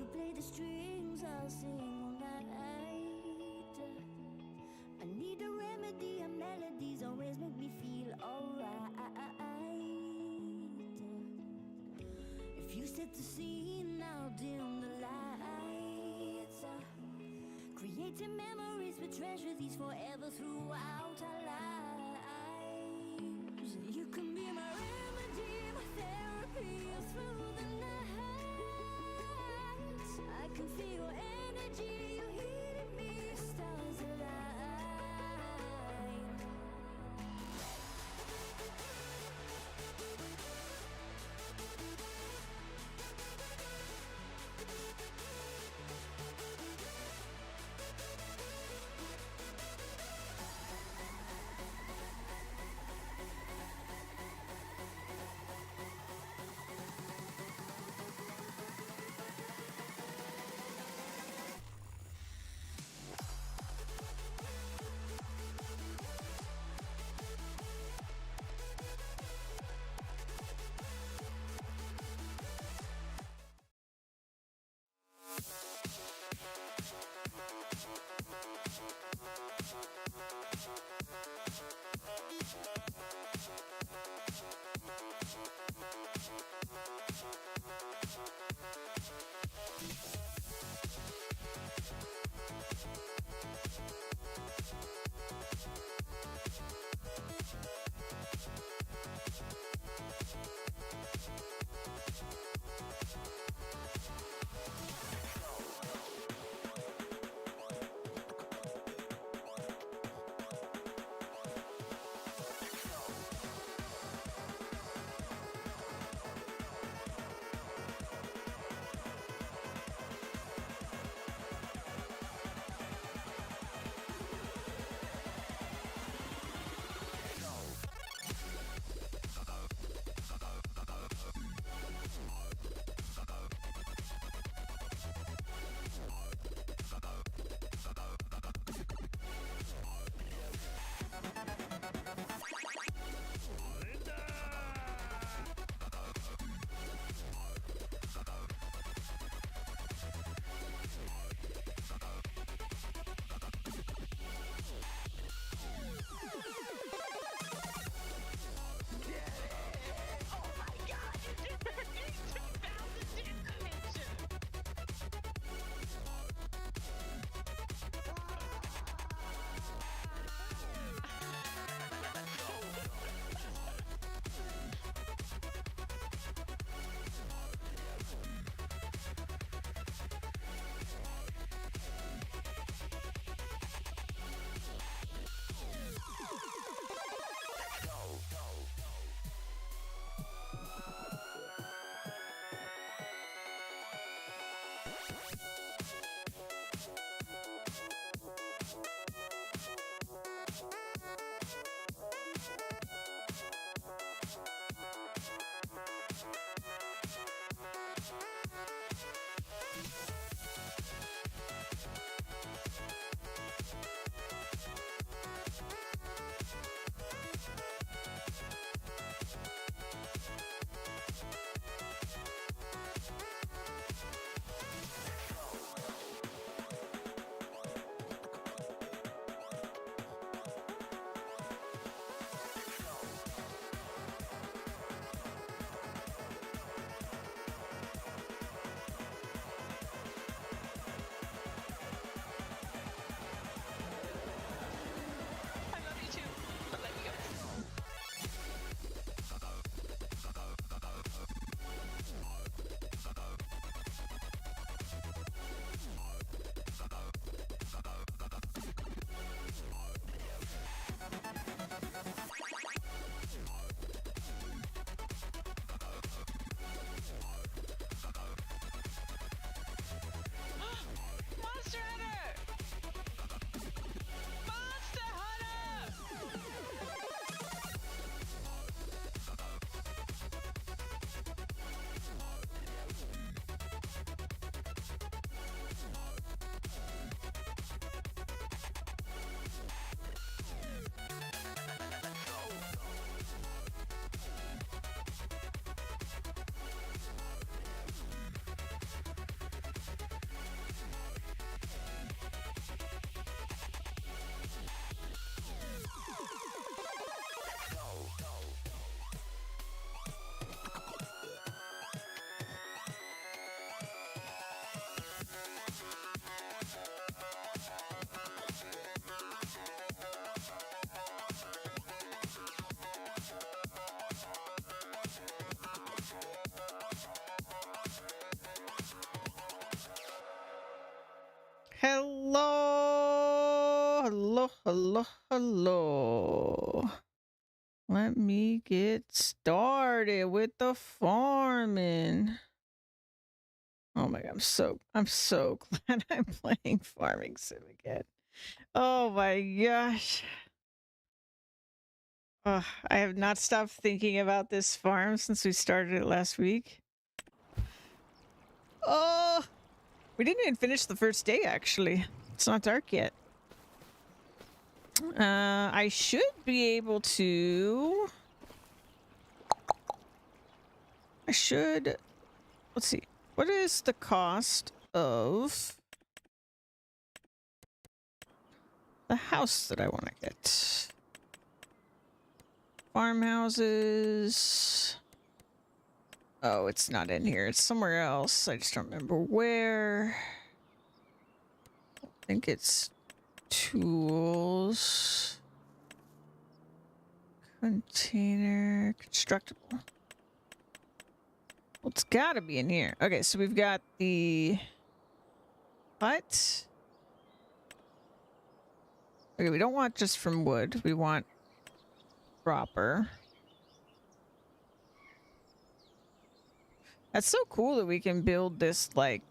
you play the strings, I'll sing all night. I need a remedy, and melodies always make me feel alright. If you set the scene, I'll dim the lights. Creating memories, we treasure these forever throughout our lives. You can be my remedy, my therapy all through the night. I can feel your energy, you healing me, stars align. Hello, hello, hello, hello. Let me get started with the farming. Oh my god, I'm so glad I'm playing Farming Sim again. Oh my gosh. I have not stopped thinking about this farm since we started it last week. Oh, we didn't even finish the first day actually. It's not dark yet. I should be able to. Let's see. What is the cost of the house that I want to get? Farmhouses. Oh, it's not in here. It's somewhere else. I just don't remember where. I think it's tools. Container. Constructible. Well, it's gotta be in here. Okay, so we've got the hut. Okay, we don't want just from wood. We want proper. That's so cool that we can build this, like,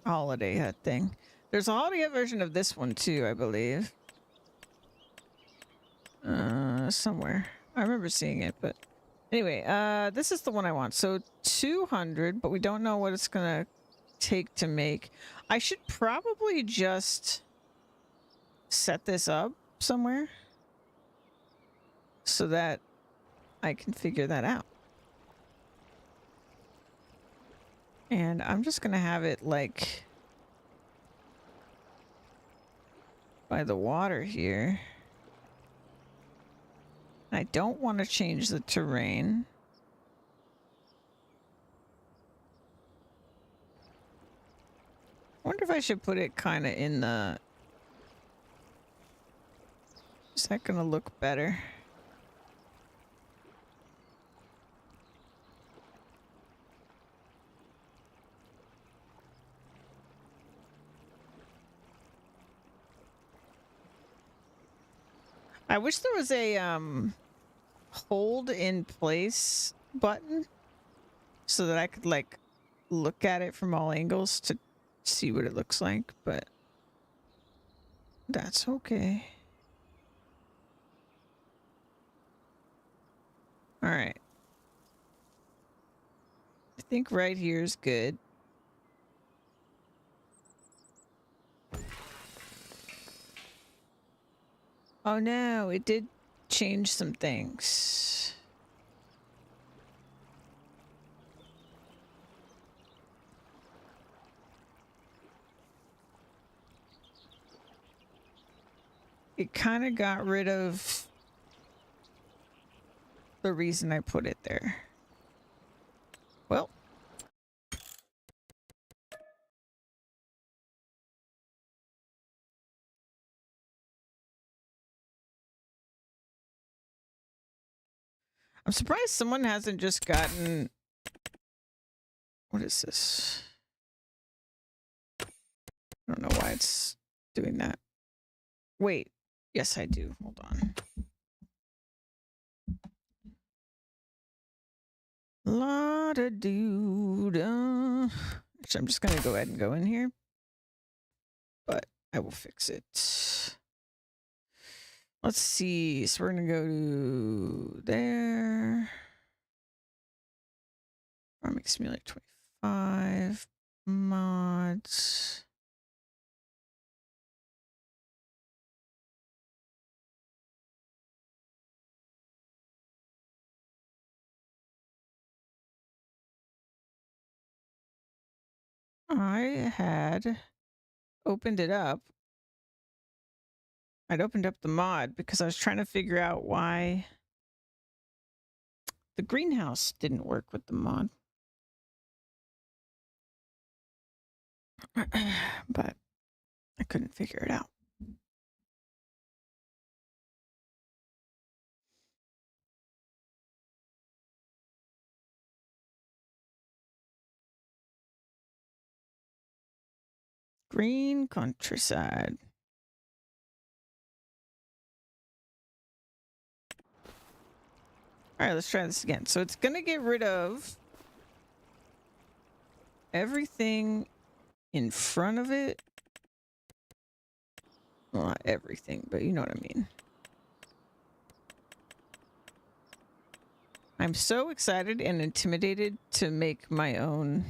holiday hut thing. There's a holiday hut version of this one, too, I believe. Somewhere. I remember seeing it, but... Anyway, this is the one I want. So, 200, but we don't know what it's gonna take to make. I should probably just set this up somewhere so that I can figure that out. And I'm just gonna have it, like, by the water here. I don't want to change the terrain. I wonder if I should put it kind of in the... Is that going to look better? I wish there was a hold in place button so that I could, like, look at it from all angles to see what it looks like, but that's okay. All right. I think right here is good. Oh no, it did change some things. It kind of got rid of the reason I put it there. Well. I'm surprised someone hasn't just gotten... What is this? I don't know why it's doing that. Wait. Yes, I do. Hold on. La-da-doo-da. Actually, I'm just going to go ahead and go in here. But I will fix it. Let's see. So we're going to go to there. Farming Simulator 25. Mods. I had opened it up. I'd opened up the mod because I was trying to figure out why the greenhouse didn't work with the mod. But I couldn't figure it out. Green countryside. All right, let's try this again. So it's going to get rid of everything in front of it. Well, not everything, but you know what I mean. I'm so excited and intimidated to make my own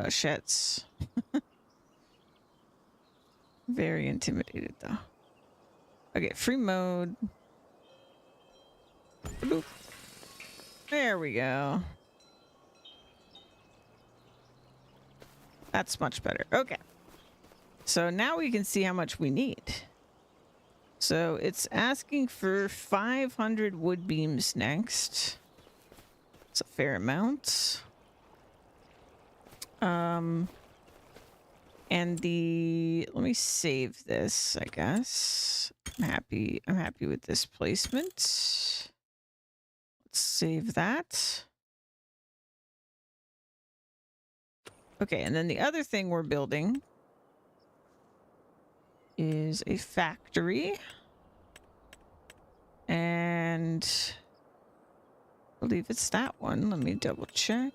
sheds. Very intimidated though. Okay, free mode. Boop. There we go. That's much better. Okay. So now we can see how much we need. So it's asking for 500 wood beams next. It's a fair amount. And let me save this, I guess. I'm happy with this placement. Let's save that. Okay, and then the other thing we're building is a factory. And I believe it's that one. Let me double check.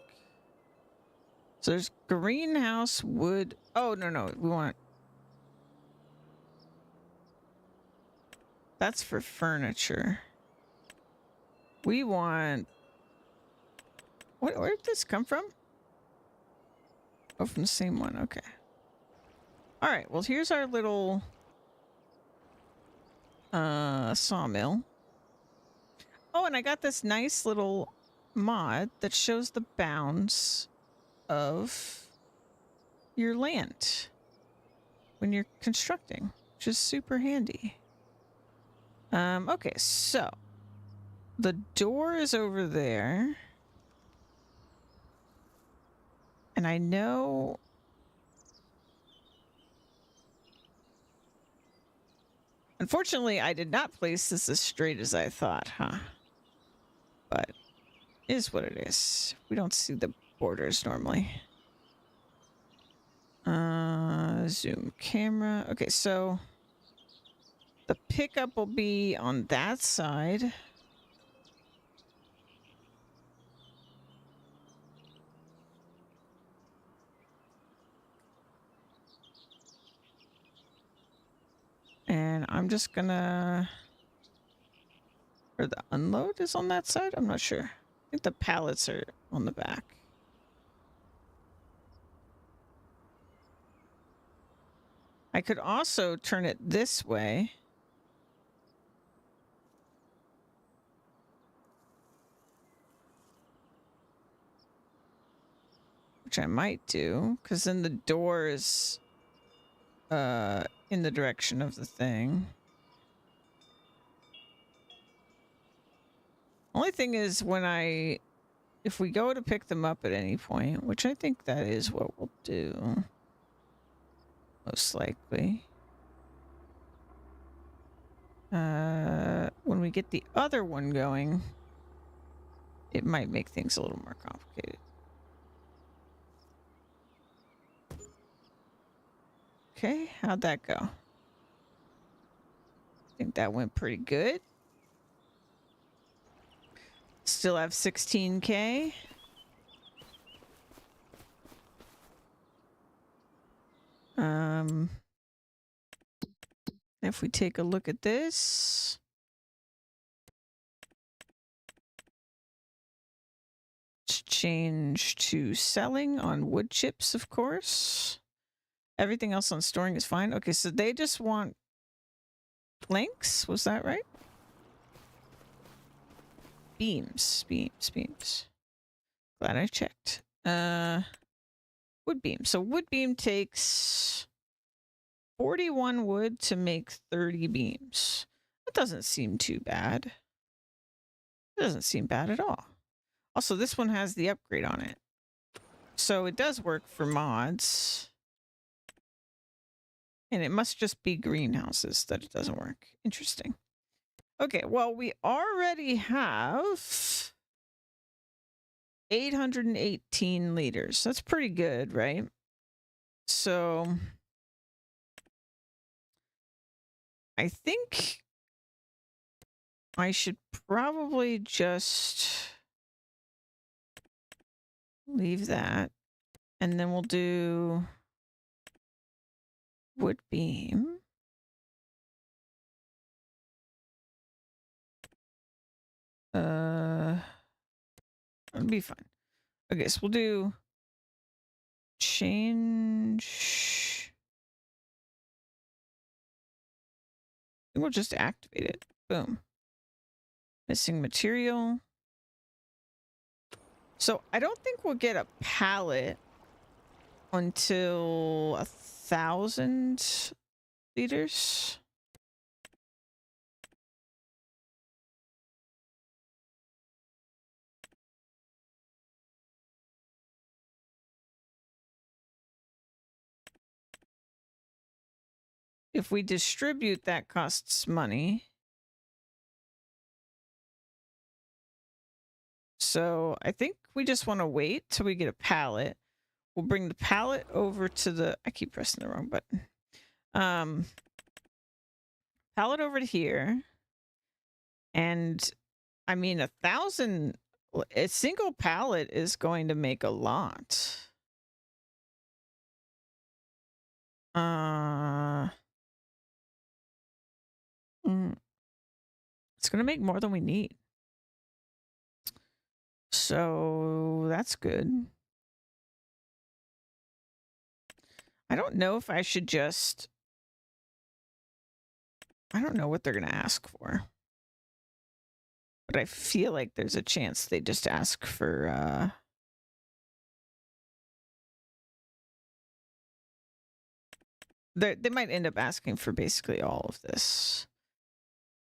So there's greenhouse wood. Oh, no. We want... That's for furniture. We want... Where did this come from? Oh, from the same one. Okay. All right. Well, here's our little sawmill. Oh, and I got this nice little mod that shows the bounds of your land when you're constructing, which is super handy. Okay, so the door is over there. And I know... Unfortunately, I did not place this as straight as I thought, huh? But it is what it is. We don't see the borders normally. Zoom camera. Okay, so the pickup will be on that side. And I'm just gonna... Or the unload is on that side? I'm not sure. I think the pallets are on the back. I could also turn it this way. Which I might do, because then the door is in the direction of the thing. Only thing is if we go to pick them up at any point, which I think that is what we'll do. Most likely. When we get the other one going, it might make things a little more complicated. Okay, how'd that go? I think that went pretty good. Still have 16K. If we take a look at this. Let's change to selling on wood chips, of course. Everything else on storing is fine. Okay, so they just want planks. Was that right? Beams. Glad I checked. Wood beam. So wood beam takes 41 wood to make 30 beams. That doesn't seem too bad. It doesn't seem bad at all. Also, this one has the upgrade on it. So it does work for mods. And it must just be greenhouses that it doesn't work. Interesting. Okay, well, we already have 818 liters. That's pretty good, right? So I think I should probably just leave that. And then we'll do wood beam. It'll be fine. Okay, so we'll do change. I think we'll just activate it. Boom. Missing material. So I don't think we'll get a pallet until 1,000 liters. If we distribute, that costs money. So I think we just want to wait till we get a pallet. We'll bring the pallet over to the... I keep pressing the wrong button. Pallet over to here. And I mean, 1,000... A single pallet is going to make a lot. It's going to make more than we need. So that's good. I don't know if I should just... I don't know what they're going to ask for. But I feel like there's a chance they just ask for... They might end up asking for basically all of this.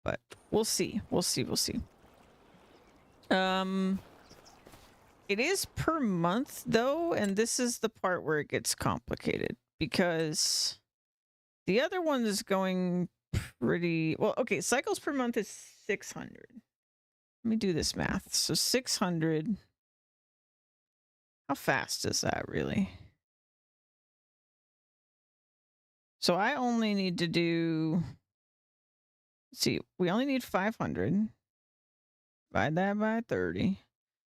But we'll see. We'll see. We'll see. It is per month, though, and this is the part where it gets complicated. Because the other one is going pretty... Well, okay, cycles per month is 600. Let me do this math. So 600... How fast is that, really? So I only need to do... Let's see, we only need 500. Divide that by 30.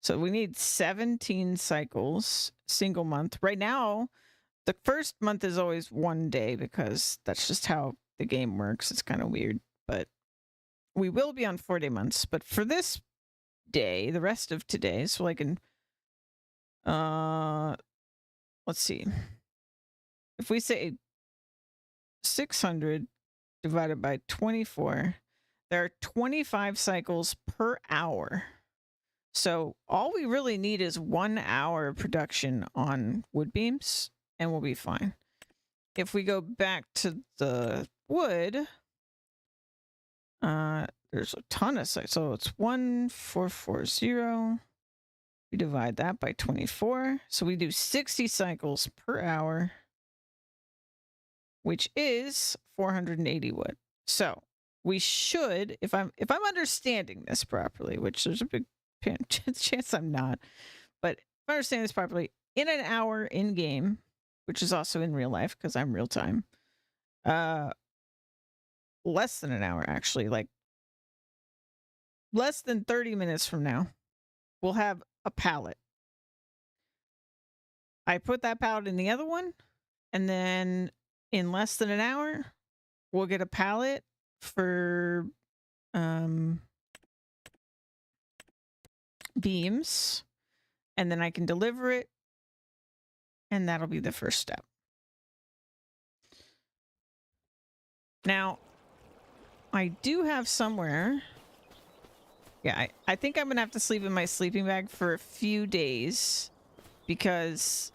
So we need 17 cycles, single month. Right now, the first month is always 1 day because that's just how the game works. It's kind of weird, but we will be on 4-day months. But for this day, the rest of today, so like in... let's see. If we say 600 divided by 24, there are 25 cycles per hour. So all we really need is 1 hour of production on wood beams, and we'll be fine. If we go back to the wood, there's a ton of cycles. So it's 1440. We divide that by 24. So we do 60 cycles per hour, which is 480 wood. So we should, if I'm understanding this properly, which there's a big chance I'm not, but if I understand this properly, in an hour in game, which is also in real life because I'm real time, less than an hour actually, like less than 30 minutes from now, we'll have a pallet. I put that pallet in the other one, and then in less than an hour, we'll get a pallet for beams, and then I can deliver it, and that'll be the first step. Now, I do have somewhere... Yeah, I think I'm going to have to sleep in my sleeping bag for a few days because...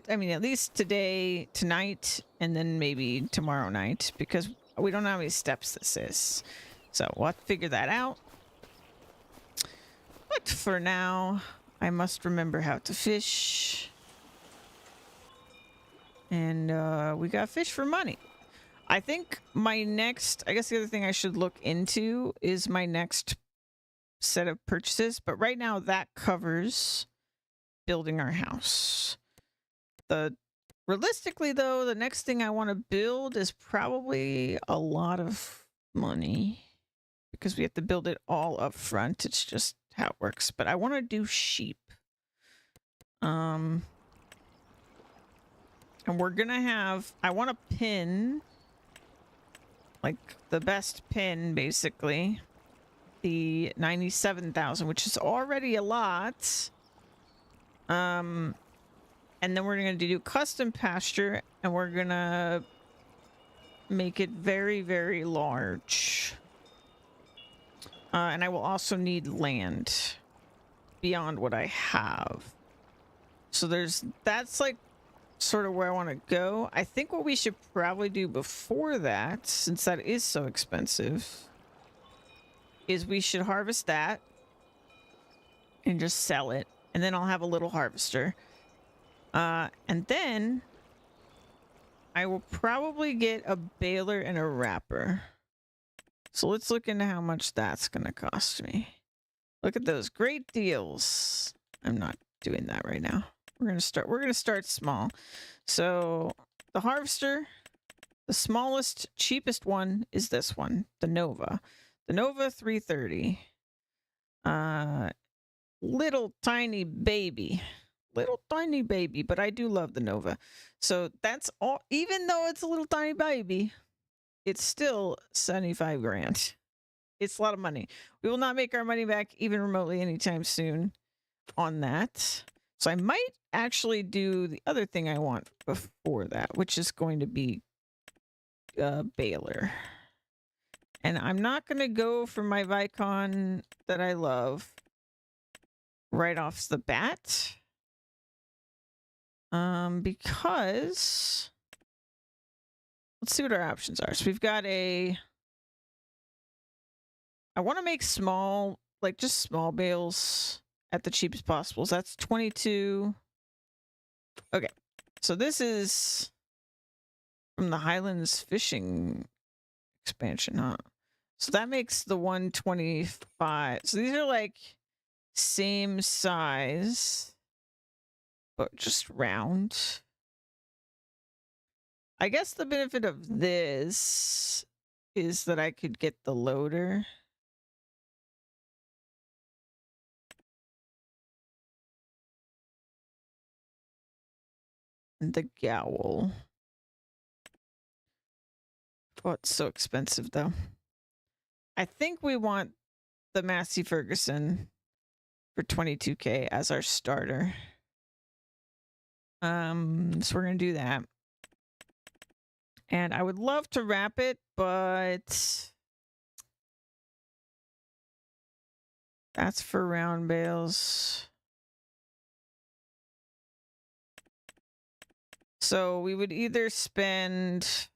I mean, at least today, tonight, and then maybe tomorrow night, because we don't know how many steps this is. So we'll have to figure that out. But for now, I must remember how to fish. And we got fish for money. I think my next... I guess the other thing I should look into is my next set of purchases, but right now that covers building our house. Realistically though, the next thing I want to build is probably a lot of money because we have to build it all up front. It's just how it works. But I want to do sheep. And we're gonna have, I want to pin, like the best pin basically, the 97,000, which is already a lot. And then we're going to do custom pasture, and we're going to make it very, very large. And I will also need land beyond what I have. So that's like sort of where I want to go. I think what we should probably do before that, since that is so expensive, is we should harvest that and just sell it. And then I'll have a little harvester. And then I will probably get a baler and a wrapper. So let's look into how much that's going to cost me. Look at those great deals. I'm not doing that right now. We're going to start small. So the harvester, the smallest, cheapest one is this one, the Nova. The Nova 330. Little tiny baby, but I do love the Nova. So that's all, even though it's a little tiny baby, it's still 75 grand. It's a lot of money. We will not make our money back even remotely anytime soon on that. So I might actually do the other thing I want before that, which is going to be baler. And I'm not going to go for my Vicon that I love right off the bat. Because let's see what our options are. So we've got I want to make small, like just small bales at the cheapest possible. So that's 22. Okay. So this is from the Highlands fishing expansion, huh? So that makes the 125. So these are like same size, but just round. I guess the benefit of this is that I could get the loader. And the Gowl. Oh, it's so expensive though. I think we want the Massey Ferguson for 22K as our starter. So we're gonna do that. And I would love to wrap it, but that's for round bales. So we would either spend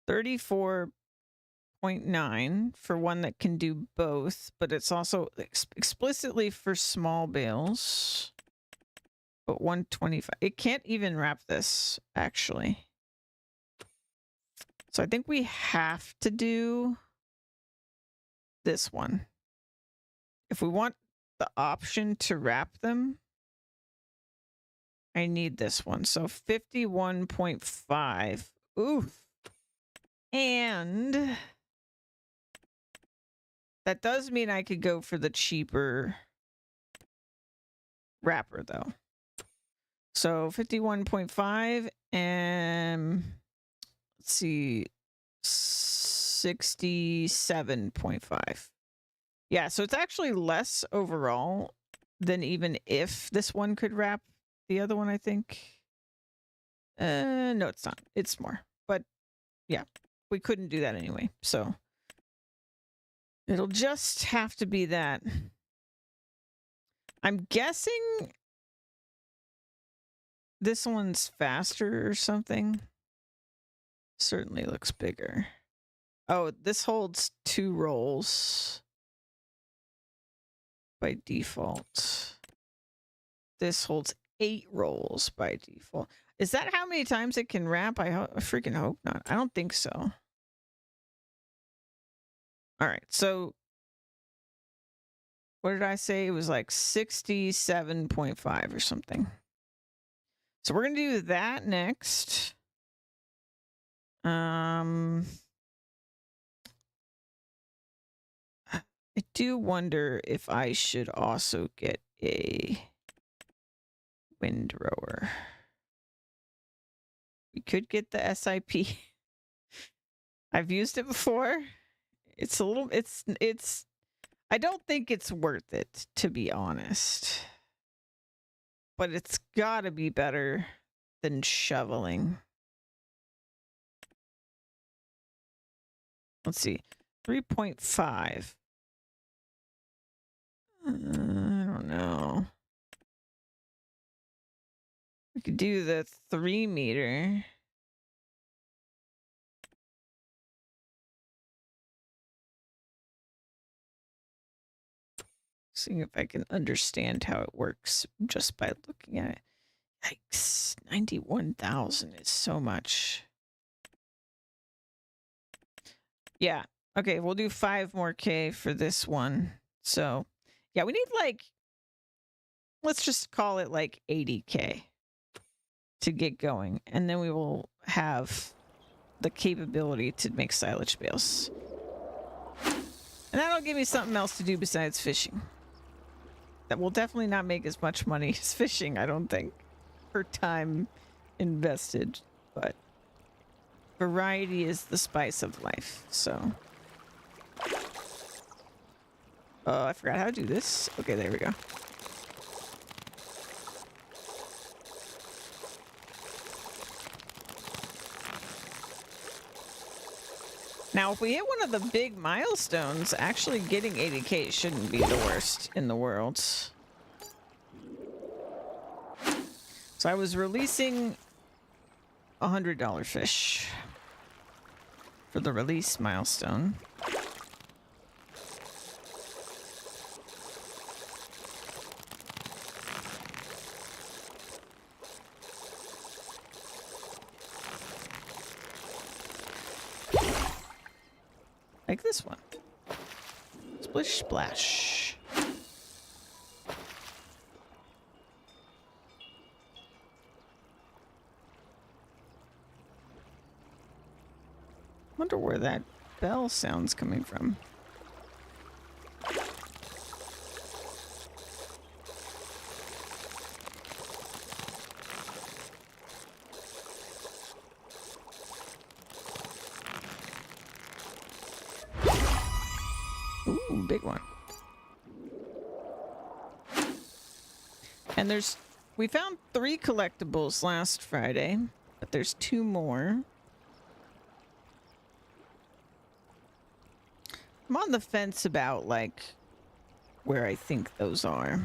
34.9 for one that can do both, but it's also explicitly for small bales. But 125. It can't even wrap this, actually. So I think we have to do this one. If we want the option to wrap them, I need this one. So 51.5. Oof. And that does mean I could go for the cheaper wrapper, though. So 51.5 and let's see, 67.5. Yeah, so it's actually less overall than even if this one could wrap the other one, I think. No, it's not. It's more. But yeah, we couldn't do that anyway. So it'll just have to be that. I'm guessing this one's faster or something. Certainly looks bigger. Oh, this holds 2 rolls by default. This holds 8 rolls by default. Is that how many times it can wrap? I freaking hope not. I don't think so. All right, so what did I say? It was like 67.5 or something. So we're gonna do that next. I do wonder if I should also get a windrower. We could get the SIP. I've used it before. It's a little, it's, I don't think it's worth it, to be honest. But it's gotta be better than shoveling. Let's see, 3.5. I don't know. We could do the 3 meter. Seeing if I can understand how it works just by looking at it. Yikes, 91,000 is so much. Yeah, okay, we'll do 5 more K for this one. So, yeah, we need like, let's just call it like 80K to get going. And then we will have the capability to make silage bales. And that'll give me something else to do besides fishing. That will definitely not make as much money as fishing, I don't think, for time invested. But variety is the spice of life, so. Oh, I forgot how to do this. Okay, there we go. Now, if we hit one of the big milestones, actually getting 80K shouldn't be the worst in the world. So I was releasing $100 fish for the release milestone. Like this one. Splish splash. Wonder where that bell sound's coming from. Ooh, big one. And we found 3 collectibles last Friday, but there's 2 more. I'm on the fence about, like, where I think those are.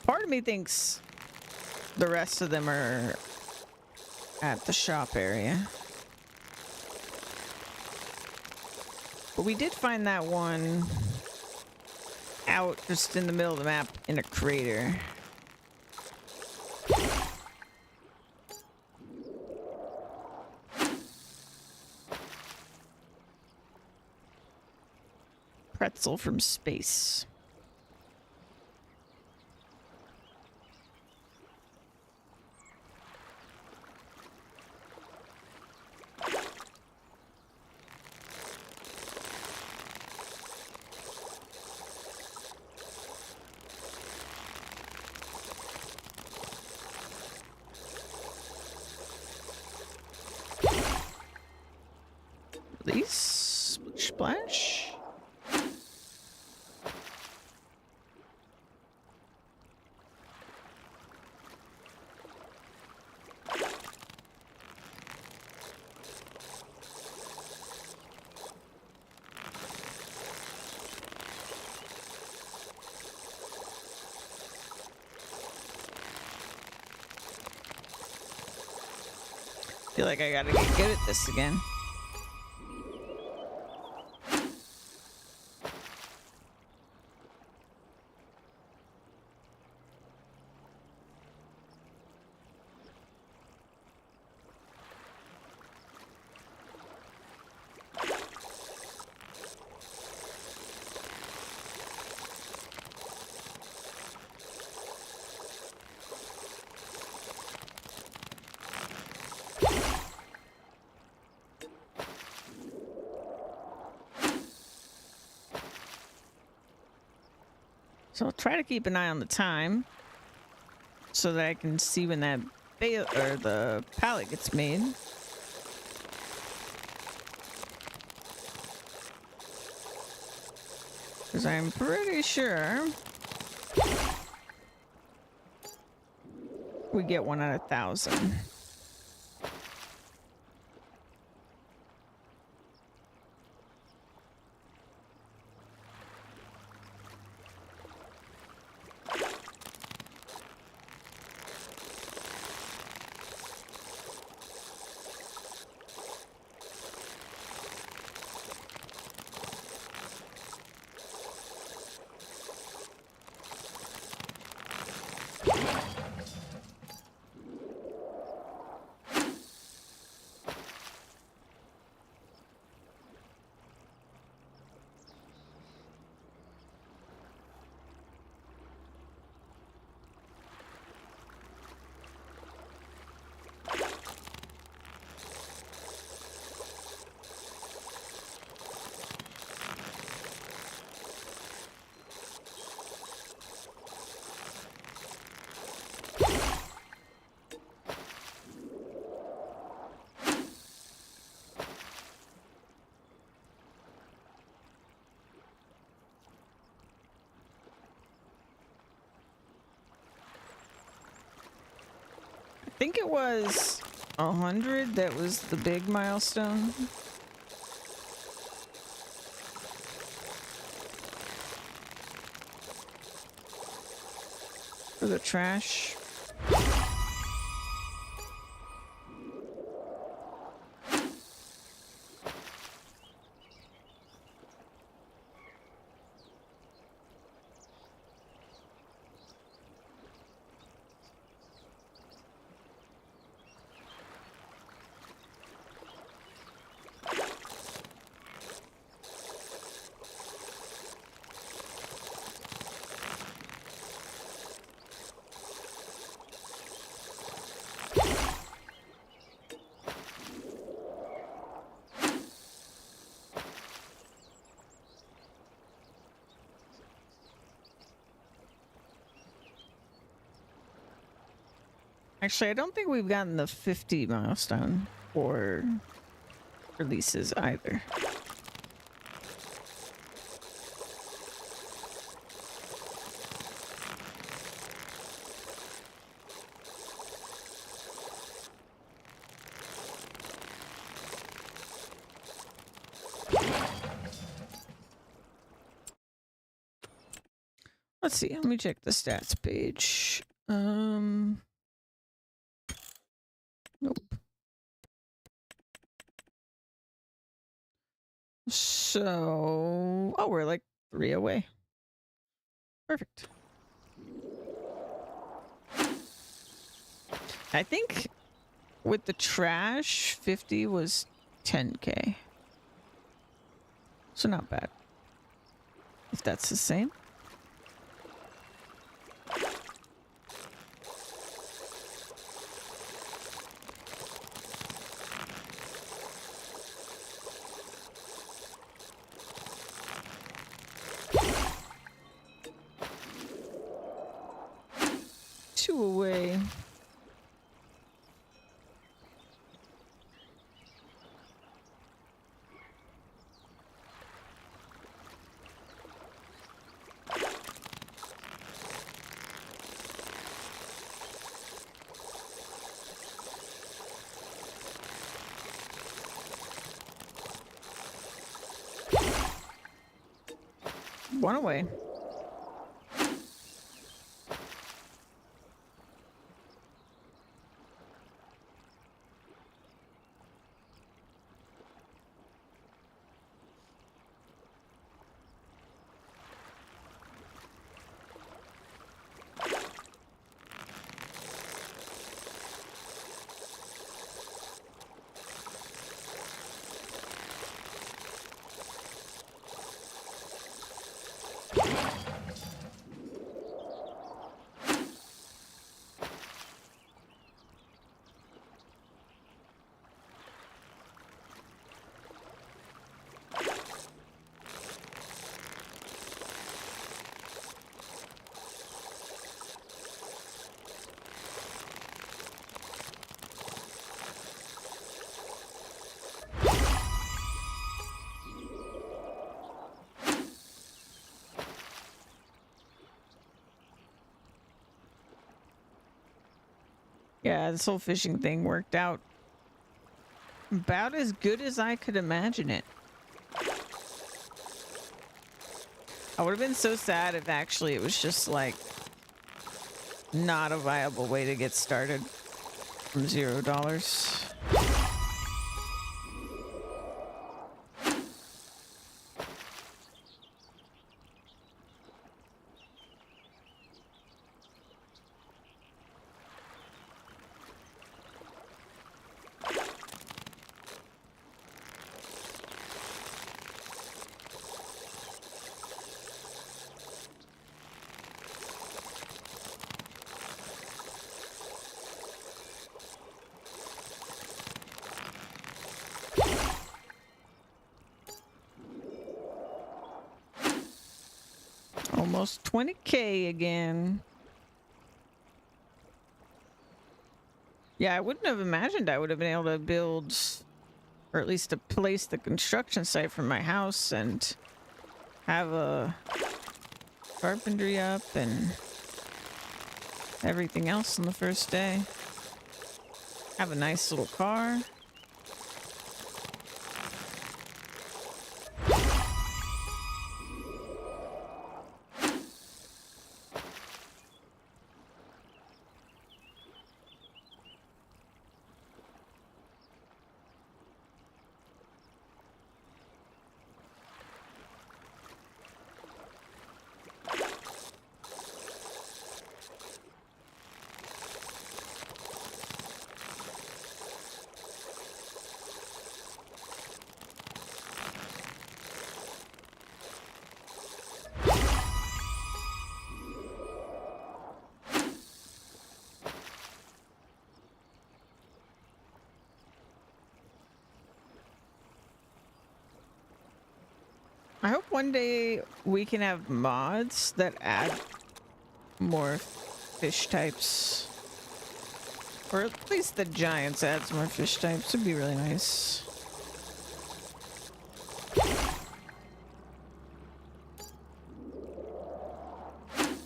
Part of me thinks the rest of them are at the shop area. But we did find that one out just in the middle of the map in a crater. Pretzel from space. Release. Splash. Feel like I gotta get good at this again. So I'll try to keep an eye on the time so that I can see when that bale or the pallet gets made. Because I'm pretty sure we get 1 out of 1,000. I think it was 100 that was the big milestone. For the trash. Actually, I don't think we've gotten the 50 milestone for releases either. Let's see. Let me check the stats page. Nope. So, oh, we're like 3 away. Perfect. I think with the trash, 50 was 10K. So not bad. If that's the same. Away. One away. Yeah, this whole fishing thing worked out about as good as I could imagine it. I would have been so sad if actually it was just like not a viable way to get started from $0. Almost 20K again. Yeah, I wouldn't have imagined I would have been able to build, or at least to place the construction site for my house and have a carpentry up and everything else on the first day. Have a nice little car. I hope one day we can have mods that add more fish types. Or at least the giants adds more fish types. Would be really nice.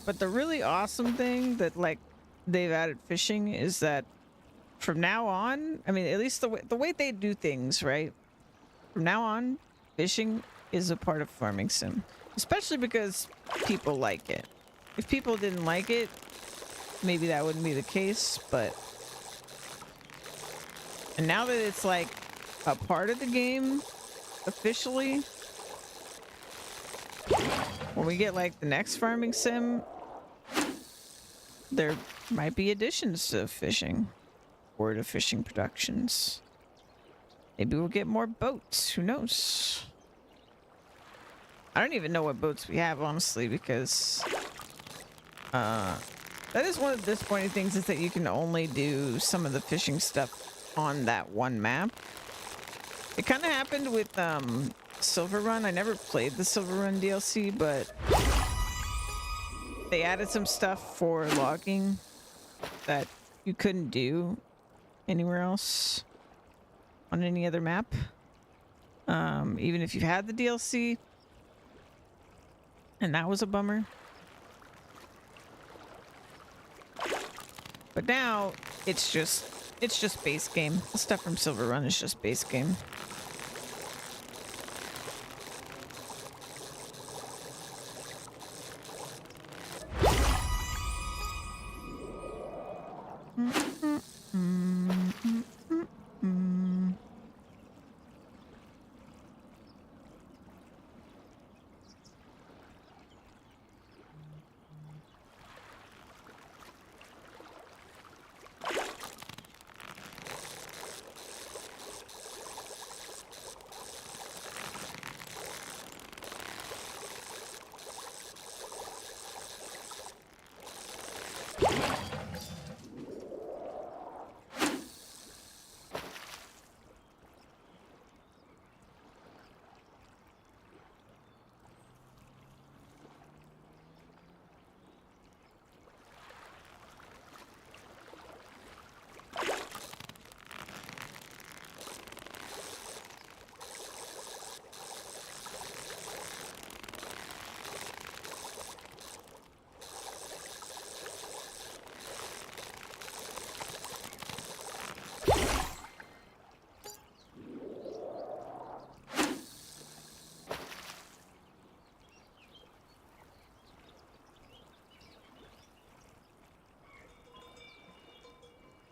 But the really awesome thing that like they've added fishing is that from now on, I mean, at least the way they do things, right? From now on, fishing is a part of Farming Sim, especially because people like it. If people didn't like it, maybe that wouldn't be the case, but and now that it's like a part of the game officially, when we get like the next Farming Sim, there might be additions to fishing or to fishing productions. Maybe we'll get more boats, who knows? I don't even know what boats we have, honestly, because that is one of the disappointing things, is that you can only do some of the fishing stuff on that one map. It kind of happened with Silver Run. I never played the Silver Run DLC, but they added some stuff for logging that you couldn't do anywhere else on any other map. Even if you had the DLC. And that was a bummer. But now it's just base game. The stuff from Silver Run is just base game.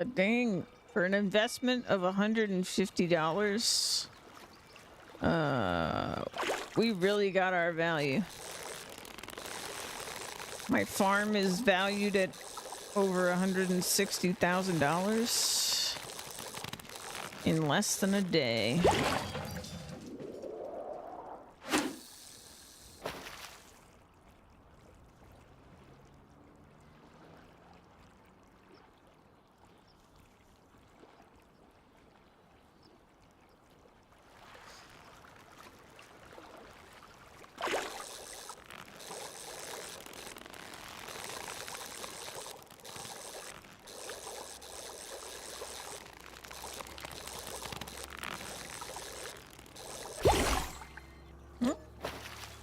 But dang, for an investment of $150, we really got our value. My farm is valued at over $160,000 in less than a day.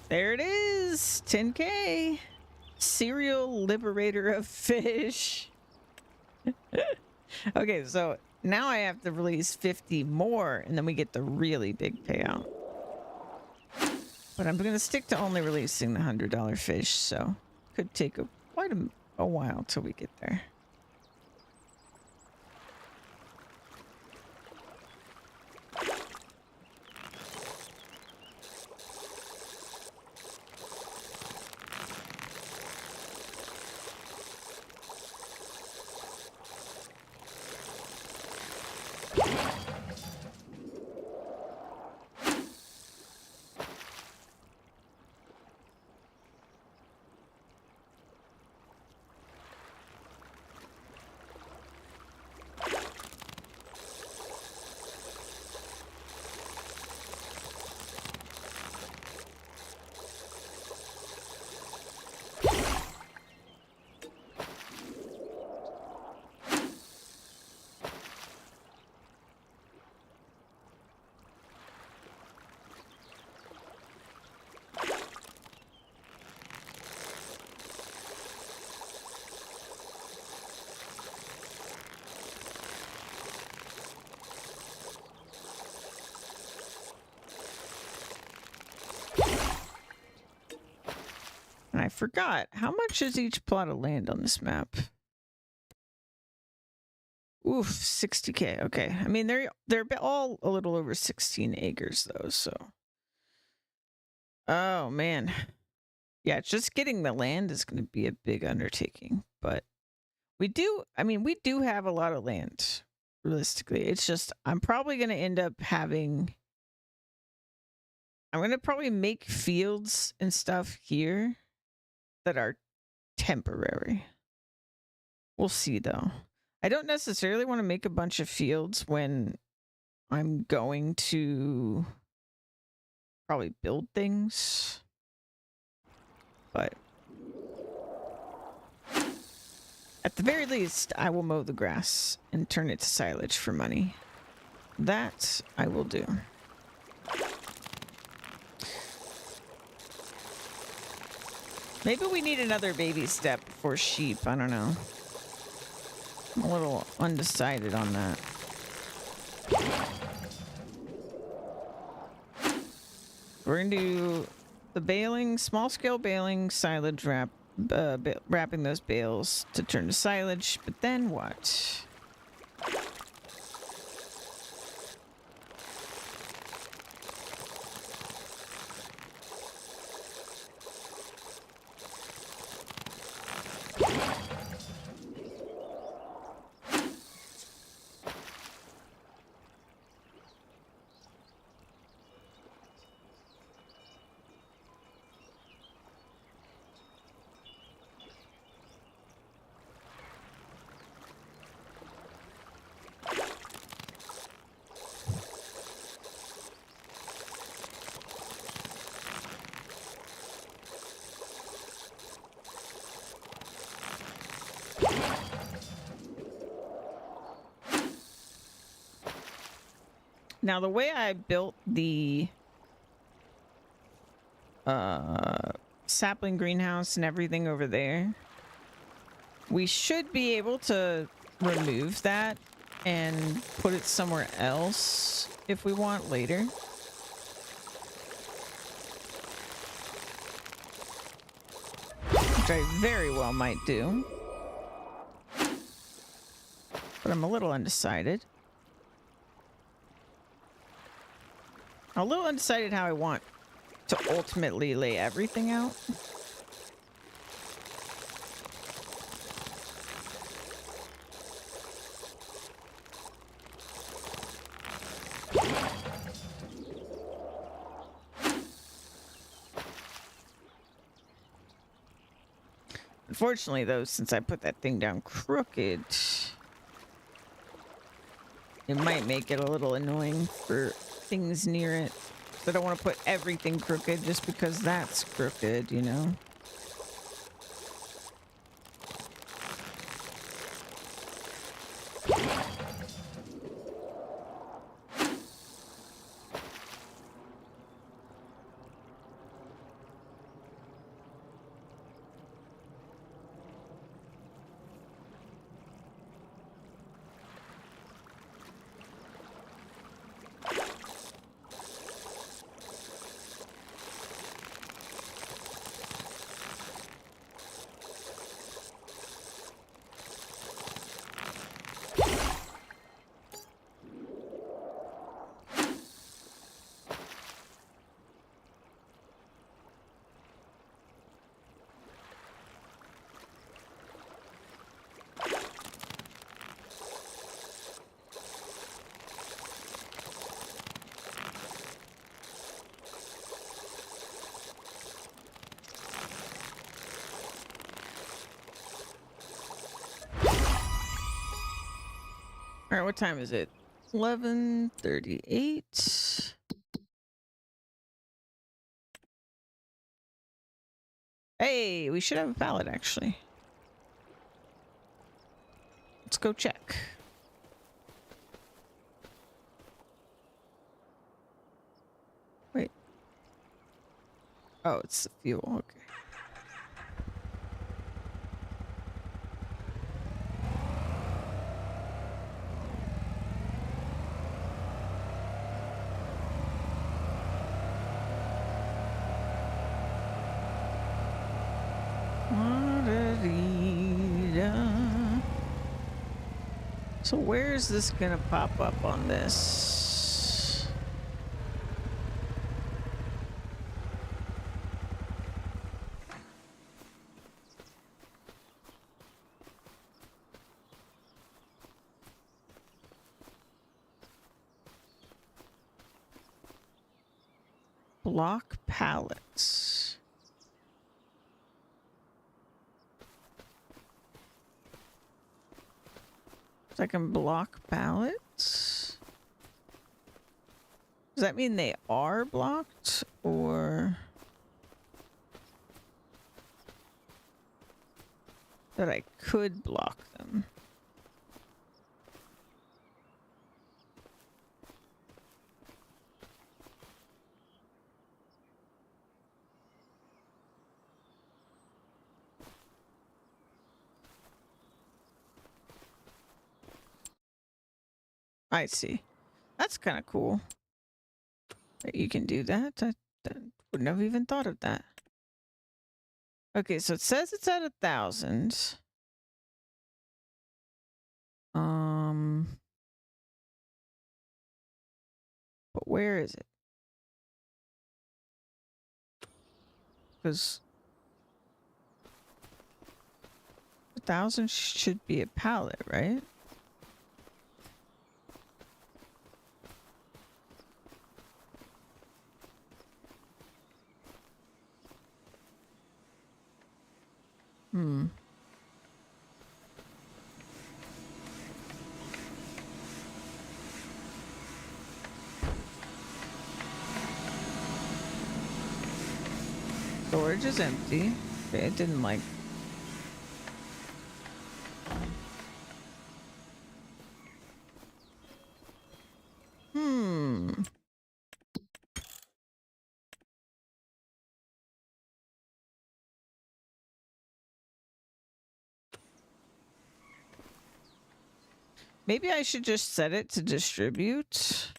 There it is, 10K. Serial liberator of fish. Okay, so now I have to release 50 more, and then we get the really big payout. But I'm going to stick to only releasing the $100 fish, so could take quite a while till we get there. And I forgot, how much is each plot of land on this map? Oof, 60K. Okay. I mean, they're all a little over 16 acres though, so. Oh man. Yeah, just getting the land is going to be a big undertaking, but we do have a lot of land realistically. It's just I'm probably going to end up having I'm going to probably make fields and stuff here that are temporary. We'll see though. I don't necessarily want to make a bunch of fields when I'm going to probably build things. But at the very least, I will mow the grass and turn it to silage for money. That I will do. Maybe we need another baby step for sheep. I don't know. I'm a little undecided on that. We're going to do the baling, small-scale baling, silage wrapping those bales to turn to silage. But then what? Now, the way I built the sapling greenhouse and everything over there, we should be able to remove that and put it somewhere else if we want later. Which I very well might do. but I'm a little undecided. I'm a little undecided how I want to ultimately lay everything out. Unfortunately, though, since I put that thing down crooked, it might make it a little annoying for things near it. So I don't want to put everything crooked just because that's crooked, you know? All right, what time is it? 11:38. Hey, we should have a pallet, actually. Let's go check. Wait. Oh, it's the fuel. Okay. So where is this gonna pop up on this? Block pallets. So I can block pallets? Does that mean they are blocked, or that I could block them? I see. That's kind of cool that you can do that. I wouldn't have even thought of that. Okay, so it says it's at 1,000. But where is it? Because 1,000 should be a pallet, right? Hmm. Storage is empty. Okay, it didn't like... Hmm. Maybe I should just set it to distribute.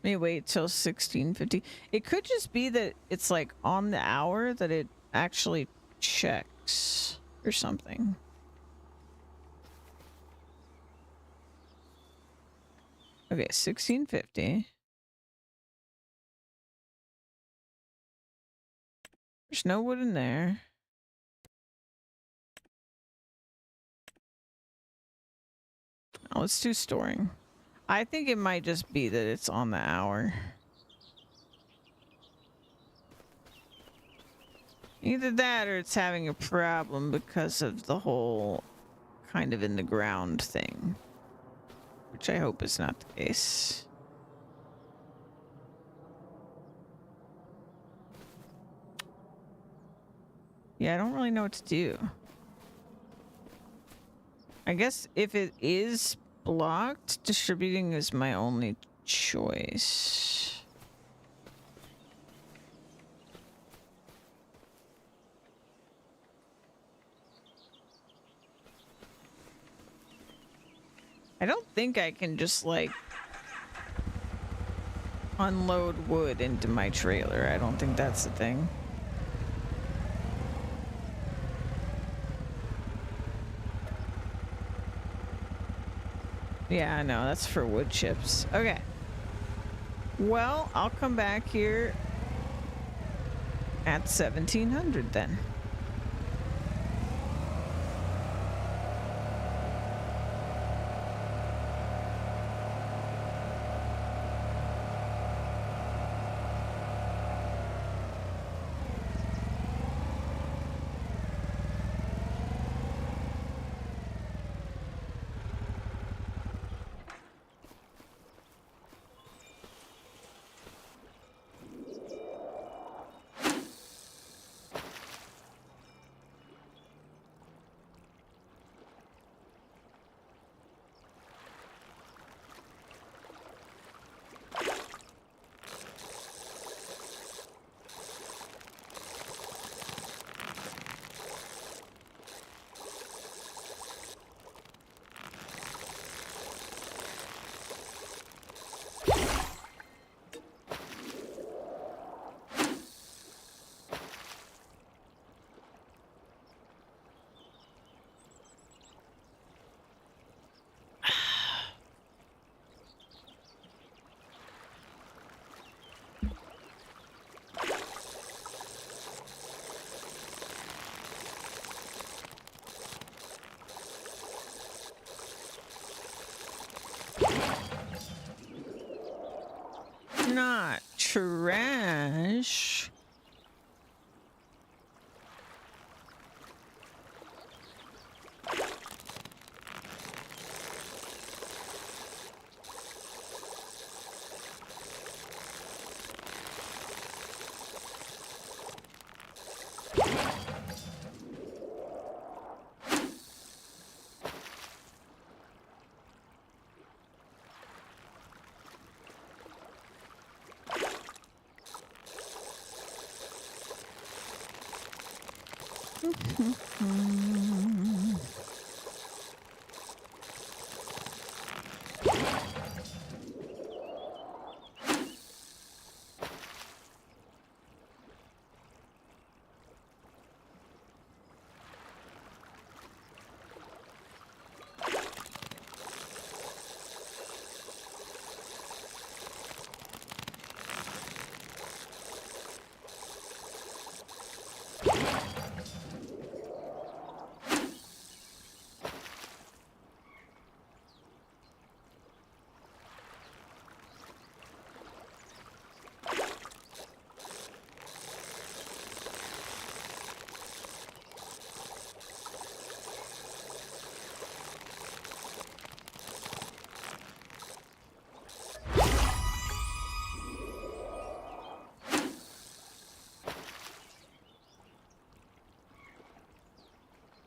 Let me wait till 1650. It could just be that it's like on the hour that it actually checks or something. Okay, 1650. There's no wood in there. Now let's do storing. I think it might just be that it's on the hour. Either that or it's having a problem because of the whole kind of in the ground thing. Which I hope is not the case. Yeah, I don't really know what to do. I guess if it is blocked, distributing is my only choice. I don't think I can just like unload wood into my trailer. I don't think that's the thing. Yeah, I know. That's for wood chips. Okay. Well, I'll come back here at 1700 then. Not trash.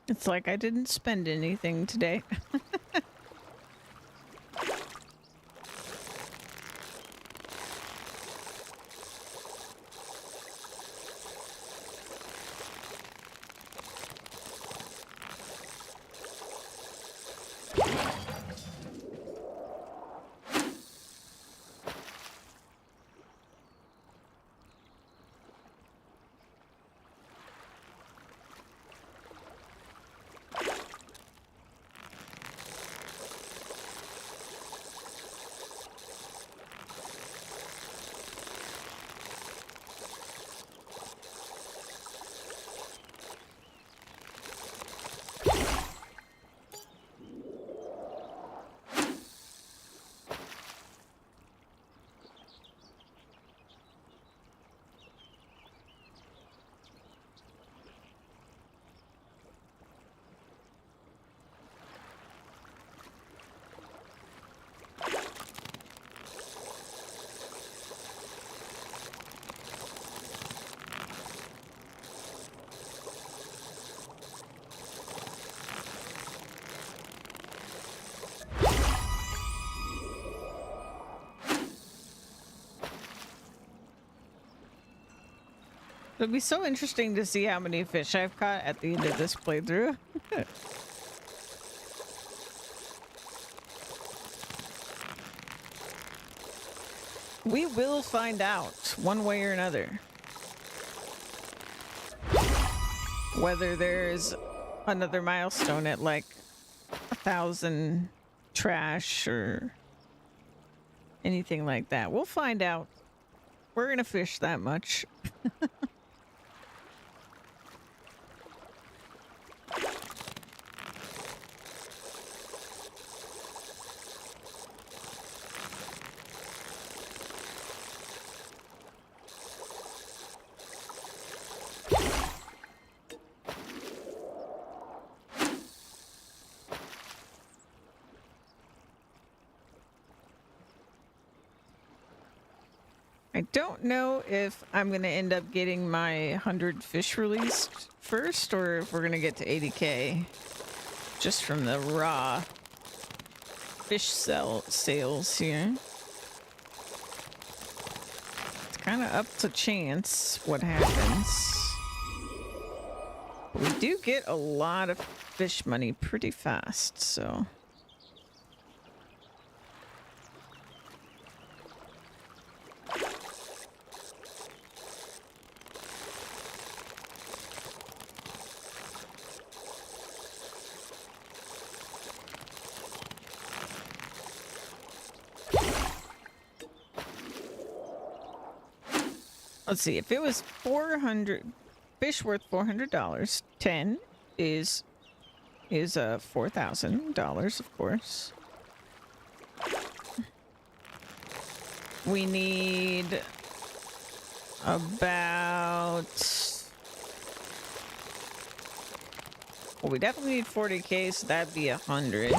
It's like I didn't spend anything today. It'll be so interesting to see how many fish I've caught at the end of this playthrough. We will find out one way or another whether there's another milestone at like 1,000 trash or anything like that. We'll find out. We're gonna fish that much. I don't know if I'm going to end up getting my 100 fish released first or if we're going to get to 80k just from the raw fish sales here. It's kind of up to chance what happens. But we do get a lot of fish money pretty fast, so... Let's see, if it was 400 fish worth $400, 10 is $4,000, of course. We need about, well, we definitely need 40k, so that'd be 100.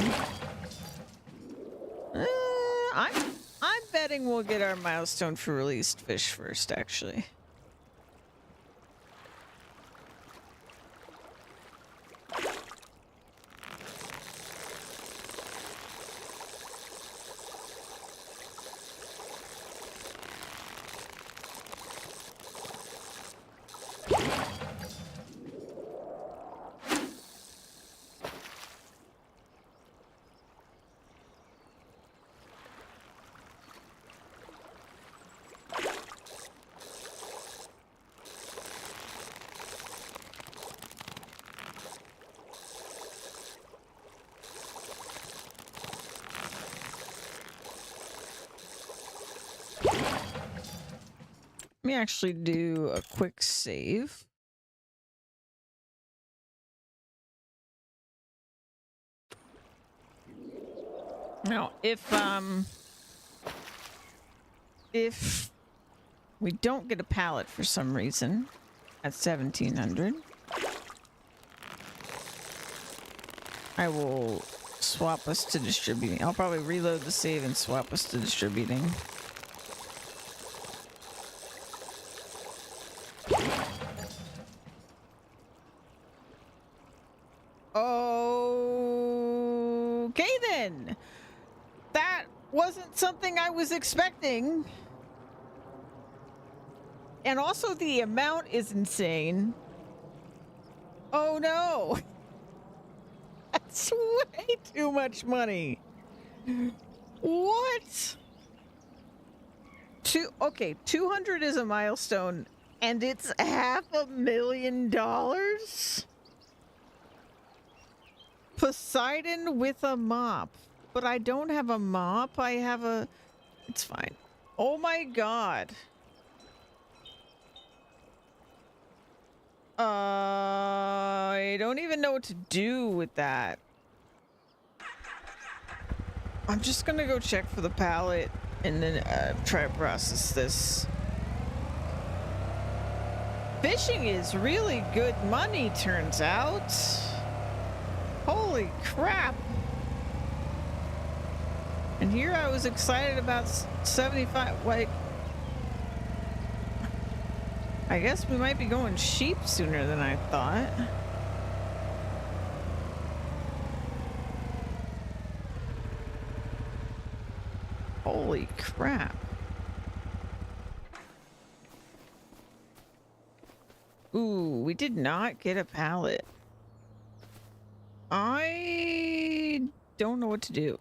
I'm betting we'll get our milestone for released fish first, actually. Let me actually do a quick save. Now, if we don't get a pallet for some reason at 1,700, I will swap us to distributing. I'll probably reload the save and swap us to distributing. Okay then. That wasn't something I was expecting. And also the amount is insane. Oh no. That's way too much money. What? Okay, 200 is a milestone and it's $500,000? Poseidon with a mop. But I don't have a mop. I have a... It's fine. Oh my god. I don't even know what to do with that. I'm just gonna go check for the pallet and then try to process this. Fishing is really good money, turns out. Holy crap. And here I was excited about 75, like... I guess we might be going sheep sooner than I thought. Holy crap. Ooh, we did not get a pallet. I don't know what to do.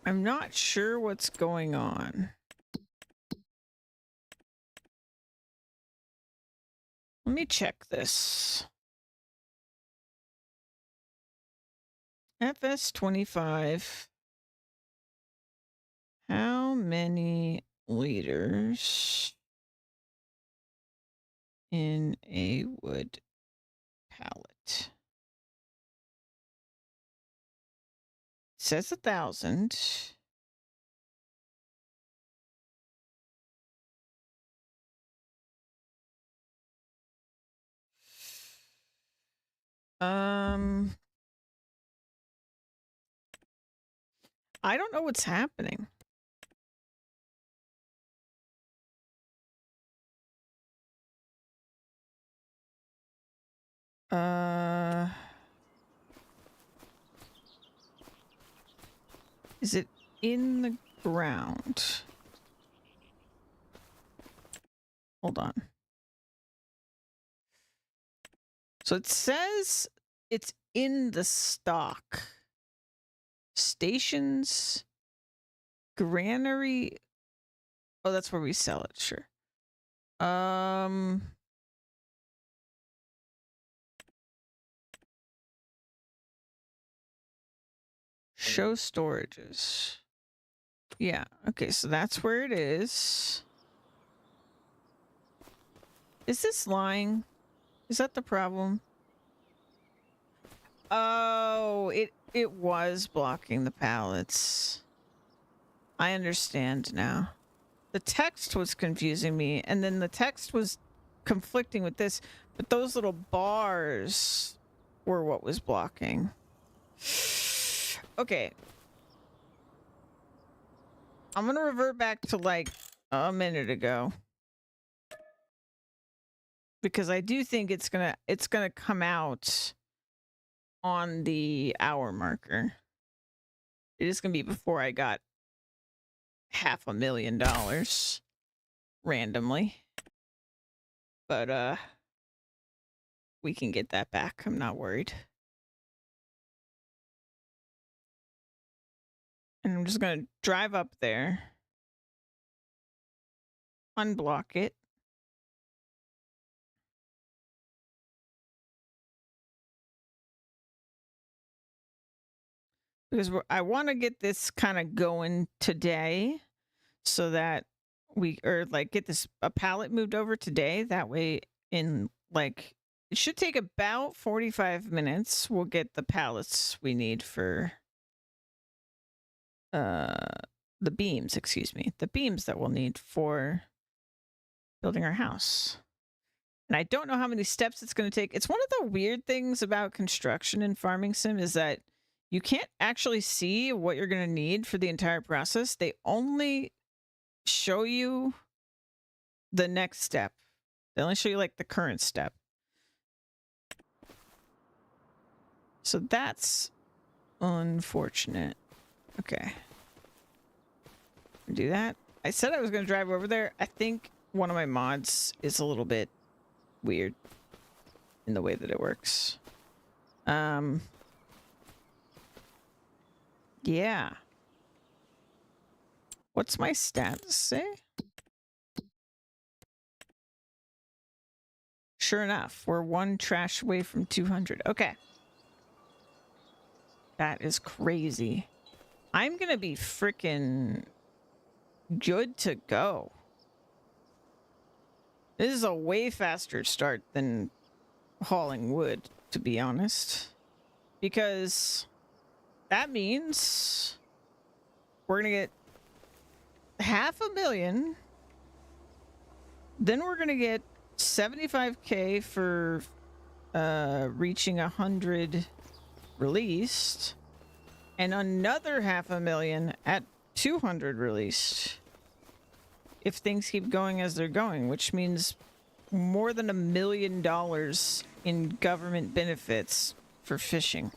I'm not sure what's going on. Let me check this. FS25. How many liters in a wood pallet? It says 1,000. I don't know what's happening. Is it in the ground? Hold on. So it says it's in the stock. Stations, granary. Oh, that's where we sell it. Sure. Show storages. Yeah. Okay. So that's where it is. Is this lying? Is that the problem? Oh, it was blocking the pallets. I understand now. The text was confusing me, and then the text was conflicting with this, but those little bars were what was blocking. Okay. I'm gonna revert back to like a minute ago. Because I do think it's gonna come out on the hour marker. It is gonna be before I got $500,000 randomly. But we can get that back. I'm not worried. And I'm just gonna drive up there, unblock it. Because I want to get this kind of going today so that get a pallet moved over today. That way in like, it should take about 45 minutes. We'll get the pallets we need for the beams, the beams that we'll need for building our house. And I don't know how many steps it's going to take. It's one of the weird things about construction in Farming Sim is that you can't actually see what you're going to need for the entire process. They only show you the next step. They only show you like the current step. So that's unfortunate. Okay. Do that. I said I was going to drive over there. I think one of my mods is a little bit weird in the way that it works. Yeah. What's my status say? Sure enough, we're one trash away from 200. Okay. That is crazy. I'm gonna be freaking good to go. This is a way faster start than hauling wood, to be honest. Because that means we're gonna get $500,000. Then we're gonna get 75K for reaching 100 released, and another $500,000 at 200 released. If things keep going as they're going, which means more than $1 million in government benefits for fishing.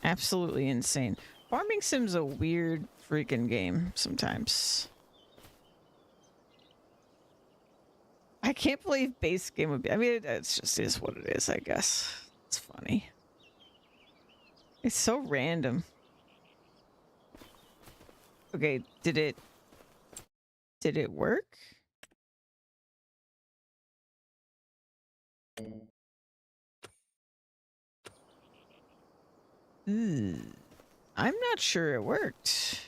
Absolutely insane. Farming Sim's a weird freaking game sometimes. I can't believe base game would be. I mean, it's just is what it is, I guess. It's funny. It's so random. Okay, did it work? I'm not sure it worked.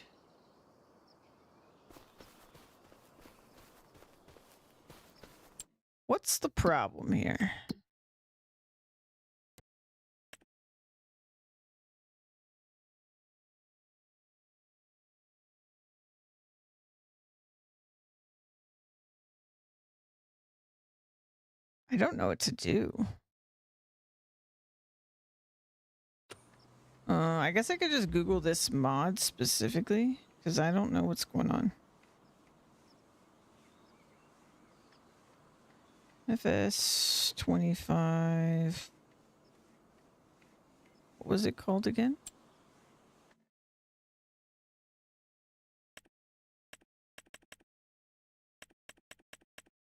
What's the problem here? I don't know what to do. I guess I could just Google this mod specifically, because I don't know what's going on. FS25. What was it called again?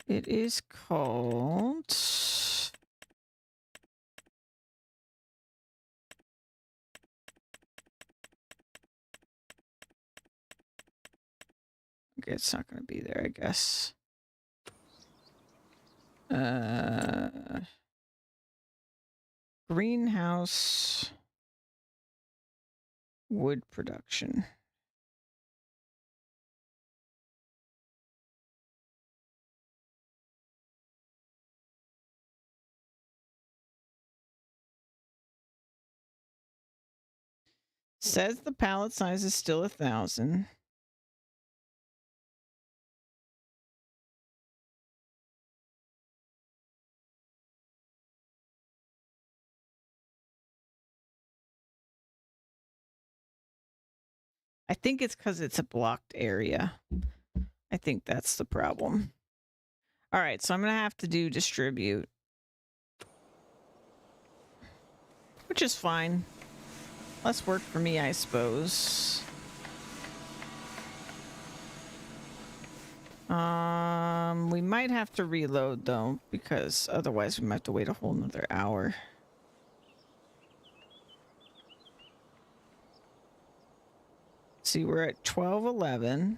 It is called... Okay, it's not going to be there, I guess. Greenhouse wood production. Says the pallet size is still 1,000. I think it's because it's a blocked area. I think that's the problem. All right, so I'm going to have to do distribute. Which is fine. Less work for me, I suppose. We might have to reload though, because otherwise we might have to wait a whole nother hour. See, we're at 12:11.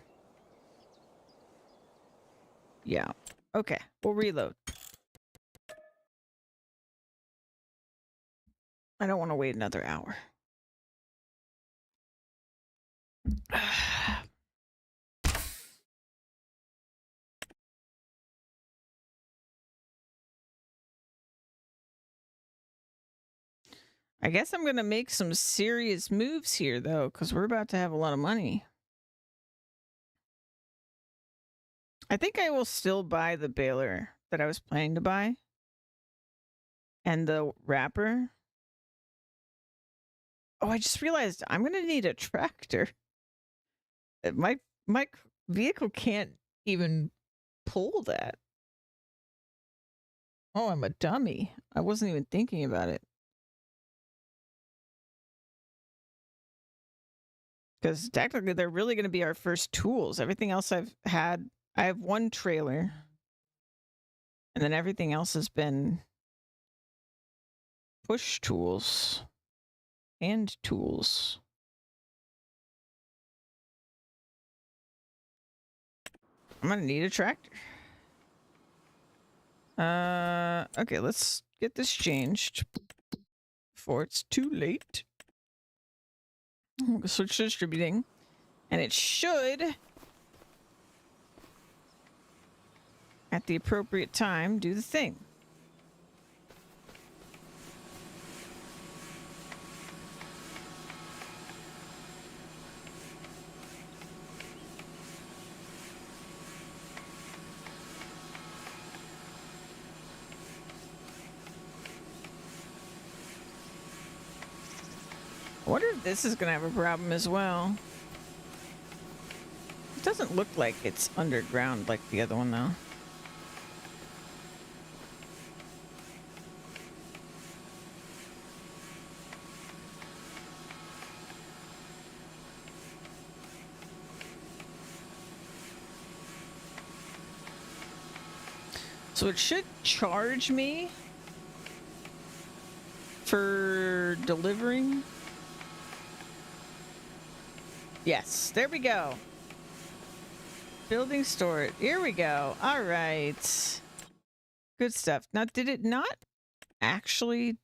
Yeah. Okay, we'll reload. I don't want to wait another hour. I guess I'm going to make some serious moves here, though, because we're about to have a lot of money. I think I will still buy the baler that I was planning to buy. And the wrapper. Oh, I just realized I'm going to need a tractor. My vehicle can't even pull that. Oh, I'm a dummy. I wasn't even thinking about it. Because technically, they're really going to be our first tools. Everything else I have one trailer. And then everything else has been push tools. Hand tools. I'm going to need a tractor. Okay, let's get this changed before it's too late. We'll switch to distributing. And it should, at the appropriate time, do the thing. I wonder if this is going to have a problem as well. It doesn't look like it's underground like the other one, though. So it should charge me for delivering. Yes, there we go. Building storage. Here we go. All right. Good stuff. Now, did it not actually...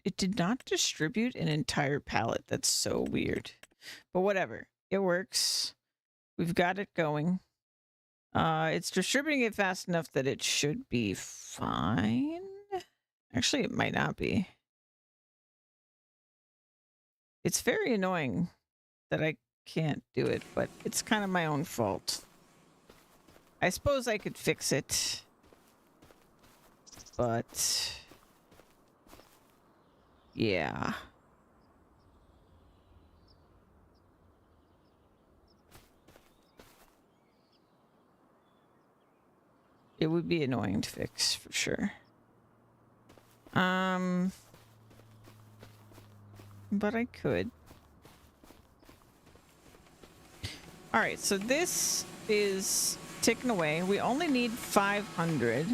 It did not distribute an entire pallet. That's so weird. But whatever. It works. We've got it going. It's distributing it fast enough that it should be fine. Actually, it might not be. It's very annoying that I can't do it, but it's kind of my own fault. I suppose I could fix it, but yeah. It would be annoying to fix for sure. But I could. All right, so this is ticking away. We only need 500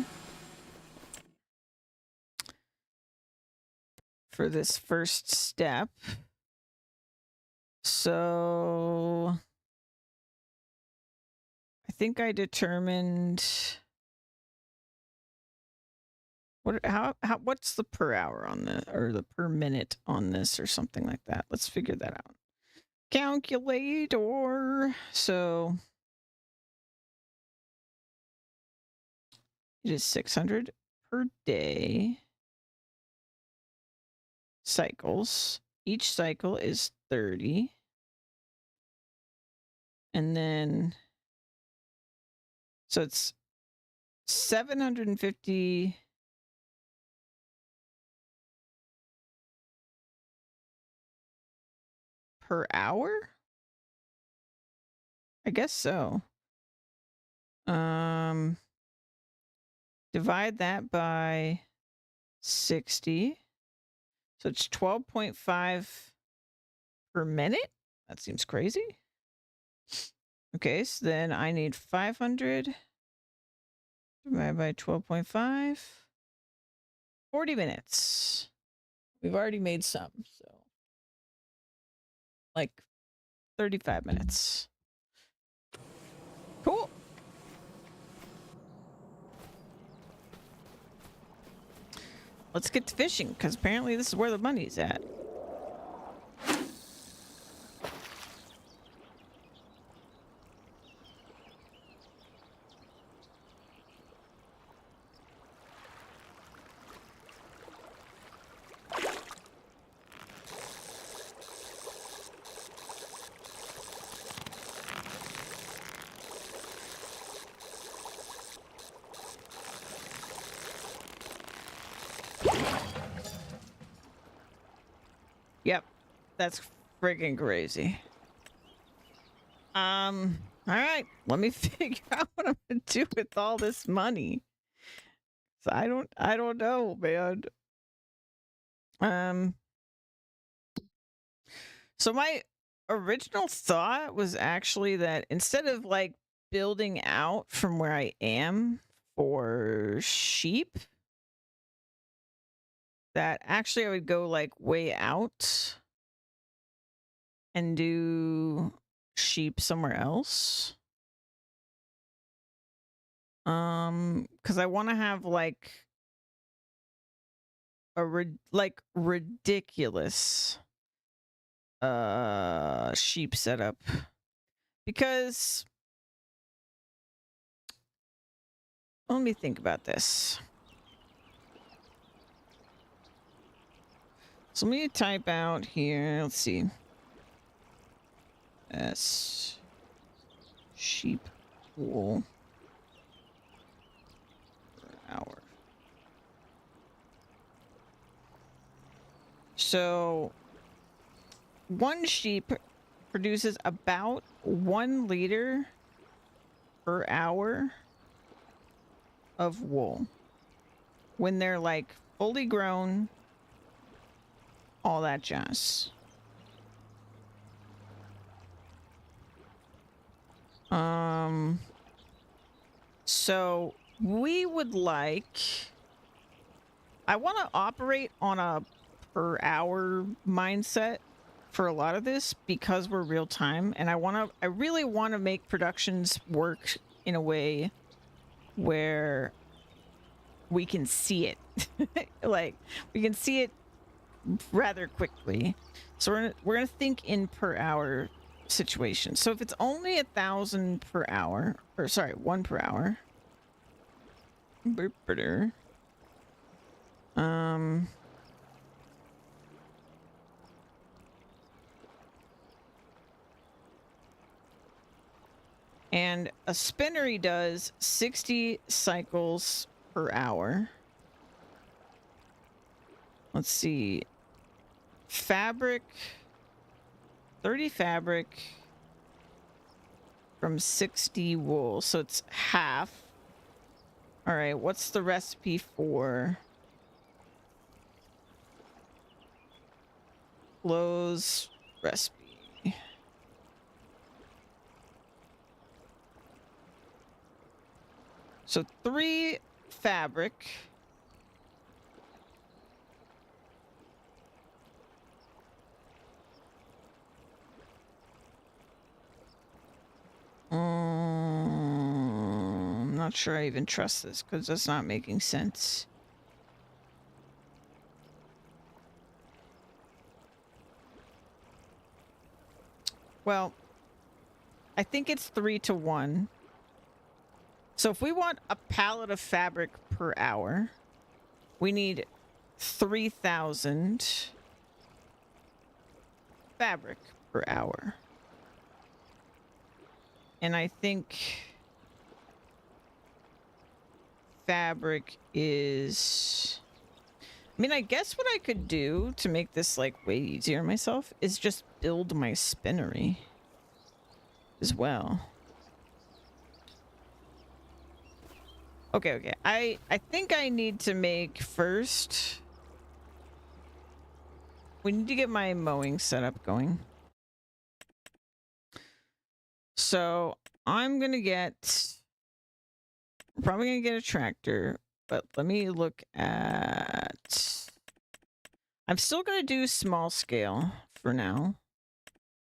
for this first step. So I think I determined what's the per hour on the, or the per minute on this, or something like that. Let's figure that out. Calculator. So it is 600 per day. Cycles. Each cycle is 30. And then, so it's 750 per hour? I guess so. Divide that by 60. So it's 12.5 per minute? That seems crazy. Okay, so then I need 500 divided by 12.5. 40 minutes. We've already made some, so like 35 minutes. Cool. Let's get to fishing, because apparently this is where the money's at. Yep, that's freaking crazy. All right, let me figure out what I'm gonna do with all this money. So I don't know, man. So my original thought was actually that instead of like building out from where I am for sheep, that actually I would go like way out and do sheep somewhere else. Because I want to have like a ridiculous sheep setup, because let me think about this. So let me type out here, let's see, S sheep wool per hour. So one sheep produces about 1 liter per hour of wool when they're like fully grown, all that jazz. So we would like... I want to operate on a per hour mindset for a lot of this because we're real time, and I really want to make productions work in a way where we can see it. Like, we can see it rather quickly. So we're gonna think in per hour situation. So if it's only 1,000 per hour, or sorry, 1 per hour. And a spinnery does 60 cycles per hour. Let's see. Fabric, 30 fabric from 60 wool. So it's half. All right, what's the recipe for clothes recipe? So 3 fabric. I'm not sure I even trust this because that's not making sense. Well, I think it's 3 to 1. So if we want a pallet of fabric per hour, we need 3,000 fabric per hour. And I think fabric is... I mean, I guess what I could do to make this like way easier on myself is just build my spinnery as well. Okay. I think I need to make first... We need to get my mowing setup going. So I'm going to get... Probably going to get a tractor, but let me look at... I'm still going to do small scale for now.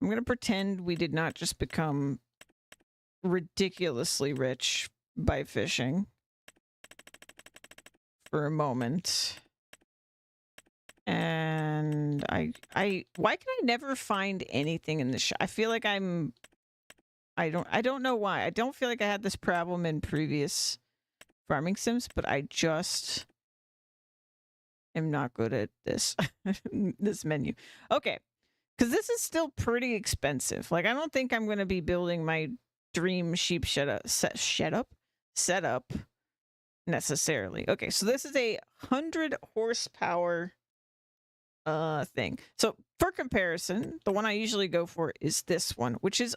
I'm going to pretend we did not just become ridiculously rich by fishing for a moment. And why can I never find anything in the shop? I feel like I don't know why. I don't feel like I had this problem in previous farming sims, but I just am not good at this this menu. Okay, because this is still pretty expensive. Like, I don't think I'm going to be building my dream sheep setup necessarily. Okay, so this is a 100 horsepower thing. So for comparison, the one I usually go for is this one, which is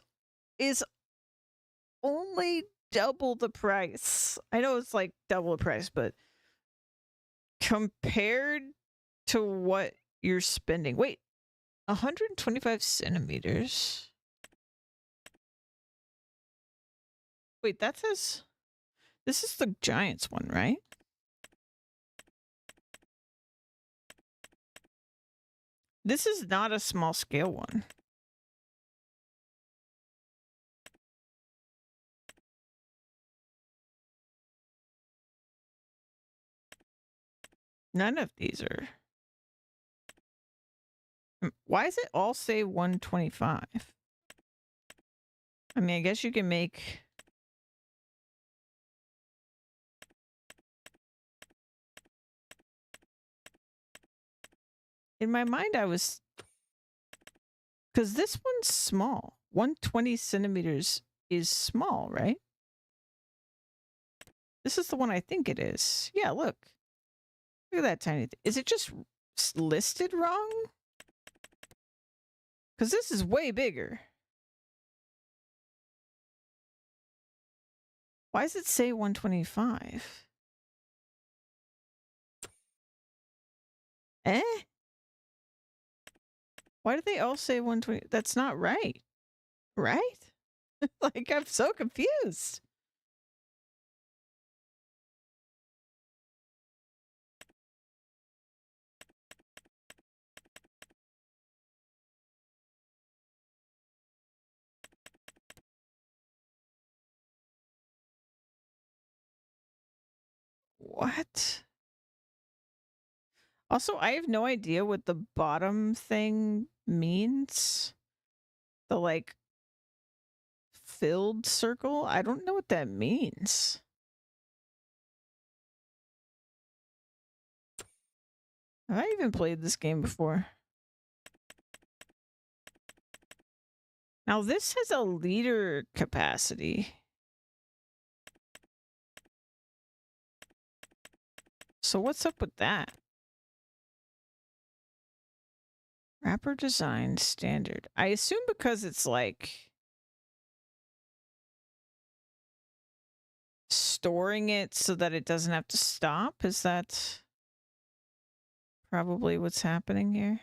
only double the price. I know it's like double the price, but compared to what you're spending. Wait, 125 centimeters. Wait, that says this is the Giants one, right? This is not a small scale one. None of these are. Why does it all say 125? I mean, I guess you can make... In my mind, I was... Because this one's small. 120 centimeters is small, right? This is the one I think it is. Yeah, look. Look at that tiny thing. Is it just listed wrong? Because this is way bigger. Why does it say 125? Eh? Why do they all say 120? That's not right. Right? Like, I'm so confused. What? Also, I have no idea what the bottom thing means. The like filled circle. I don't know what that means. Have I even played this game before? Now this has a liter capacity. So what's up with that? Wrapper design standard. I assume because it's like storing it so that it doesn't have to stop. Is that probably what's happening here?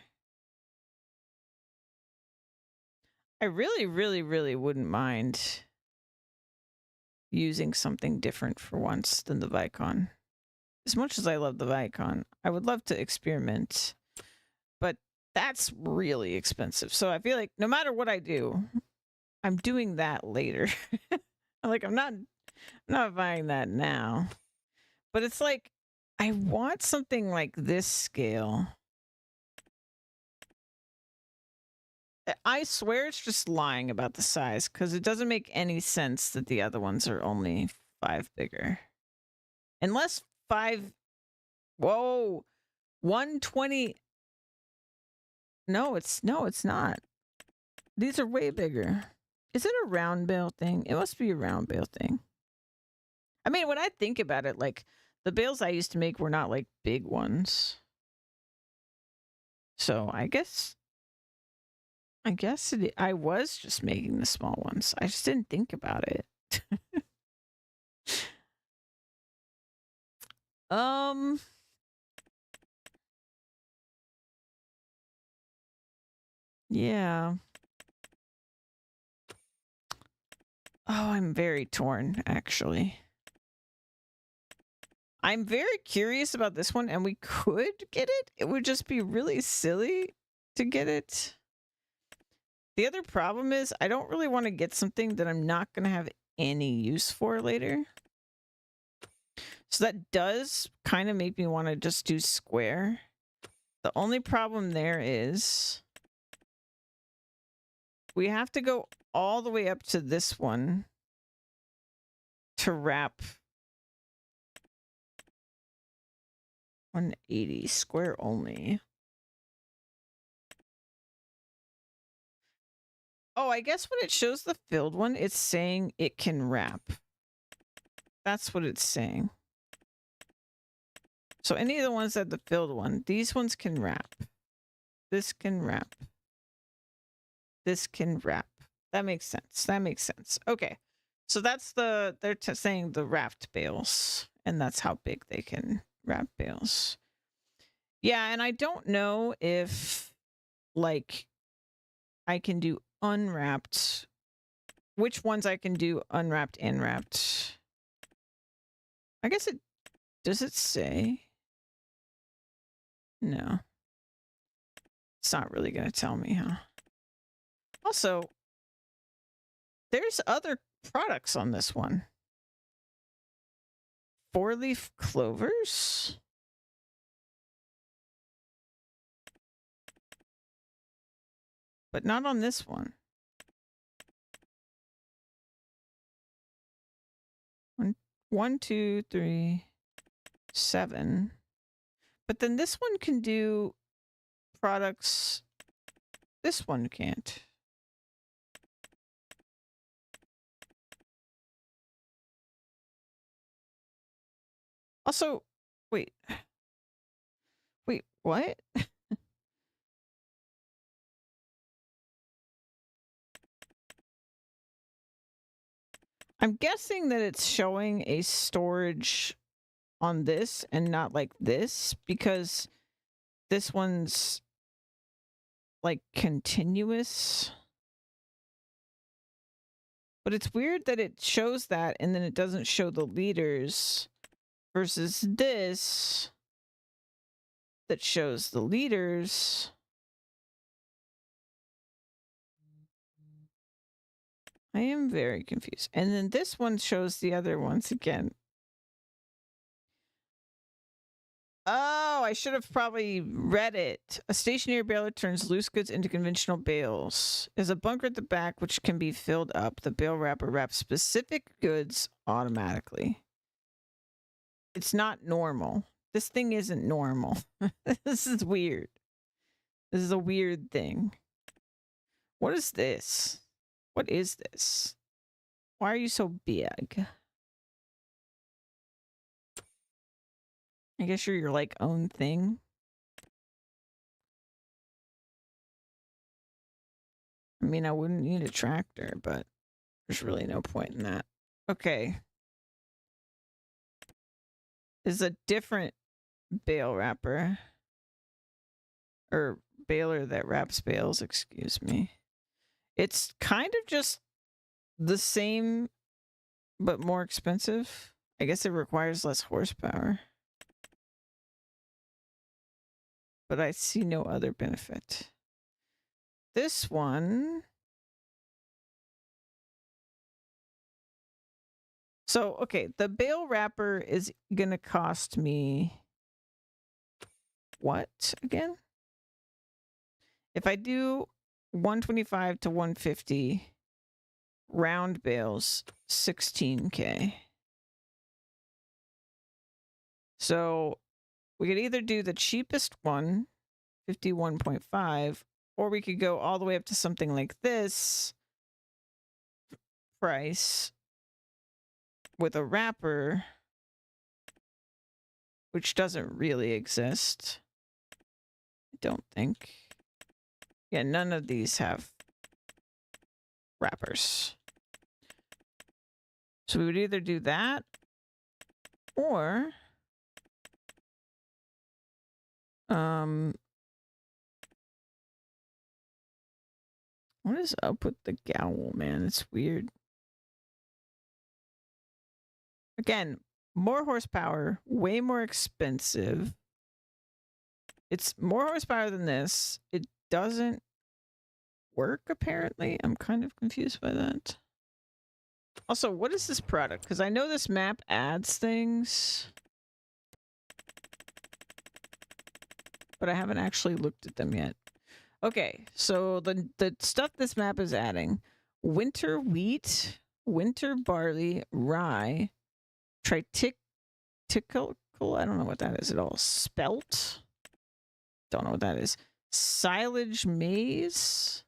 I really, really, really wouldn't mind using something different for once than the Vicon. As much as I love the Vicon, I would love to experiment, but that's really expensive. So I feel like no matter what I do, I'm doing that later. Like I'm not buying that now. But it's like I want something like this scale. I swear it's just lying about the size because it doesn't make any sense that the other ones are only 5 bigger. Unless 5... Whoa! 120... No, it's not. These are way bigger. Is it a round bale thing? It must be a round bale thing. I mean, when I think about it, like, the bales I used to make were not, like, big ones. So, I guess I was just making the small ones. I just didn't think about it. Yeah. Oh, I'm very torn, actually. I'm very curious about this one, and we could get it. It would just be really silly to get it. The other problem is I don't really want to get something that I'm not going to have any use for later. So that does kind of make me want to just do square. The only problem there is we have to go all the way up to this one to wrap 180 square only. Oh, I guess when it shows the filled one, it's saying it can wrap. That's what it's saying. So any of the ones that the filled one, these ones can wrap. This can wrap. This can wrap. That makes sense. That makes sense. Okay. So that's they're saying the wrapped bales, and that's how big they can wrap bales. Yeah, and I don't know if, like, I can do unwrapped. Which ones I can do unwrapped and wrapped? I guess it... Does it say? No. It's not really going to tell me, huh? Also, there's other products on this one. 4-leaf clovers? But not on this one. 1, 2, 3, 7. But then this one can do products. This one can't. Also, wait. Wait, what? I'm guessing that it's showing a storage on this and not like this because this one's like continuous. But it's weird that it shows that and then it doesn't show the liters versus this that shows the liters. I am very confused. And then this one shows the other ones again. Oh, I should have probably read it. A stationary baler turns loose goods into conventional bales. There's a bunker at the back which can be filled up. The bale wrapper wraps specific goods automatically. It's not normal. This thing isn't normal. This is weird. This is a weird thing. What is this? What is this? Why are you so big? I guess you're your like own thing. I mean, I wouldn't need a tractor, but there's really no point in that. Okay. Is a different bale wrapper. Or baler that wraps bales, excuse me. It's kind of just the same, but more expensive. I guess it requires less horsepower. But I see no other benefit. This one... So, okay, the bale wrapper is going to cost me... What, again? If I do 125 to 150 round bales, 16K. So we could either do the cheapest one, 51.5, or we could go all the way up to something like this price with a wrapper, which doesn't really exist. I don't think. Yeah, none of these have wrappers. So we would either do that or what is up with the Gowl, man? It's weird. Again, more horsepower, way more expensive. It's more horsepower than this. It doesn't work, apparently. I'm kind of confused by that. Also, what is this product? Because I know this map adds things, but I haven't actually looked at them yet. Okay, so the stuff this map is adding: winter wheat, winter barley, rye, tritical, I don't know what that is at all. Spelt, don't know what that is. Silage maize,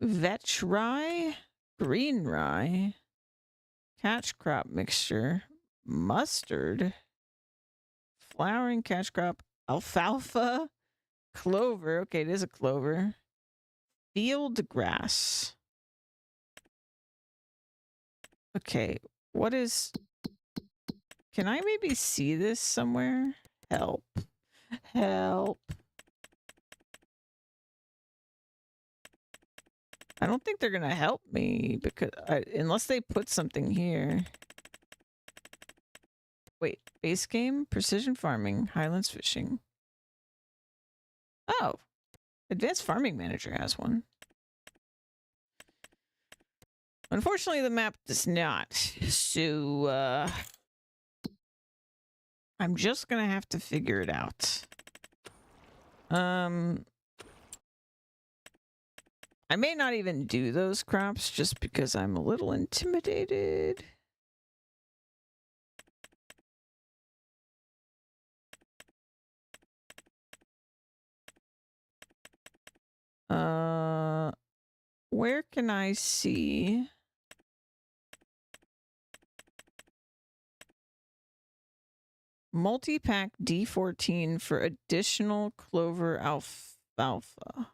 vetch rye, green rye, catch crop mixture, mustard, flowering catch crop, alfalfa, clover. Okay, it is a clover. Field grass. Okay, what is... Can I maybe see this somewhere? Help. Help. I don't think they're gonna help me because unless they put something here. Wait, base game, precision farming, highlands fishing. Oh, advanced farming manager has one. Unfortunately, the map does not. So, I'm just gonna have to figure it out. I may not even do those crops just because I'm a little intimidated. Where can I see? Multi-pack D14 for additional clover alfalfa.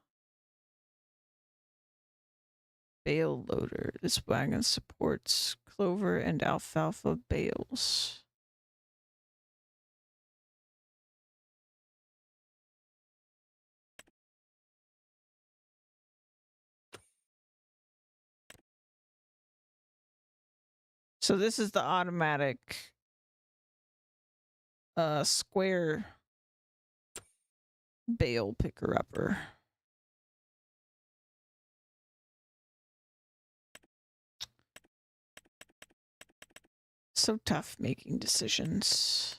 Bale loader. This wagon supports clover and alfalfa bales. So this is the automatic square bale picker-upper. So tough making decisions.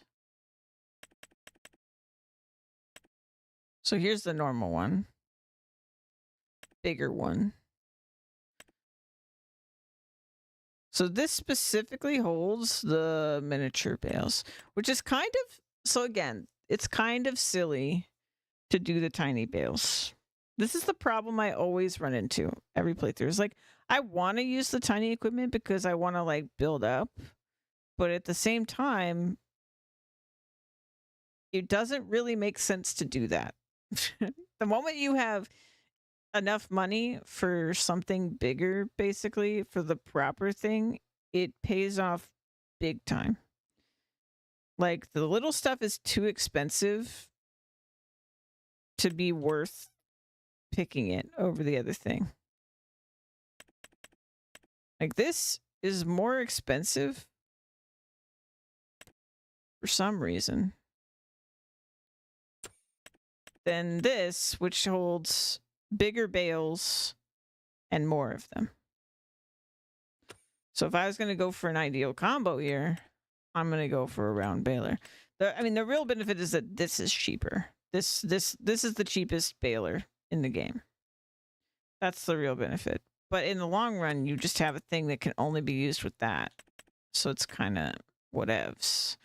So here's the normal one. Bigger one. So this specifically holds the miniature bales, which is kind of, so again, it's kind of silly to do the tiny bales. This is the problem I always run into every playthrough. Is like, I want to use the tiny equipment because I want to like build up, but at the same time, it doesn't really make sense to do that. The moment you have enough money for something bigger, basically for the proper thing, it pays off big time. Like the little stuff is too expensive to be worth picking it over the other thing. Like this is more expensive for some reason than this, which holds bigger bales and more of them. So if I was going to go for an ideal combo here, I'm going to go for a round baler. I mean, the real benefit is that this is cheaper. This is the cheapest baler in the game. That's the real benefit. But in the long run, you just have a thing that can only be used with that. So it's kind of whatevs.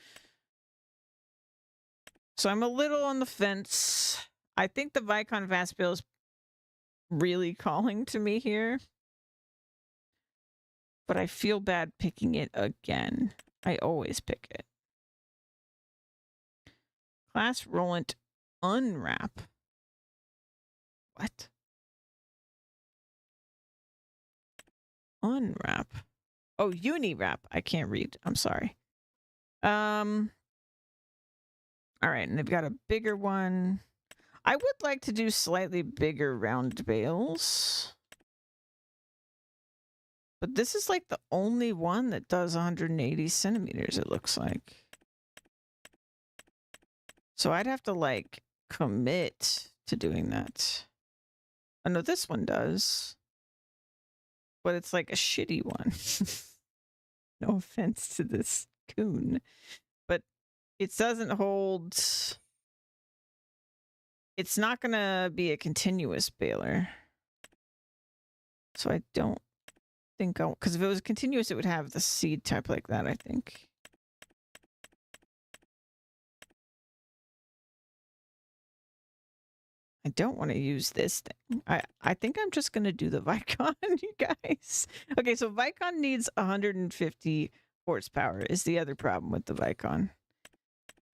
So I'm a little on the fence. I think the Vicon Fast Bale is really calling to me here. But I feel bad picking it again. I always pick it. Class Rollant Unwrap. What? Unwrap. Oh, Uniwrap. I can't read. I'm sorry. All right, and they've got a bigger one. I would like to do slightly bigger round bales. But this is like the only one that does 180 centimeters, it looks like. So I'd have to like commit to doing that. Oh no, this one does. But it's like a shitty one. No offense to this coon. But it doesn't hold... It's not going to be a continuous baler. So I don't think I'll... Because if it was continuous, it would have the seed type like that, I think. I don't want to use this thing. I think I'm just going to do the Vicon, you guys. Okay, so Vicon needs 150 horsepower is the other problem with the Vicon.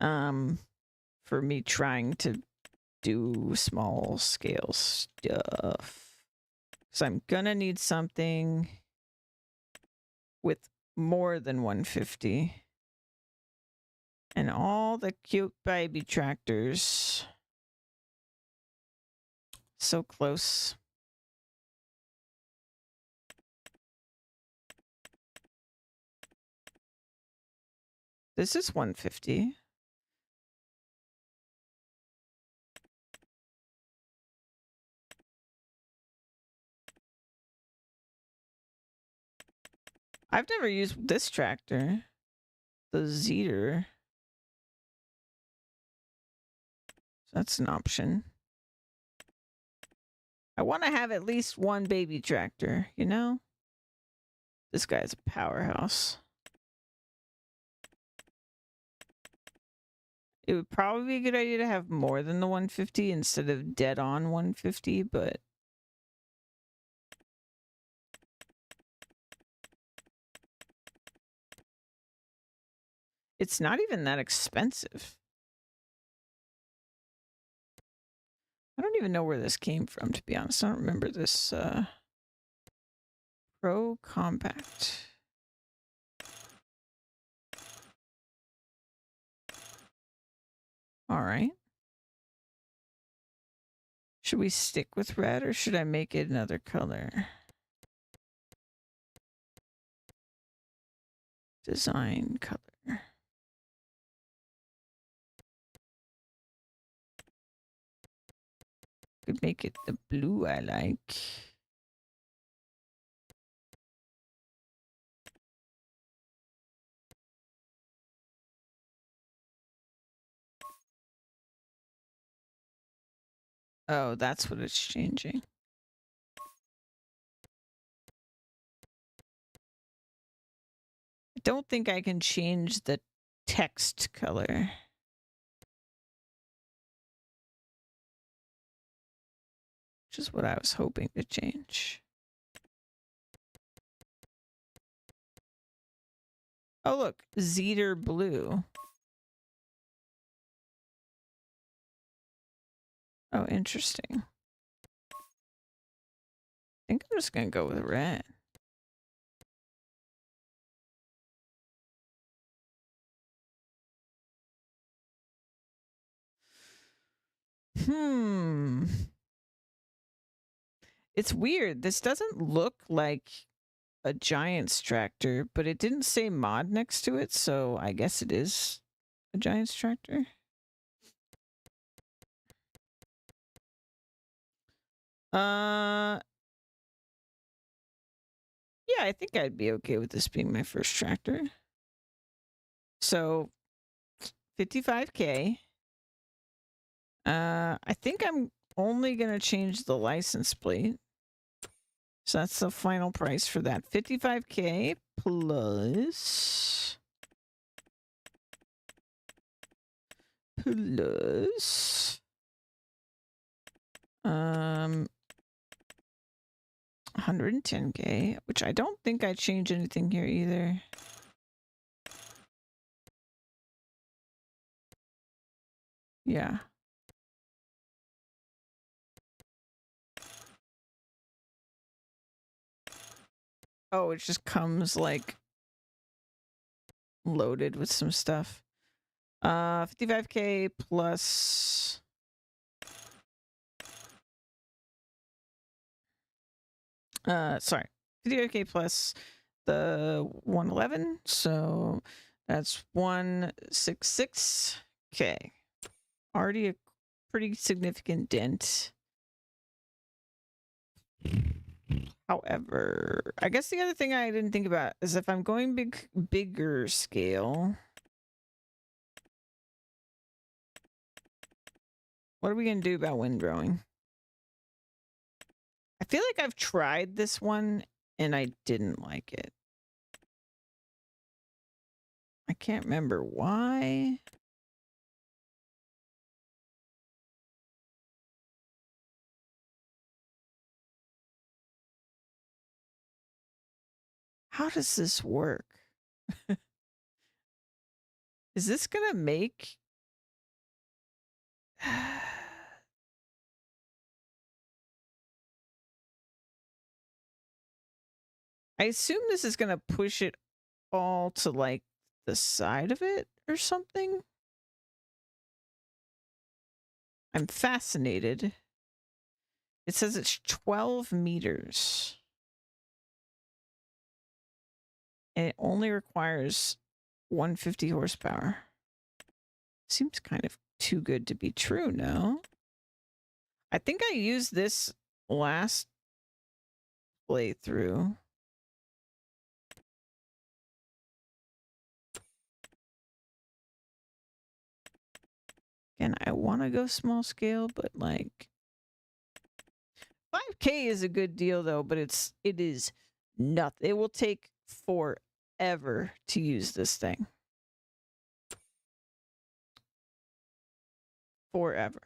For me trying to do small scale stuff. So I'm going to need something with more than 150. And all the cute baby tractors. So close. This is 150. I've never used this tractor. The Zeter. That's an option. I want to have at least one baby tractor, you know? This guy's a powerhouse. It would probably be a good idea to have more than the 150 instead of dead on 150, but... It's not even that expensive. I don't even know where this came from, to be honest. I don't remember this. Pro Compact. All right. Should we stick with red or should I make it another color? Design color. Could make it the blue I like. Oh, that's what it's changing. I don't think I can change the text color. Which is what I was hoping to change. Oh, look, Zeter blue. Oh, interesting. I think I'm just gonna go with red. It's weird. This doesn't look like a Giants tractor, but it didn't say mod next to it, so I guess it is a Giants tractor. Yeah, I think I'd be okay with this being my first tractor. So 55K. I think I'm only gonna change the license plate. So that's the final price for that. 55K plus 110K, which I don't think I changed anything here either. Yeah. Oh, it just comes like loaded with some stuff. 55K plus sorry, 55K plus the 111, so that's 166K. Already a pretty significant dent. However, I guess the other thing I didn't think about is if I'm going bigger scale, what are we gonna do about windrowing? I feel like I've tried this one and I didn't like it. I can't remember why. How does this work? Is this gonna make... I assume this is gonna push it all to like the side of it or something. I'm fascinated. It says it's 12 meters. And it only requires 150 horsepower. Seems kind of too good to be true, no? I think I used this last playthrough. And I want to go small scale, but like 5K is a good deal though, but it is nothing. It will take forever to use this thing. Forever.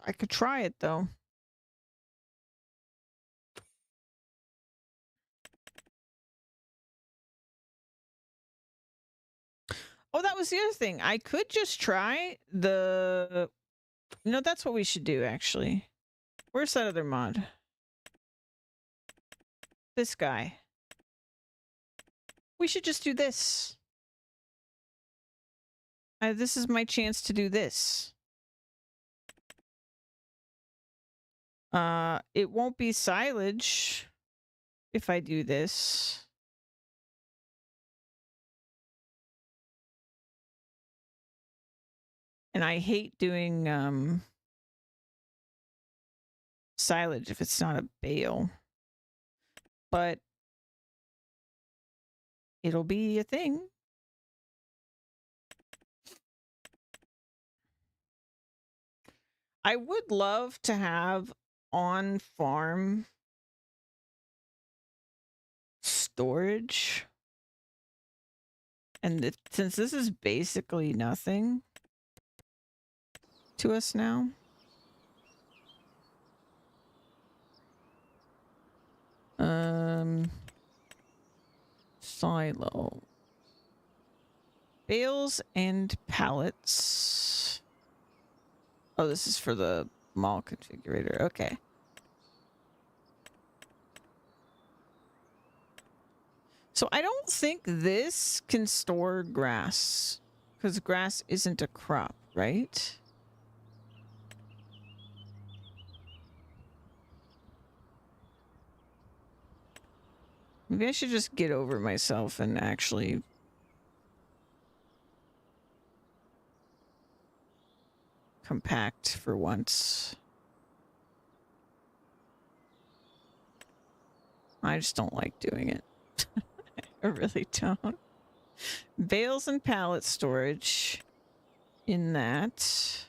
I could try it though. Oh, that was the other thing. I could just try the... No, that's what we should do, actually. Where's that other mod? This guy. We should just do this. This is my chance to do this. It won't be silage if I do this. And I hate doing silage if it's not a bale. But it'll be a thing. I would love to have on farm storage. And since this is basically nothing to us now. Silo. Bales and pallets. Oh, this is for the mall configurator. Okay. So I don't think this can store grass because grass isn't a crop, right? Maybe I should just get over myself and actually compact for once. I just don't like doing it. I really don't. Bales and pallet storage in that.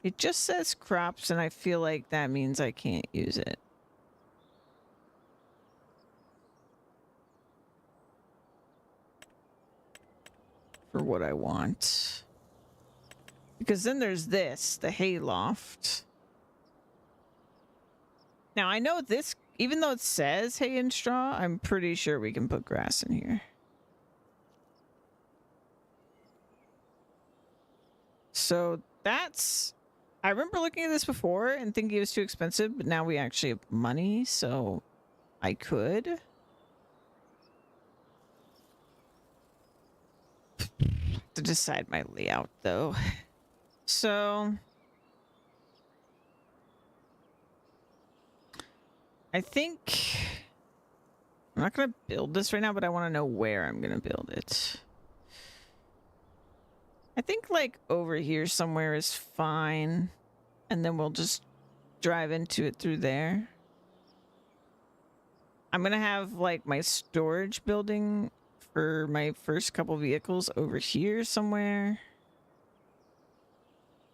It just says crops, and I feel like that means I can't use it. For what I want. Because then there's this, the hayloft. Now, I know this, even though it says hay and straw, I'm pretty sure we can put grass in here. So that's... I remember looking at this before and thinking it was too expensive, but now we actually have money, so I could. To decide my layout, though. So... I think... I'm not going to build this right now, but I want to know where I'm going to build it. I think, like, over here somewhere is fine. And then we'll just drive into it through there. I'm going to have, like, my storage building for my first couple vehicles over here somewhere.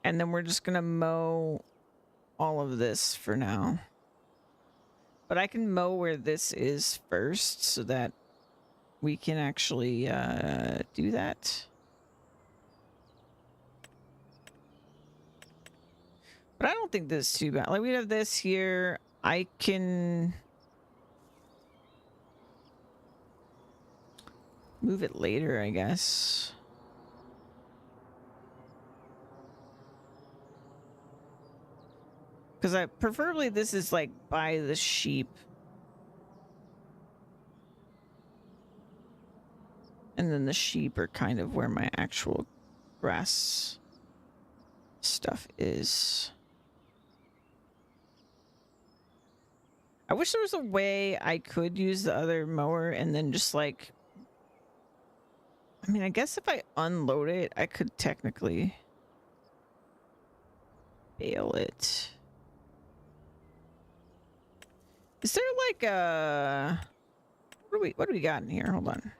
And then we're just going to mow all of this for now. But I can mow where this is first so that we can actually do that. But I don't think this is too bad. Like, we have this here. I can move it later, I guess. Because preferably this is like by the sheep. And then the sheep are kind of where my actual grass stuff is. I wish there was a way I could use the other mower and then just like... I mean, I guess if I unload it, I could technically bale it. Is there like a... What do we got in here? Hold on.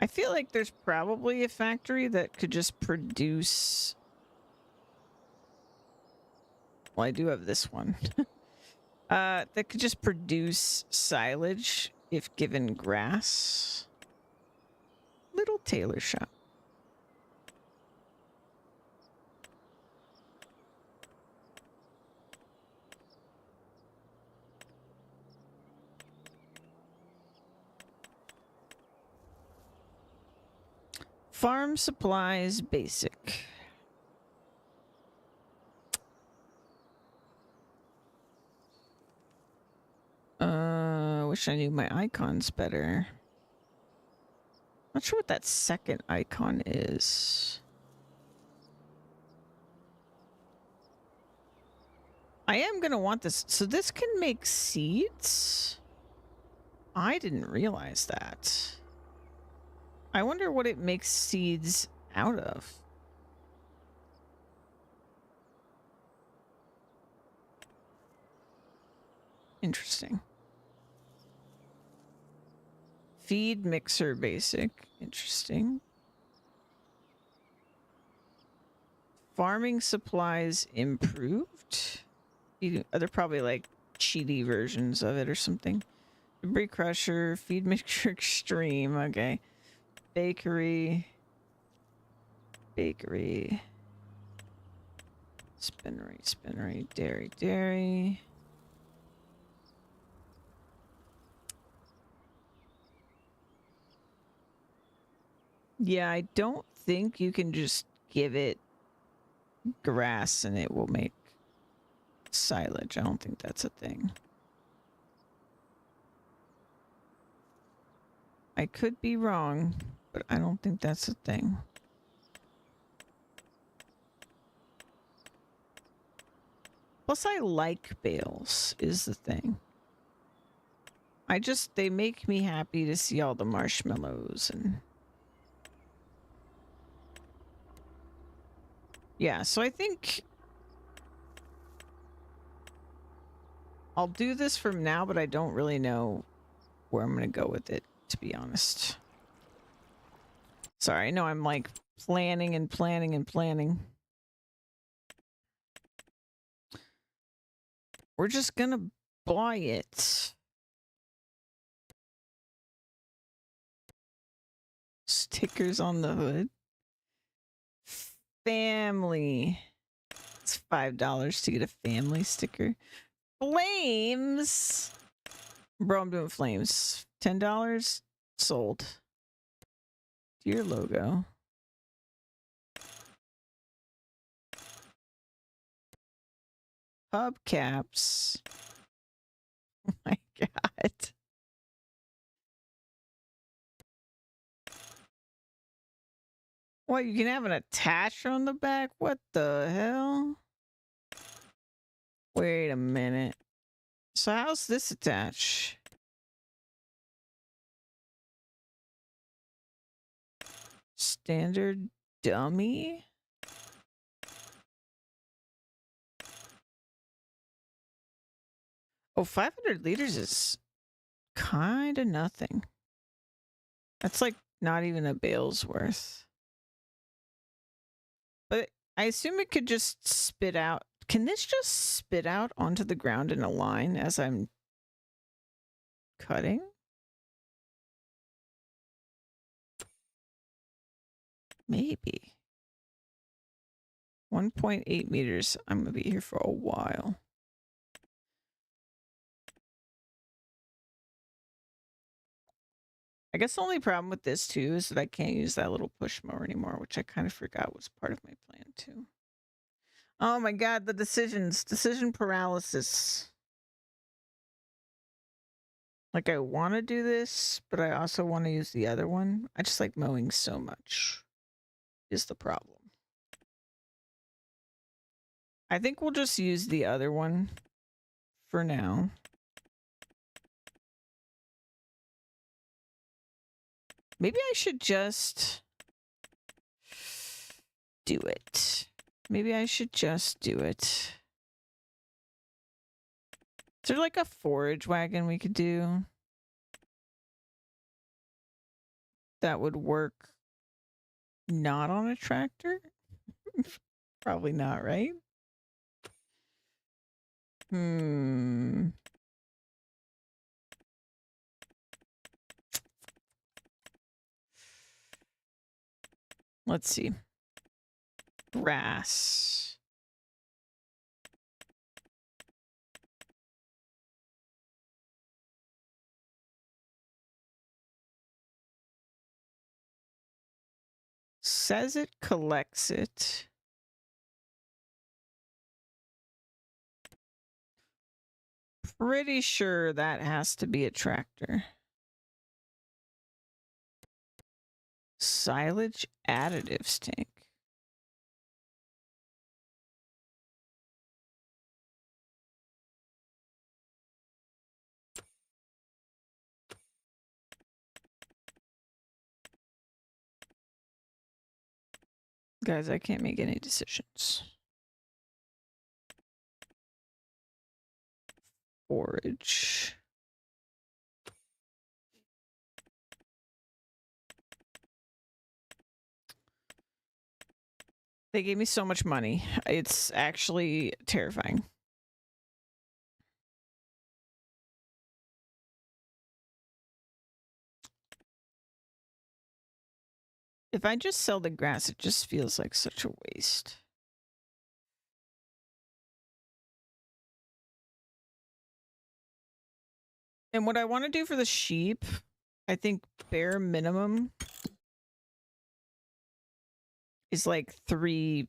I feel like there's probably a factory that could just produce... Well, I do have this one. That could just produce silage if given grass. Little tailor shop. Farm supplies basic. Wish I knew my icons better. Not sure what that second icon is. I am gonna want this. So this can make seeds? I didn't realize that. I wonder what it makes seeds out of. Interesting. Feed mixer basic. Interesting. Farming supplies improved. They're probably like cheaty versions of it or something. Debris crusher, feed mixer extreme. Okay. Bakery. Spinnery. Dairy. Yeah, I don't think you can just give it grass and it will make silage. I don't think that's a thing. I could be wrong, but I don't think that's a thing. Plus, I like bales, is the thing. They make me happy to see all the marshmallows and... Yeah, so I think I'll do this from now, but I don't really know where I'm going to go with it, to be honest. Sorry, I know I'm like planning and planning and planning. We're just going to buy it. Stickers on the hood. Family. It's $5 to get a family sticker. Flames. Bro, I'm doing flames. $10 sold. Deer logo. Hubcaps. Oh my god. What, you can have an attacher on the back? What the hell? Wait a minute. So how's this attached? Standard dummy? Oh, 500 liters is kind of nothing. That's like not even a bale's worth. But I assume it could just spit out. Can this just spit out onto the ground in a line as I'm cutting? Maybe. 1.8 meters. I'm going to be here for a while. I guess the only problem with this too is that I can't use that little push mower anymore, which I kind of forgot was part of my plan too. Oh my god, the decision paralysis. Like I want to do this, but I also want to use the other one. I just like mowing so much is the problem. I think we'll just use the other one for now. Maybe I should just do it. Maybe I should just do it. Is there like a forage wagon we could do that would work not on a tractor? Probably not, right? Let's see. Grass. Says it collects it. Pretty sure that has to be a tractor. Silage additives tank. Guys, I can't make any decisions. Forage. They gave me so much money. It's actually terrifying. If I just sell the grass, it just feels like such a waste. And what I want to do for the sheep, I think bare minimum is like 3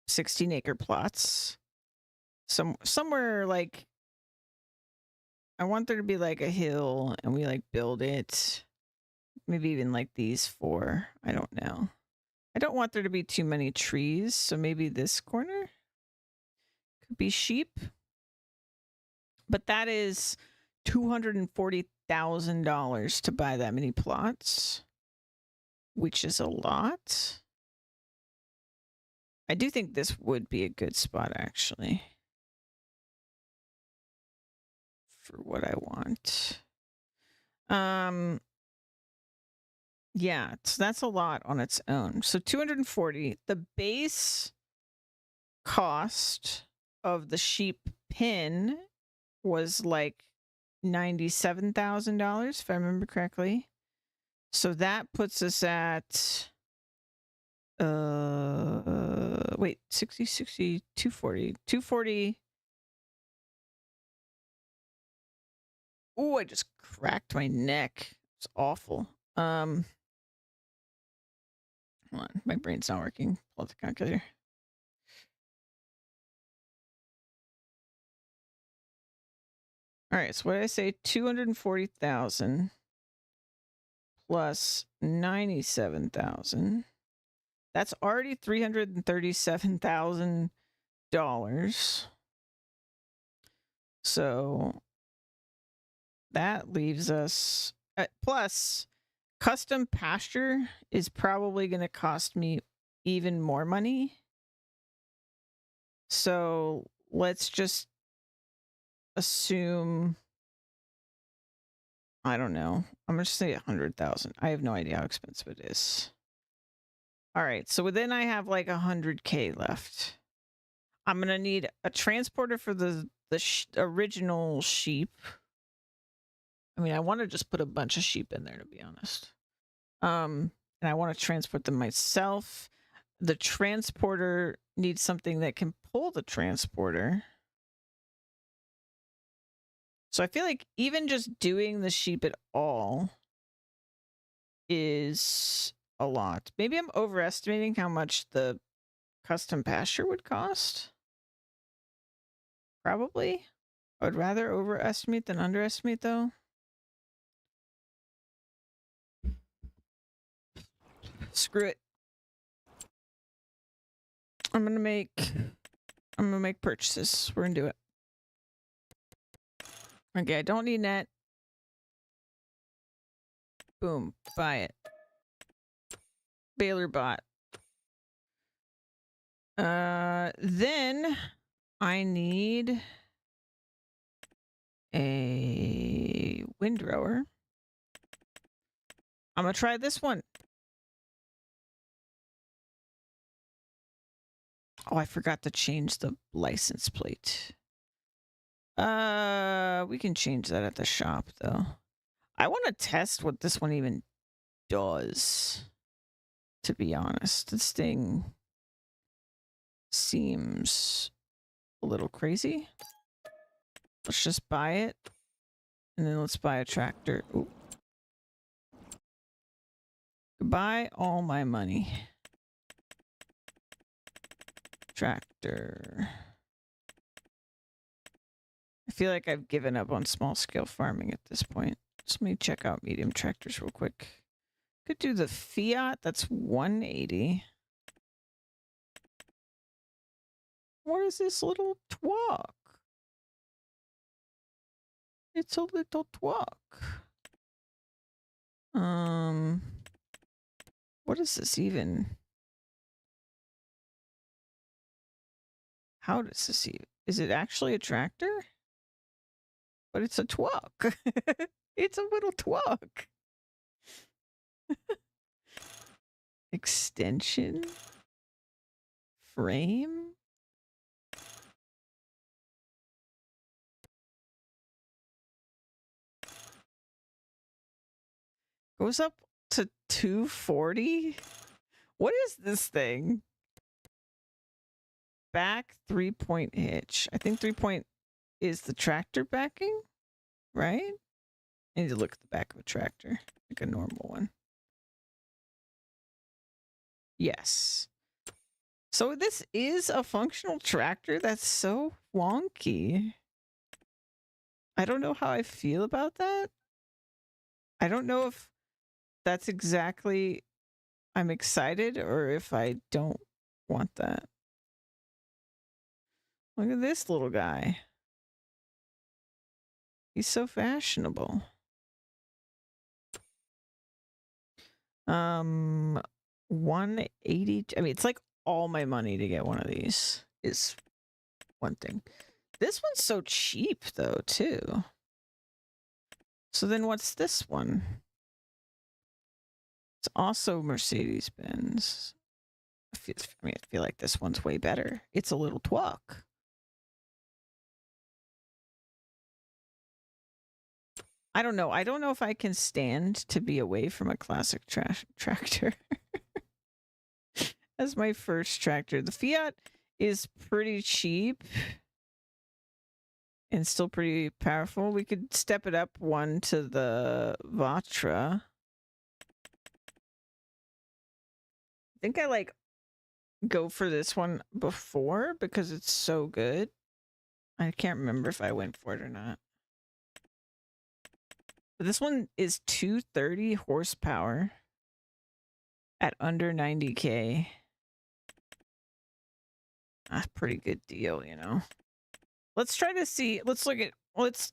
16-acre plots. Somewhere like, I want there to be like a hill and we like build it. Maybe even like these 4. I don't know. I don't want there to be too many trees. So maybe this corner could be sheep. But that is $240,000 to buy that many plots, which is a lot. I do think this would be a good spot, actually, for what I want. Yeah, so that's a lot on its own. So 240. The base cost of the sheep pen was like $97,000, if I remember correctly. So that puts us at wait, 60, 240. 240. Oh, I just cracked my neck. It's awful. Hold on, my brain's not working. Pull out the calculator. All right, so what did I say? 240,000 plus 97,000. That's already $337,000. So that leaves us plus custom pasture is probably going to cost me even more money. So let's just assume, I don't know. I'm going to say 100,000. I have no idea how expensive it is. All right. So then I have like 100K left. I'm going to need a transporter for the original sheep. I mean, I want to just put a bunch of sheep in there, to be honest. And I want to transport them myself. The transporter needs something that can pull the transporter. So I feel like even just doing the sheep at all is a lot. Maybe I'm overestimating how much the custom pasture would cost. Probably. I would rather overestimate than underestimate, though. Screw it. I'm gonna make purchases. We're gonna do it. Okay, I don't need net. Boom, buy it. Baler bot. Then I need a windrower. I'm gonna try this one. Oh, I forgot to change the license plate. We can change that at the shop, though. I want to test what this one even does, to be honest. This thing seems a little crazy. Let's just buy it. And then let's buy a tractor. Ooh. Goodbye, all my money. Tractor. I feel like I've given up on small scale farming at this point. So let me check out medium tractors real quick. Could do the Fiat. That's 180. What is this little twalk? It's a little twalk. What is this even? How does this even? Is it actually a tractor? But it's a twalk. It's a little twalk. Extension. frame? Goes up to 240? What is this thing? Back 3-point hitch. I think 3-point is the tractor backing, right? I need to look at the back of a tractor, like a normal one. Yes. So this is a functional tractor? That's so wonky. I don't know how I feel about that. I don't know if that's exactly I'm excited or if I don't want that. Look at this little guy. He's so fashionable. 180. I mean, it's like all my money to get one of these is one thing. This one's so cheap though, too. So then what's this one? It's also Mercedes-Benz. I feel like this one's way better. It's a little twuck. I don't know. I don't know if I can stand to be away from a classic tractor. As my first tractor. The Fiat is pretty cheap and still pretty powerful. We could step it up one to the Vatra. I think I like go for this one before because it's so good. I can't remember if I went for it or not. But this one is 230 horsepower at under 90K. That's a pretty good deal, you know. Let's try to see. Let's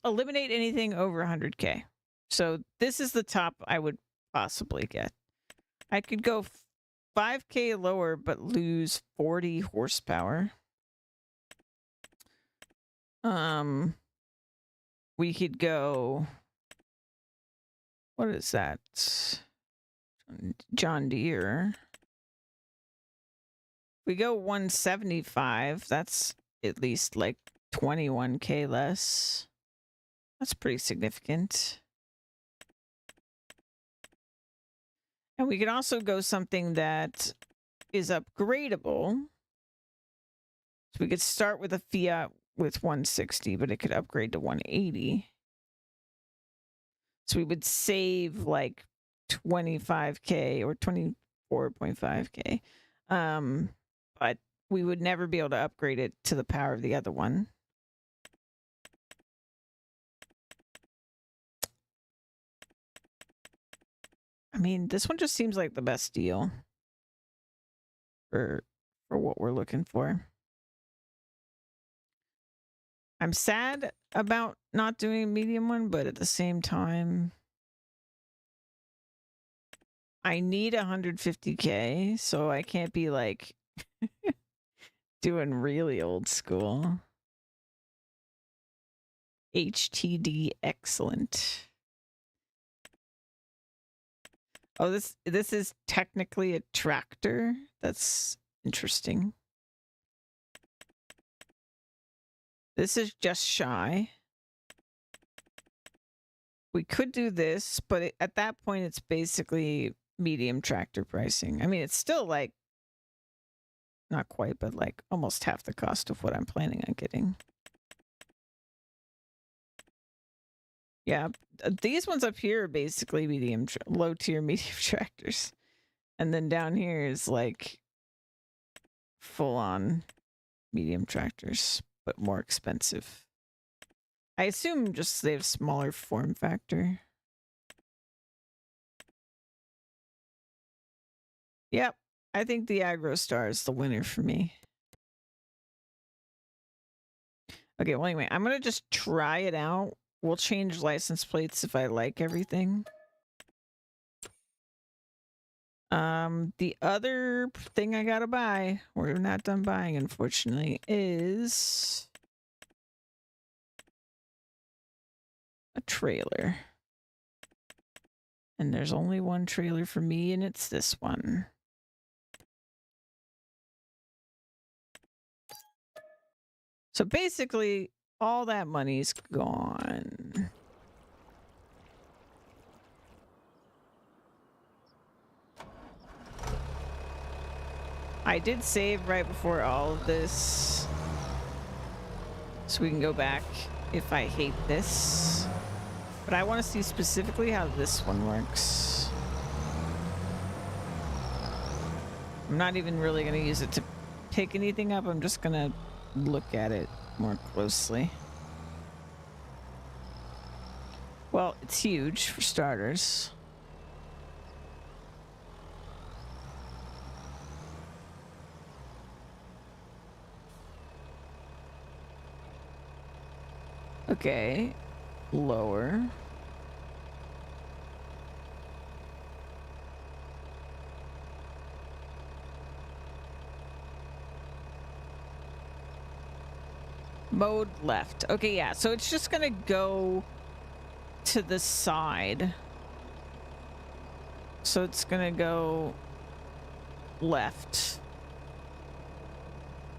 eliminate anything over 100K. So this is the top I would possibly get. I could go 5K lower, but lose 40 horsepower. We could go. What is that? John Deere. We go 175. That's at least like 21K less. That's pretty significant. And we could also go something that is upgradable. So we could start with a Fiat with 160, but it could upgrade to 180. So we would save like 25K or 24.5K. But we would never be able to upgrade it to the power of the other one. I mean, this one just seems like the best deal for what we're looking for. I'm sad about not doing a medium one, but at the same time, I need 150K, so I can't be like doing really old school. HTD excellent. Oh, this is technically a tractor. That's interesting. This is just shy. We could do this, but at that point, it's basically medium tractor pricing. I mean, it's still like, not quite, but like almost half the cost of what I'm planning on getting. Yeah, these ones up here are basically low tier medium tractors. And then down here is like full on medium tractors, but more expensive. I assume just they have smaller form factor. Yep, I think the AgroStar is the winner for me. Okay, well anyway, I'm gonna just try it out. We'll change license plates if I like everything. The other thing I gotta buy, we're not done buying unfortunately, is a trailer. And there's only one trailer for me, and it's this one. So basically, all that money's gone. I did save right before all of this, so we can go back if I hate this. But I want to see specifically how this one works. I'm not even really going to use it to pick anything up. I'm just going to look at it more closely. Well, it's huge for starters. Okay, lower. Mode left. Okay, yeah, so it's just gonna go to the side. So it's gonna go left.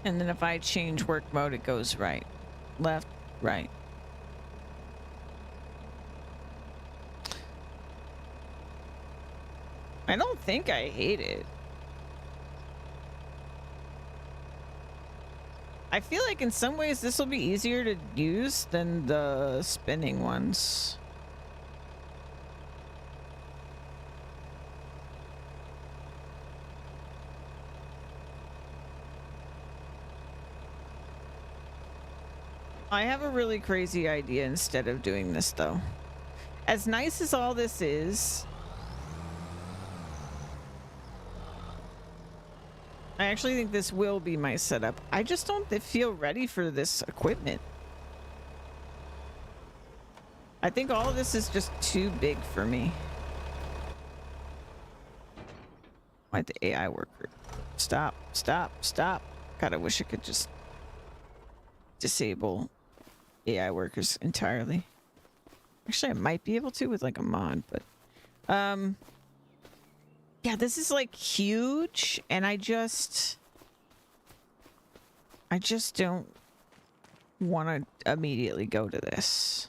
And then if I change work mode, it goes right. Left, right. I don't think I hate it. I feel like in some ways this will be easier to use than the spinning ones. I have a really crazy idea instead of doing this though. As nice as all this is, I actually think this will be my setup. I just don't feel ready for this equipment. I think all of this is just too big for me. Why the AI worker? Stop, stop, stop. God, I wish I could just disable AI workers entirely. Actually, I might be able to with like a mod, but yeah, this is like huge, and I just don't want to immediately go to this.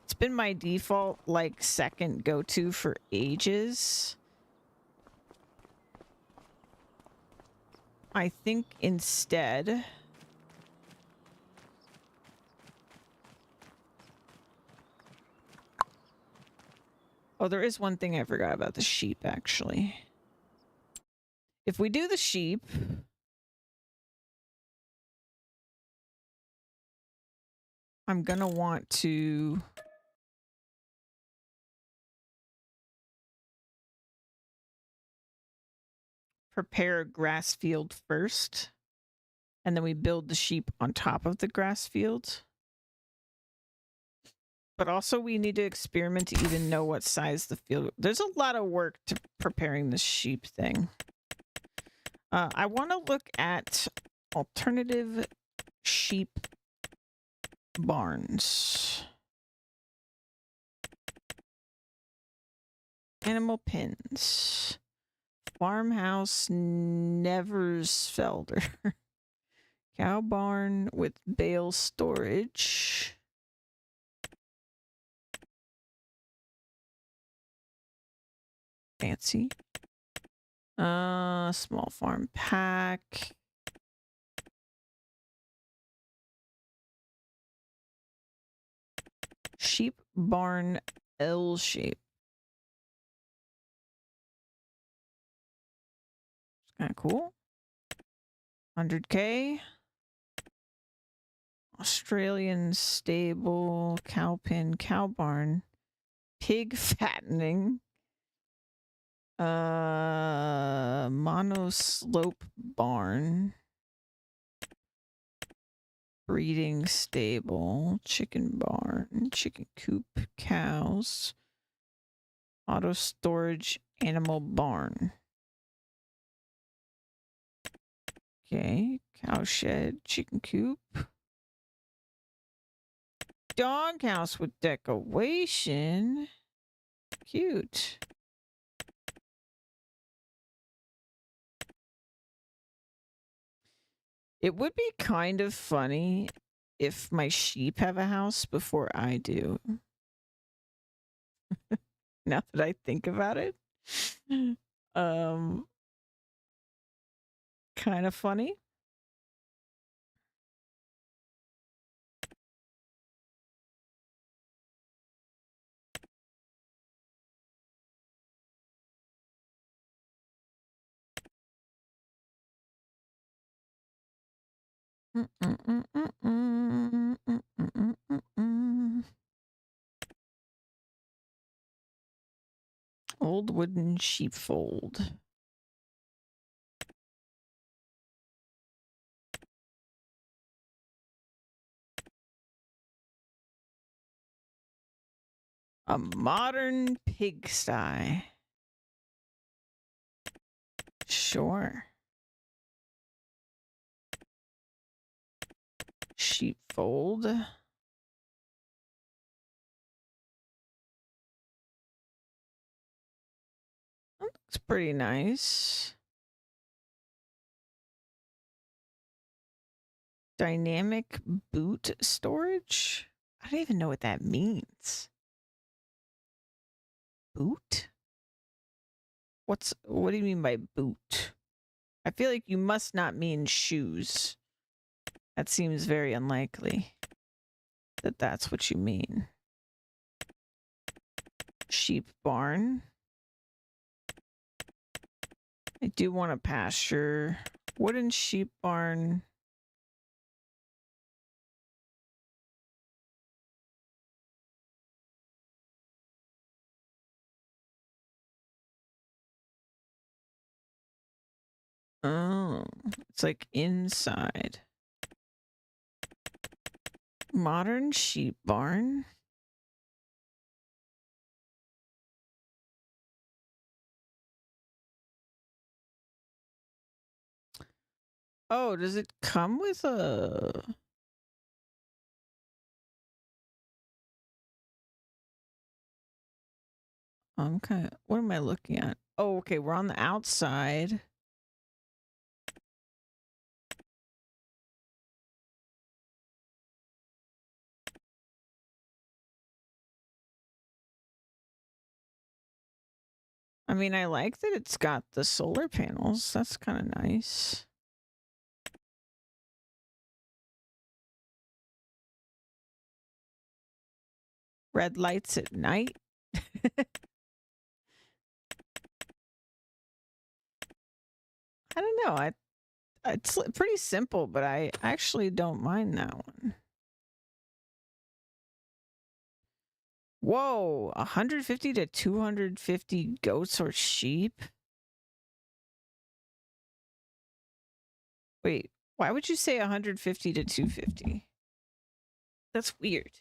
It's been my default like second go-to for ages. I think instead oh, there is one thing I forgot about the sheep, actually. If we do the sheep, I'm gonna want to prepare a grass field first, and then we build the sheep on top of the grass field. But also we need to experiment to even know what size the field. There's a lot of work to preparing the sheep thing. I want to look at alternative sheep barns. Animal pens. Farmhouse Neversfelder. Cow barn with bale storage. Fancy. Small farm pack. Sheep barn L shape. It's kind of cool. 100K. Australian stable, cow pen, cow barn, pig fattening. Mono slope barn. Breeding stable, chicken barn, chicken coop, cows. Auto storage, animal barn. Okay, cow shed, chicken coop. Dog house with decoration. Cute. It would be kind of funny if my sheep have a house before I do. Now that I think about it. Kind of funny. Old wooden sheepfold. A modern pigsty. Sure. Sheepfold. That looks pretty nice. Dynamic boot storage? I don't even know what that means. Boot? What do you mean by boot? I feel like you must not mean shoes. That seems very unlikely that that's what you mean. Sheep barn. I do want a pasture. Wooden sheep barn. Oh, it's like inside. Modern sheep barn. Oh, does it come with a... Okay, what am I looking at? Oh, okay, we're on the outside. I mean, I like that it's got the solar panels. That's kind of nice. Red lights at night. I don't know. It's pretty simple, but I actually don't mind that one. Whoa, 150 to 250 goats or sheep? Wait, why would you say 150 to 250? That's weird.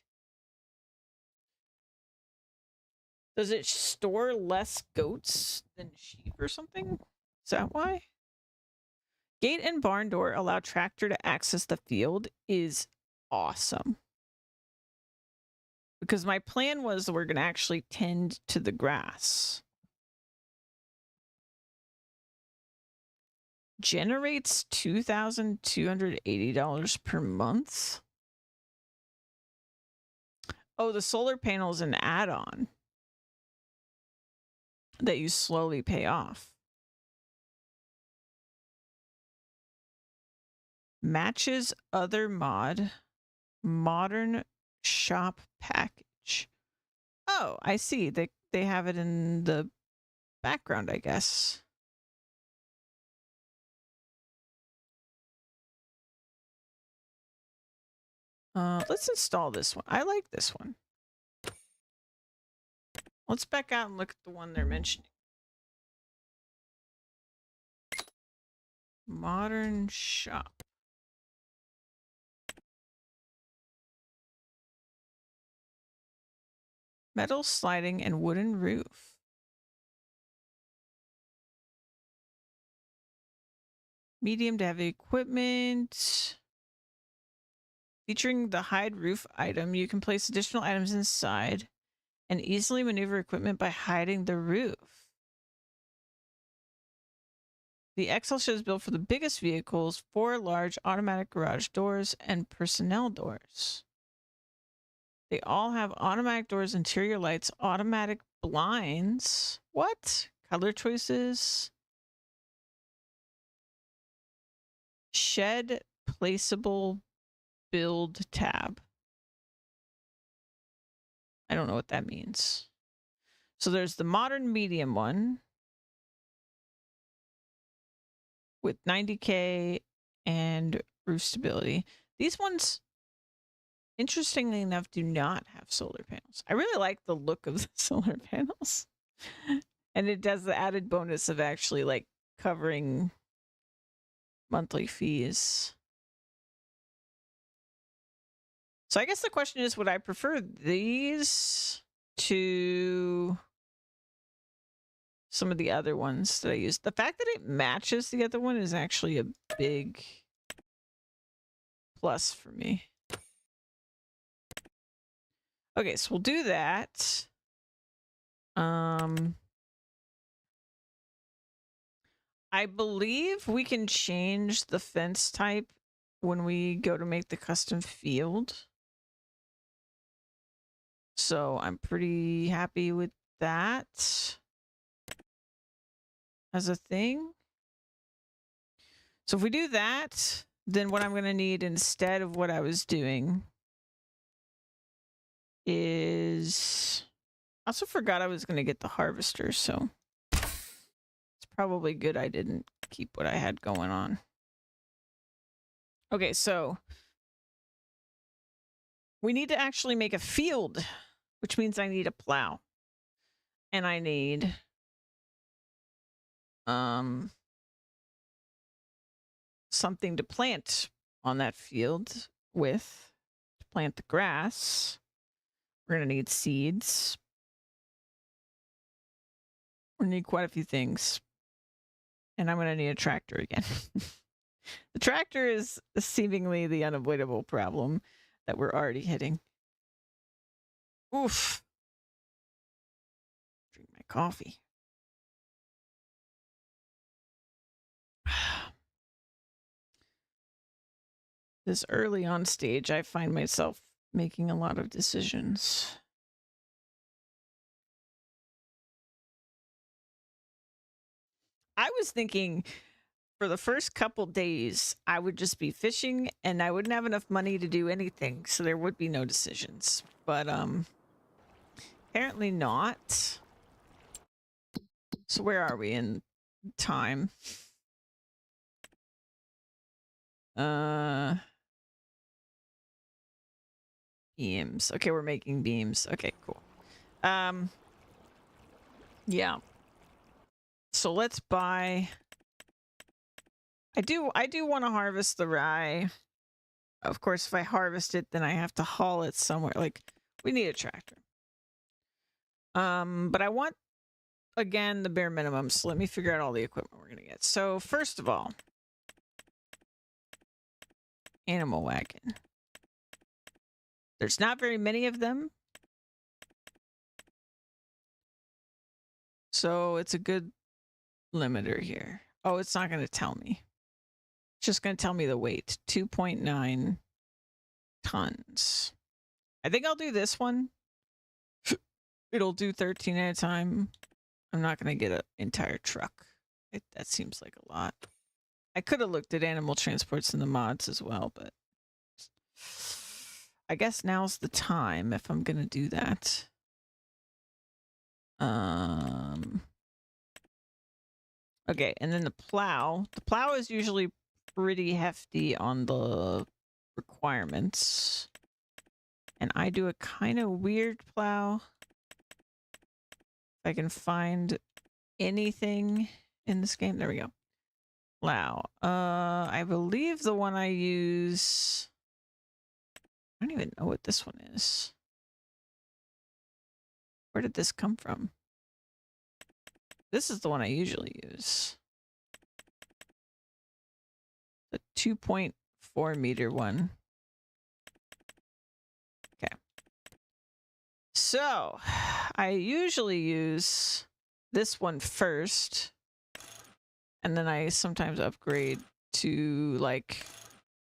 Does it store less goats than sheep or something? Is that why? Gate and barn door allow tractor to access the field is awesome. Because my plan was we're going to actually tend to the grass. Generates $2,280 per month. Oh, the solar panel is an add-on that you slowly pay off. Matches other modern shop package. Oh, I see. They have it in the background, I guess. Let's install this one. I like this one. Let's back out and look at the one they're mentioning. Modern shop. Metal sliding and wooden roof. Medium to heavy equipment. Featuring the hide roof item, you can place additional items inside and easily maneuver equipment by hiding the roof. The XL shed is built for the biggest vehicles, 4 large automatic garage doors, and personnel doors. They all have automatic doors, interior lights, automatic blinds. What? Color choices. Shed placeable build tab. I don't know what that means. So there's the modern medium one with 90K and roof stability. These ones, interestingly enough, do not have solar panels. I really like the look of the solar panels. And it does the added bonus of actually like covering monthly fees. So I guess the question is, would I prefer these to some of the other ones that I use? The fact that it matches the other one is actually a big plus for me. Okay, so we'll do that. I believe we can change the fence type when we go to make the custom field. So I'm pretty happy with that as a thing. So if we do that, then what I'm going to need instead of what I was doing is... I also forgot I was going to get the harvester, so it's probably good I didn't keep what I had going on. Okay, so we need to actually make a field, which means I need a plow. And I need something to plant on that field with, to plant the grass. We're going to need seeds. We're going to need quite a few things. And I'm going to need a tractor again. The tractor is seemingly the unavoidable problem that we're already hitting. Oof. Drink my coffee. This early on stage, I find myself making a lot of decisions. I was thinking for the first couple days, I would just be fishing and I wouldn't have enough money to do anything, so there would be no decisions. But apparently not. So where are we in time? Beams. Okay, we're making beams. Okay, cool. Yeah. So let's buy... I do want to harvest the rye. Of course, if I harvest it, then I have to haul it somewhere. Like, we need a tractor. But I want, again, the bare minimum. So let me figure out all the equipment we're going to get. So first of all, animal wagon. There's not very many of them. So it's a good limiter here. Oh, it's not going to tell me. It's just going to tell me the weight. 2.9 tons. I think I'll do this one. It'll do 13 at a time. I'm not going to get an entire truck. That seems like a lot. I could have looked at animal transports in the mods as well, but I guess now's the time if I'm going to do that. Okay, and then the plow. The plow is usually pretty hefty on the requirements. And I do a kind of weird plow. If I can find anything in this game. There we go. Plow. I believe the one I use... I don't even know what this one is. Where did this come from? This is the one I usually use. The 2.4 meter one. Okay. So, I usually use this one first. and then I sometimes upgrade to like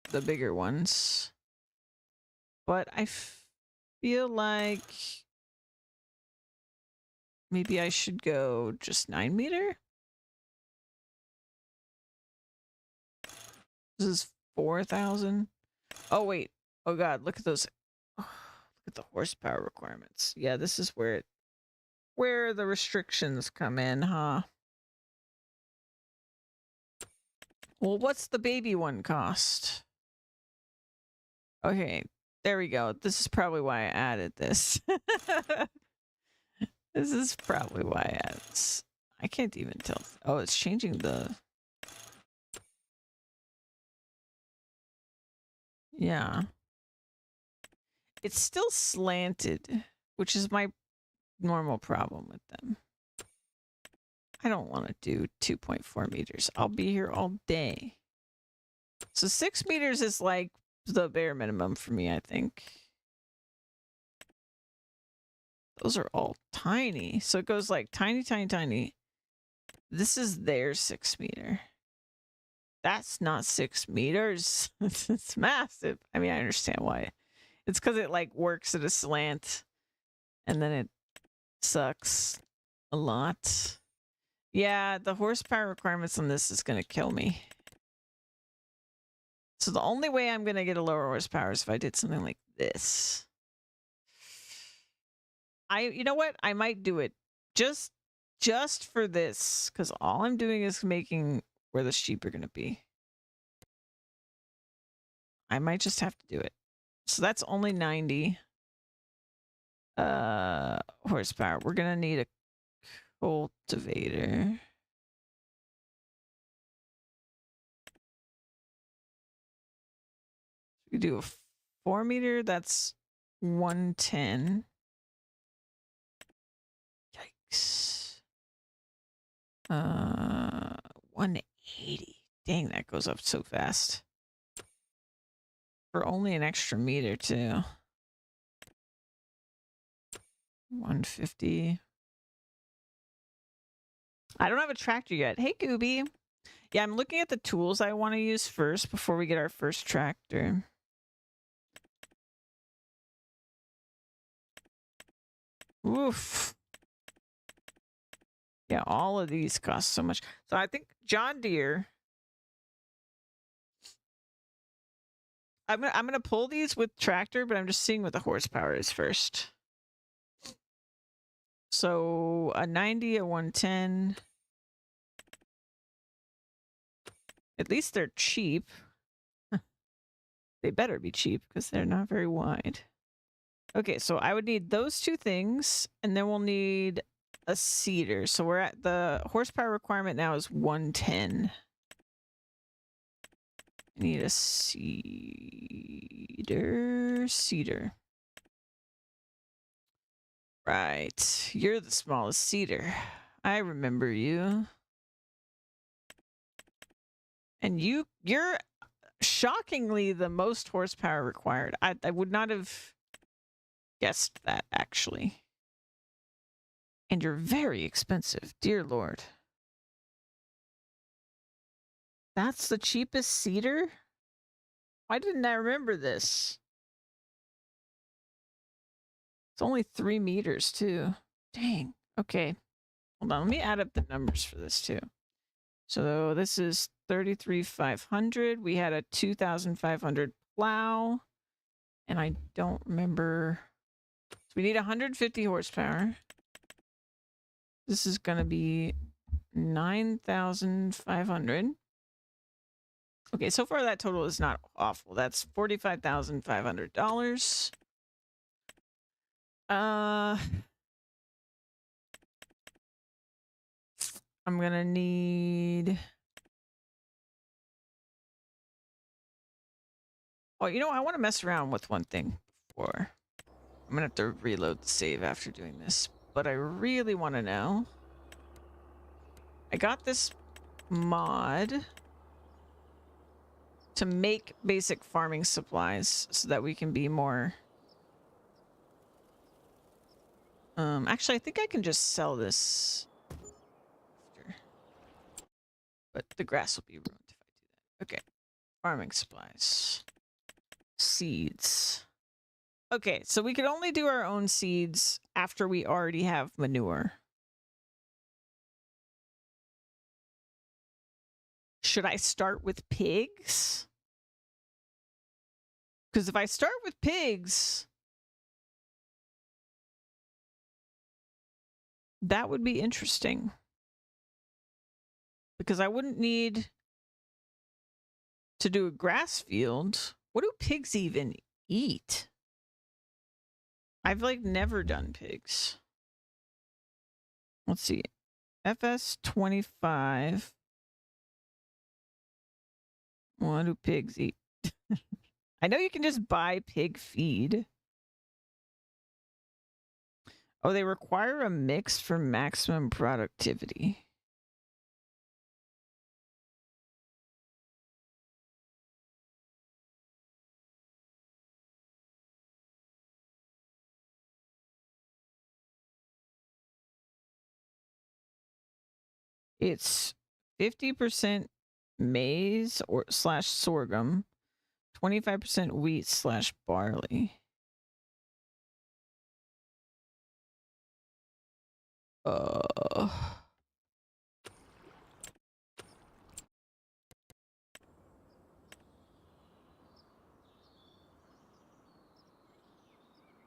the bigger ones. But I feel like maybe I should go just 9 meter. This is 4,000. Oh wait. Oh god, look at those. Look at the horsepower requirements. Yeah, this is where the restrictions come in, huh? Well, what's the baby one cost? Okay, there we go. This is probably why I added this. This is probably why I added this. I can't even tell. Oh, it's changing the... Yeah. It's still slanted, which is my normal problem with them. I don't want to do 2.4 meters. I'll be here all day. So 6 meters is like the bare minimum for me, I think. Those are all tiny. So it goes like tiny, tiny, tiny. This is their 6 meter. That's not 6 meters. It's massive. I mean, I understand why. It's because it like works at a slant and then it sucks a lot. Yeah, the horsepower requirements on this is going to kill me. So the only way I'm going to get a lower horsepower is if I did something like this. You know what? I might do it just for this, because all I'm doing is making where the sheep are going to be. I might just have to do it. So that's only 90 horsepower. We're going to need a cultivator. We do a 4 meter, that's 110. Yikes. 180. Dang, that goes up so fast. For only an extra meter, too. 150. I don't have a tractor yet. Hey, Gooby. Yeah, I'm looking at the tools I want to use first before we get our first tractor. Oof. Yeah, all of these cost so much. So I think John Deere. I'm gonna pull these with tractor, but I'm just seeing what the horsepower is first. So a 90, a 110. At least they're cheap. They better be cheap because they're not very wide. Okay, so I would need those two things, and then we'll need a seeder. So we're at the horsepower requirement now is 110. I need a seeder. Right, you're the smallest seeder. I remember you. And you're shockingly the most horsepower required. I would not have guessed that, actually. And you're very expensive, dear Lord. That's the cheapest seeder? Why didn't I remember this? It's only 3 meters, too. Dang. Okay. Hold on. Let me add up the numbers for this, too. So this is 33,500. We had a 2,500 plow. And I don't remember. So we need 150 horsepower. This is going to be 9,500. Okay, so far that total is not awful. That's $45,500. I'm gonna need... Oh, you know, I want to mess around with one thing before. I'm gonna have to reload the save after doing this, but I really want to know. I got this mod to make basic farming supplies so that we can be more... Actually, I think I can just sell this. but the grass will be ruined if I do that. Okay. Farming supplies. Seeds. Okay, so we could only do our own seeds after we already have manure. Should I start with pigs? Because if I start with pigs, that would be interesting. Because I wouldn't need to do a grass field. What do pigs even eat? I've like never done pigs. Let's see. FS25. What do pigs eat? I know you can just buy pig feed. Oh, they require a mix for maximum productivity. It's 50% maize or / sorghum, 25% wheat / barley.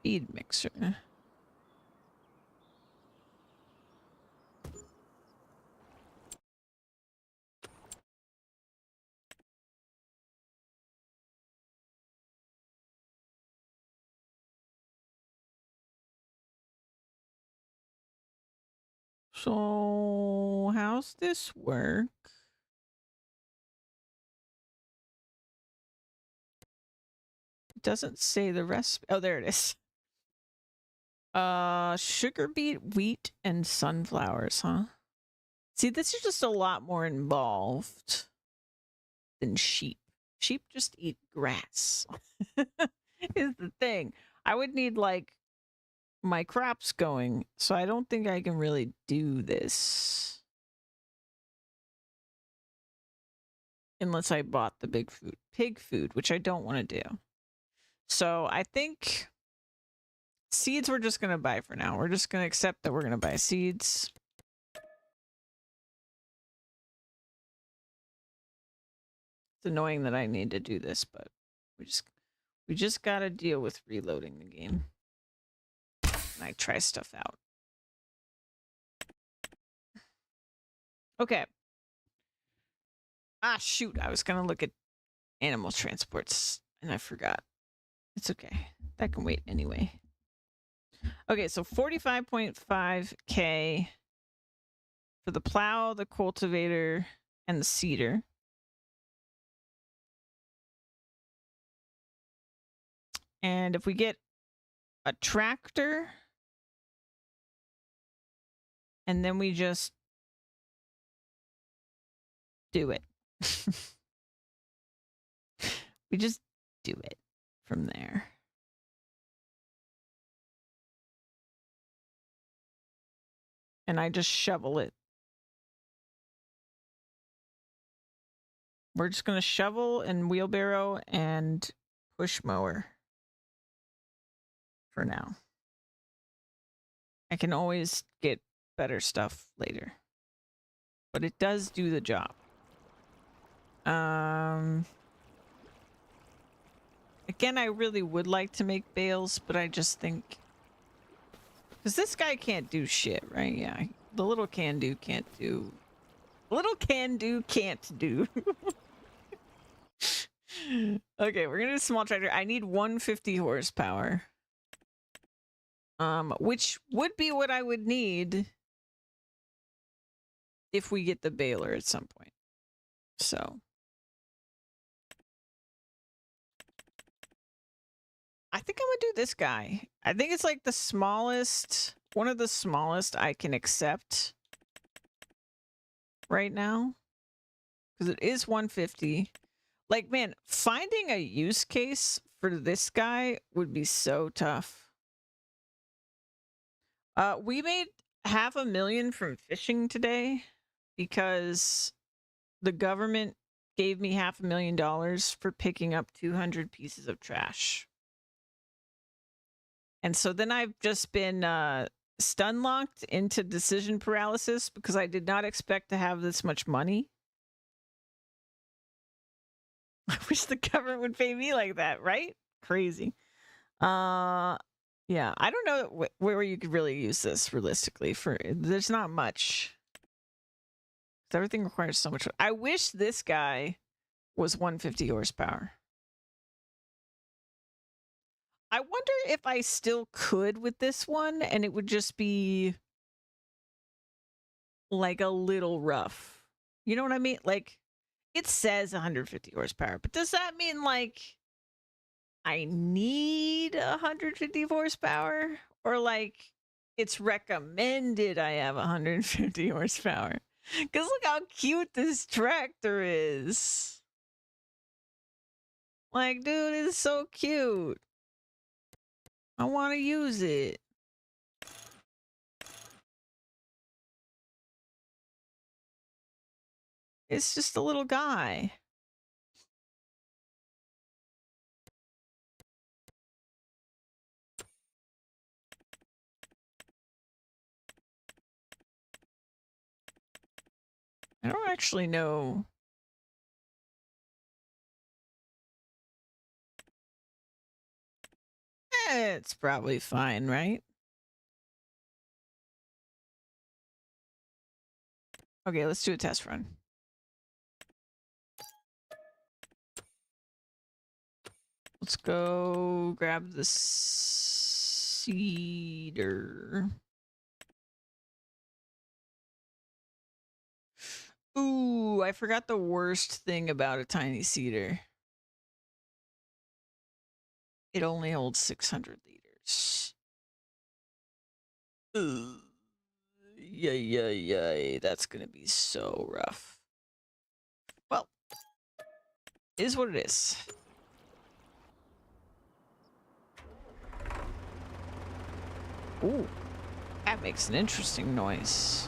Feed mixer. So, how's this work? It doesn't say the recipe. Oh, there it is. Sugar beet, wheat, and sunflowers, huh? See, this is just a lot more involved than sheep. Sheep just eat grass. Is the thing. I would need like my crops going, so I don't think I can really do this unless I bought the pig food, which I don't want to do. So I think seeds we're just gonna buy for now. We're just gonna accept that we're gonna buy seeds. It's annoying that I need to do this, but we just gotta deal with reloading the game. And I try stuff out. Okay. Ah, shoot. I was going to look at animal transports and I forgot. It's okay. That can wait anyway. Okay, so 45.5K for the plow, the cultivator, and the seeder. And if we get a tractor, and then we just do it. We just do it from there. And I just shovel it. We're just going to shovel and wheelbarrow and push mower for now. I can always get better stuff later. But it does do the job. Again, I really would like to make bales, but I just think... Because this guy can't do shit, right? Yeah, the little can-do can't do... Little can-do can't do. Okay, we're gonna do a small tractor. I need 150 horsepower. Which would be what I would need if we get the baler at some point. So... I think I'm gonna do this guy. I think it's like the smallest, one of the smallest I can accept right now. Because it is 150. Like, man, finding a use case for this guy would be so tough. We made $500,000 from fishing today because the government gave me $500,000 for picking up 200 pieces of trash. And so then I've just been stun locked into decision paralysis because I did not expect to have this much money. I wish the government would pay me like that, right? Crazy. Yeah, I don't know where you could really use this realistically. There's not much. Everything requires so much. I wish this guy was 150 horsepower. I wonder if I still could with this one and it would just be like a little rough. You know what I mean? Like it says 150 horsepower, but does that mean like I need 150 horsepower? Or like it's recommended I have 150 horsepower? Because look how cute this tractor is. Like, dude, it's so cute. I want to use it. It's just a little guy. I don't actually know. It's probably fine, right? Okay, let's do a test run. Let's go grab the cedar. Ooh, I forgot the worst thing about a tiny cedar. It only holds 600 liters. Ooh. Yay. That's gonna be so rough. Well, it is what it is. Ooh, that makes an interesting noise.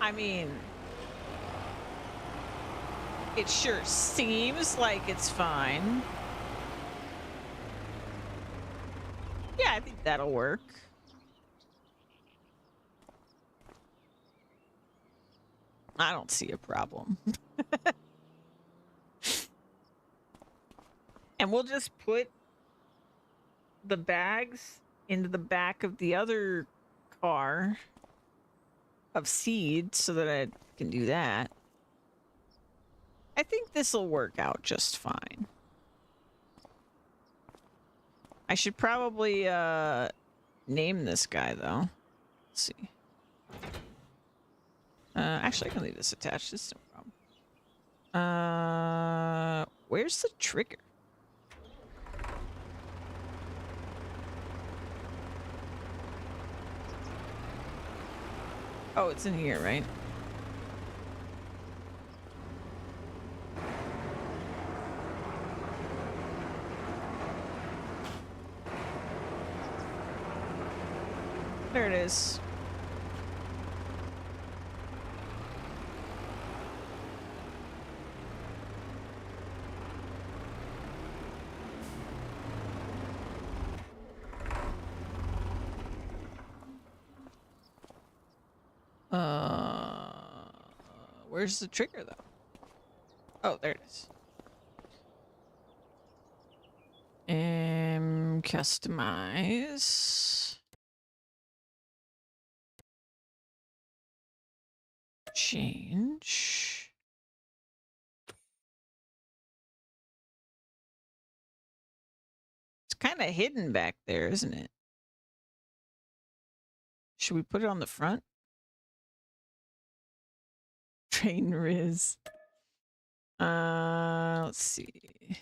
I mean, it sure seems like it's fine. Yeah, I think that'll work. I don't see a problem. And we'll just put the bags into the back of the other car of seed so that I can do that. I think this will work out just fine. I should probably name this guy though. Let's see. Actually, I can leave this attached. This is no problem. Where's the trigger? Oh, it's in here, right? There it is. Where's the trigger though? Oh, there it is. Customize. Change. It's kind of hidden back there, isn't it? Should we put it on the front? Train Riz. Let's see.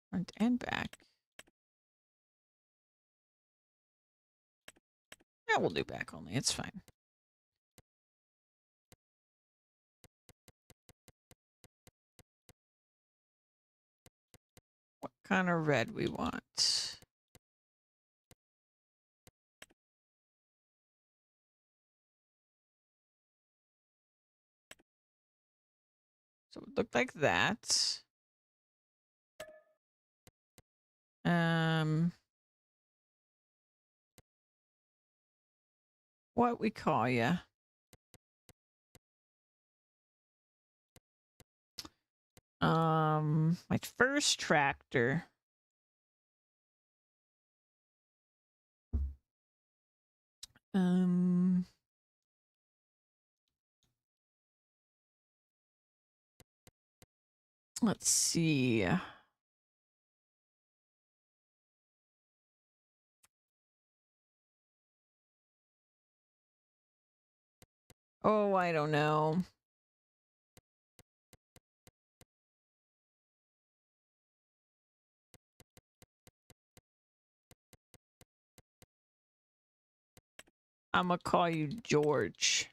Front and back. Yeah, we'll do back only. It's fine. What kind of red we want? So it looked like that. What we call ya? My first tractor. Let's see. Oh, I don't know. I'm gonna call you George.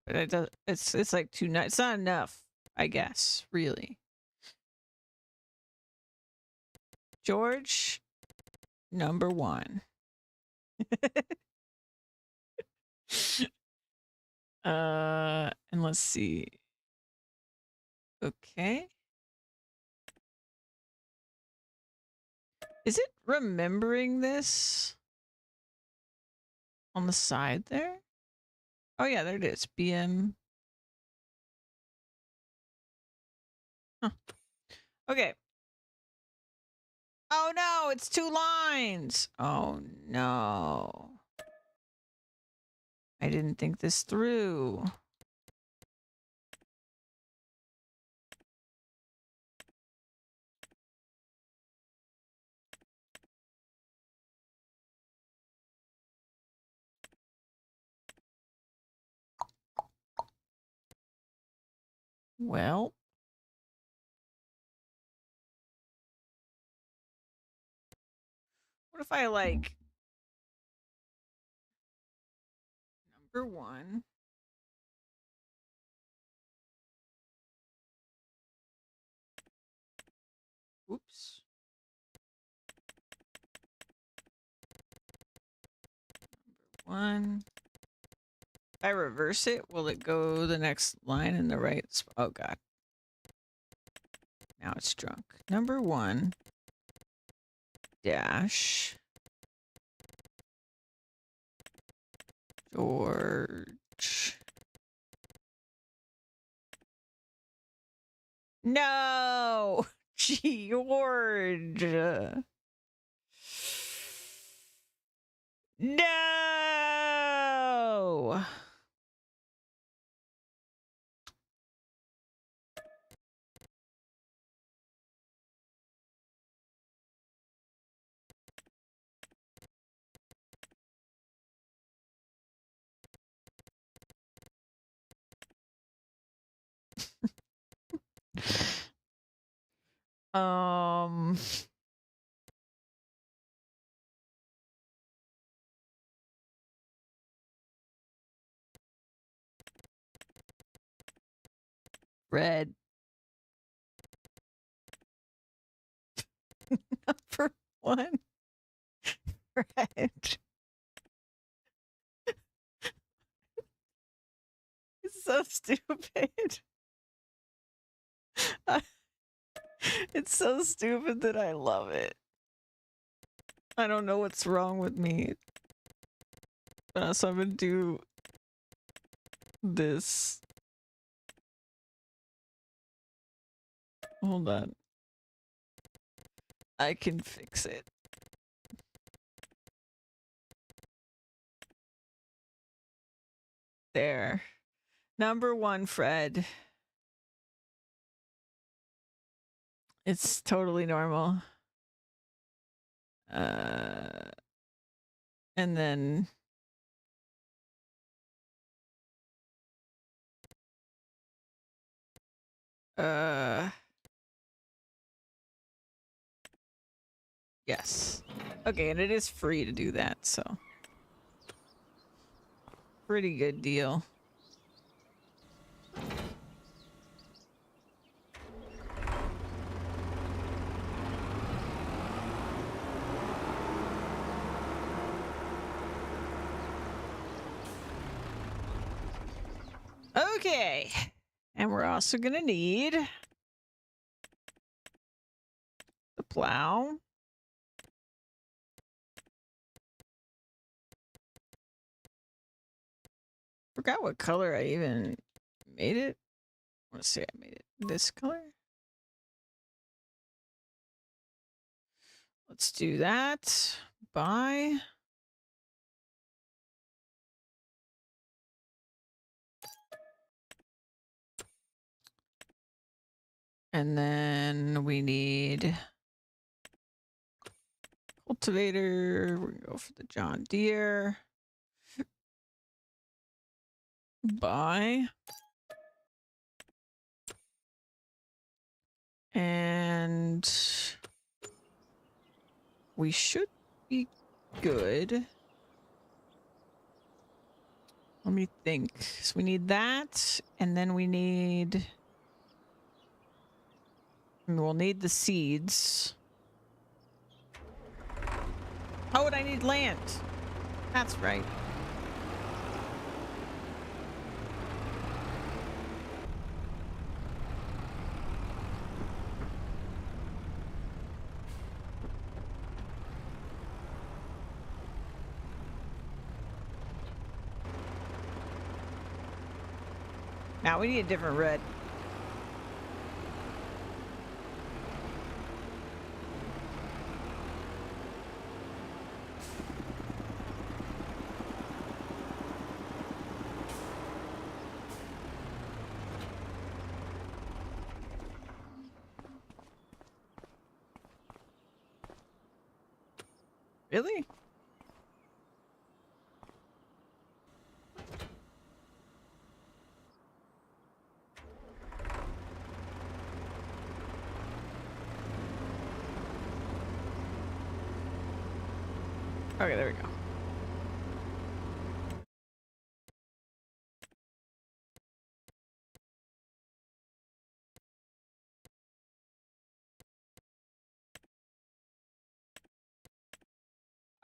But it does. It's like too. It's not enough, I guess. Really, George, number 1. And let's see. Okay. Is it remembering this on the side there? Oh yeah, there it is. BM. Huh. Okay. Oh no, it's 2 lines. Oh no. I didn't think this through. Well. What if I like number 1? Oops. Number 1. If I reverse it, will it go the next line in the right spot? Oh god. Now it's drunk. Number 1 dash George. No, George. No. Um. Red. Number 1. Red. It's so stupid. It's so stupid that I love it. I don't know what's wrong with me. So I'm gonna do this. Hold on. I can fix it. There. Number 1, Fred. It's totally normal. And then yes. Okay, and it is free to do that, so pretty good deal. Okay. And we're also gonna need the plow. Forgot what color I even made it. I want to say I made it this color. Let's do that. Buy. And then we need cultivator. We're gonna go for the John Deere. Buy. And we should be good. Let me think. So we need that, and then we need... We'll need the seeds. Oh, and I need land. That's right. Now we need a different red. Really? Okay, there we go.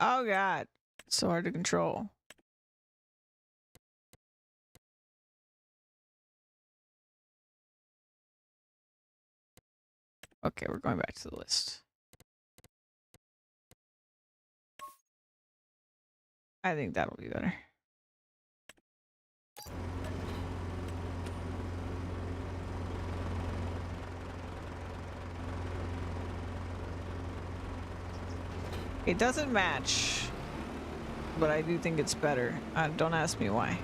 Oh god. It's so hard to control. Okay, we're going back to the list. I think that'll be better. It doesn't match, but I do think it's better. Don't ask me why.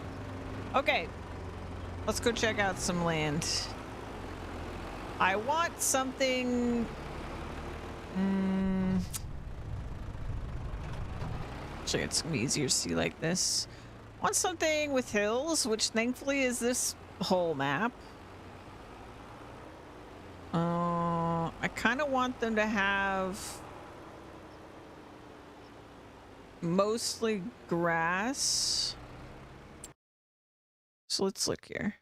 Okay, let's go check out some land. I want something... Actually, it's gonna be easier to see like this. I want something with hills, which thankfully is this whole map. I kind of want them to have mostly grass. So let's look here.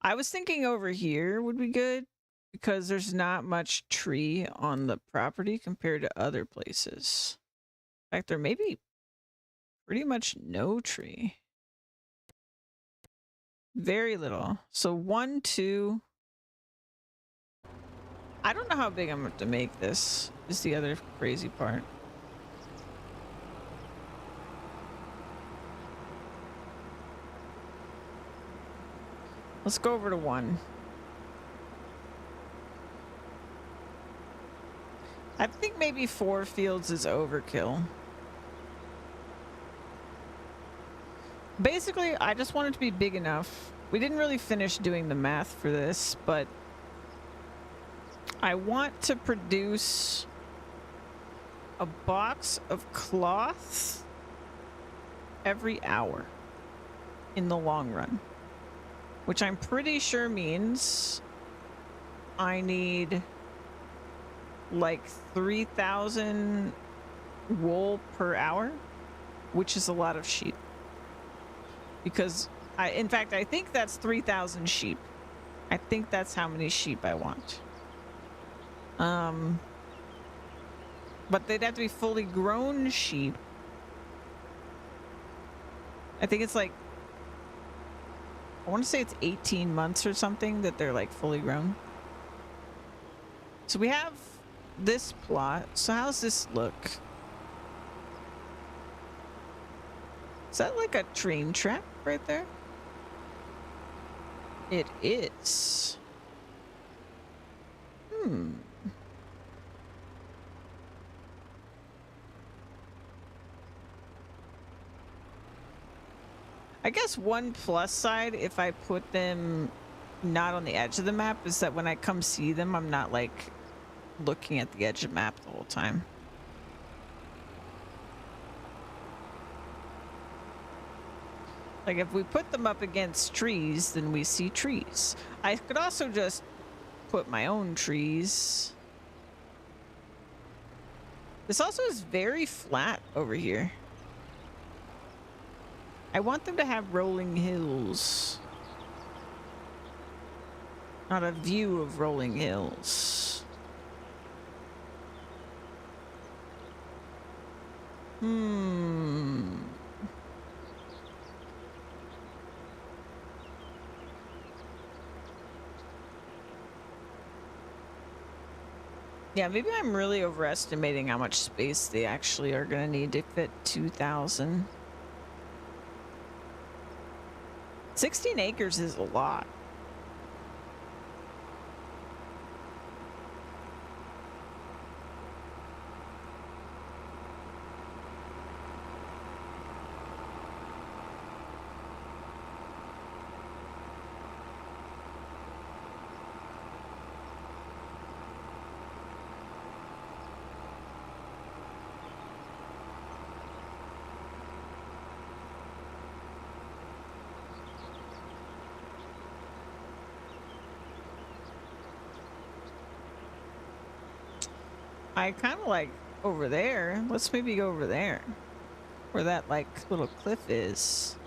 I was thinking over here would be good because there's not much tree on the property compared to other places. In fact, there may be pretty much no tree. Very little. So 1, 2. I don't know how big I'm going to have to make this, is the other crazy part. Let's go over to 1. I think maybe 4 fields is overkill. Basically, I just want it to be big enough. We didn't really finish doing the math for this, but I want to produce a box of cloth every hour in the long run, which I'm pretty sure means I need like 3,000 wool per hour, which is a lot of sheep. Because in fact, I think that's 3,000 sheep. I think that's how many sheep I want. But they'd have to be fully grown sheep. I think it's like, I want to say it's 18 months or something that they're like fully grown. So we have this plot. So how's this look? Is that like a train track right there? It is. I guess one plus side, if I put them not on the edge of the map, is that when I come see them, I'm not like looking at the edge of the map the whole time. Like if we put them up against trees, then we see trees. I could also just put my own trees. This also is very flat over here. I want them to have rolling hills. Not a view of rolling hills. Yeah, maybe I'm really overestimating how much space they actually are going to need to fit 2,000. 16 acres is a lot. I kind of like over there. Let's maybe go over there. Where that like little cliff is.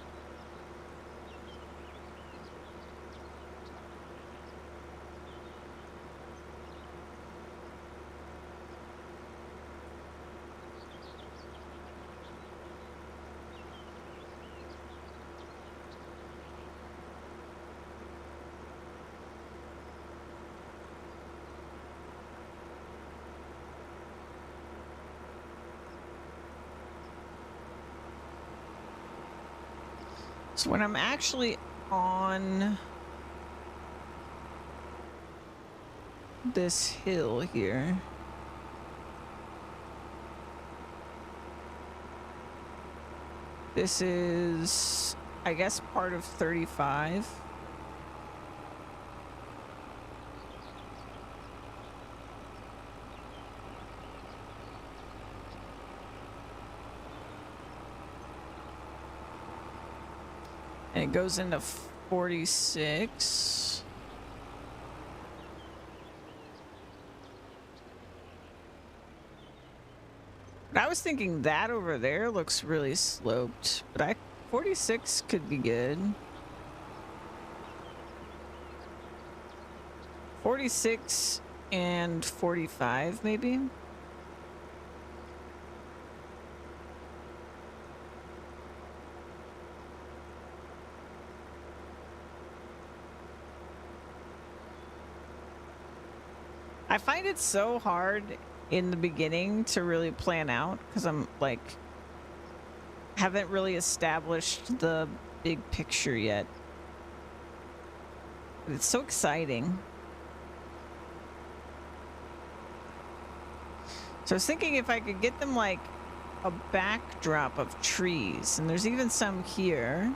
So when I'm actually on this hill here, this is, I guess, part of 35. And it goes into 46. But I was thinking that over there looks really sloped, but 46 could be good. 46 and 45 maybe. I find it so hard in the beginning to really plan out because I'm like, haven't really established the big picture yet. But it's so exciting. So I was thinking if I could get them like a backdrop of trees, and there's even some here.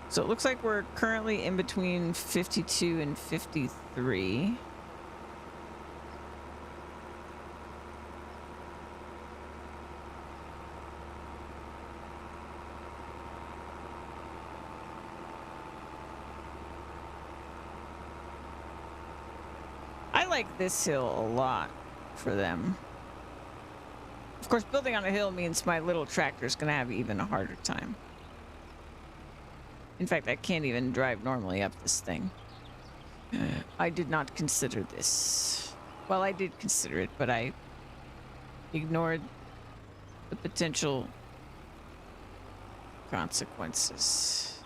So it looks like we're currently in between 52 and 53. like this hill a lot for them. Of course, building on a hill means my little tractor's gonna have even a harder time. In fact, I can't even drive normally up this thing. I did not consider this. Well, I did consider it, but I ignored the potential consequences.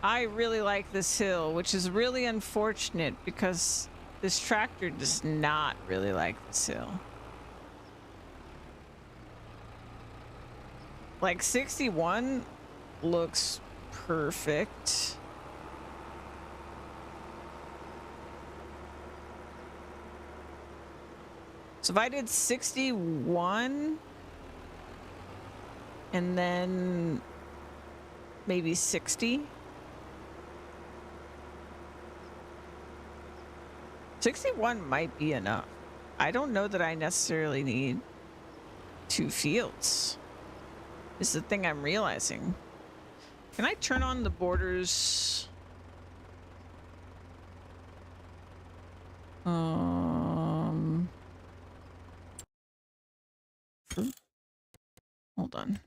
I really like this hill, which is really unfortunate because this tractor does not really like this hill. Like 61 looks perfect. So if I did 61 and then maybe 60. 61 might be enough. I don't know that I necessarily need 2 fields. Is the thing I'm realizing. Can I turn on the borders? Hold on.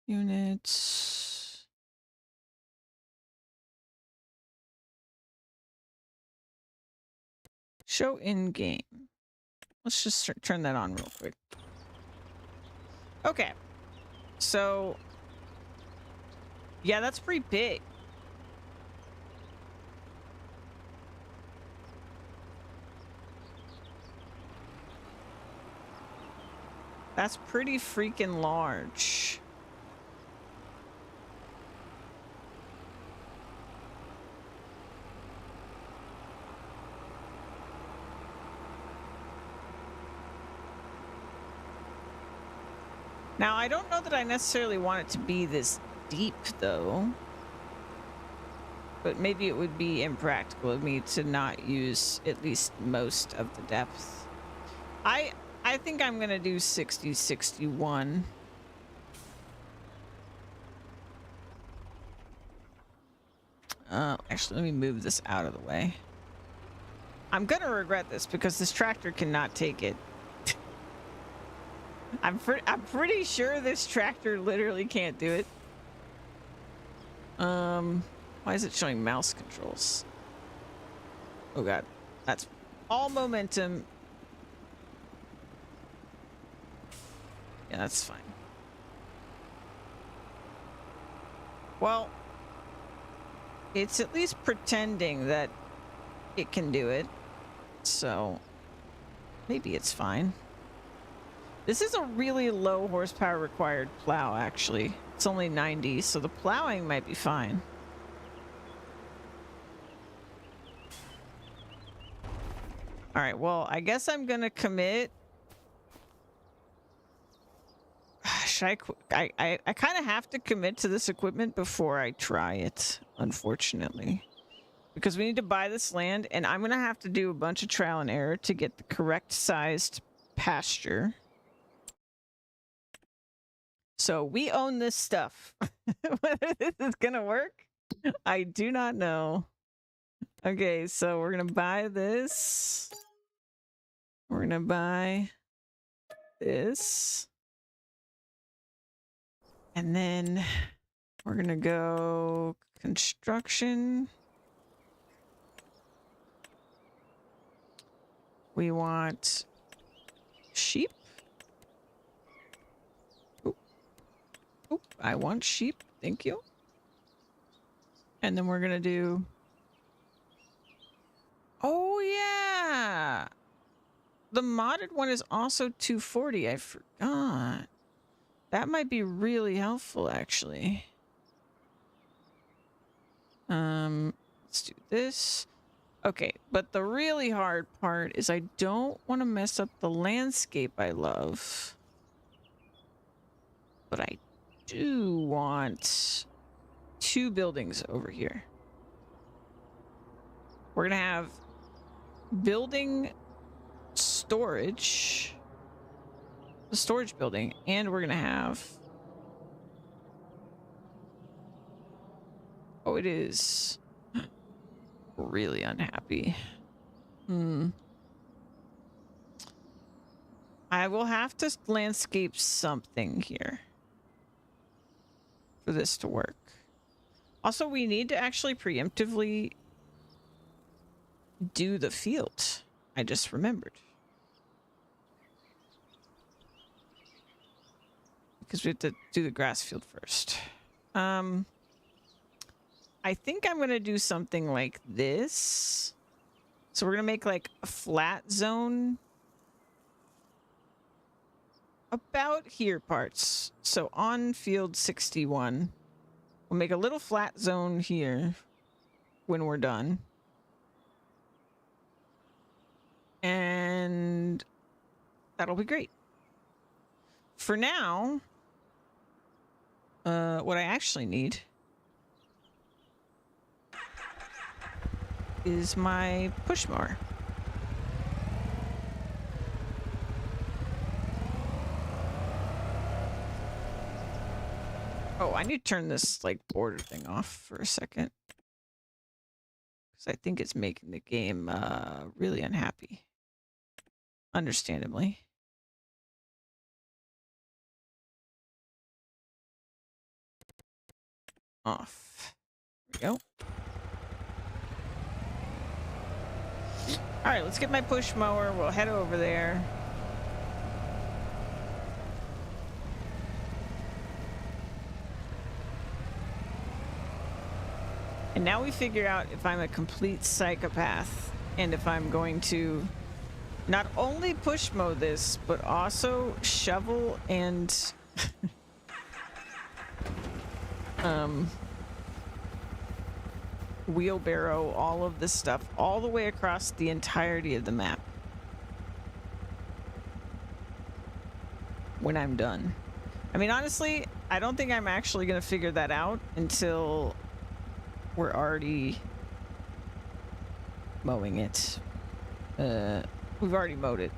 Units. Show in game. Let's just turn that on real quick. Okay. So, yeah, that's pretty big. That's pretty freaking large. Now, I don't know that I necessarily want it to be this deep, though. But maybe it would be impractical of me to not use at least most of the depth. I think I'm going to do 60, 61. Actually, let me move this out of the way. I'm going to regret this because this tractor cannot take it. I'm pretty sure this tractor literally can't do it. Why is it showing mouse controls? Oh god, that's all momentum. Yeah, that's fine. Well, it's at least pretending that it can do it, so maybe it's fine. This is a really low horsepower required plow, actually. It's only 90, so the plowing might be fine. All right, well, I guess I'm gonna commit. Should I kind of have to commit to this equipment before I try it, unfortunately. Because we need to buy this land, and I'm gonna have to do a bunch of trial and error to get the correct sized pasture. So we own this stuff. Whether this is gonna work, I do not know. Okay, so we're gonna buy this. We're gonna buy this. And then we're gonna go construction. We want sheep. Oop. Oop, I want sheep. Thank you. And then we're gonna do... Oh, yeah! The modded one is also 240. I forgot. That might be really helpful, actually. Let's do this. Okay, but the really hard part is I don't want to mess up the landscape I love. But I do want 2 buildings over here. We're gonna have building storage, the storage building, and we're gonna have Oh, it is. Really unhappy. I will have to landscape something here for this to work. Also, we need to actually preemptively do the field. I just remembered. Because we have to do the grass field first. I think I'm going to do something like this. So we're going to make like a flat zone about here parts. So on field 61, we'll make a little flat zone here when we're done. And that'll be great. For now, what I actually need is my push mower. Oh, I need to turn this like border thing off for a second. Because I think it's making the game really unhappy. Understandably. Off. There we go. Alright, let's get my push mower. We'll head over there. And now we figure out if I'm a complete psychopath and if I'm going to not only push mow this, but also shovel and wheelbarrow all of this stuff all the way across the entirety of the map when I'm done. I mean, honestly, I don't think I'm actually going to figure that out until we're already mowing it. We've already mowed it.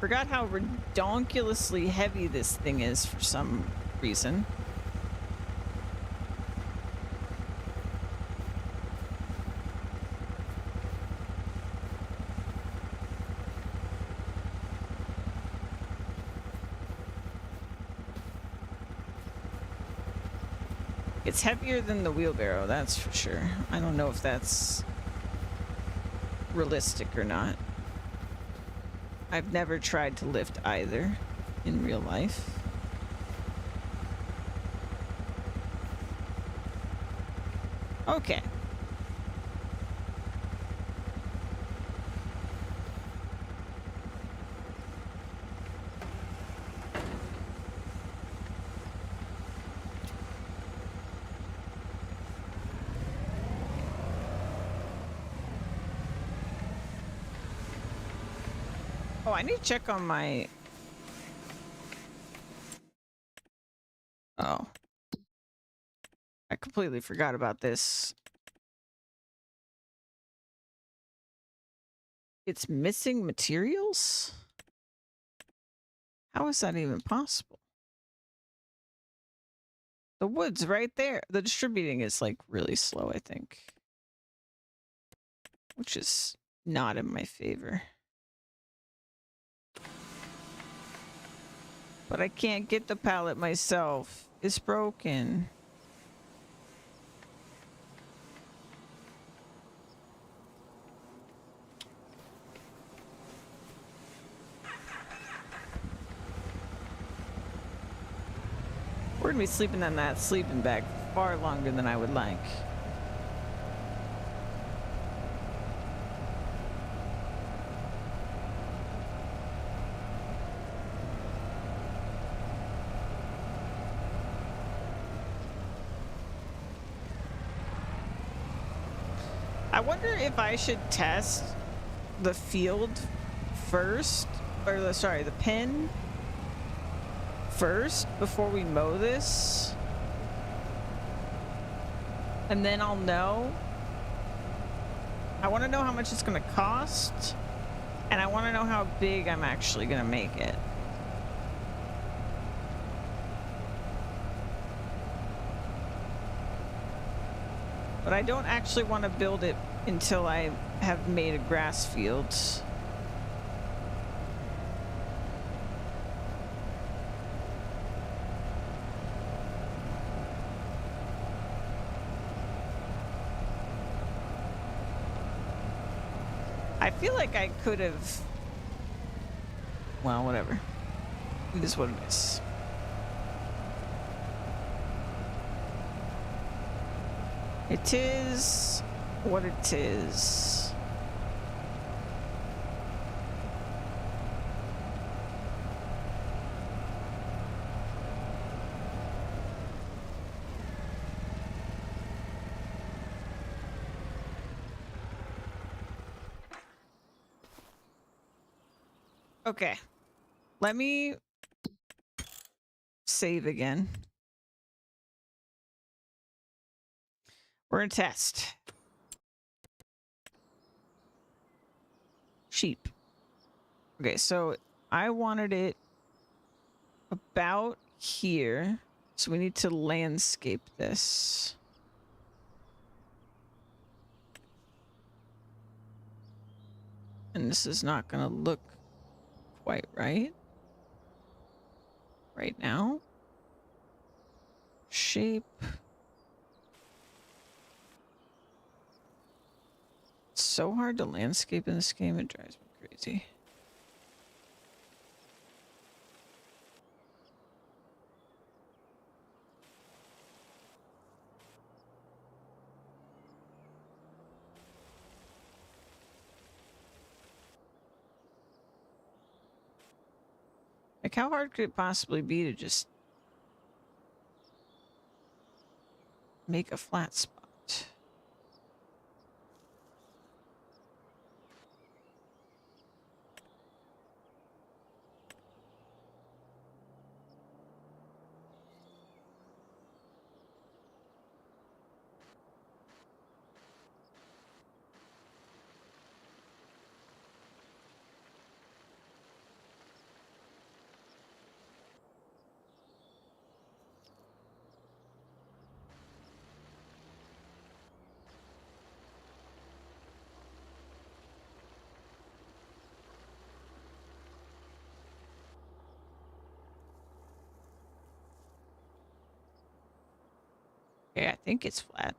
Forgot how redonkulously heavy this thing is for some reason. It's heavier than the wheelbarrow, that's for sure. I don't know if that's realistic or not. I've never tried to lift either in real life. Okay. Oh, I need to check on my... Oh. I completely forgot about this. It's missing materials? How is that even possible? The wood's right there. The distributing is like really slow, I think. Which is not in my favor. But I can't get the pallet myself. It's broken. We're gonna be sleeping on that sleeping bag far longer than I would like. I wonder if I should test the field first, or the pen first before we mow this, and then I'll know. I want to know how much it's going to cost, and I want to know how big I'm actually going to make it. But I don't actually want to build it until I have made a grass field. I feel like I could have... Well, whatever. It is what it is. It is what it is. Okay. Let me save again. We're gonna test. Sheep. Okay, so I wanted it about here. So we need to landscape this. And this is not gonna look quite right now. Shape. It's so hard to landscape in this game, it drives me crazy. Like, how hard could it possibly be to just make a flat spot? Okay, I think it's flat.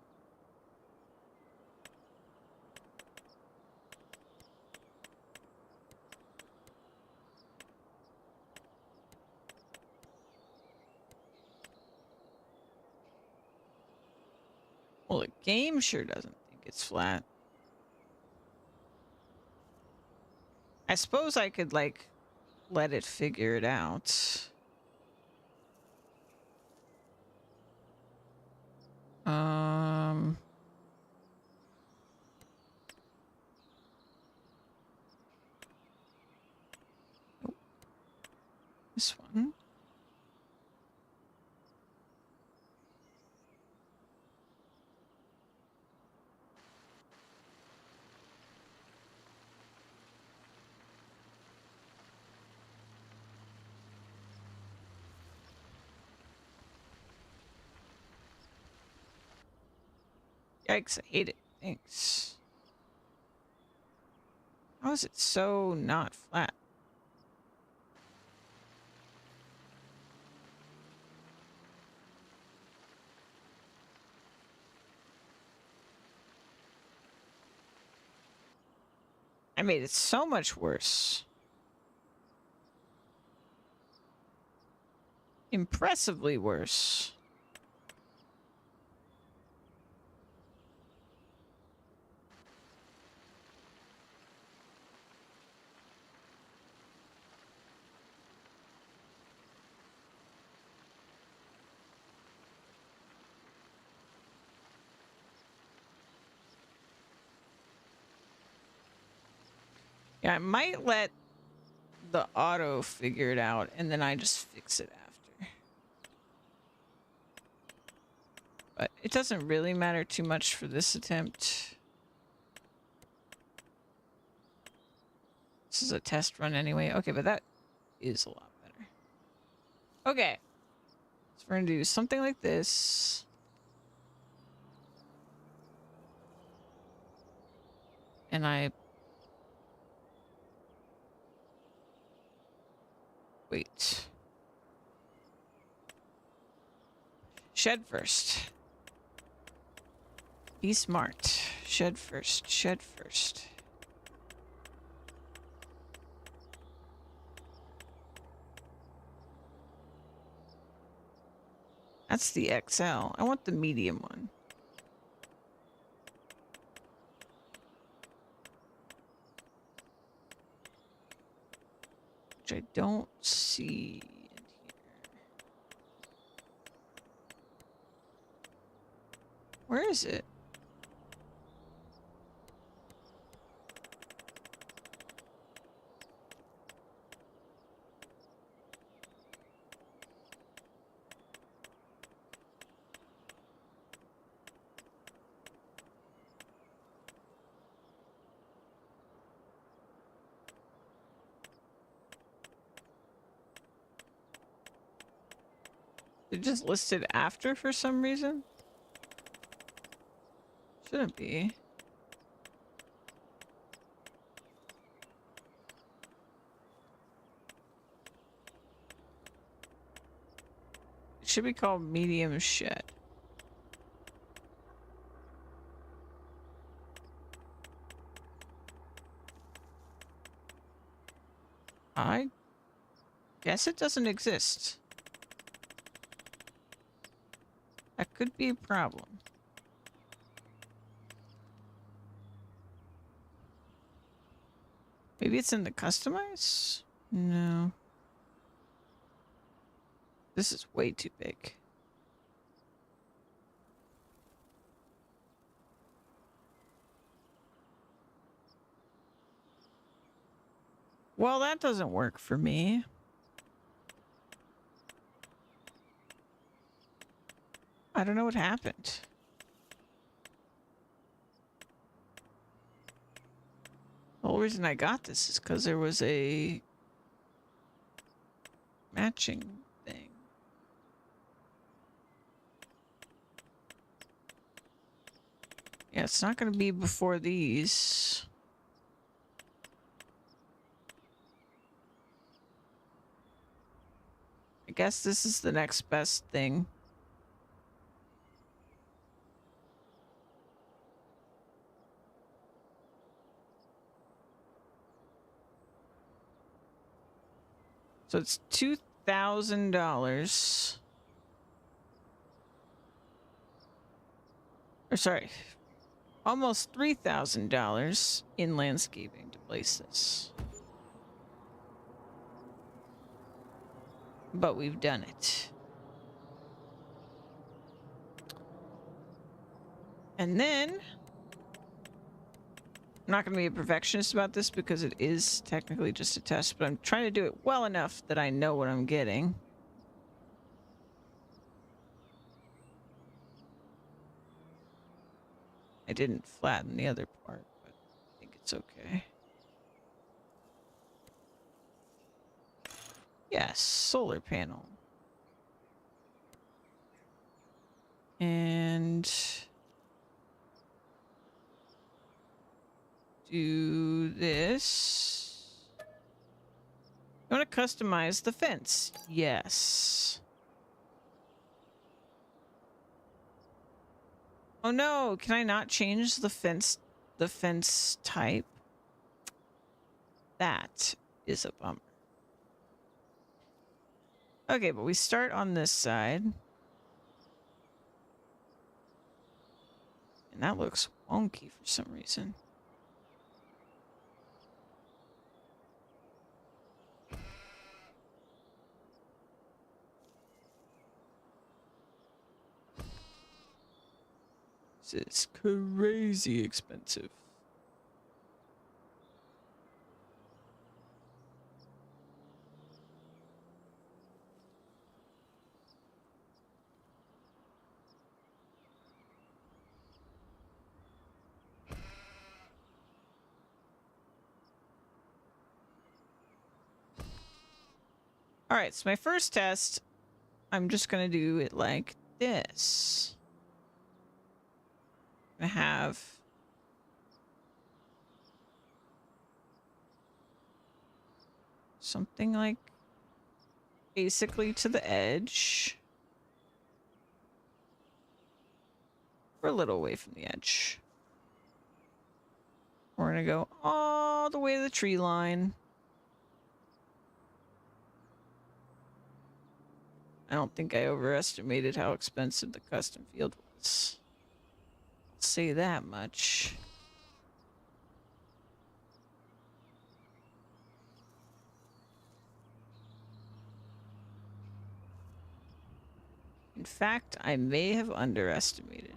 Well, the game sure doesn't think it's flat. I suppose I could, like, let it figure it out. Nope. This one. Yikes, I hate it. Thanks. How is it so not flat? I made it so much worse. Impressively worse. Yeah, I might let the auto figure it out and then I just fix it after. But it doesn't really matter too much for this attempt. This is a test run anyway. Okay, but that is a lot better. Okay. So we're gonna do something like this. and I... Wait. Shed first. Be smart. Shed first. Shed first. That's the XL. I want the medium one. Which I don't see in here. Where is it? It just listed after for some reason? Shouldn't be. It should be called medium shed. I guess it doesn't exist. That could be a problem. Maybe it's in the customize? No. This is way too big. Well, that doesn't work for me. I don't know what happened. The whole reason I got this is because there was a matching thing. Yeah, it's not going to be before these. I guess this is the next best thing. So it's $2,000. Or sorry, almost $3,000 in landscaping to place this. But we've done it. And then, I'm not going to be a perfectionist about this because it is technically just a test, but I'm trying to do it well enough that I know what I'm getting. I didn't flatten the other part, but I think it's okay. Yes, solar panel. And do this. You want to customize the fence? Yes. Oh no, can I not change the fence type? That is a bummer. Okay, but we start on this side. And that looks wonky for some reason. This is crazy expensive. All right, so my first test, I'm just going to do it like this. I'm going to have Something like basically to the edge. We're a little away from the edge. We're gonna go all the way to the tree line. I don't think I overestimated how expensive the custom field was. I'll say that much. In fact, I may have underestimated.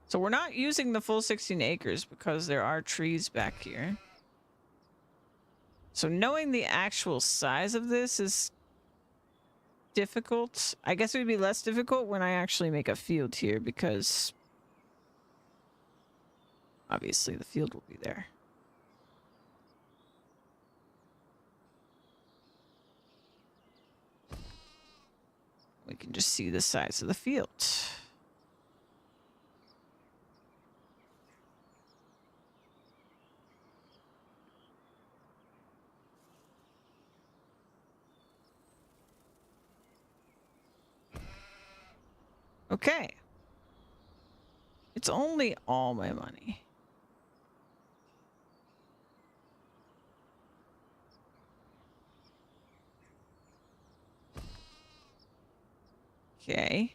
So we're not using the full 16 acres because there are trees back here. So knowing the actual size of this is difficult. I guess it would be less difficult when I actually make a field here because obviously the field will be there. We can just see the size of the field. Okay. It's only all my money. Okay.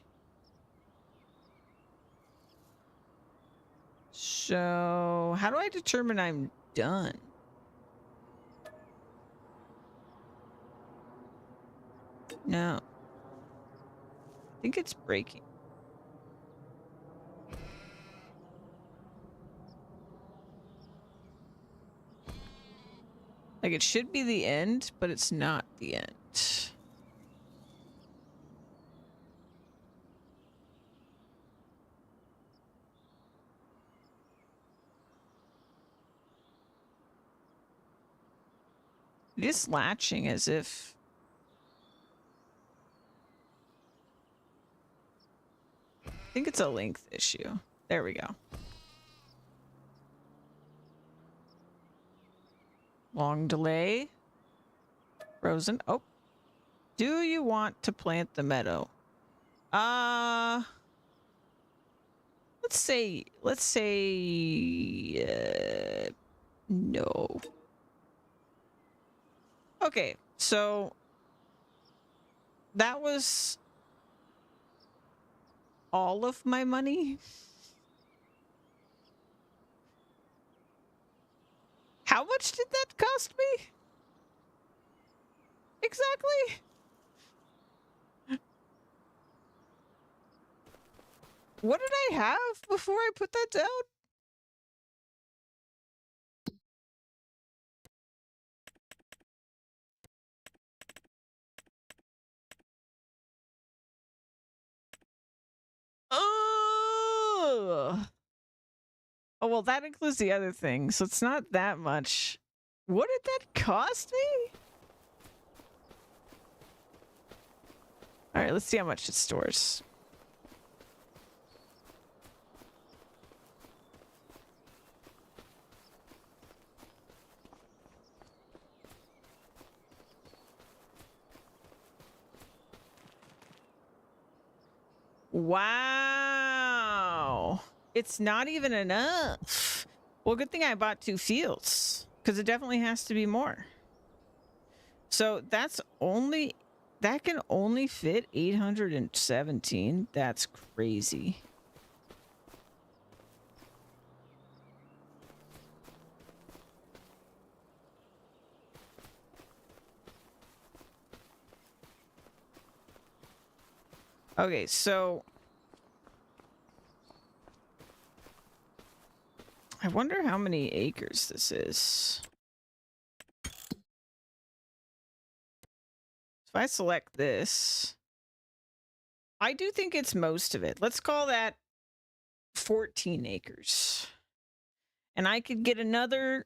So, how do I determine I'm done? No. I think it's breaking. Like, it should be the end, but it's not the end. It is latching as if... I think it's a length issue. There we go. Long delay. Frozen. Oh. Do you want to plant the meadow? Let's say no. Okay, so that was all of my money. How much did that cost me? Exactly. What did I have before I put that down? Oh, well, that includes the other thing, so it's not that much. What did that cost me? All right, let's see how much it stores. Wow. It's not even enough. Well, good thing I bought 2 fields, because it definitely has to be more. So that can only fit 817. That's crazy. Okay, so I wonder how many acres this is. If I select this, I do think it's most of it. Let's call that 14 acres. And I could get another,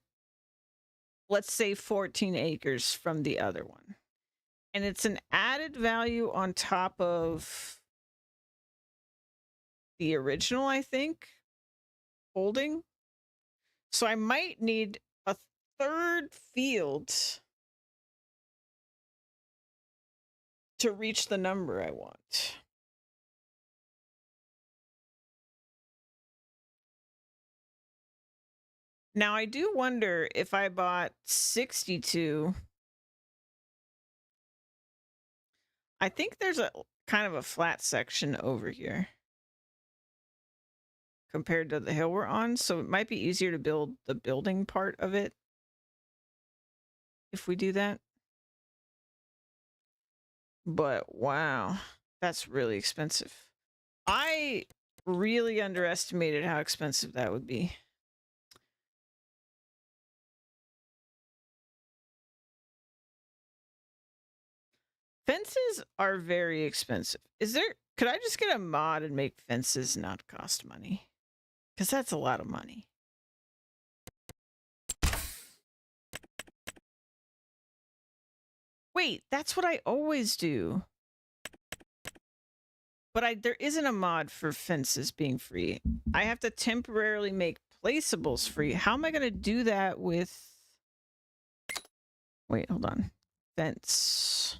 let's say 14 acres from the other one. And it's an added value on top of the original, I think, holding. So I might need a third field to reach the number I want. Now, I do wonder if I bought 62. I think there's a kind of a flat section over here compared to the hill we're on, so it might be easier to build the building part of it if we do that. But wow, that's really expensive. I really underestimated how expensive that would be. Fences are very expensive. Could I just get a mod and make fences not cost money? Because that's a lot of money. Wait, that's what I always do. But there isn't a mod for fences being free. I have to temporarily make placeables free. How am I going to do that with... Wait, hold on. Fence.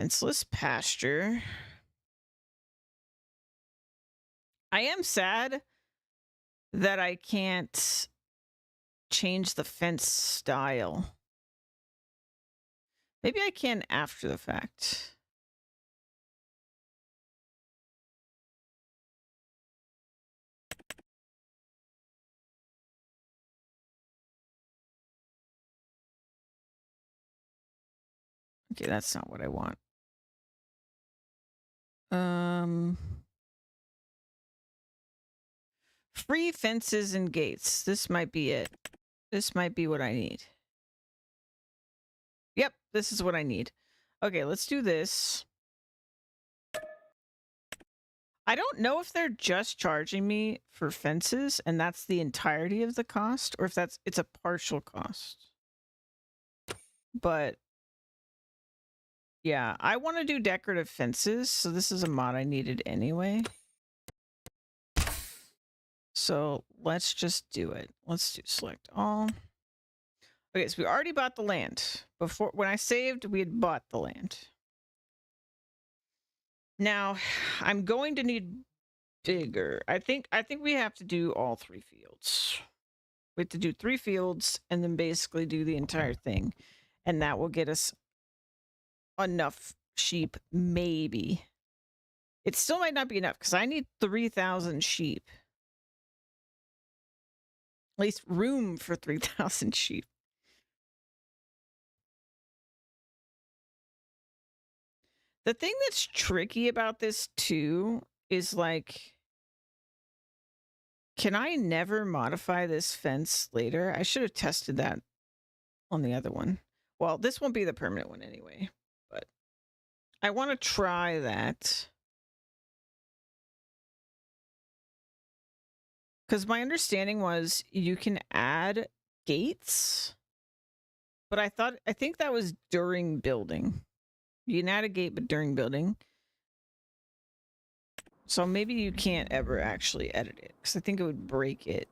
Fenceless pasture. I am sad that I can't change the fence style. Maybe I can after the fact. Okay, that's not what I want. Free fences and gates. This might be it. This might be what I need. Yep, this is what I need. Okay, let's do this. I don't know if they're just charging me for fences and that's the entirety of the cost, or if it's a partial cost. But yeah, I want to do decorative fences, so this is a mod I needed anyway. So let's just do it. Let's do select all. Okay, so we already bought the land. Before, when I saved, we had bought the land. Now, I'm going to need bigger. I think we have to do all 3 fields. We have to do 3 fields and then basically do the entire thing. And that will get us enough sheep, maybe. It still might not be enough because I need 3,000 sheep. At least room for 3,000 sheep. The thing that's tricky about this too is like, can I never modify this fence later? I should have tested that on the other one. Well, this won't be the permanent one anyway, but I want to try that. Because my understanding was you can add gates, but I think that was during building. You can add a gate, but during building. So maybe you can't ever actually edit it, because I think it would break it.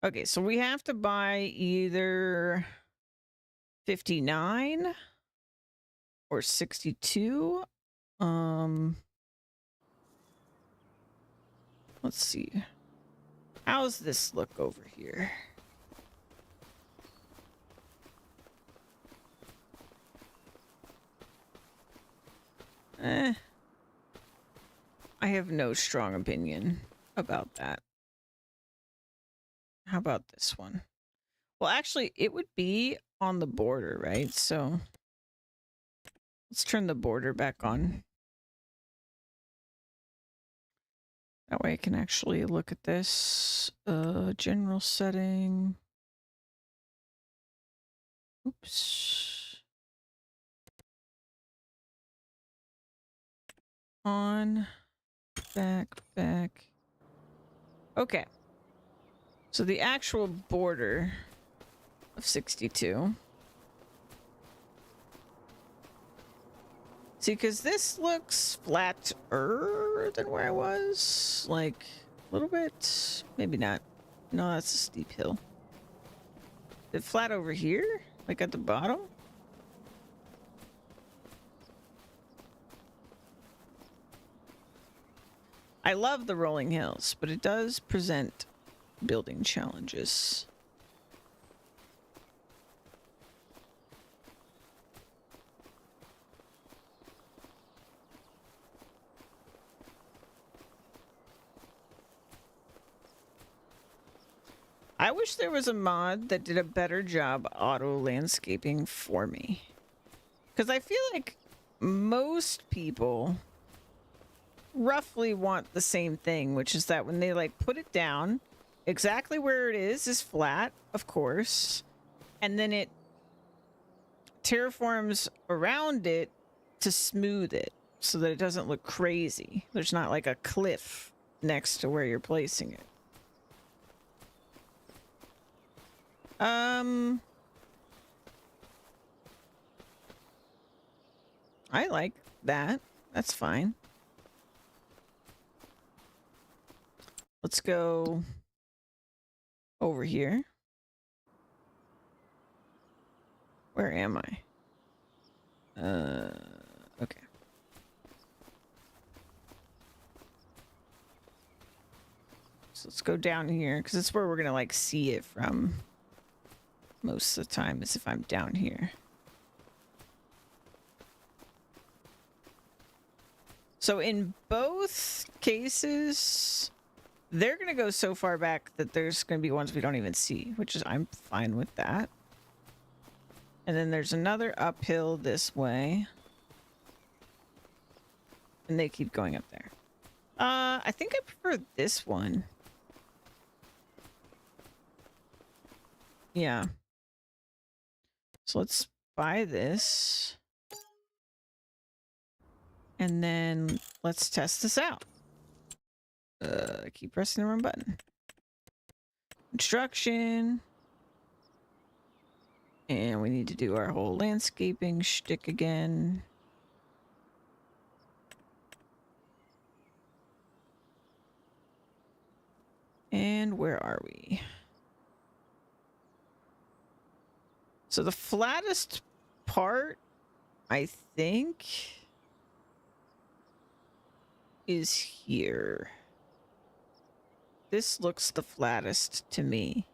Okay, so we have to buy either 59 or 62. Let's see. How's this look over here? I have no strong opinion about that. How about this one? Well, actually, it would be on the border, right? So let's turn the border back on. That way I can actually look at this. General setting. Oops. On. Back. Okay. So the actual border of 62 See, because this looks flatter than where I was. Like, a little bit. Maybe not. No, that's a steep hill. Is it flat over here? Like at the bottom? I love the rolling hills, but it does present building challenges. I wish there was a mod that did a better job auto landscaping for me. Because I feel like most people roughly want the same thing, which is that when they like put it down, exactly where it is flat, of course, and then it terraforms around it to smooth it so that it doesn't look crazy. There's not like a cliff next to where you're placing it. I like that. That's fine. Let's go over here. Where am I? Okay. So let's go down here because it's where we're gonna like see it from most of the time, is if I'm down here. So in both cases, they're going to go so far back that there's going to be ones we don't even see, which is, I'm fine with that. And then there's another uphill this way. And they keep going up there. I think I prefer this one. Yeah. So let's buy this. And then let's test this out. I keep pressing the wrong button. Construction. And we need to do our whole landscaping shtick again. And where are we? So the flattest part, I think, is here. This looks the flattest to me.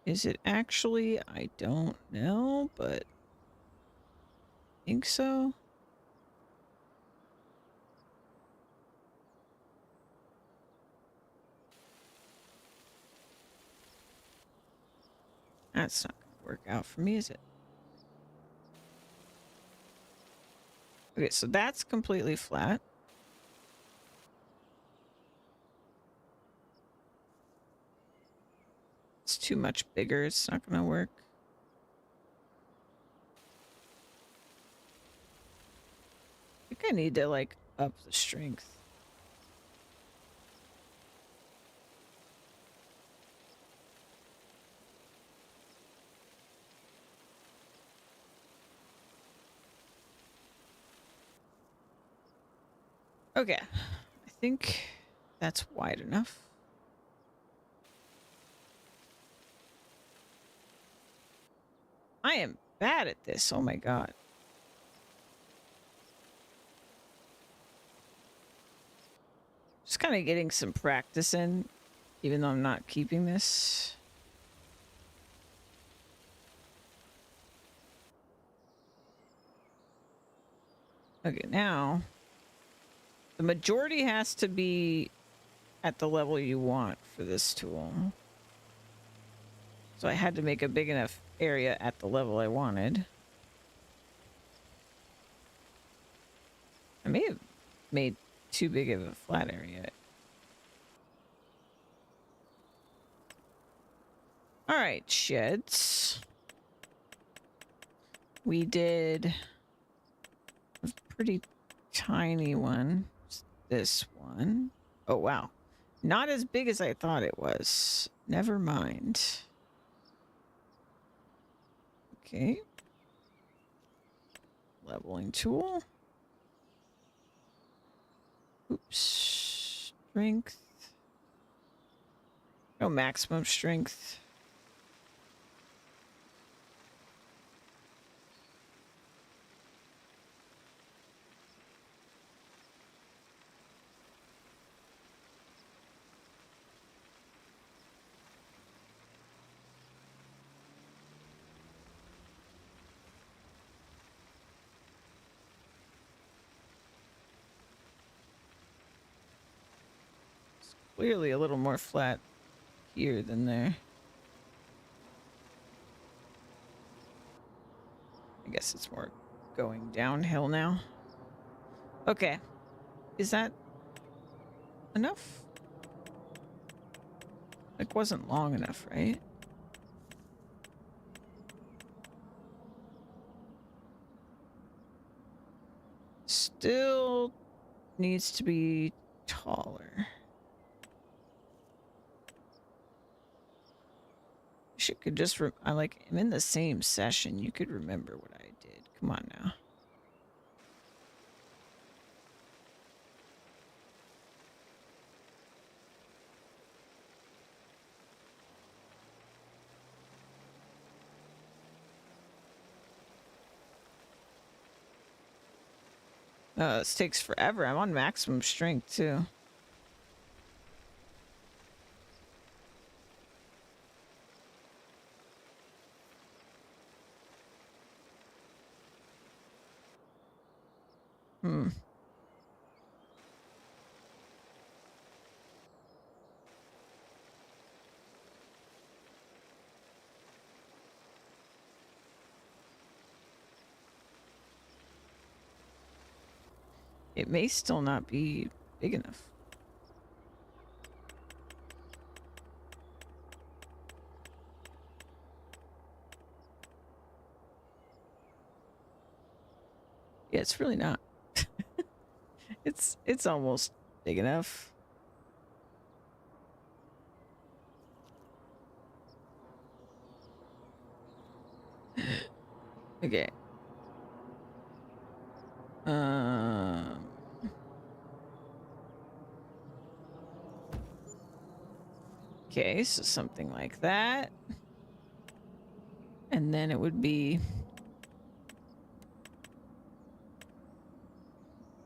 Is it actually? I don't know, but I think so. That's not going to work out for me, is it? Okay, so that's completely flat. It's too much bigger. It's not going to work. I think I need to, like, up the strength. Okay. I think that's wide enough. I am bad at this. Oh my god. Just kind of getting some practice in, even though I'm not keeping this. Okay, now the majority has to be at the level you want for this tool. So I had to make a big enough area at the level I wanted. I may have made too big of a flat area. All right, sheds. We did a pretty tiny one. This one. Oh, wow. Not as big as I thought it was. Never mind. Okay. Leveling tool. Oops. Strength. No maximum strength. It's clearly a little more flat here than there. I guess it's more going downhill now. Okay. Is that enough? It wasn't long enough, right? Still needs to be taller. You could just, I'm in the same session. You could remember what I did. Come on now. This takes forever. I'm on maximum strength too. It may still not be big enough. Yeah, it's really not. It's almost big enough. Okay. Okay, so something like that. And then it would be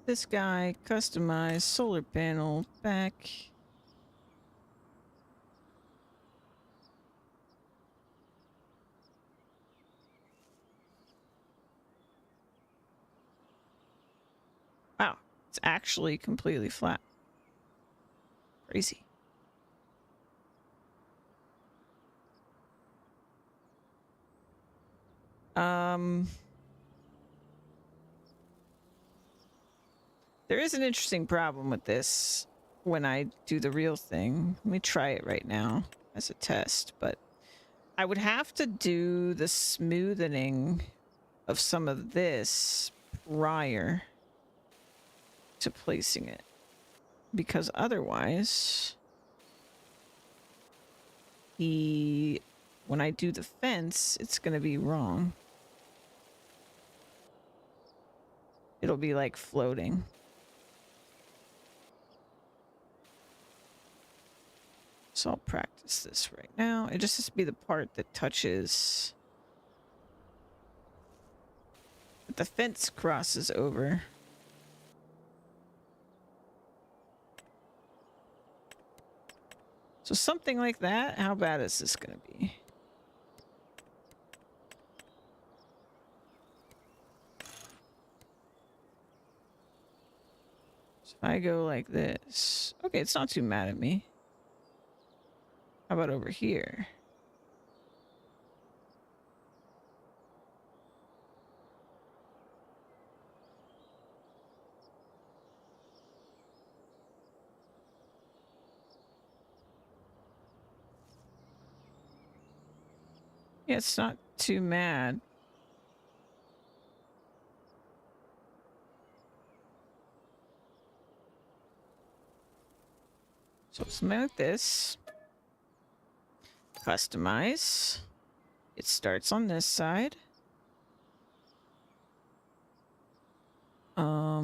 this guy, customize, solar panel, back. Wow, it's actually completely flat. Crazy. There is an interesting problem with this when I do the real thing. Let me try it right now as a test, but I would have to do the smoothing of some of this prior to placing it, because otherwise when I do the fence, it's going to be wrong. It'll be like floating. So I'll practice this right now. It just has to be the part that touches. But the fence crosses over. So something like that. How bad is this going to be? So if I go like this. Okay, it's not too mad at me. How about over here? Yeah, it's not too mad. So something like this. Customize. It starts on this side. I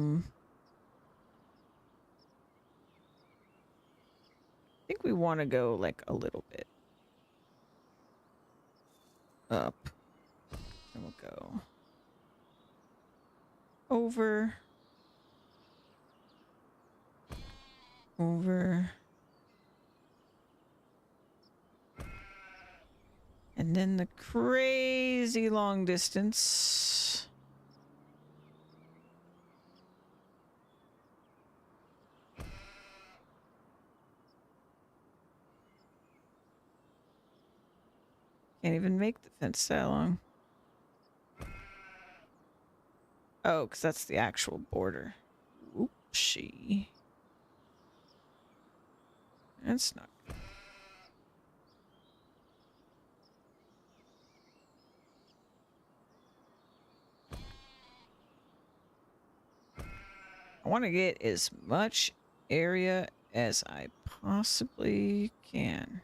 think we want to go like a little bit up. And we'll go over. Over. And then the crazy long distance. Can't even make the fence that long. Oh, because that's the actual border. Oopsie. That's not good. I want to get as much area as I possibly can.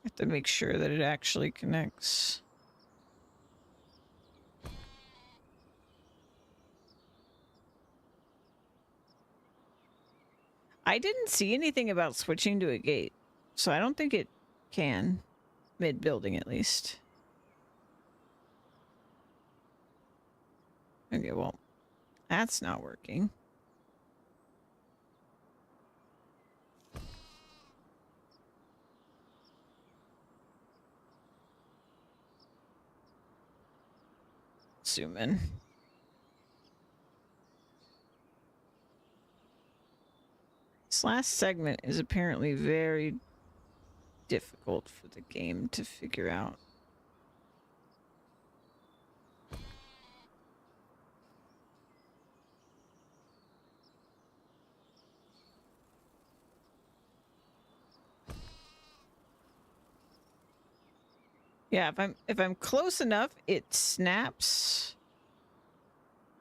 Have to make sure that it actually connects. I didn't see anything about switching to a gate, so I don't think it can, mid-building at least. Okay, well, that's not working. Zoom in. This last segment is apparently very difficult for the game to figure out. Yeah, if I'm close enough, it snaps,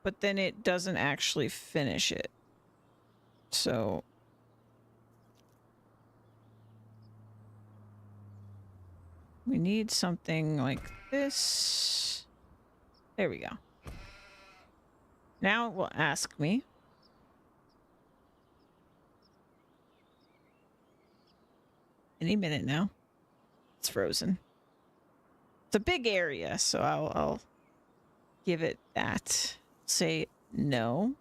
but then it doesn't actually finish it. So we need something like this. There we go. Now it will ask me. Any minute now. It's frozen. It's a big area, so I'll give it that. Say no.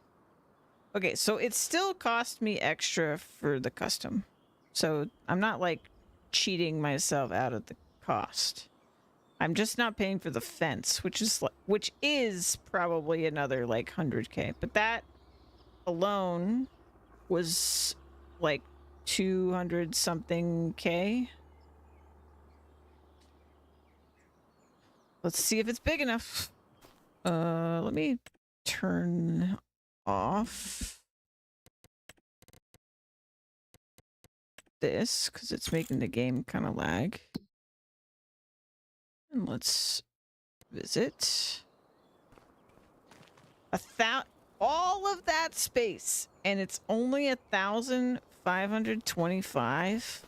Okay, so it still cost me extra for the custom. So I'm not like cheating myself out of the cost. I'm just not paying for the fence, which is probably another like 100K. But that alone was like 200 something K. Let's see if it's big enough. Let me turn off this because it's making the game kind of lag. And let's visit. All of that space, and it's only 1,525.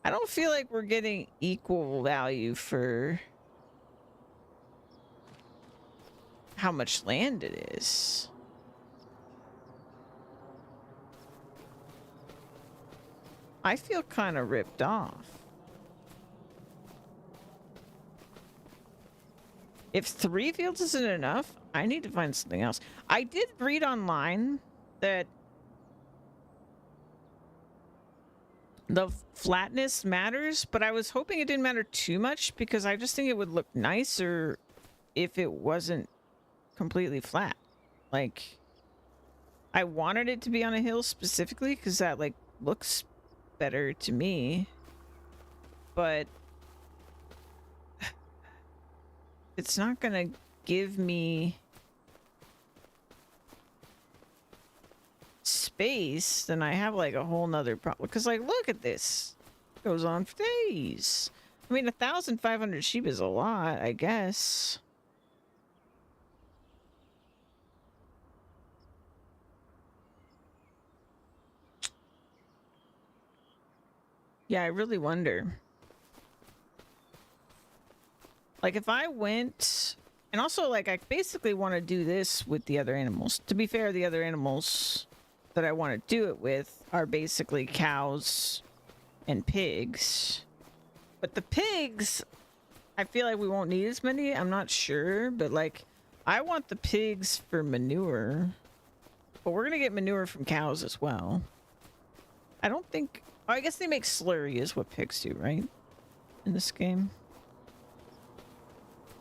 I don't feel like we're getting equal value for how much land it is. I feel kind of ripped off. If 3 fields isn't enough, I need to find something else. I did read online that the flatness matters, but I was hoping it didn't matter too much because I just think it would look nicer if it wasn't completely flat. Like, I wanted it to be on a hill specifically because that like looks better to me, but it's not gonna give me space, then I have like a whole nother problem. Because like, look at this. It goes on for days. I mean, 1,500 sheep is a lot, I guess. Yeah, I really wonder. Like, if I went... And also, like, I basically want to do this with the other animals. To be fair, the other animals that I want to do it with are basically cows and pigs. But the pigs, I feel like we won't need as many. I'm not sure, but, like, I want the pigs for manure. But we're going to get manure from cows as well. I don't think... Oh, I guess they make slurry is what pigs do, right? In this game.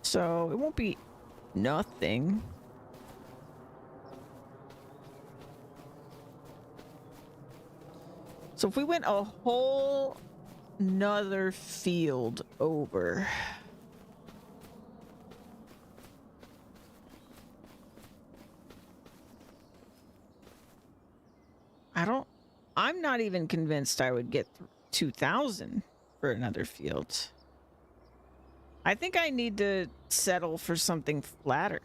So it won't be nothing. So if we went a whole nother field over. I'm not even convinced I would get 2,000 for another field. I think I need to settle for something flatter.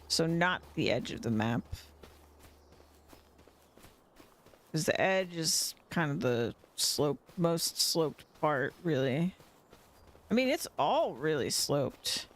So not the edge of the map. Because the edge is kind of the most sloped part, really. I mean, it's all really sloped.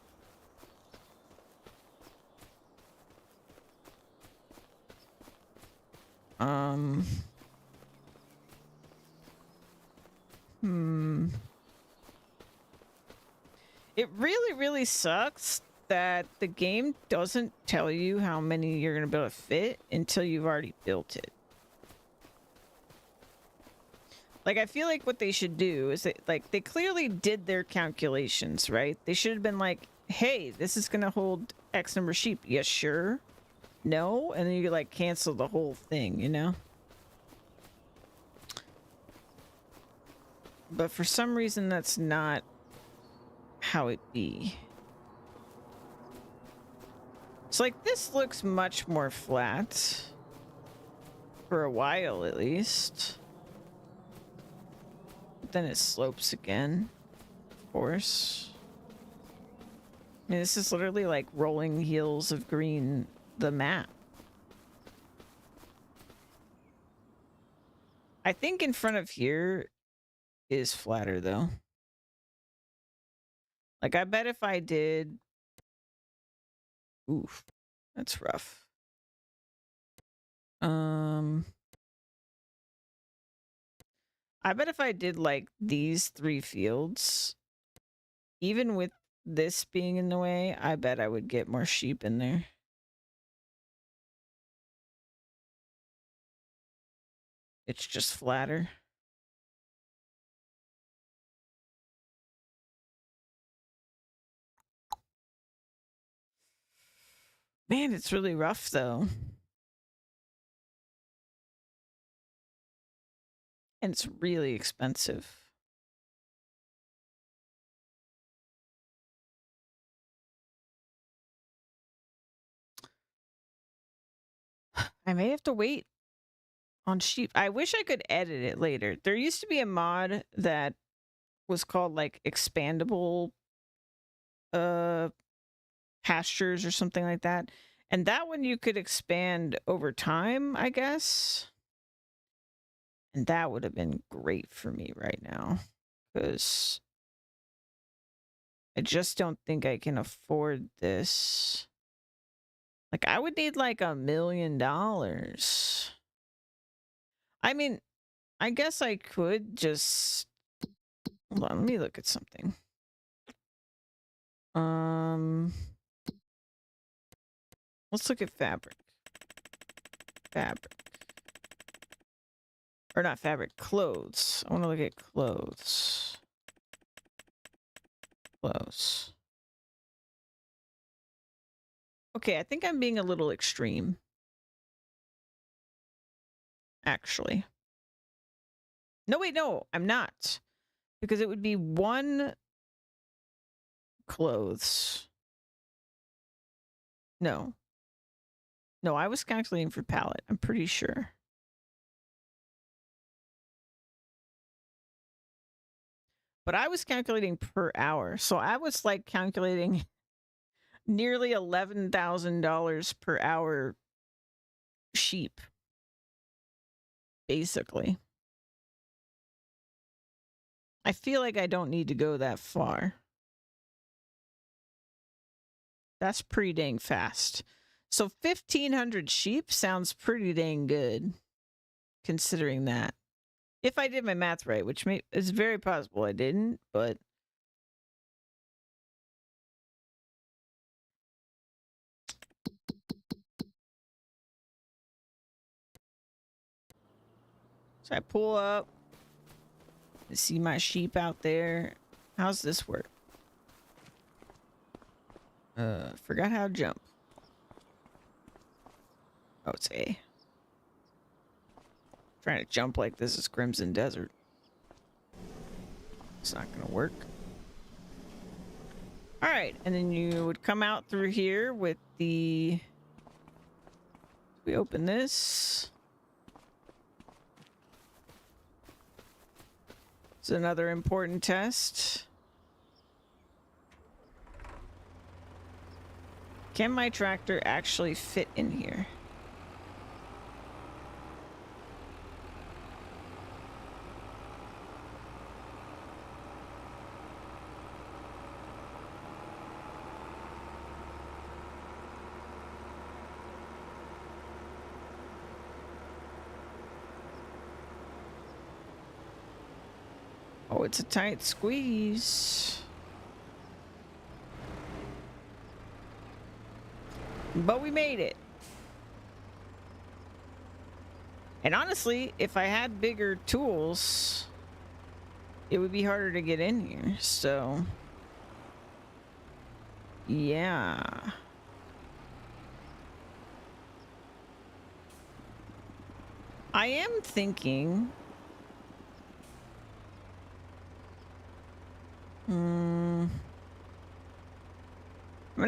It really, really sucks that the game doesn't tell you how many you're going to be able to fit until you've already built it. Like, I feel like what they should do is they clearly did their calculations, right? They should have been like, hey, this is going to hold X number of sheep. Yes, sure. No. And then you like cancel the whole thing, you know? But for some reason, that's not how it be. So like this looks much more flat. For a while, at least. But then it slopes again. Of course. I mean, this is literally like rolling hills of green, the map. I think in front of here is flatter, though. Like, I bet if I did... Oof. That's rough. I bet if I did, like, these 3 fields, even with this being in the way, I bet I would get more sheep in there. It's just flatter. Man, it's really rough, though. And it's really expensive. I may have to wait on sheep. I wish I could edit it later. There used to be a mod that was called like expandable pastures or something like that. And that one you could expand over time, I guess. And that would have been great for me right now. Because I just don't think I can afford this. Like, I would need like $1 million. I mean, I guess I could just... Hold on, let me look at something. Let's look at fabric. Fabric. Or not fabric, clothes. I want to look at clothes. Clothes. Okay, I think I'm being a little extreme. Actually. No, wait, no, I'm not. Because it would be 1 clothes. No. No, I was calculating for pallet. I'm pretty sure. But I was calculating per hour. So I was like calculating nearly $11,000 per hour sheep, basically. I feel like I don't need to go that far. That's pretty dang fast. So 1,500 sheep sounds pretty dang good, considering that. If I did my math right, which is very possible I didn't, but... So I pull up. I see my sheep out there. How's this work? Forgot how to jump. Oh, it's A. Trying to jump like this is Crimson Desert. It's not gonna work. Alright, and then you would come out through here with the... We open this. It's another important test. Can my tractor actually fit in here? Oh, it's a tight squeeze. But we made it. And honestly, if I had bigger tools, it would be harder to get in here. So, yeah. I am thinking... I'm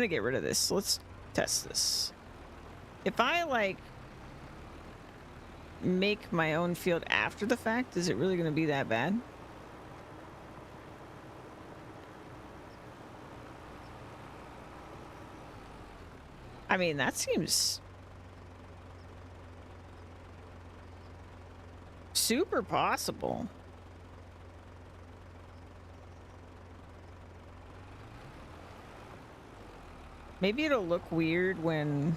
gonna get rid of this. Let's test this. If I, like, make my own field after the fact, is it really gonna be that bad? I mean, that seems super possible. Maybe it'll look weird when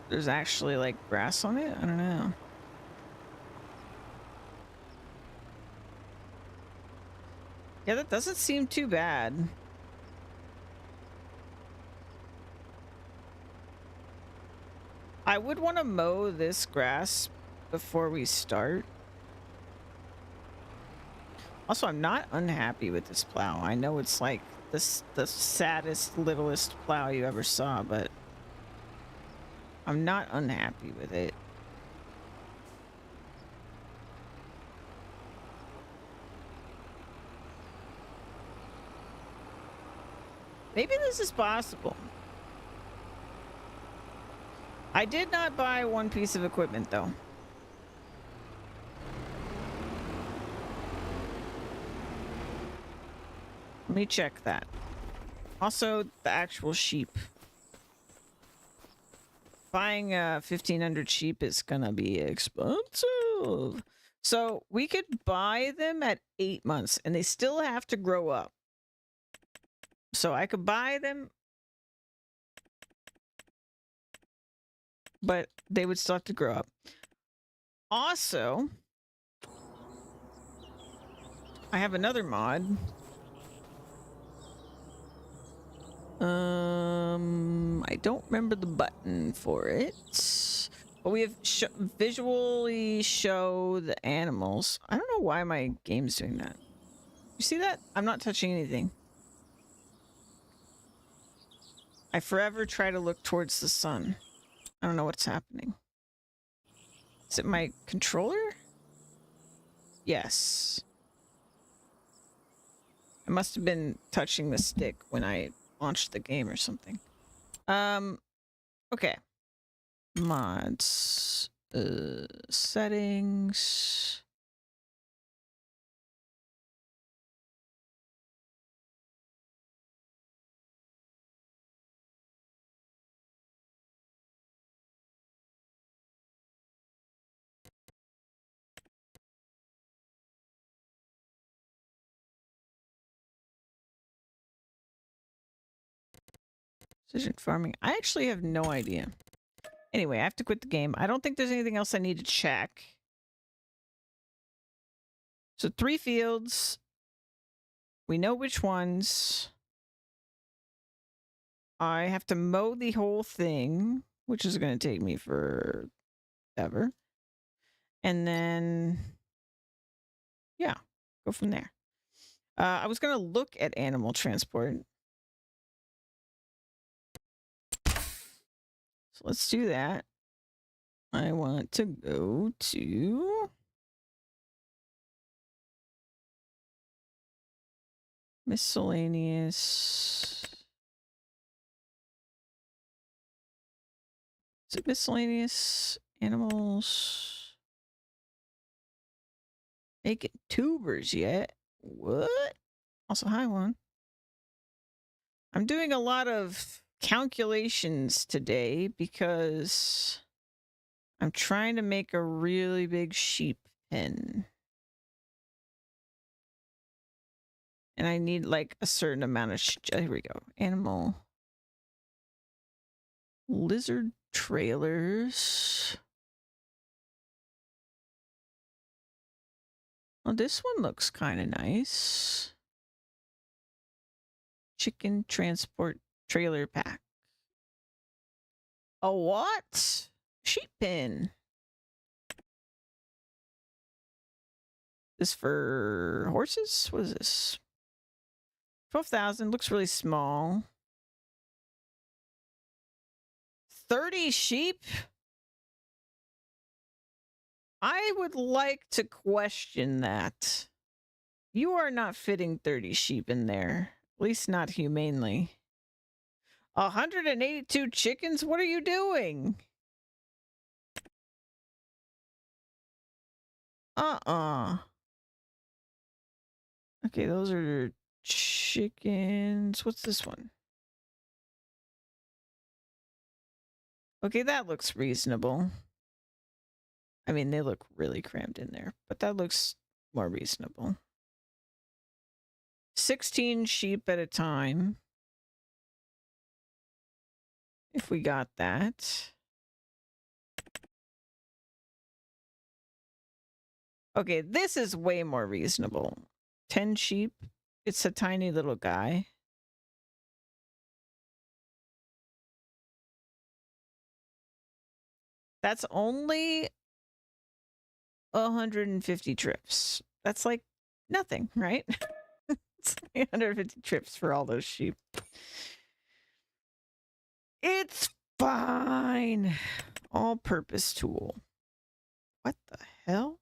there's actually, like, grass on it? I don't know. Yeah, that doesn't seem too bad. I would want to mow this grass before we start. Also, I'm not unhappy with this plow. I know it's like the saddest, littlest plow you ever saw, but I'm not unhappy with it. Maybe this is possible. I did not buy one piece of equipment, though. Let me check that. Also, the actual sheep. Buying 1,500 sheep is gonna be expensive. So we could buy them at 8 months, and they still have to grow up. So I could buy them, but they would still have to grow up. Also, I have another mod. I don't remember the button for it, but we have visually show the animals. I don't know why my game's doing that. You see that? I'm not touching anything. I forever try to look towards the sun. I don't know what's happening. Is it my controller? Yes. I must have been touching the stick when I launched the game or something. Okay. Mods. Settings. Precision farming. I actually have no idea. Anyway, I have to quit the game. I don't think there's anything else I need to check. So 3 fields. We know which ones. I have to mow the whole thing, which is going to take me forever. And then, yeah, go from there. I was going to look at animal transport. So let's do that. I want to go to miscellaneous. Is it miscellaneous animals? Making tubers yet? What? Also, hi, one. I'm doing a lot of calculations today because I'm trying to make a really big sheep pen. And I need like a certain amount of, here we go. Animal. Lizard trailers. Oh, this one looks kind of nice. Chicken transport trailer pack. A what? Sheep pen. This for horses? What is this? 12,000. Looks really small. 30 sheep? I would like to question that. You are not fitting 30 sheep in there. At least not humanely. 182 chickens? What are you doing? Okay, those are chickens. What's this one? Okay, that looks reasonable. I mean, they look really crammed in there, but that looks more reasonable. 16 sheep at a time. If we got that. Okay, this is way more reasonable. 10 sheep. It's a tiny little guy. That's only 150 trips. That's like nothing, right? It's 150 trips for all those sheep. It's fine. All-purpose tool. What the hell?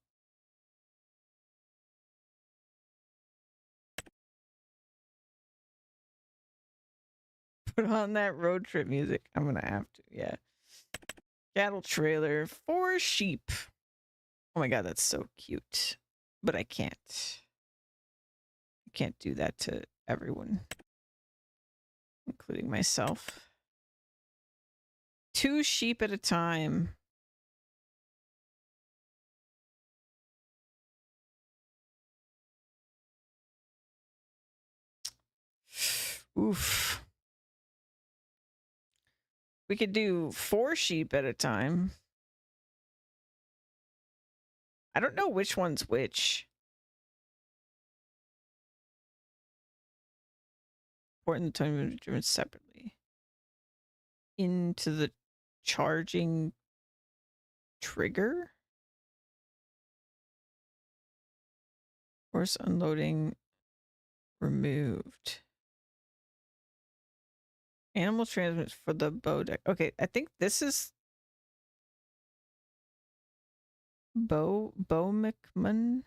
Put on that road trip music. I'm gonna have to, yeah. Cattle trailer for sheep. Oh my god, that's so cute. But I can't. I can't do that to everyone, including myself. 2 sheep at a time. Oof. We could do 4 sheep at a time. I don't know which one's which. Important time driven separately. Into the charging trigger. Horse unloading removed. Animal transmit for the bow deck. Okay, I think this is Bo McMahon.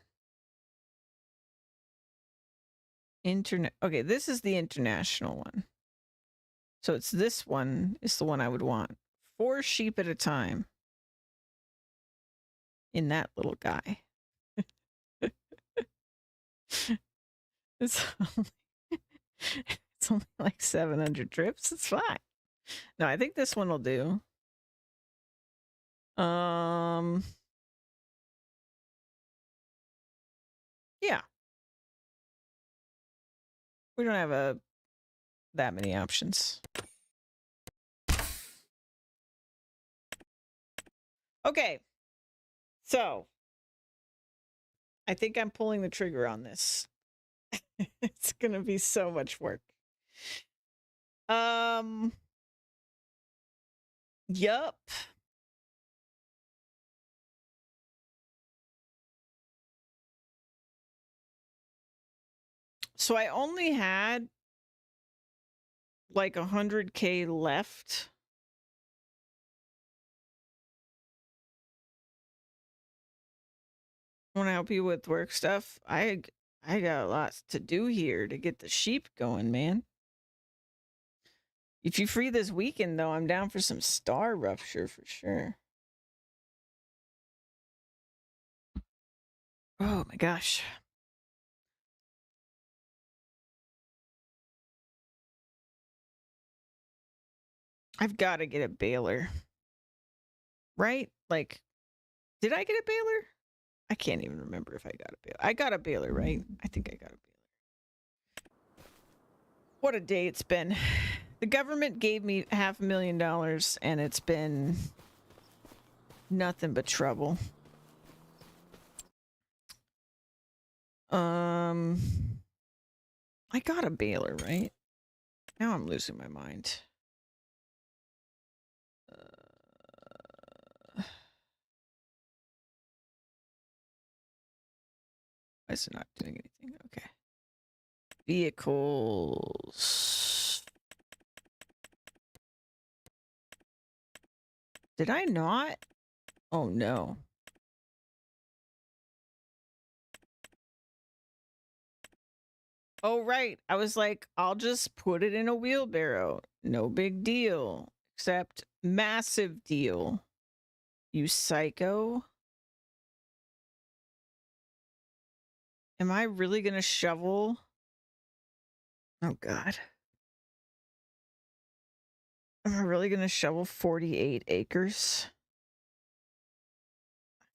Internet. Okay, this is the international one. So it's this one is the one I would want. 4 sheep at a time in that little guy. It's only, it's only like 700 trips. It's fine. No, I think this one will do. Yeah. We don't have that many options. Okay. So, I think I'm pulling the trigger on this. It's going to be so much work. Yup. So I only had like 100K left. Want to help you with work stuff? I got lots to do here to get the sheep going, man. If you free this weekend, though, I'm down for some Star Rupture for sure. Oh my gosh. I've got to get a baler. Right? Like, did I get a baler? I can't even remember if I got a baler. I got a baler, right? I think I got a baler. What a day it's been. The government gave me $500,000 and it's been nothing but trouble. I got a baler, right? Now I'm losing my mind. Why is it not doing anything? Okay. Vehicles. Did I not? Oh no. Oh right. I was like, I'll just put it in a wheelbarrow. No big deal. Except massive deal. You psycho. Am I really gonna shovel? Oh god. Am I really gonna shovel 48 acres?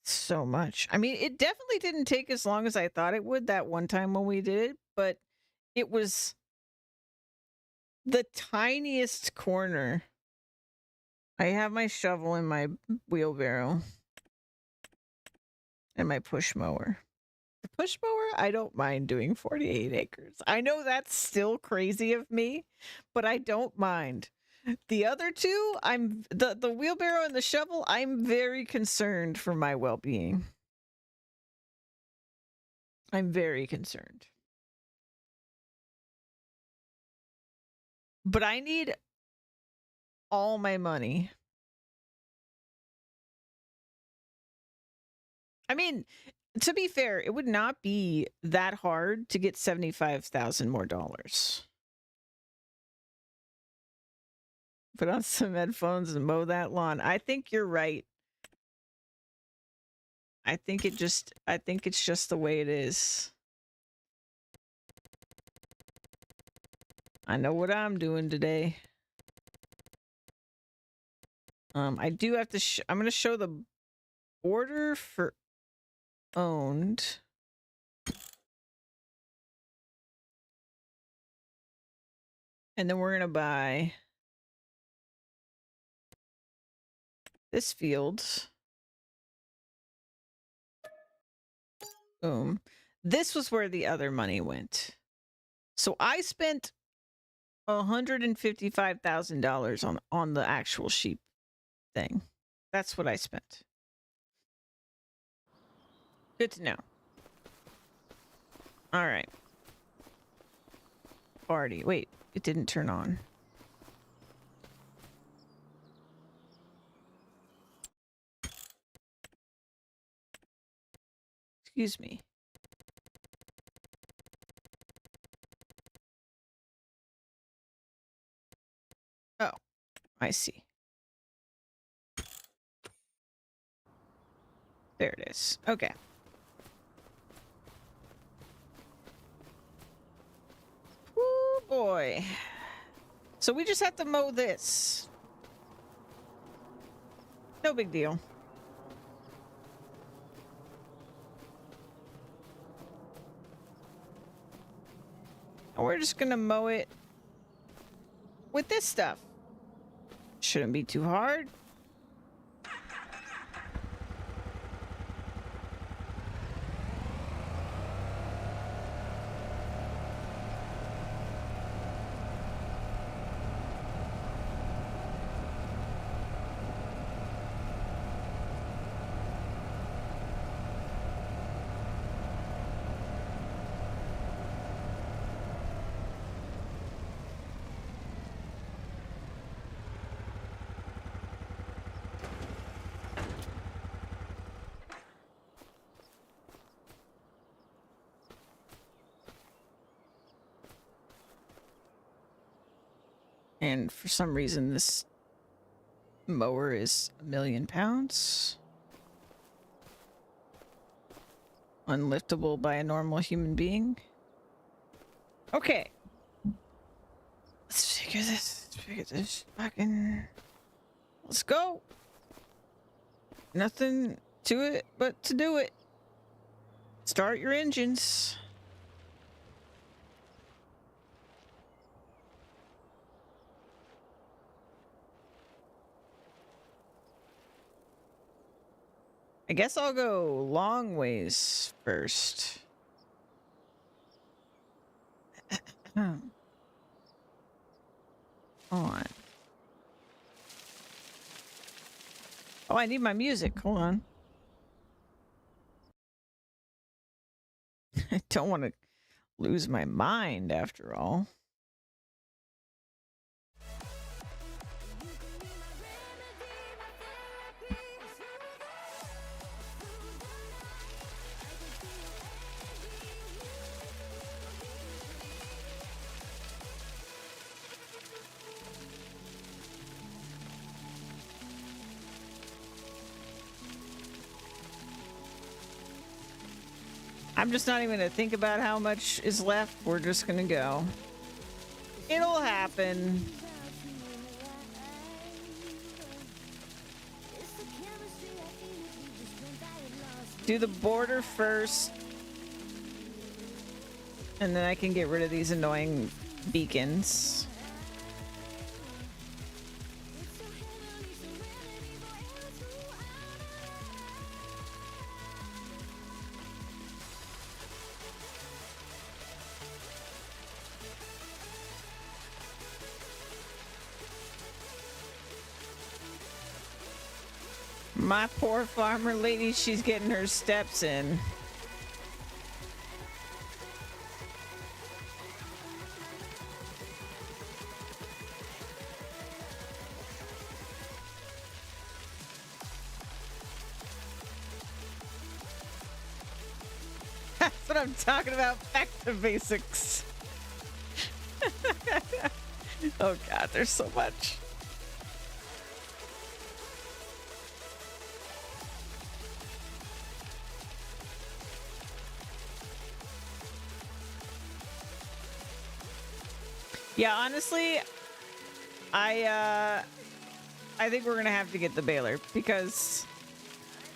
So much. I mean, it definitely didn't take as long as I thought it would that one time when we did it, but it was the tiniest corner. I have my shovel in my wheelbarrow and my push mower. The push mower, I don't mind doing 48 acres. I know that's still crazy of me, but I don't mind. The other two, the wheelbarrow and the shovel, I'm very concerned for my well-being. I'm very concerned. But I need all my money. I mean, to be fair, it would not be that hard to get 75,000 more dollars. Put on some headphones and mow that lawn. I think you're right. I think it's just the way it is. I know what I'm doing today. I do have to I'm going to show the order for owned. And then we're going to buy this field. Boom. This was where the other money went. So I spent $155,000 on the actual sheep thing. That's what I spent. Good to know. All right. Party. Wait, it didn't turn on. Excuse me. Oh, I see. There it is. Okay. Woo boy. So we just have to mow this. No big deal. And we're just gonna mow it with this stuff. Shouldn't be too hard. And for some reason, this mower is £1,000,000. Unliftable by a normal human being. Okay. Let's figure this. Fucking. Let's go. Nothing to it but to do it. Start your engines. I guess I'll go long ways first. Hold on. Oh, I need my music. Hold on. I don't want to lose my mind after all. I'm just not even gonna think about how much is left. We're just gonna go. It'll happen. Do the border first. And then I can get rid of these annoying beacons. My poor farmer lady, she's getting her steps in. That's what I'm talking about. Back to basics. Oh God, there's so much. Yeah, honestly, I think we're gonna have to get the baler because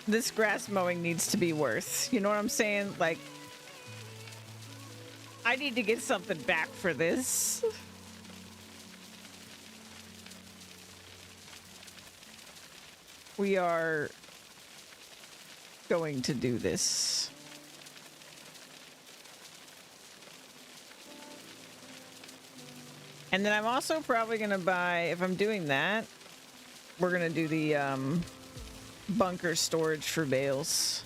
this grass mowing needs to be worth. You know what I'm saying? Like, I need to get something back for this. We are going to do this. And then I'm also probably going to buy, if I'm doing that, we're going to do the bunker storage for bales.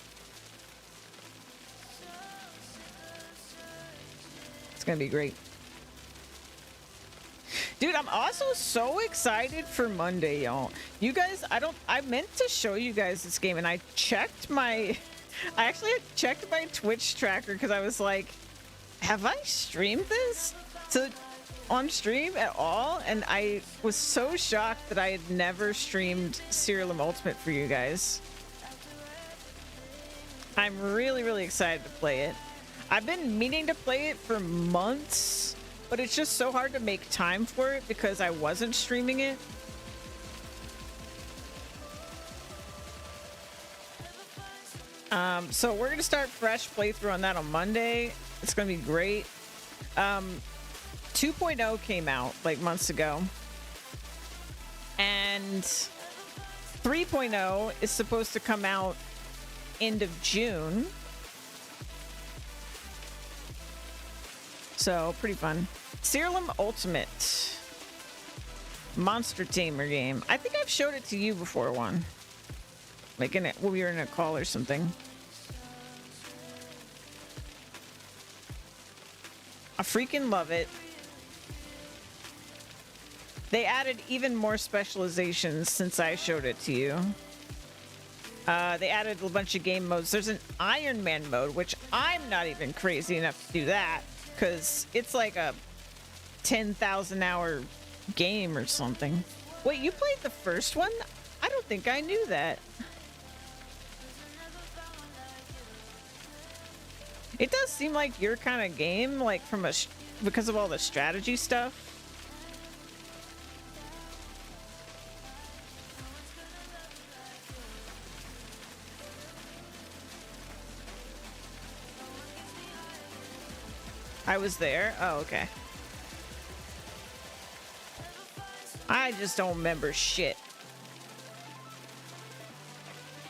It's going to be great. Dude, I'm also so excited for Monday, y'all. You guys, I meant to show you guys this game, and I actually checked my Twitch tracker because I was like, have I streamed this on stream at all? And I was so shocked that I had never streamed Serial Ultimate for you guys. I'm really, really excited to play it. I've been meaning to play it for months, but it's just so hard to make time for it because I wasn't streaming it. So we're gonna start fresh playthrough on that on Monday. It's gonna be great. 2.0 came out like months ago, and 3.0 is supposed to come out end of June. So pretty fun. Searlam Ultimate Monster Tamer game. I think I've showed it to you before, one. Like in it when we were in a call or something. I freaking love it. They added even more specializations since I showed it to you. They added a bunch of game modes. There's an Iron Man mode, which I'm not even crazy enough to do that, because it's like a 10,000 hour game or something. Wait, you played the first one? I don't think I knew that. It does seem like your kind of game, like from because of all the strategy stuff. I was there. Oh, okay. I just don't remember shit.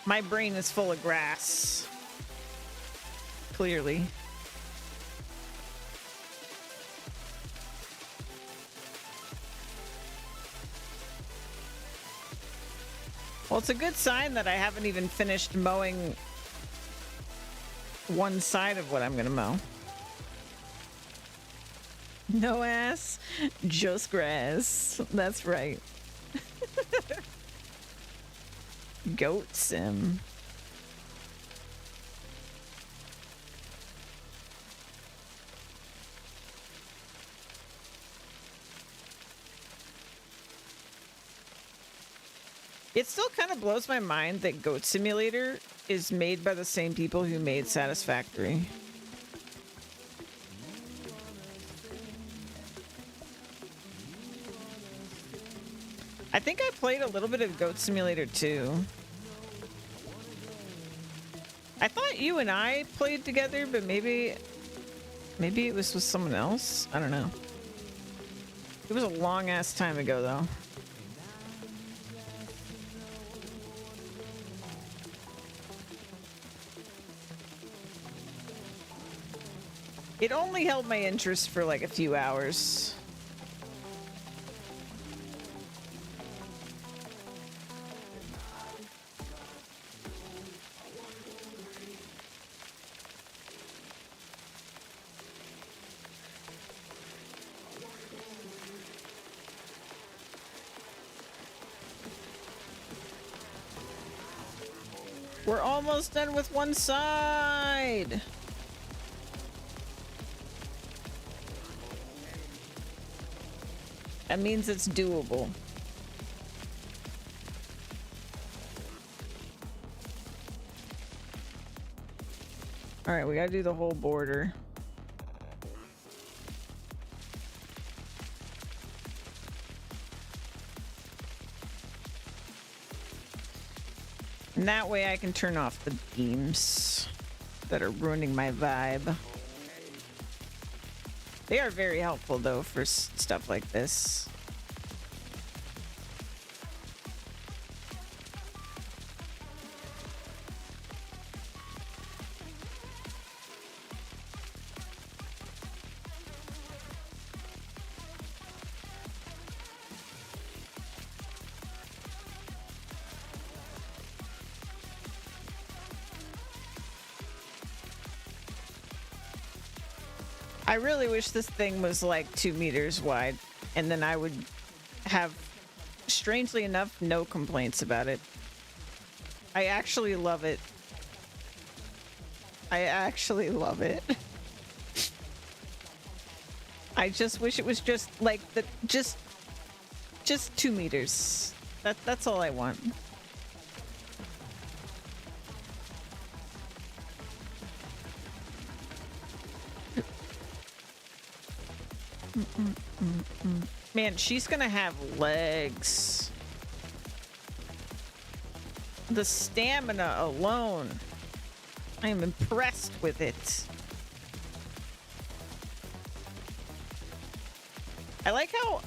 My brain is full of grass. Clearly. Well, it's a good sign that I haven't even finished mowing one side of what I'm gonna mow. No ass, just grass. That's right. Goat sim. It still kind of blows my mind that Goat Simulator is made by the same people who made Satisfactory. I think I played a little bit of Goat Simulator 2. I thought you and I played together, but maybe it was with someone else. I don't know. It was a long ass time ago, though. It only held my interest for like a few hours. We're almost done with one side. That means it's doable. All right, we gotta do the whole border. And that way I can turn off the beams that are ruining my vibe. They are very helpful, though, for stuff like this. I really wish this thing was like 2 meters wide, and then I would have, strangely enough, no complaints about it. I actually love it. I actually love it. I just wish it was just like just 2 meters. That's all I want. Man, she's gonna have legs. The stamina alone. I am impressed with it. I like how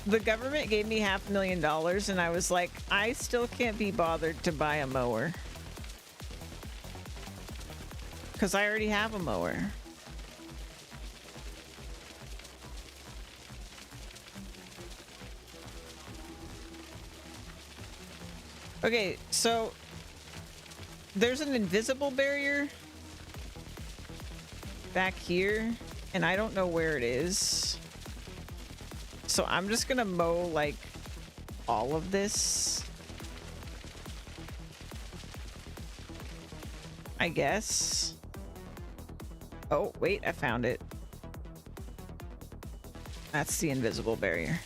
the government gave me $500,000 and I was like, I still can't be bothered to buy a mower. Because I already have a mower. Okay, so there's an invisible barrier back here, and I don't know where it is. So I'm just gonna mow like all of this, I guess. Oh, wait, I found it. That's the invisible barrier.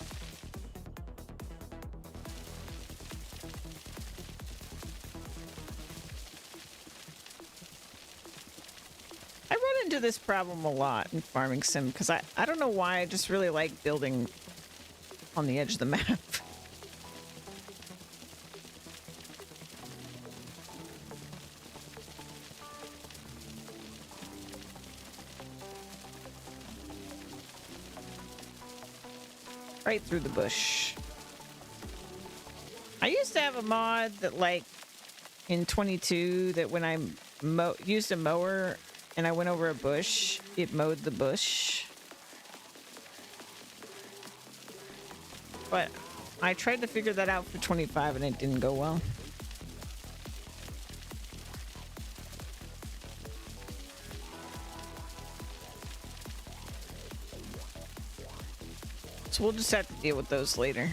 I run into this problem a lot in Farming Sim because I don't know why, I just really like building on the edge of the map. Right through the bush. I used to have a mod that, like, in 22, that when I used a mower and I went over a bush, it mowed the bush. But I tried to figure that out for 25 and it didn't go well. So we'll just have to deal with those later.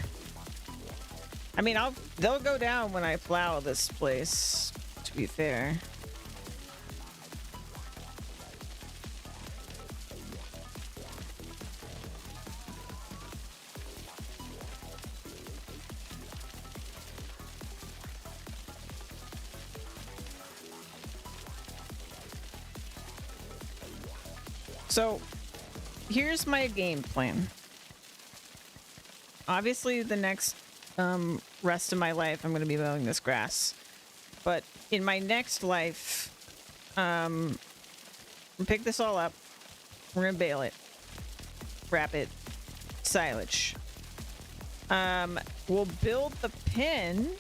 I mean, they'll go down when I plow this place, to be fair. So, here's my game plan. Obviously, the next rest of my life, I'm going to be mowing this grass. But in my next life, we'll pick this all up. We're going to bale it. Wrap it. Silage. We'll build the pen.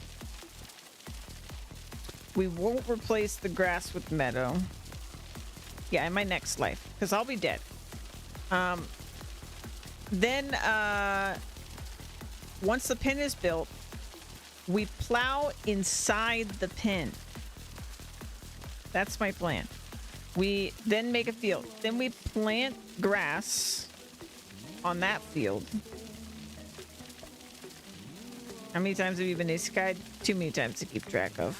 We won't replace the grass with meadow. Yeah, in my next life, because I'll be dead. Then, once the pen is built, we plow inside the pen. That's my plan. We then make a field. Then we plant grass on that field. How many times have you been isekai? Too many times to keep track of.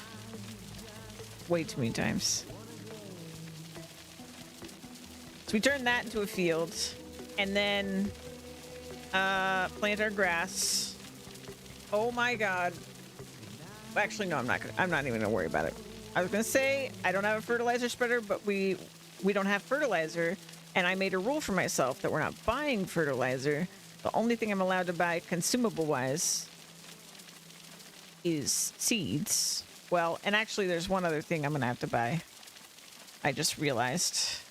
Way too many times. So we turn that into a field, and then plant our grass. Oh my god. Actually, no, I'm not even gonna worry about it. I was gonna say I don't have a fertilizer spreader, but we don't have fertilizer, and I made a rule for myself that we're not buying fertilizer. The only thing I'm allowed to buy consumable wise is seeds. Well, and actually there's one other thing I'm gonna have to buy. I just realized.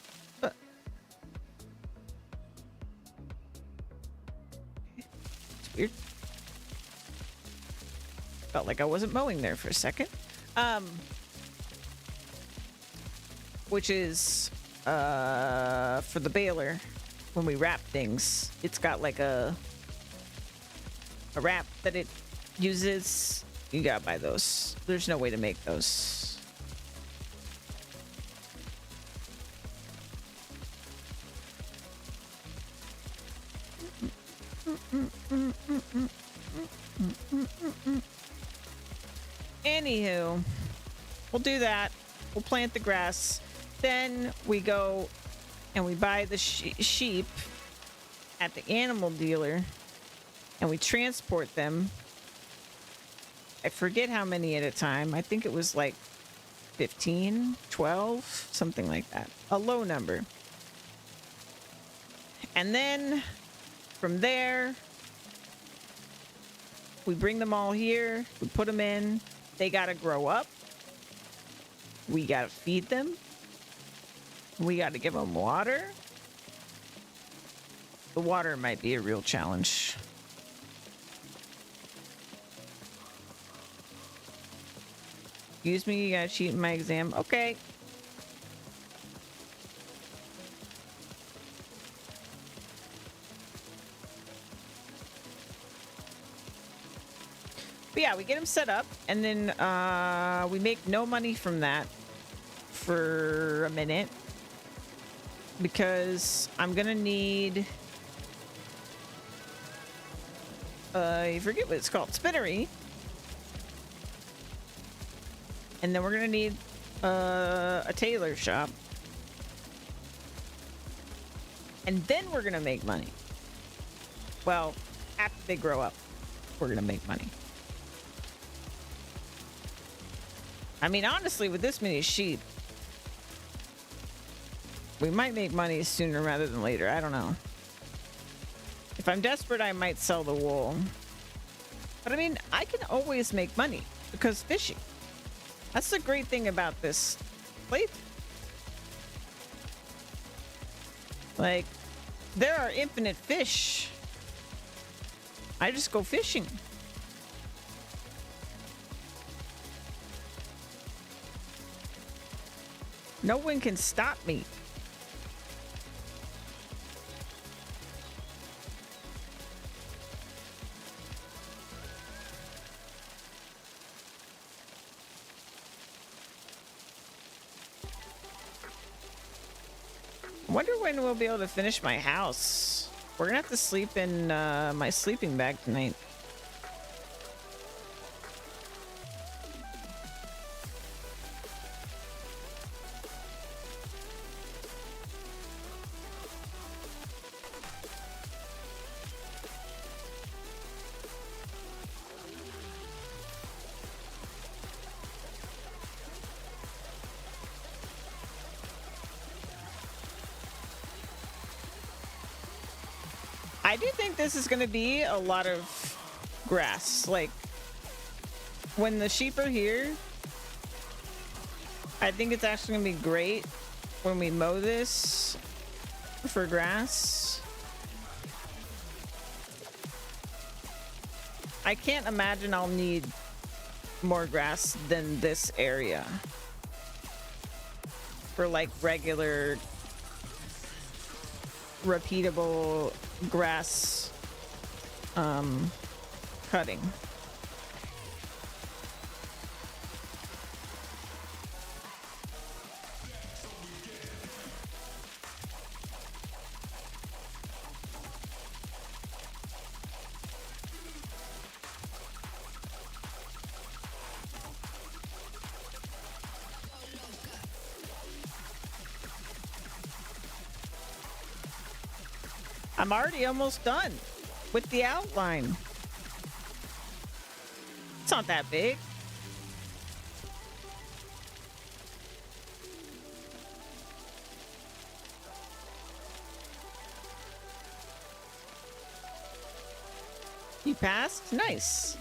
It's weird. Felt like I wasn't mowing there for a second. Which is for the baler, when we wrap things, it's got like a wrap that it uses. You gotta buy those. There's no way to make those. Anywho, we'll do that. We'll plant the grass. Then we go and we buy the sheep at the animal dealer and we transport them. I forget how many at a time. I think it was like 15, 12, something like that. A low number. And then From there, we bring them all here. We put them in. They got to grow up. We got to feed them. We got to give them water. The water might be a real challenge. Excuse me, you gotta cheat in my exam. Okay. But yeah, we get them set up, and then we make no money from that for a minute. Because I'm gonna need... I forget what it's called. Spinnery. And then we're gonna need a tailor shop. And then we're gonna make money. Well, after they grow up, we're gonna make money. I mean, honestly, with this many sheep, we might make money sooner rather than later. I don't know. If I'm desperate, I might sell the wool. But I mean, I can always make money because fishing. That's the great thing about this playthrough. Like, there are infinite fish. I just go fishing. No one can stop me. I wonder when we'll be able to finish my house. We're gonna have to sleep in my sleeping bag tonight. I do think this is going to be a lot of grass. Like, when the sheep are here, I think it's actually going to be great when we mow this for grass. I can't imagine I'll need more grass than this area for like regular repeatable grass cutting. I'm already almost done with the outline. It's not that big. You passed? Nice.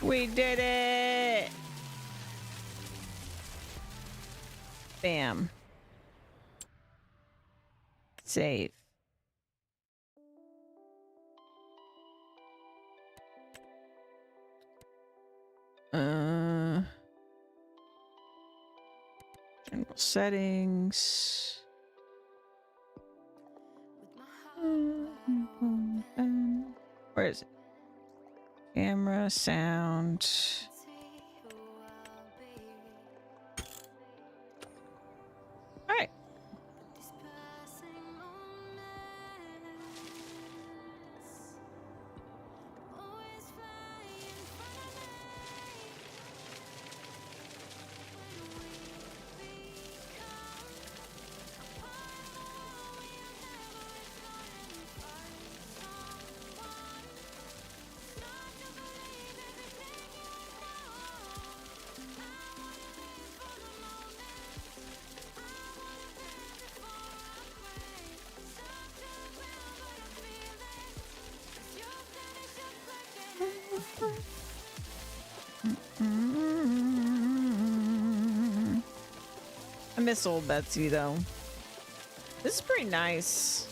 We did it! Bam. Save. General settings. Where is it? Camera, sound. All right. I miss old Betsy though. This is pretty nice.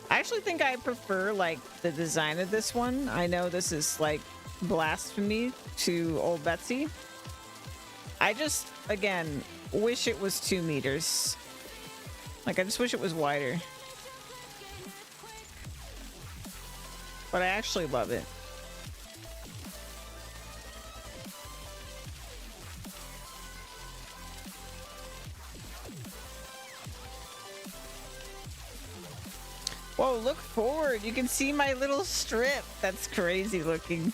I actually think I prefer like the design of this one. I know this is like blasphemy to old Betsy. I just, again, wish it was 2 meters. Like, I just wish it was wider. But I actually love it. Whoa, look forward. You can see my little strip. That's crazy looking.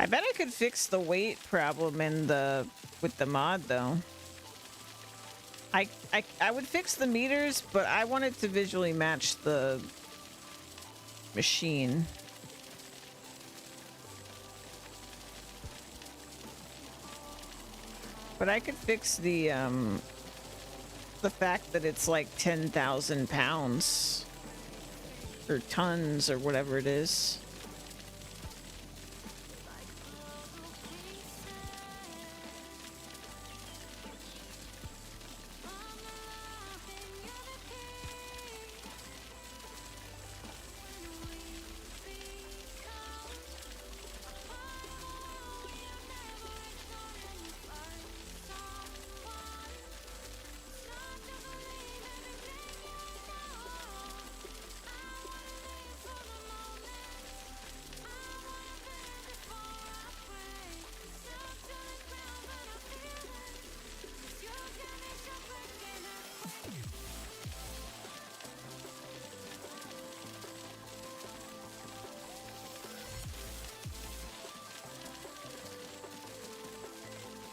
I bet I could fix the weight problem in the with the mod though. I would fix the meters, but I want it to visually match the machine. But I could fix the fact that it's like 10,000 pounds or tons or whatever it is.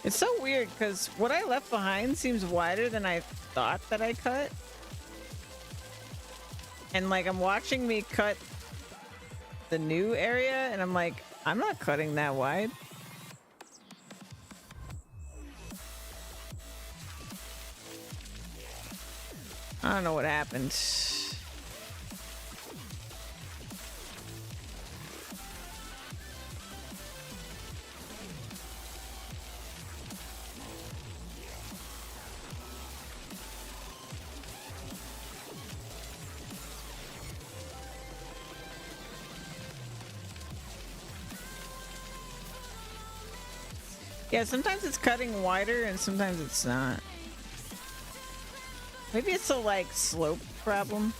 It's so weird because what I left behind seems wider than I thought that I cut. And like I'm watching me cut the new area and I'm like, I'm not cutting that wide. I don't know what happened. Yeah, sometimes it's cutting wider and sometimes it's not. Maybe it's a like slope problem.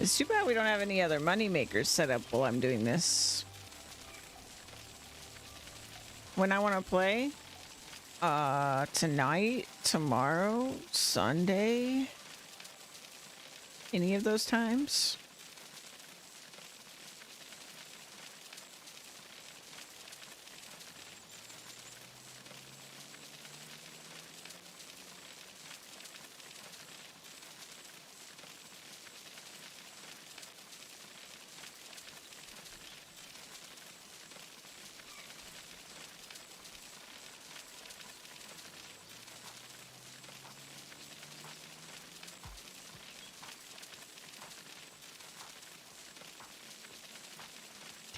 It's too bad we don't have any other money makers set up while I'm doing this. When I want to play, tonight, tomorrow, Sunday, any of those times.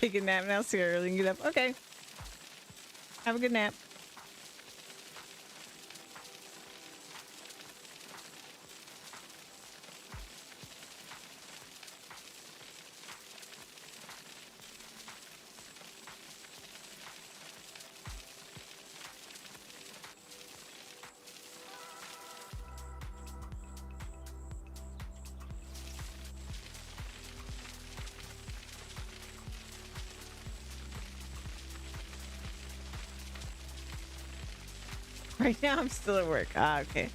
Take a nap now, see early and get up. Okay. Have a good nap. Right now I'm still at work. Ah, okay.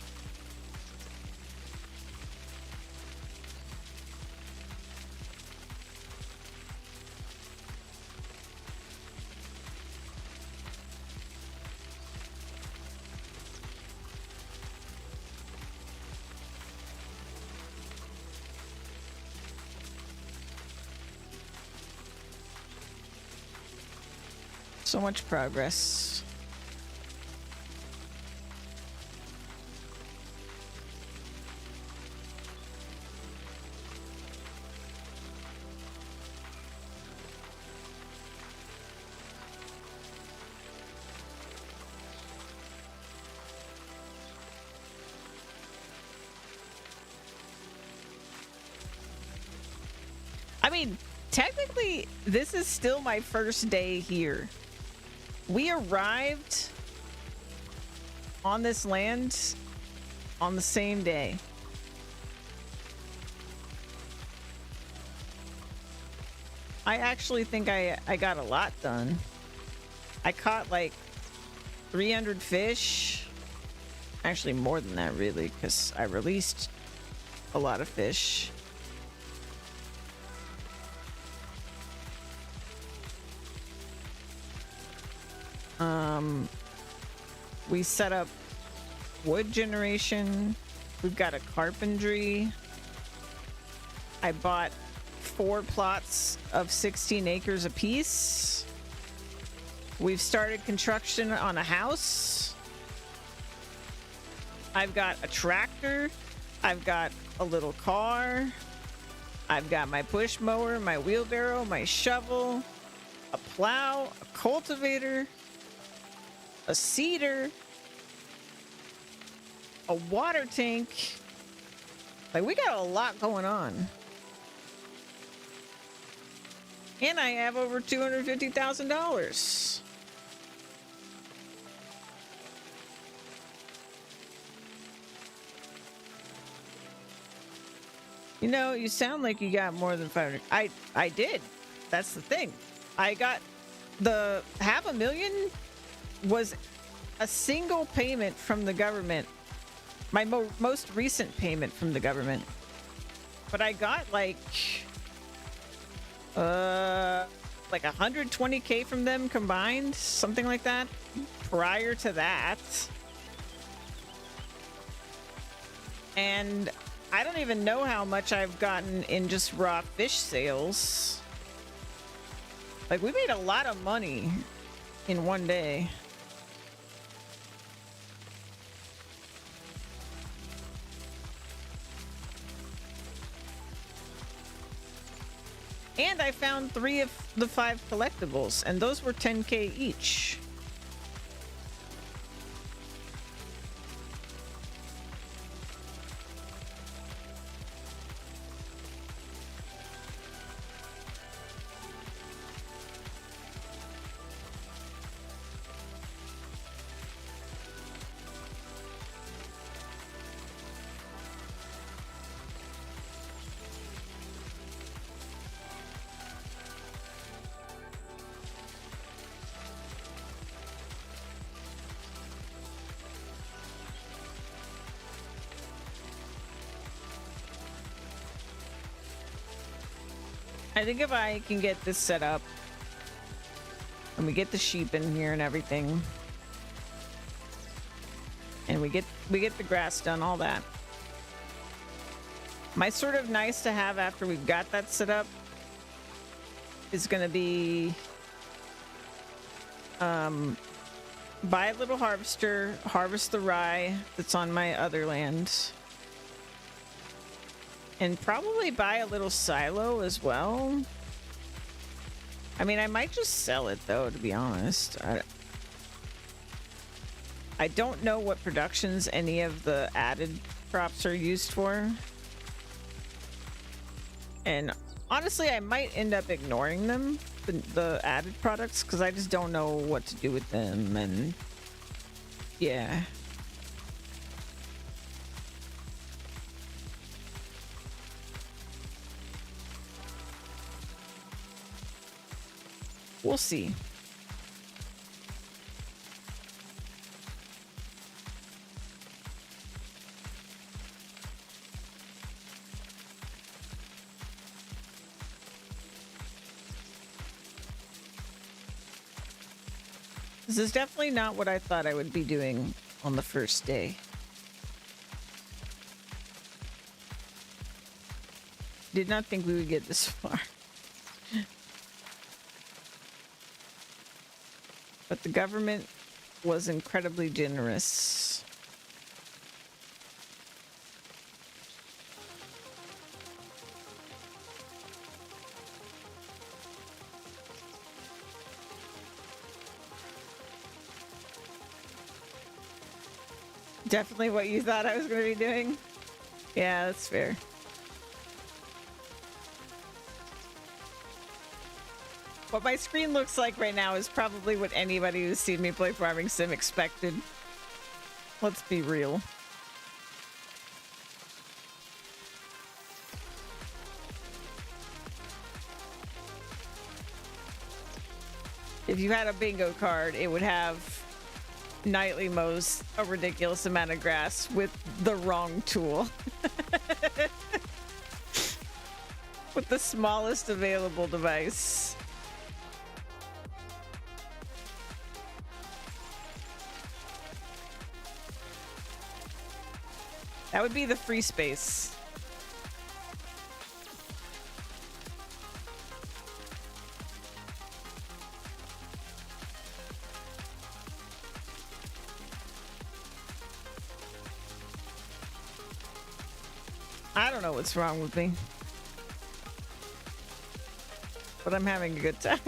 So much progress. I mean, technically, this is still my first day here. We arrived on this land on the same day. I actually think I got a lot done. I caught like 300 fish. Actually, more than that, really, because I released a lot of fish. We set up wood generation. We've got a carpentry. I bought 4 plots of 16 acres apiece. We've started construction on a house. I've got a tractor. I've got a little car. I've got my push mower, my wheelbarrow, my shovel, a plow, a cultivator, a seeder, a water tank. Like, we got a lot going on. And I have over $250,000. You know, you sound like you got more than 500. I did. That's the thing. I got the $500,000 was a single payment from the government. My most recent payment from the government. But I got like 120K from them combined, something like that, prior to that. And I don't even know how much I've gotten in just raw fish sales. Like, we made a lot of money in one day. And I found 3 of the 5 collectibles, and those were 10K each. I think if I can get this set up and we get the sheep in here and everything, and we get the grass done, all that. My sort of nice to have after we've got that set up is going to be buy a little harvester, harvest the rye that's on my other land, and probably buy a little silo as well. I mean, I might just sell it though, to be honest. I don't know what productions any of the added crops are used for. And honestly, I might end up ignoring them, the added products, because I just don't know what to do with them. And yeah. We'll see. This is definitely not what I thought I would be doing on the first day. Did not think we would get this far. But the government was incredibly generous. Definitely what you thought I was going to be doing. Yeah, that's fair. What my screen looks like right now is probably what anybody who's seen me play Farming Sim expected. Let's be real. If you had a bingo card, it would have nightly mows a ridiculous amount of grass with the wrong tool. With the smallest available device. That would be the free space. I don't know what's wrong with me. But I'm having a good time.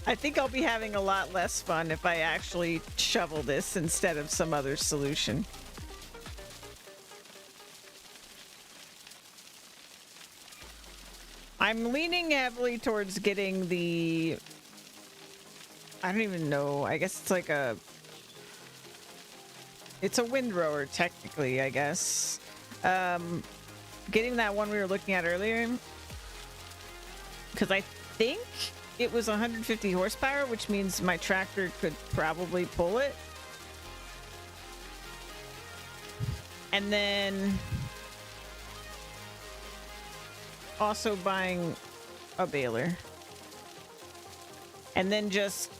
I think I'll be having a lot less fun if I actually shovel this instead of some other solution. I'm leaning heavily towards getting the... I don't even know. I guess it's like a... It's a windrower, technically, I guess. Getting that one we were looking at earlier. Because I think it was 150 horsepower, which means my tractor could probably pull it. And then also buying a baler. And then just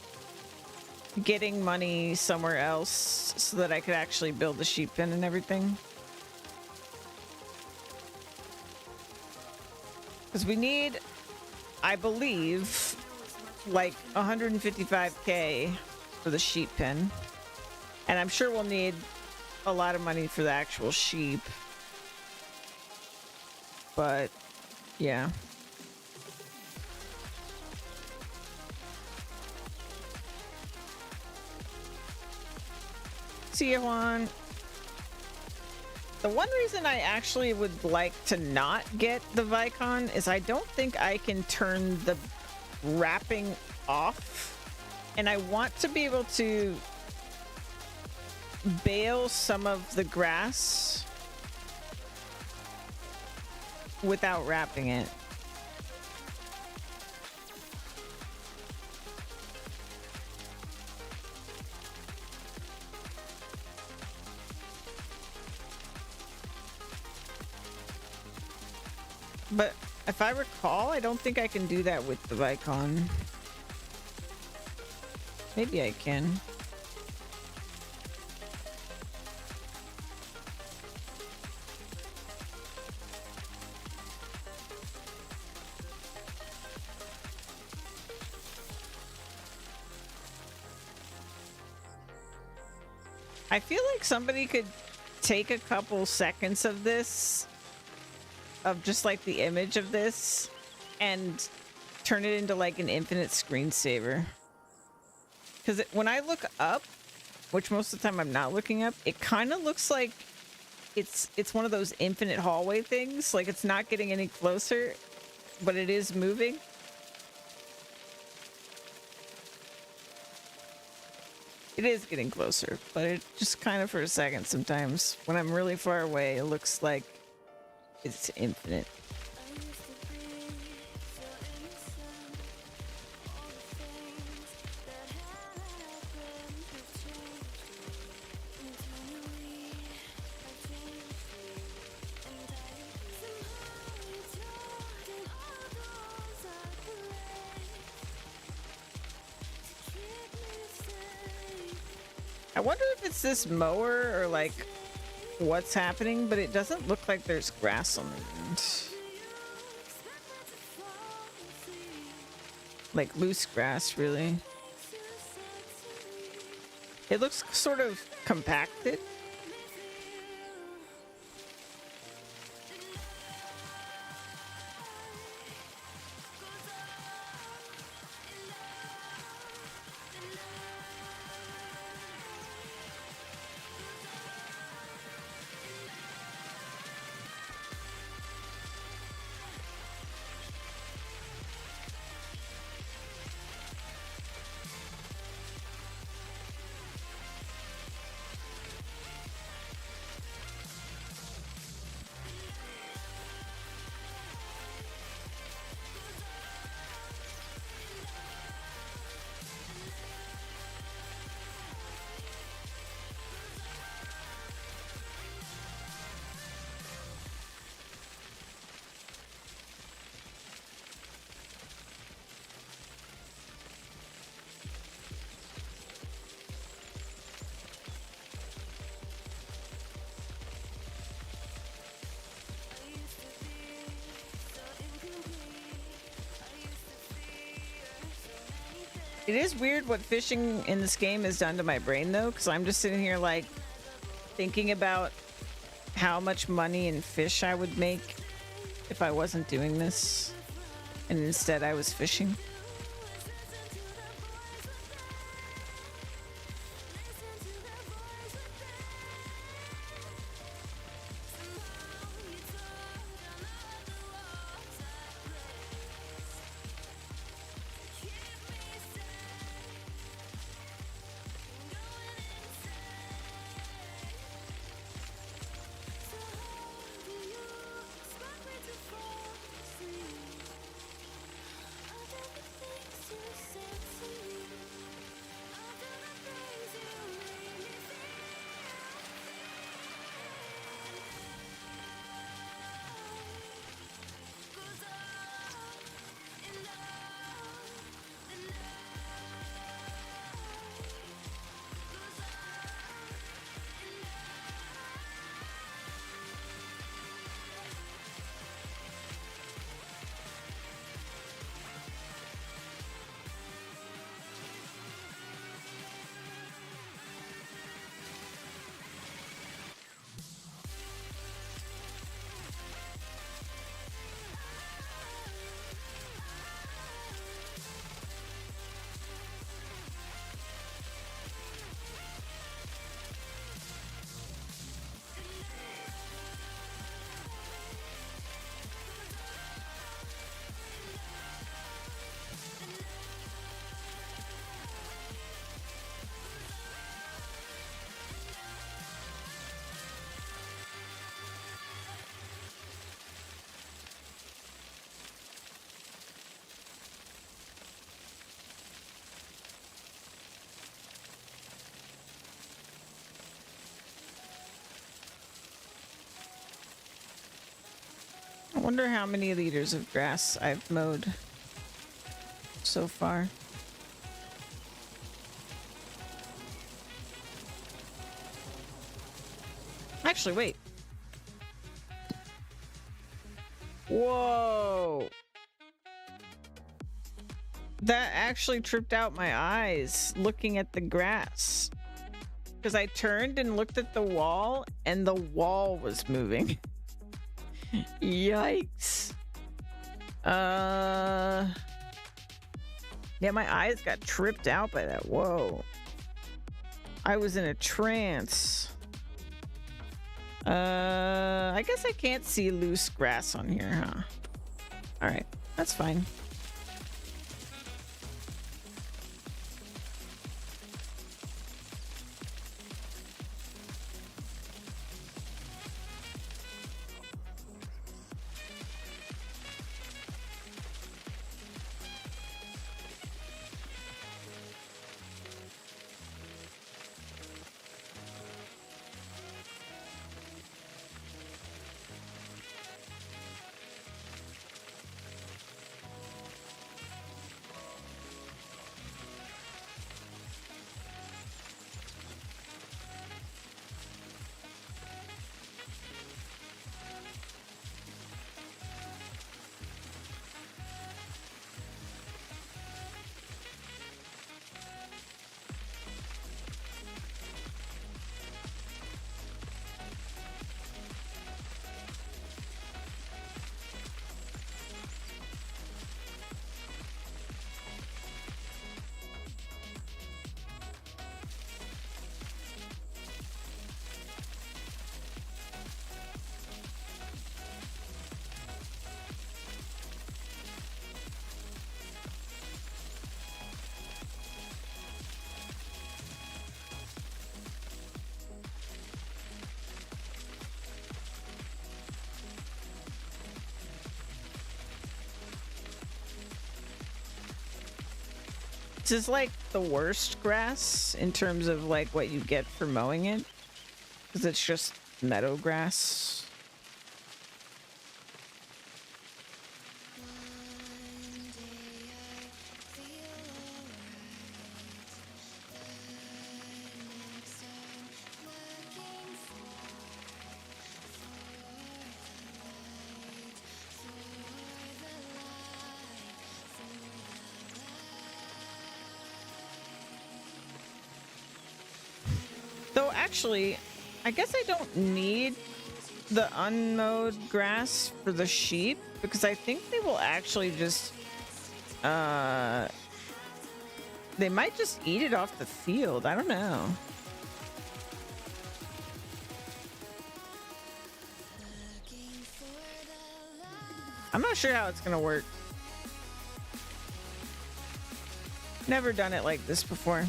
getting money somewhere else so that I could actually build the sheep pen and everything. Because we need, I believe, like 155k for the sheep pen. And I'm sure we'll need a lot of money for the actual sheep. But, yeah. See you, Juan. The one reason I actually would like to not get the Vicon is I don't think I can turn the wrapping off. And I want to be able to bale some of the grass without wrapping it. But if I recall, I don't think I can do that with the Vicon. Maybe I can. I feel like somebody could take a couple seconds of this, of just like the image of this, and turn it into like an infinite screensaver. Because when I look up, which most of the time I'm not looking up, it kind of looks like it's one of those infinite hallway things. Like it's not getting any closer, but it is moving. It is getting closer, but it just kind of for a second sometimes. When I'm really far away, it looks like it's infinite. I wonder if it's this mower or like what's happening, but it doesn't look like there's grass on the ground. Like loose grass, really. It looks sort of compacted. It is weird what fishing in this game has done to my brain, though, because I'm just sitting here, like, thinking about how much money in fish I would make if I wasn't doing this, and instead I was fishing. Wonder how many liters of grass I've mowed so far. Actually, wait. Whoa. That actually tripped out my eyes looking at the grass. Because I turned and looked at the wall and the wall was moving. Yikes. Yeah, my eyes got tripped out by that. Whoa. I was in a trance. I guess I can't see loose grass on here, huh? All right, that's fine. This is like the worst grass in terms of like what you get for mowing it, because it's just meadow grass. Though actually, I guess I don't need the unmowed grass for the sheep, because I think they will actually just they might just eat it off the field. I don't know. I'm not sure how it's gonna work. Never done it like this before.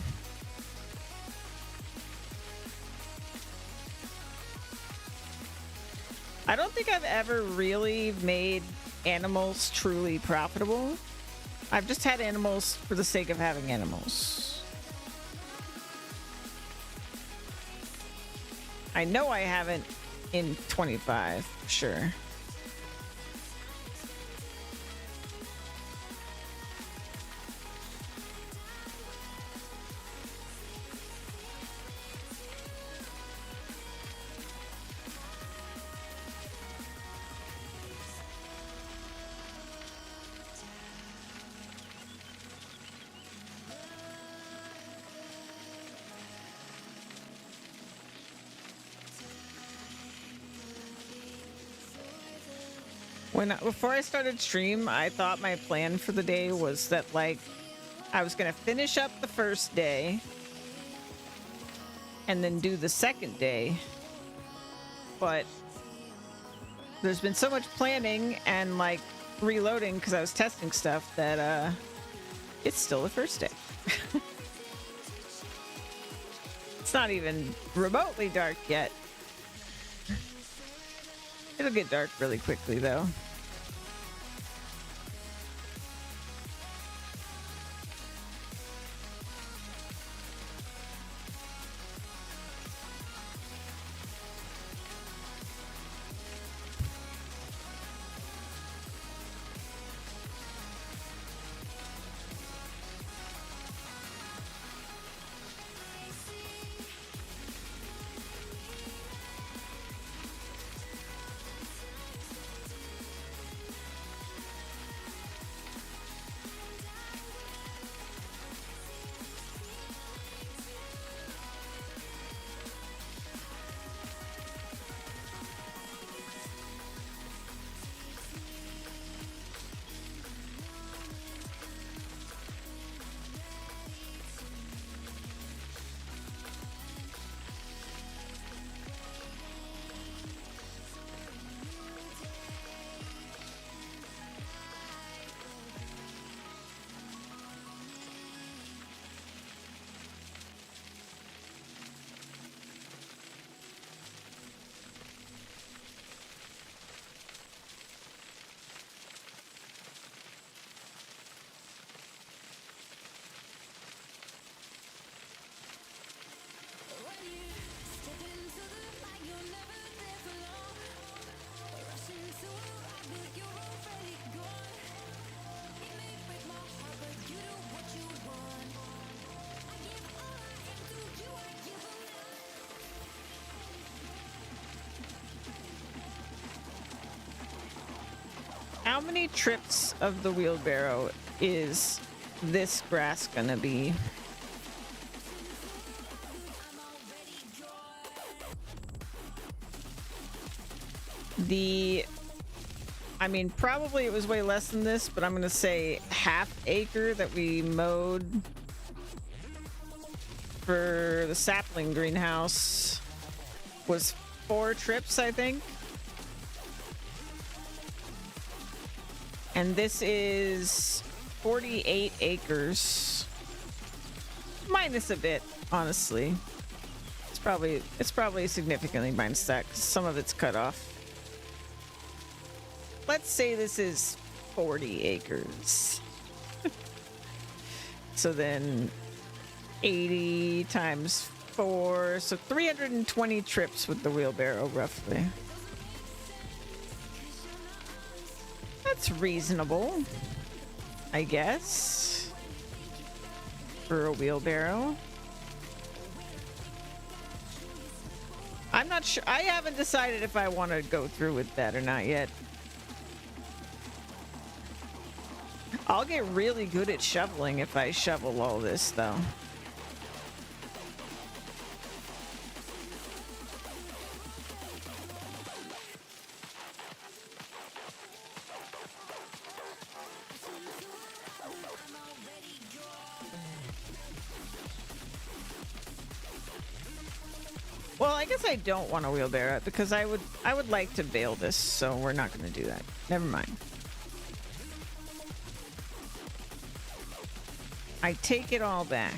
I don't think I've ever really made animals truly profitable. I've just had animals for the sake of having animals. I know I haven't in 25, for sure. Before I started stream, I thought my plan for the day was that like I was gonna finish up the first day and then do the second day, but there's been so much planning and like reloading because I was testing stuff that it's still the first day. It's not even remotely dark yet. It'll get dark really quickly though. How many trips of the wheelbarrow is this grass gonna be? I mean, probably it was way less than this, but I'm gonna say half acre that we mowed for the sapling greenhouse was 4 trips, I think. And this is 48 acres. Minus a bit, honestly. It's probably significantly minus that, 'cause some of it's cut off. Let's say this is 40 acres. So then 80 times 4, so 320 trips with the wheelbarrow, roughly. That's reasonable, I guess, for a wheelbarrow. I'm not sure. I haven't decided if I want to go through with that or not yet. I'll get really good at shoveling if I shovel all this, though. Well, I guess I don't want to wheelbarrow it because I would like to bale this, so we're not going to do that. Never mind. I take it all back.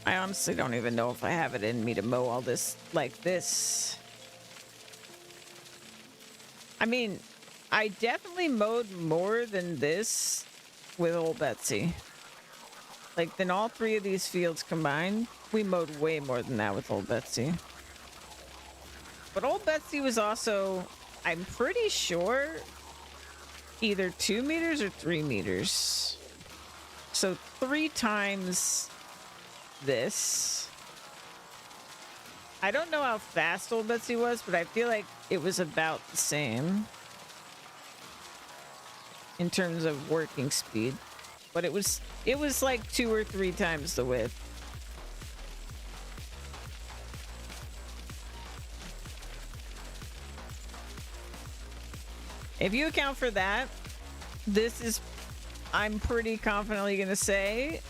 I honestly don't even know if I have it in me to mow all this like this. I mean, I definitely mowed more than this with old Betsy. Like, than all 3 of these fields combined, we mowed way more than that with old Betsy. But old Betsy was also, I'm pretty sure, either 2 meters or 3 meters. So 3 times this. I don't know how fast old Betsy was, but I feel like it was about the same in terms of working speed. But it was like 2 or 3 times the width. If you account for that, this is, I'm pretty confidently gonna say,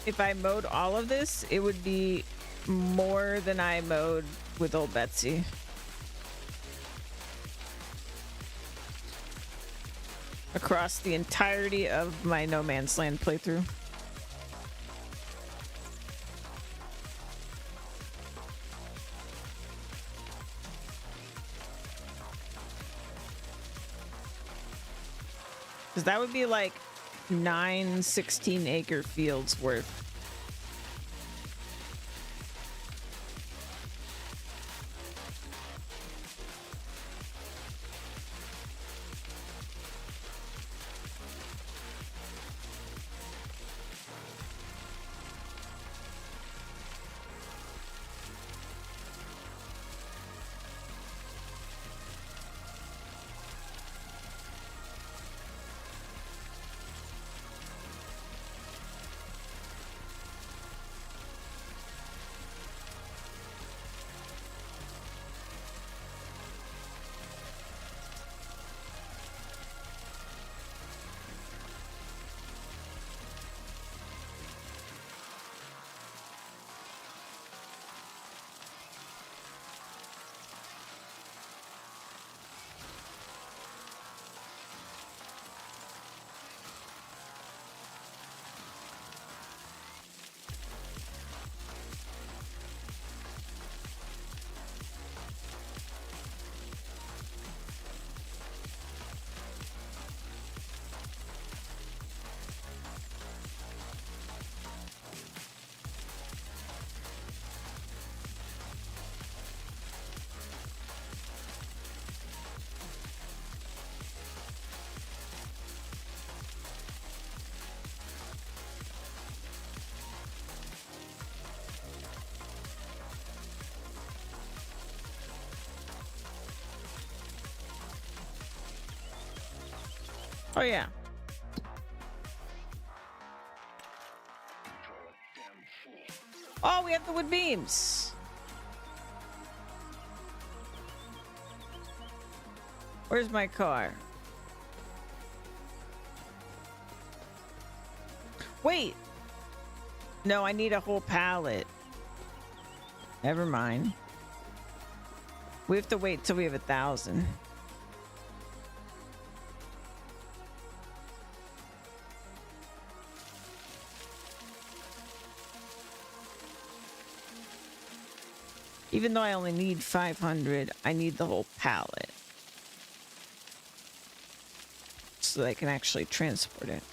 if I mowed all of this, it would be more than I mowed with old Betsy. Across the entirety of my No Man's Land playthrough. Because that would be like 9 16-acre fields worth. Oh, yeah. Oh, we have the wood beams. Where's my car? Wait. No, I need a whole pallet. Never mind. We have to wait till we have 1,000. Even though I only need 500, I need the whole pallet. So that I can actually transport it.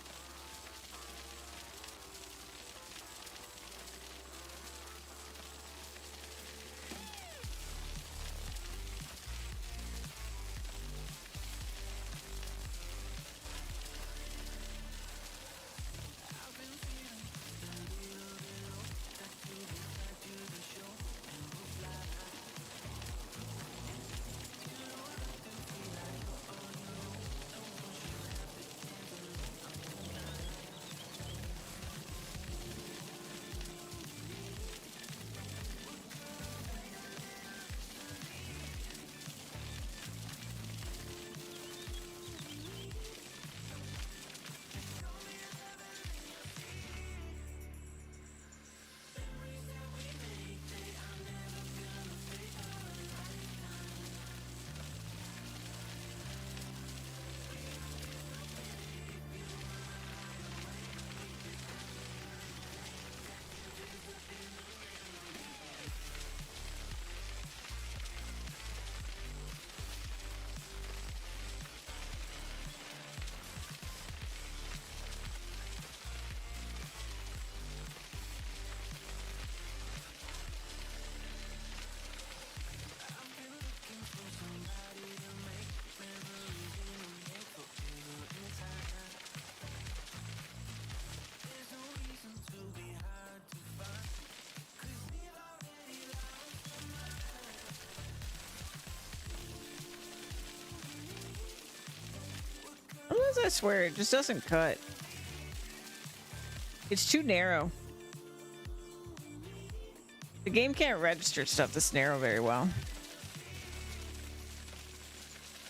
Sometimes I swear it just doesn't cut. It's too narrow. The game can't register stuff this narrow very well.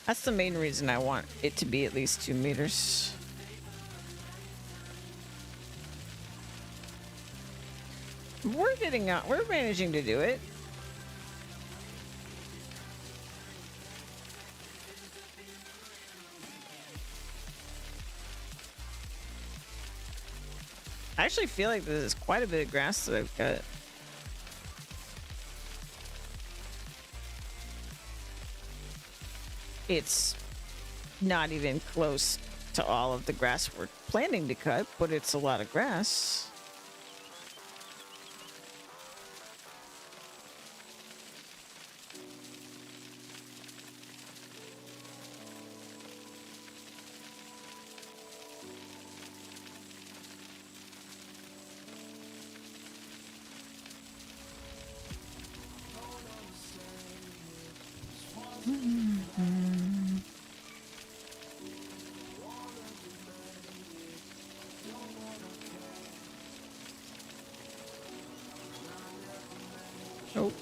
That's the main reason I want it to be at least 2 meters. We're getting out. We're managing to do it. I actually feel like there's quite a bit of grass that I've cut. It's not even close to all of the grass we're planning to cut, but it's a lot of grass. Oh.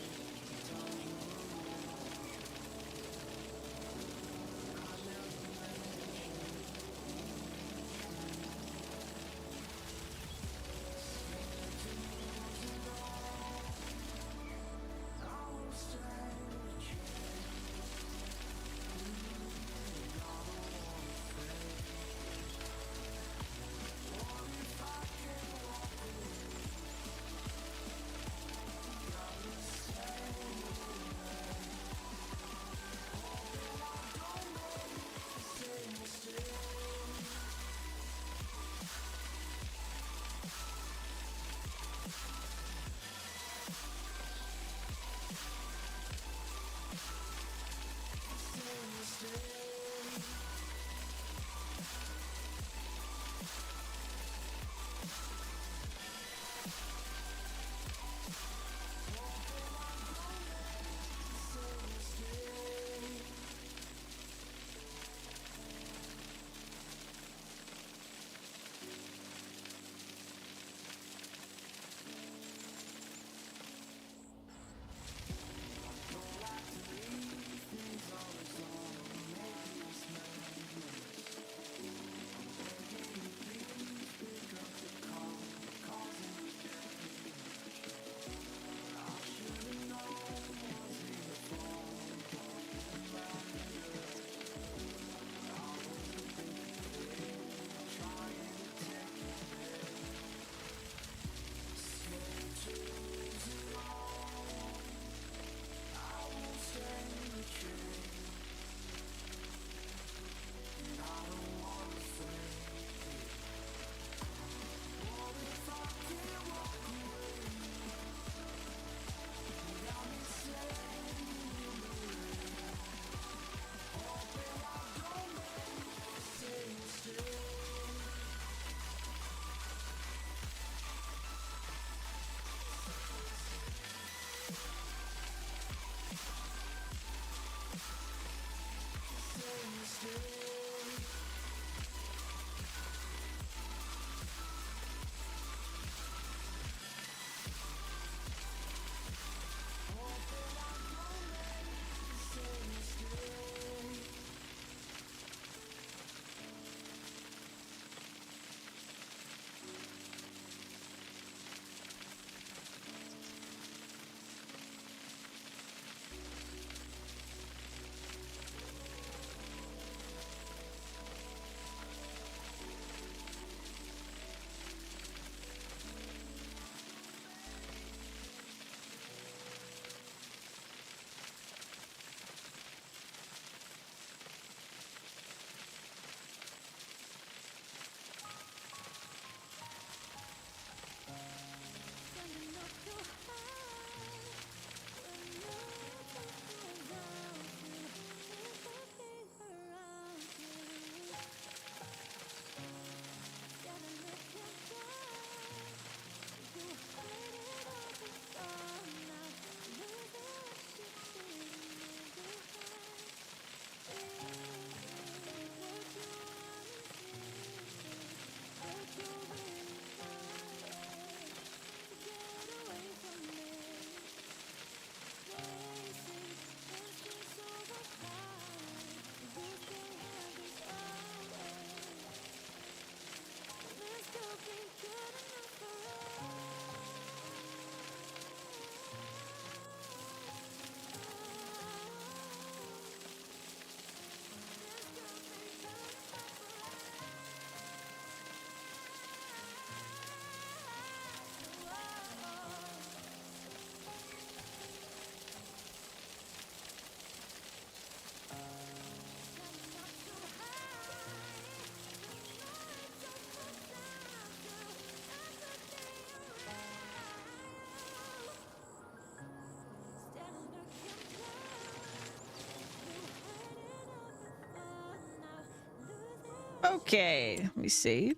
Okay, let me save.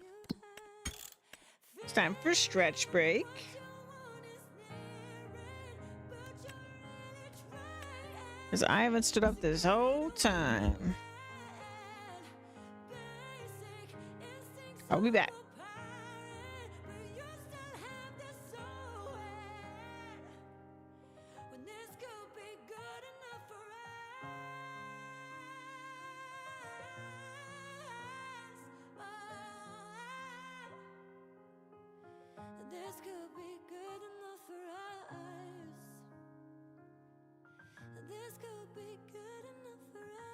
It's time for stretch break. Because I haven't stood up this whole time. I'll be back. This could be good enough for us. This could be good enough for us.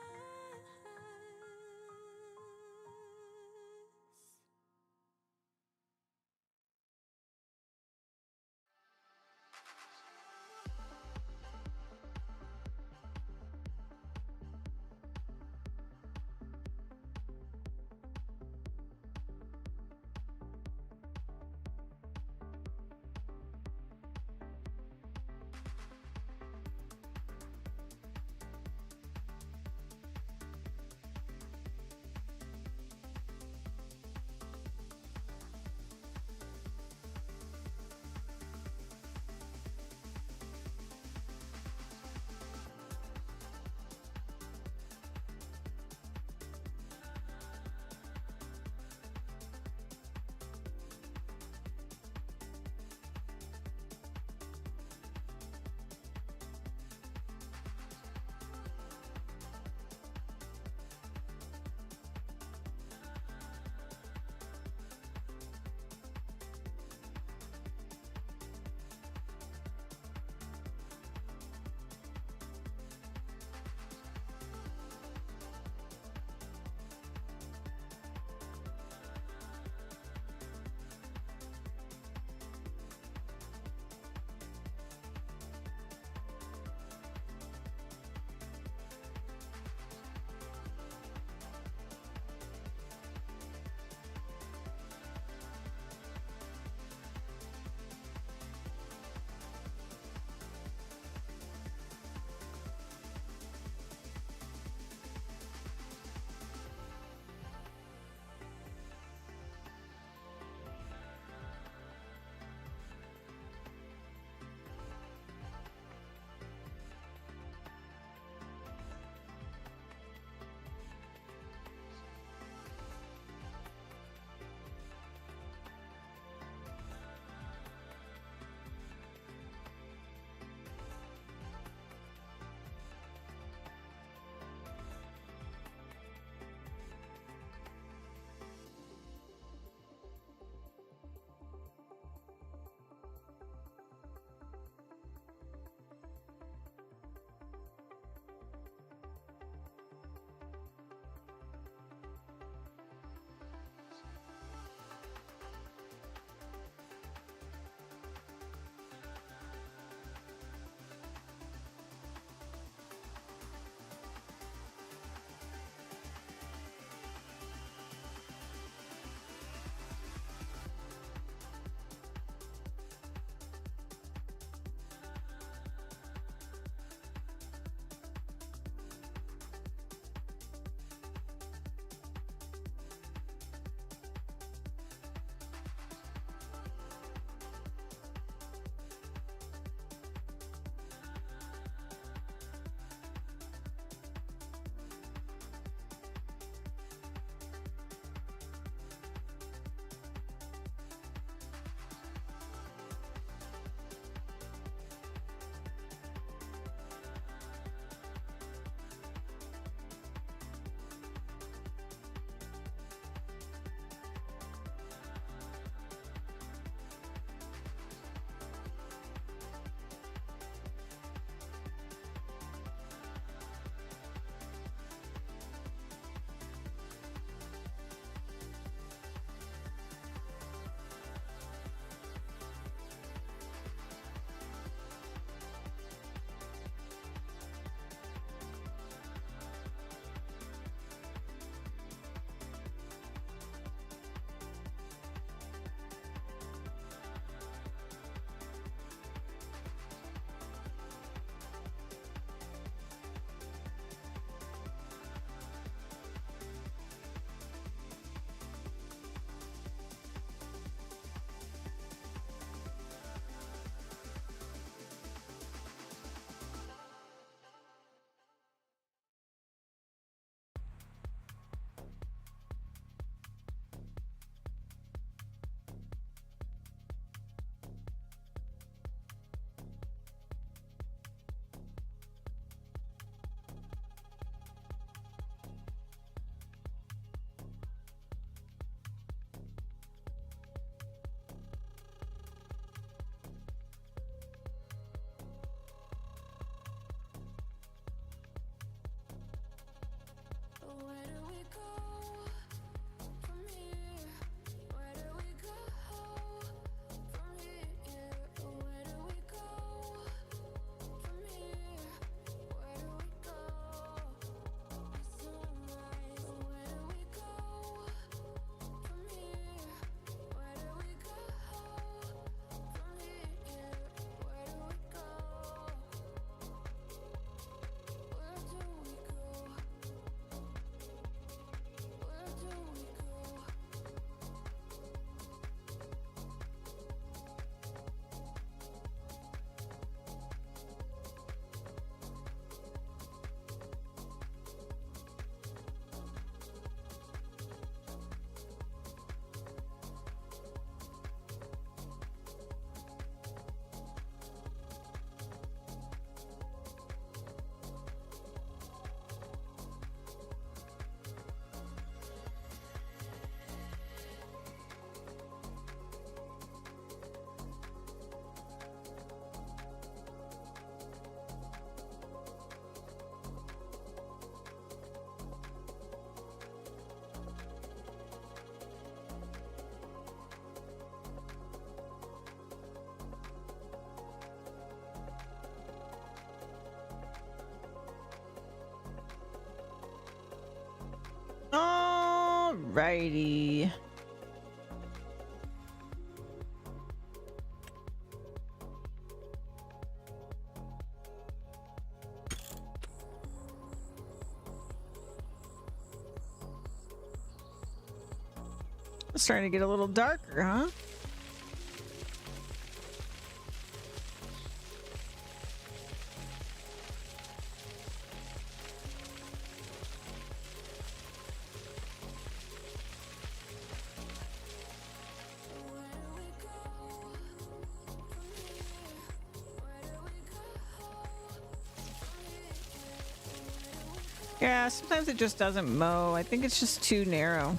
Alrighty. It's starting to get a little darker, huh? Yeah, sometimes it just doesn't mow. I think it's just too narrow.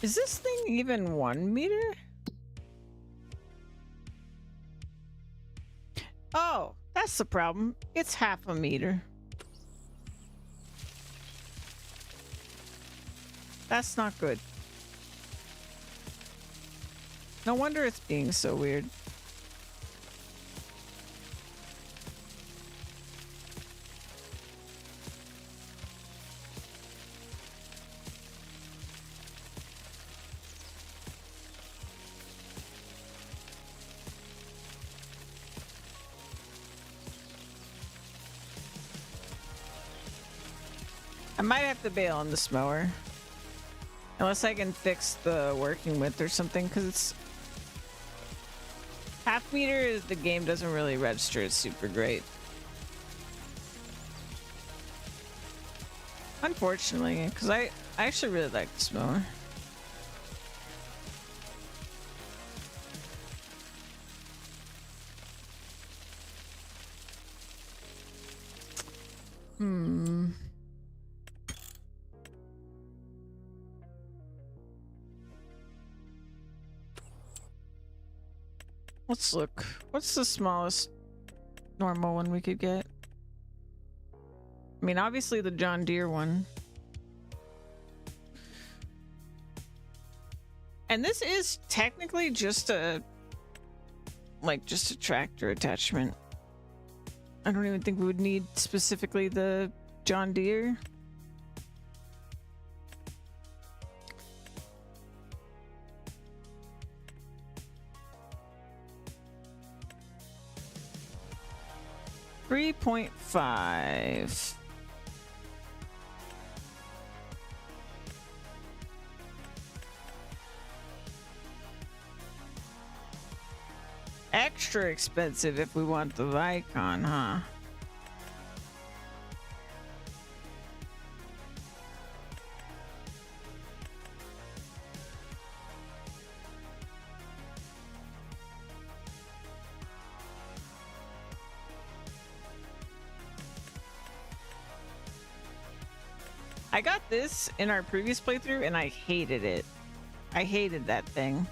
Is this thing even 1 meter? Oh, that's the problem. It's half a meter. That's not good. No wonder it's being so weird. I might have to bail on this mower. Unless I can fix the working width or something, because it's... half meter, the game doesn't really register as super great. Unfortunately, because I actually really like this mower. Let's look. What's the smallest normal one we could get? I mean, obviously the John Deere one. And this is technically just a... like, just a tractor attachment. I don't even think we would need specifically the John Deere. $3.5. Extra expensive if we want the Vicon, huh? I got this in our previous playthrough and I hated it. I hated that thing.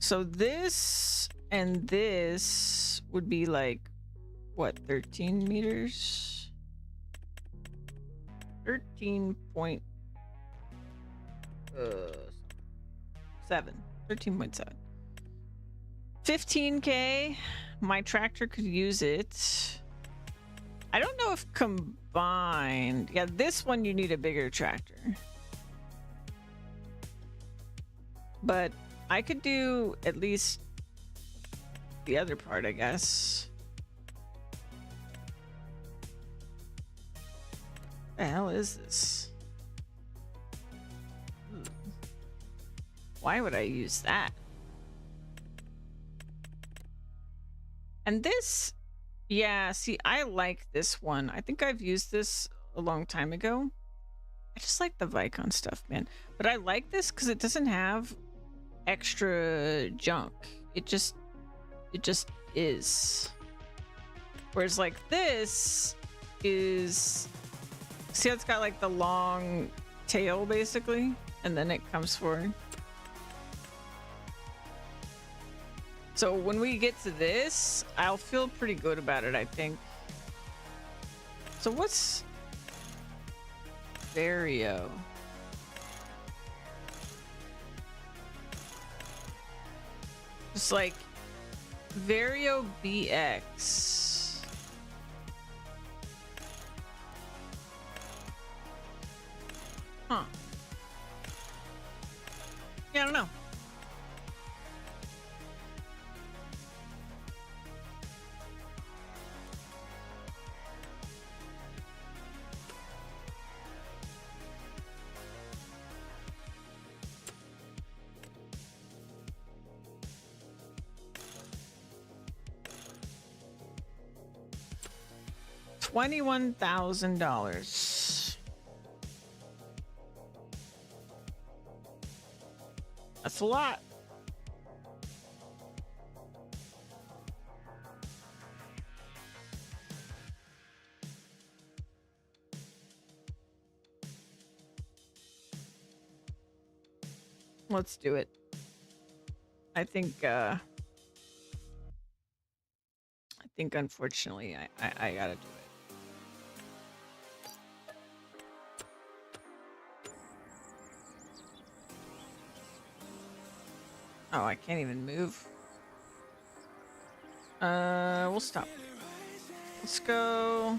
So this and this would be like, what, 13 meters? 13.7. 13.7. 15K. My tractor could use it. I don't know if combined. Yeah, this one you need a bigger tractor. But I could do at least the other part, I guess. What the hell is this? Why would I use that? And this, yeah, see, I like this one. I think I've used this a long time ago. I just like the Vicon stuff, man. But I like this because it doesn't have extra junk. It just is. Whereas like this is, see how it's got like the long tail basically, and then it comes forward. So when we get to this, I'll feel pretty good about it, I think. So what's Vario? Just like Vario BX. Huh. Yeah, I don't know. $21,000. That's a lot. Let's do it. I think unfortunately I gotta do it. Oh, I can't even move. We'll stop. Let's go.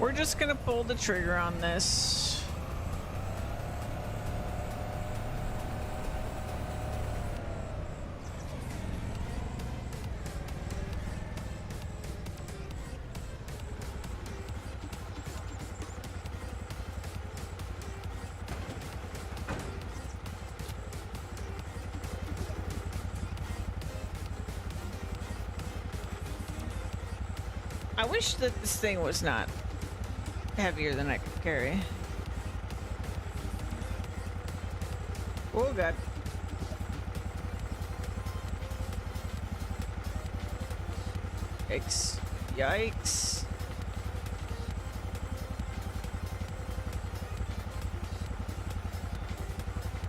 We're just gonna pull the trigger on this. I wish that this thing was not heavier than I could carry. Oh god. Yikes. Yikes.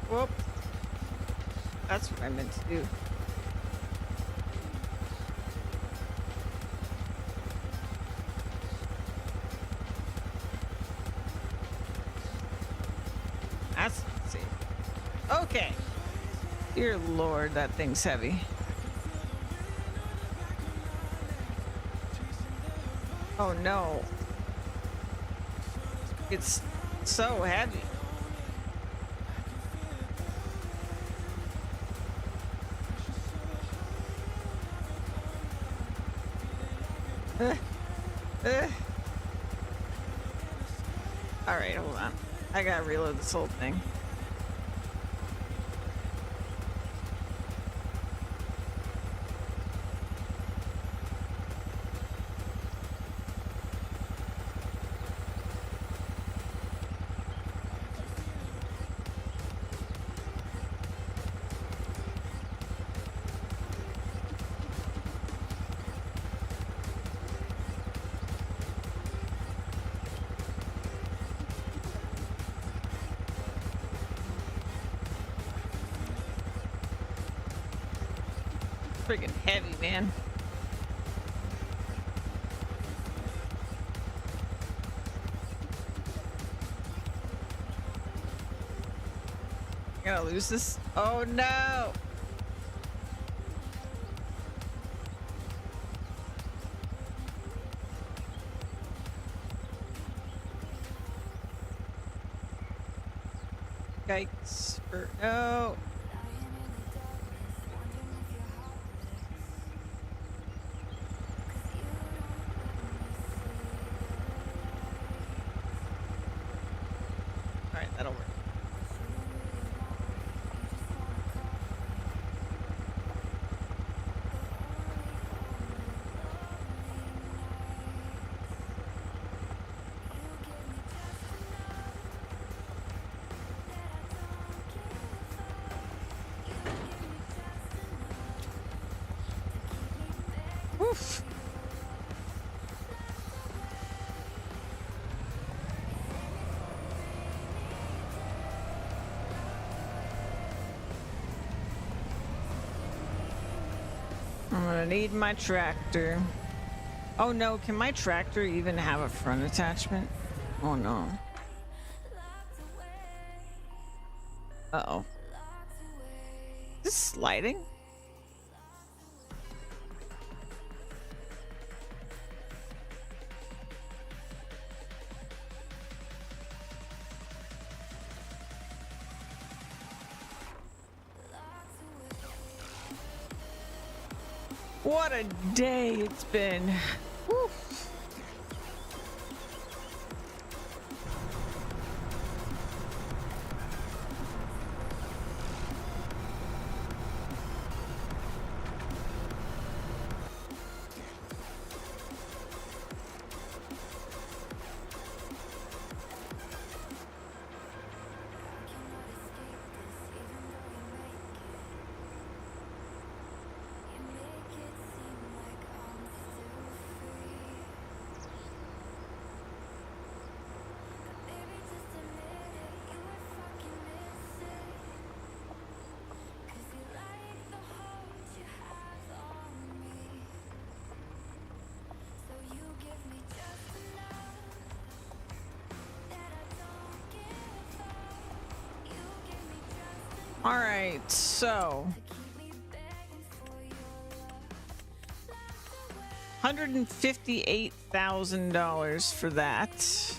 Whoop. That's what I meant to do. That's not safe. Okay. Dear Lord, that thing's heavy. Oh no. It's so heavy. Alright, hold on. I gotta reload this whole thing. freaking heavy, man. I'm gonna lose this. Oh no! Yikes. No. Alright, that'll work. Oof. I'm gonna need my tractor. Oh no, can my tractor even have a front attachment? Oh no. Uh-oh. Is this sliding? What a day it's been. Woo. All right, so $158,000 for that,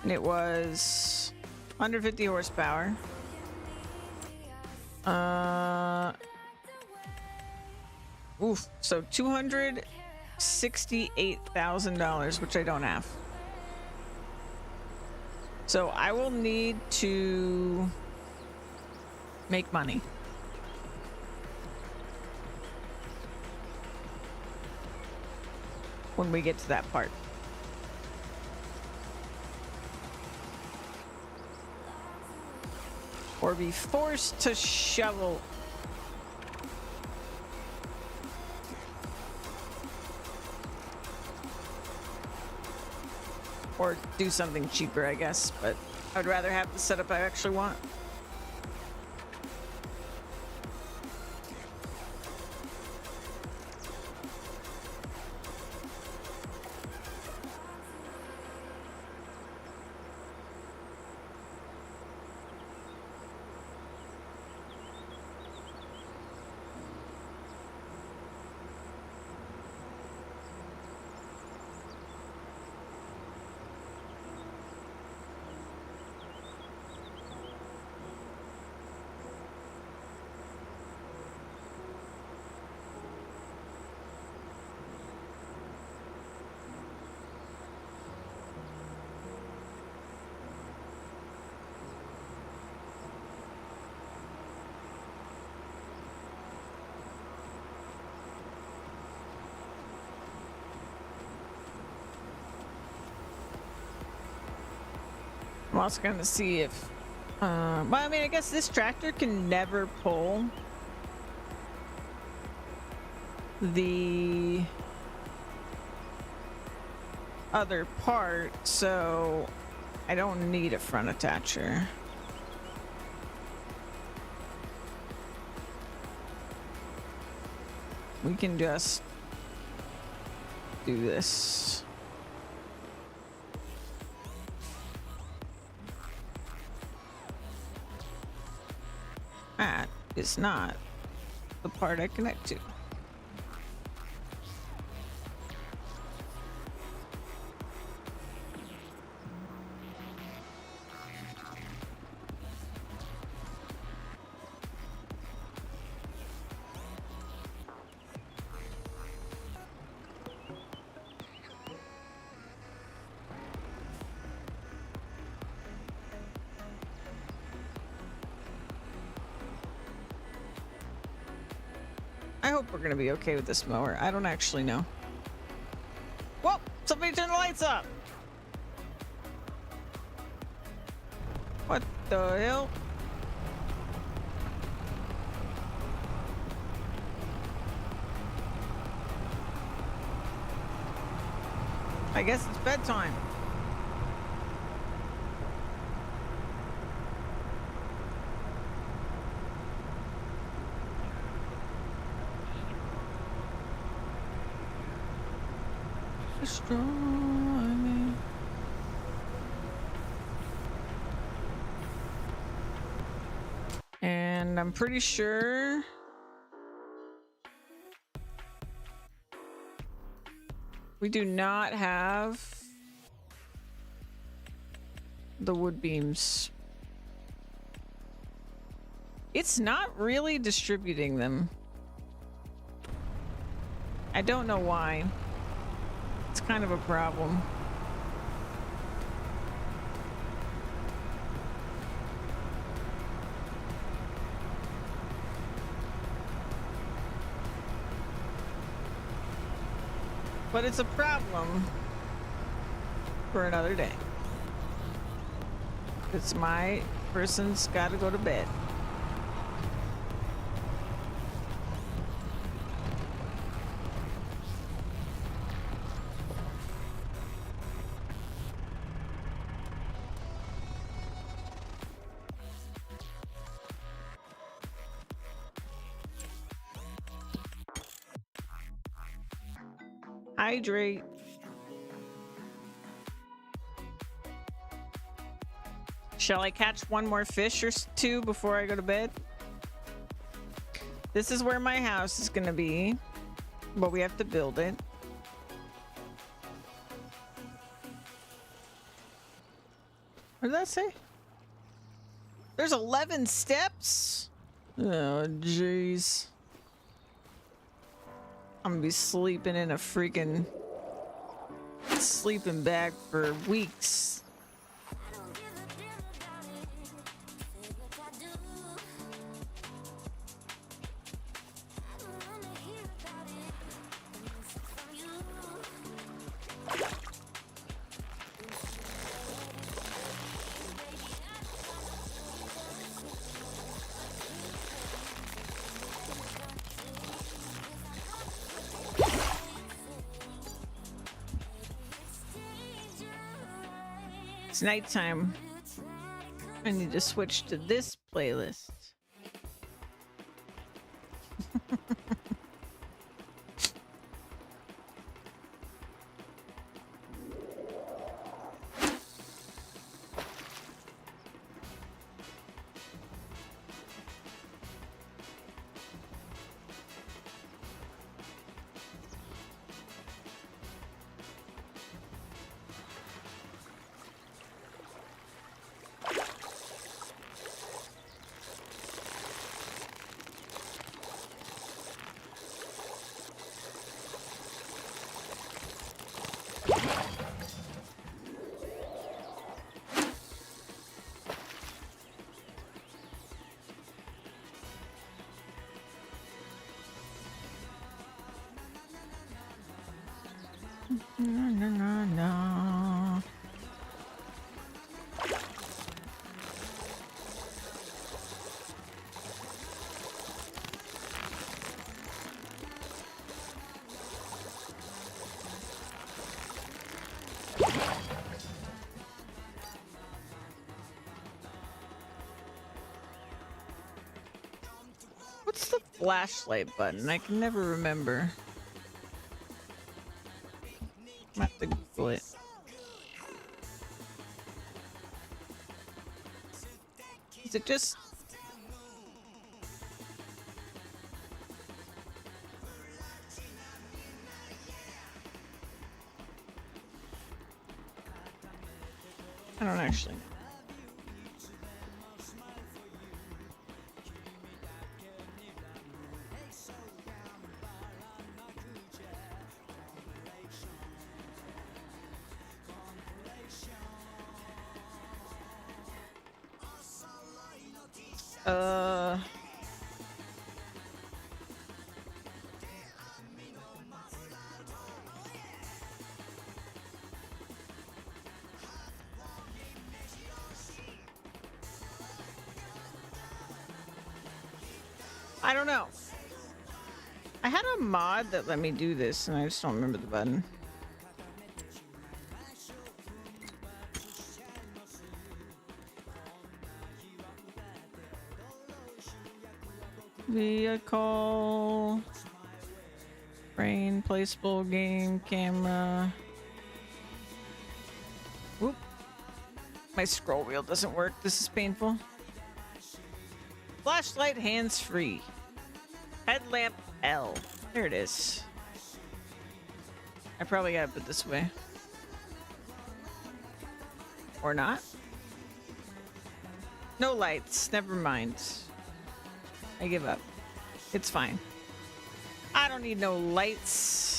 and it was 150 horsepower. So $268,000, which I don't have. So I will need to make money. When we get to that part. Or be forced to shovel. Or do something cheaper, I guess, but I'd rather have the setup I actually want. I'm also going to see if, well, I mean, I guess this tractor can never pull the other part, so I don't need a front attacher. We can just do this. That is not the part I connect to. I hope we're gonna be okay with this mower. I don't actually know. Whoa! Somebody turn the lights up! What the hell? I guess it's bedtime. Destroy me. And I'm pretty sure we do not have the wood beams. It's not really distributing them. I don't know why. It's kind of a problem. But it's a problem for another day. It's my person's got to go to bed. Hydrate. Shall I catch one more fish or two before I go to bed? This is where my house is gonna be, but we have to build it. What did that say? There's 11 steps? Oh, jeez. I'm gonna be sleeping in a freaking sleeping bag for weeks. It's nighttime. I need to switch to this playlist. Na, na, na, na. What's the flashlight button? I can never remember. I'm gonna have to Google it. Is it just... I don't actually know. I don't know. I had a mod that let me do this, and I just don't remember the button. Vehicle, brain, placeable game, camera. Whoop. My scroll wheel doesn't work. This is painful. Flashlight hands-free. Headlamp L. There it is. I probably gotta put this away. Or not. No lights. Never mind. I give up. It's fine. I don't need no lights.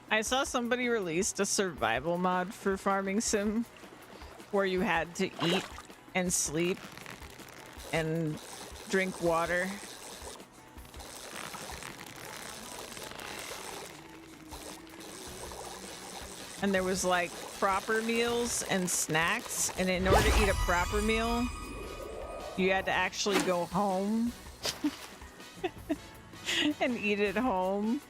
I saw somebody released a survival mod for Farming Sim where you had to eat and sleep and drink water. And there was like proper meals and snacks, and in order to eat a proper meal, you had to actually go home and eat at home.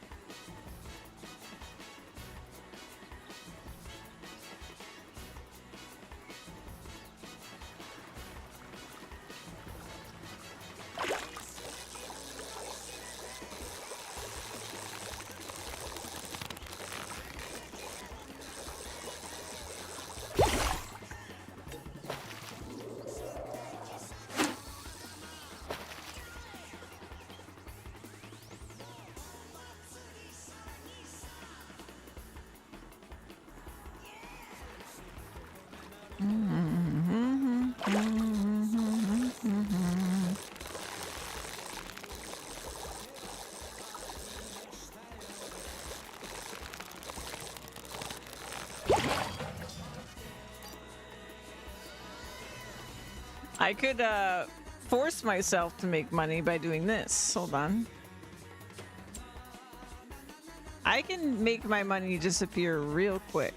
I could force myself to make money by doing this. Hold on. I can make my money disappear real quick.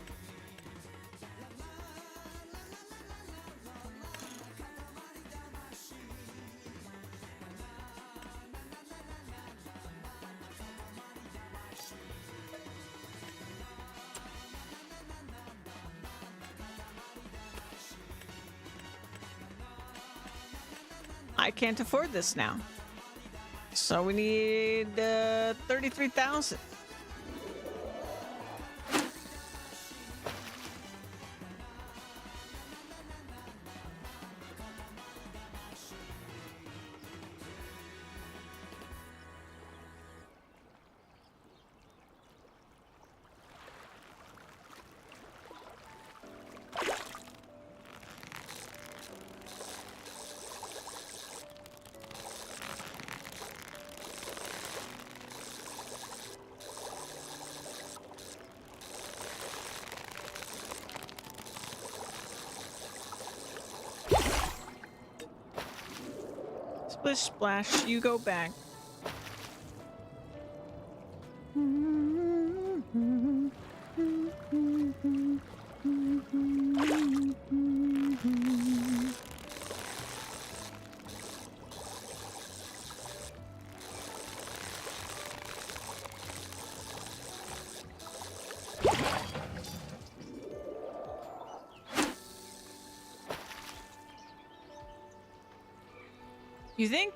I can't afford this now. So we need 33,000. Splish splash, you go back. You think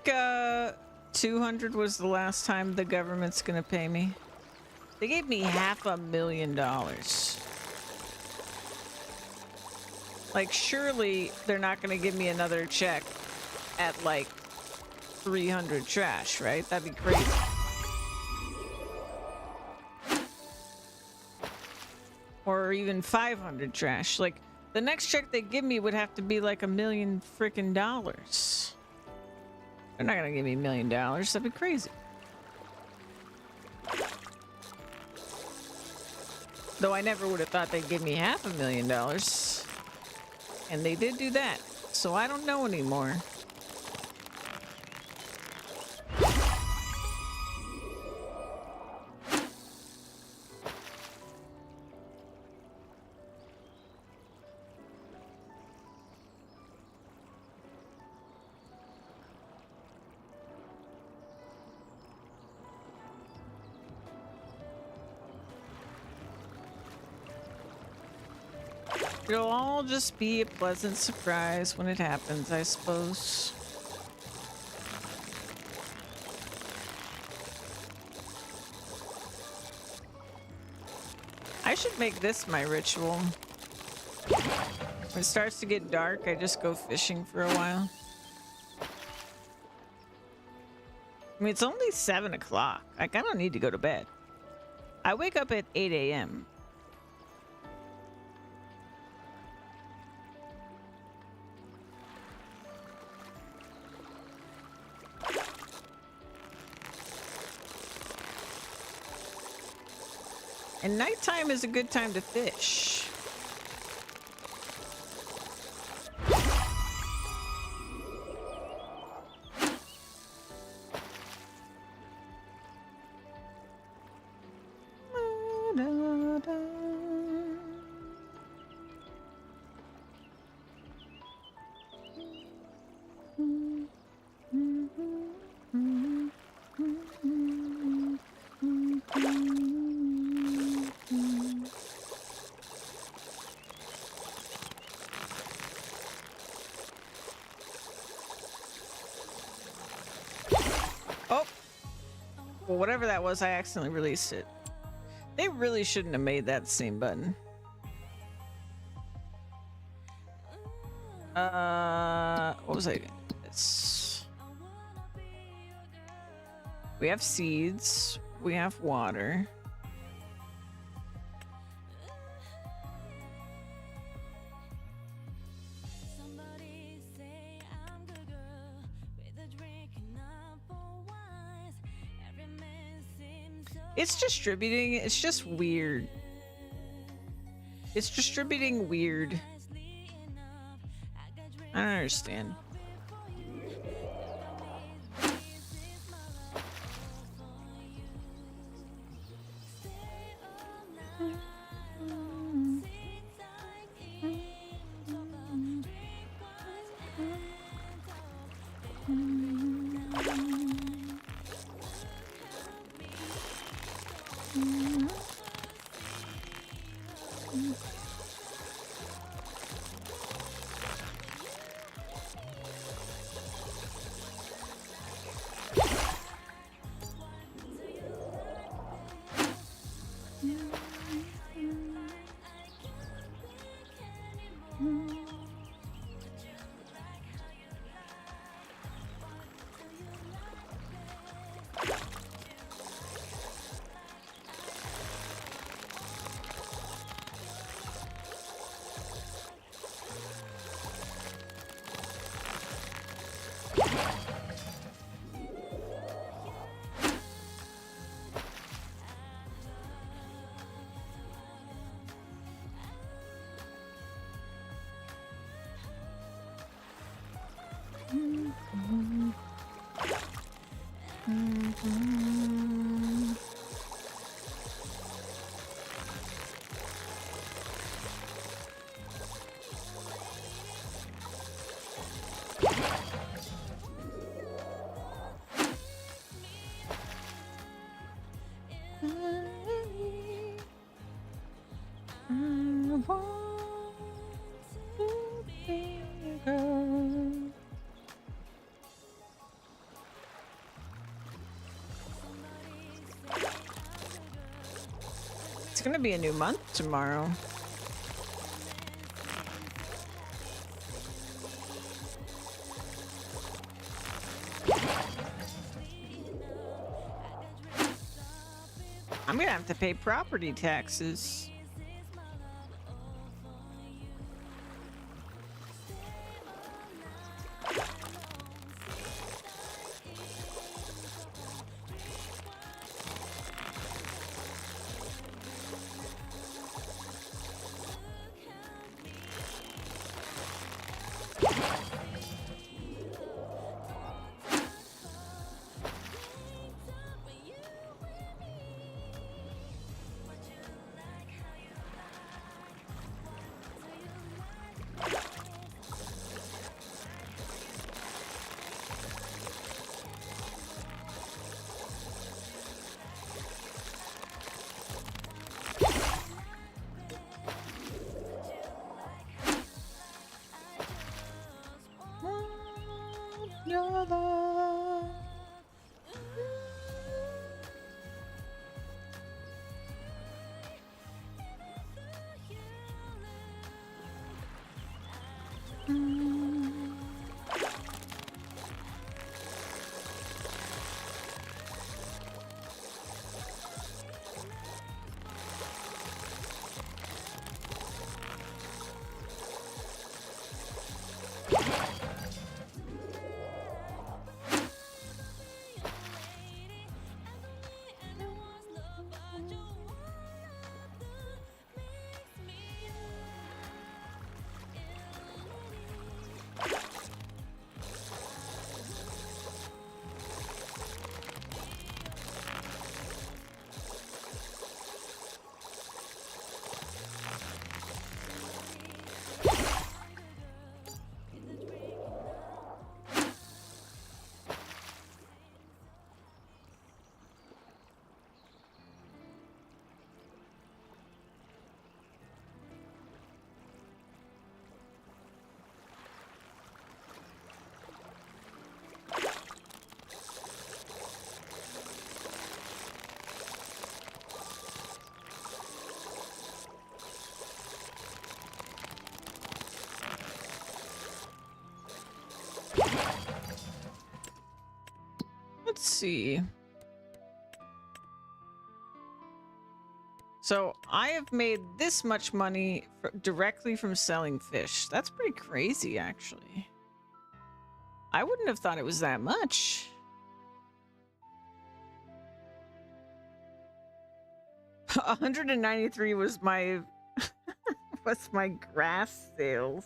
200 was the last time the government's gonna pay me? They gave me $500,000. Like, surely they're not gonna give me another check at like 300 trash, right? That'd be crazy. Or even 500 trash. Like, the next check they give me would have to be like $1 million freaking dollars. They're not gonna give me $1 million. That'd be crazy. Though I never would have thought they'd give me $500,000. And they did do that. So I don't know anymore. It'll all just be a pleasant surprise when it happens, I suppose. I should make this my ritual. When it starts to get dark, I just go fishing for a while. I mean, it's only 7 o'clock. Like, I don't need to go to bed. I wake up at 8 a.m. And nighttime is a good time to fish. Well, whatever that was, I accidentally released it. They really shouldn't have made that same button. What was I doing? This. We have seeds. We have water. It's distributing. It's just weird. It's distributing weird. I don't understand. Mhm. I want to be a girl. It's gonna be a new month tomorrow. I'm gonna have to pay property taxes. Your love. Let's see. So I have made this much money directly from selling fish. That's pretty crazy, actually. I wouldn't have thought it was that much. 193 was my was my grass sales.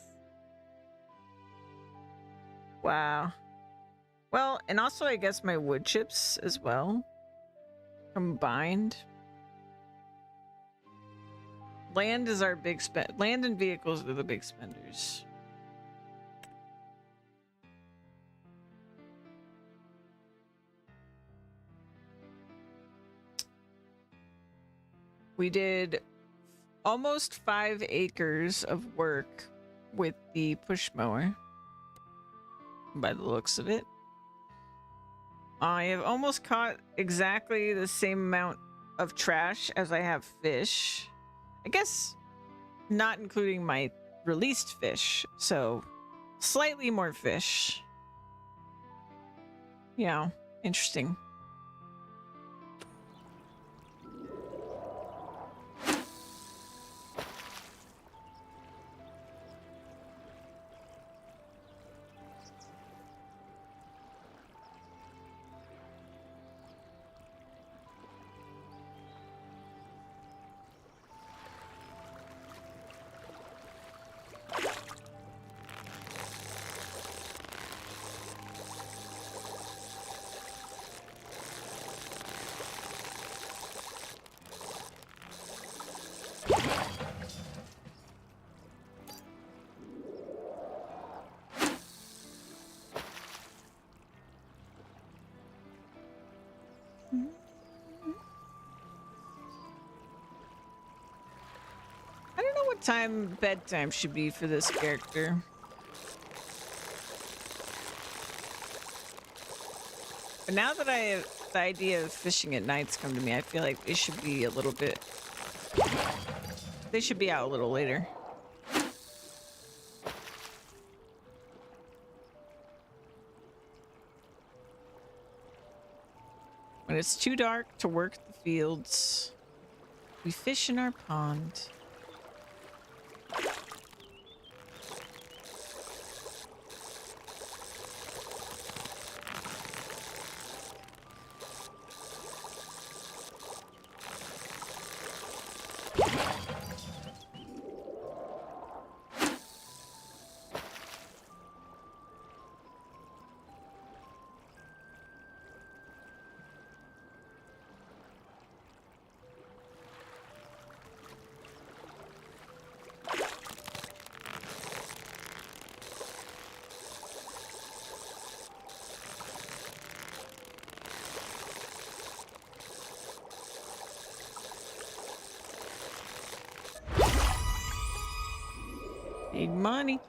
Wow. Well, and also I guess my wood chips as well combined. Land is our big spend. Land and vehicles are the big spenders. We did almost 5 acres of work with the push mower, by the looks of it. I have almost caught exactly the same amount of trash as I have fish. I guess not including my released fish, so slightly more fish. Yeah, interesting. I don't know what time bedtime should be for this character. But now that the idea of fishing at night's come to me, I feel like it should be a little bit... They should be out a little later. When it's too dark to work the fields, we fish in our pond. Need money.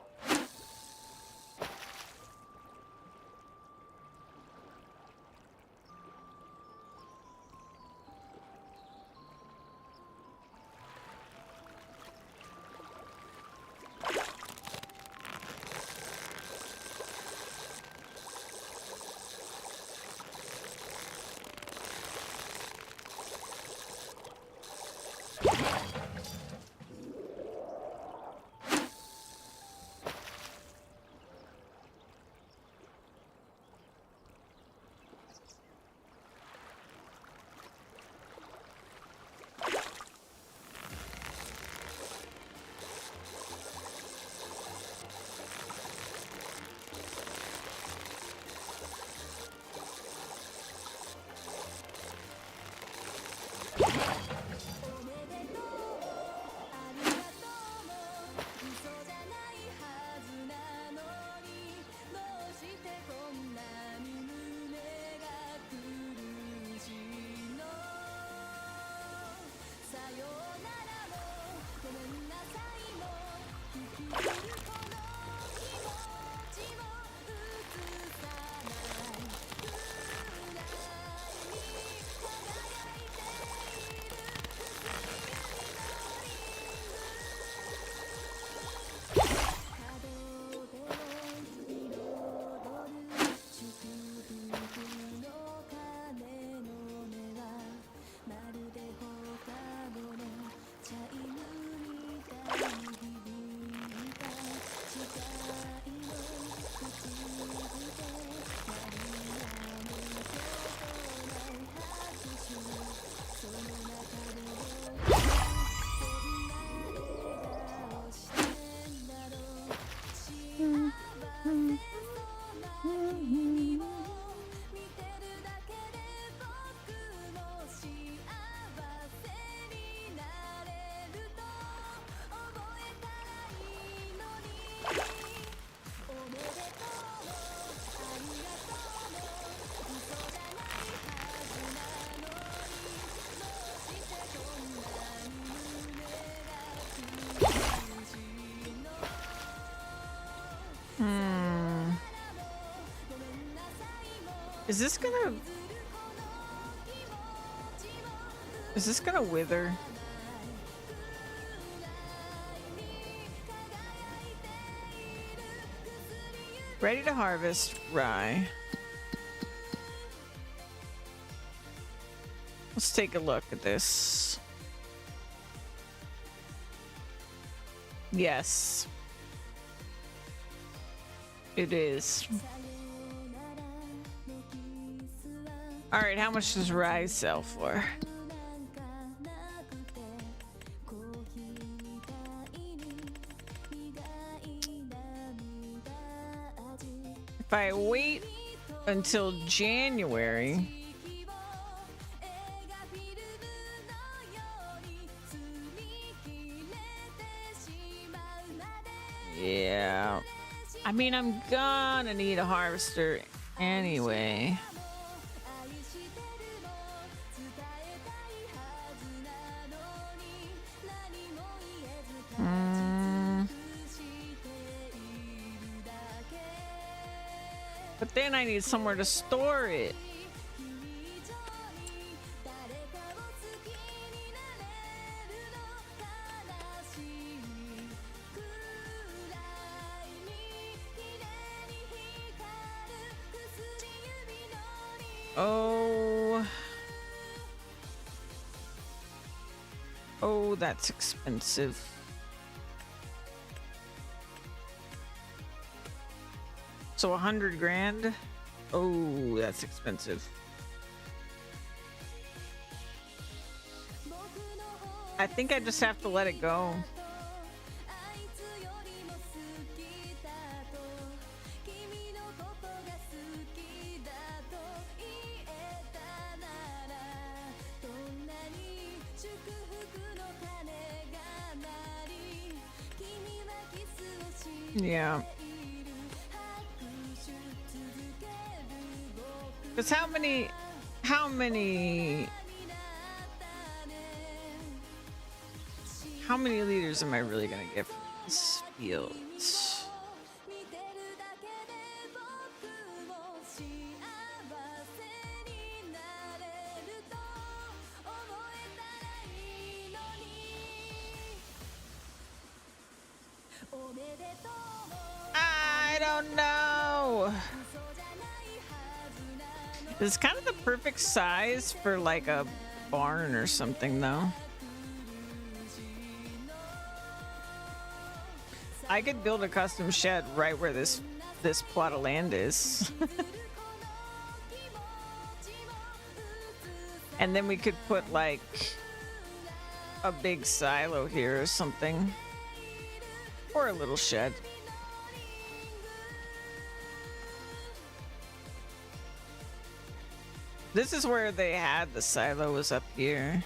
Is this gonna wither? Ready to harvest rye. Let's take a look at this. Yes. It is. All right, how much does rye sell for? If I wait until January, yeah. I mean, I'm gonna need a harvester anyway. But then I need somewhere to store it. Oh. Oh, that's expensive. So 100 grand? Oh, that's expensive. I think I just have to let it go. Yeah. Because how many liters am I really gonna get from this field? I don't know. It's kind of the perfect size for like a barn or something, though. I could build a custom shed right where this plot of land is. And then we could put like a big silo here or something. Or a little shed. This is where they had the silo, was up here.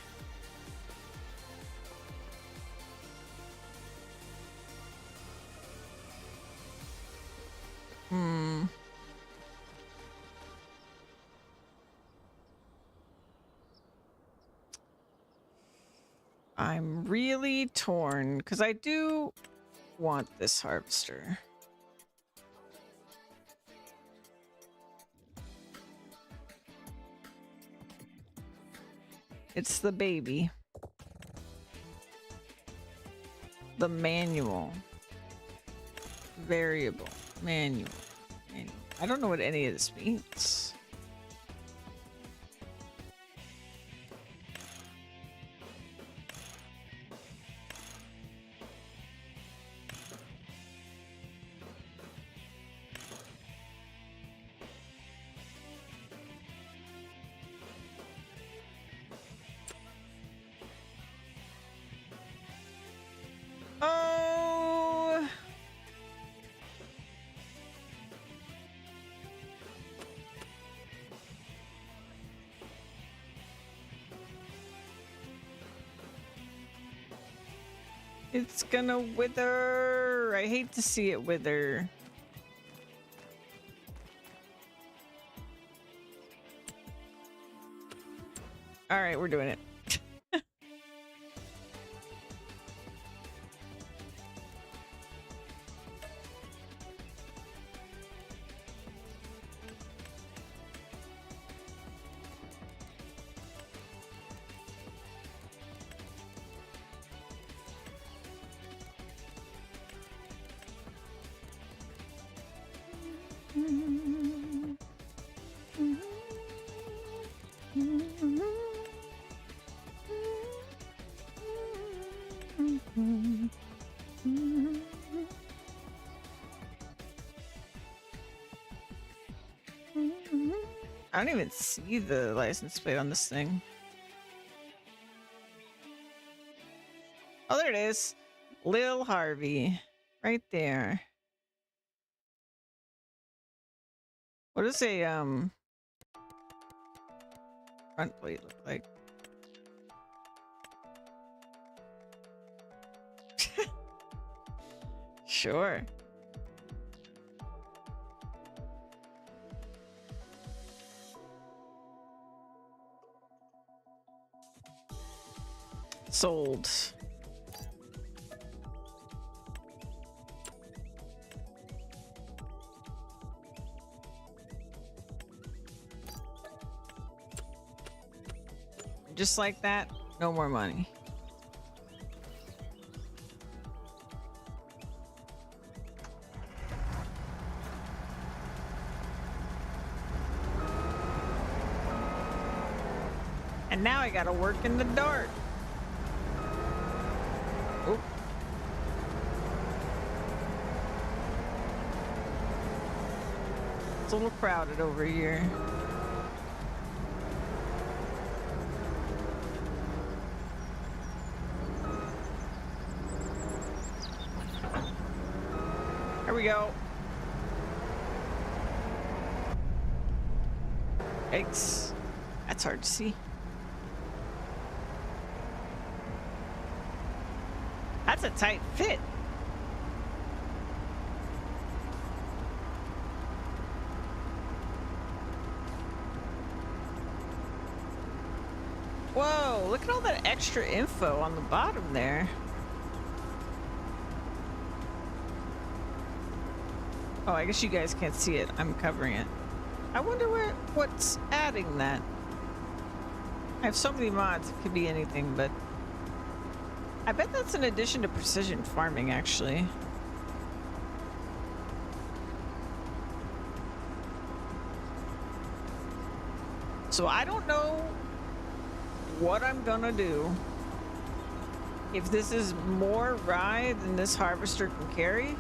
I'm really torn because I do want this harvester. It's the baby. The manual. Variable. Manual. I don't know what any of this means. Oh. It's gonna wither. I hate to see it wither. All right, we're doing it. I don't even see the license plate on this thing. Oh, there it is. Lil Harvey. Right there. What does a front plate look like? Sure. Sold. just like that, no more money. And now I gotta work in the dark. Oop. It's a little crowded over here. Here we go. Yikes. That's hard to see. That's a tight fit. Whoa, look at all that extra info on the bottom there. Oh, I guess you guys can't see it. I'm covering it. I wonder what's adding that. I have so many mods, it could be anything, but I bet that's in addition to precision farming, actually. So I don't know what I'm gonna do. If this is more rye than this harvester can carry.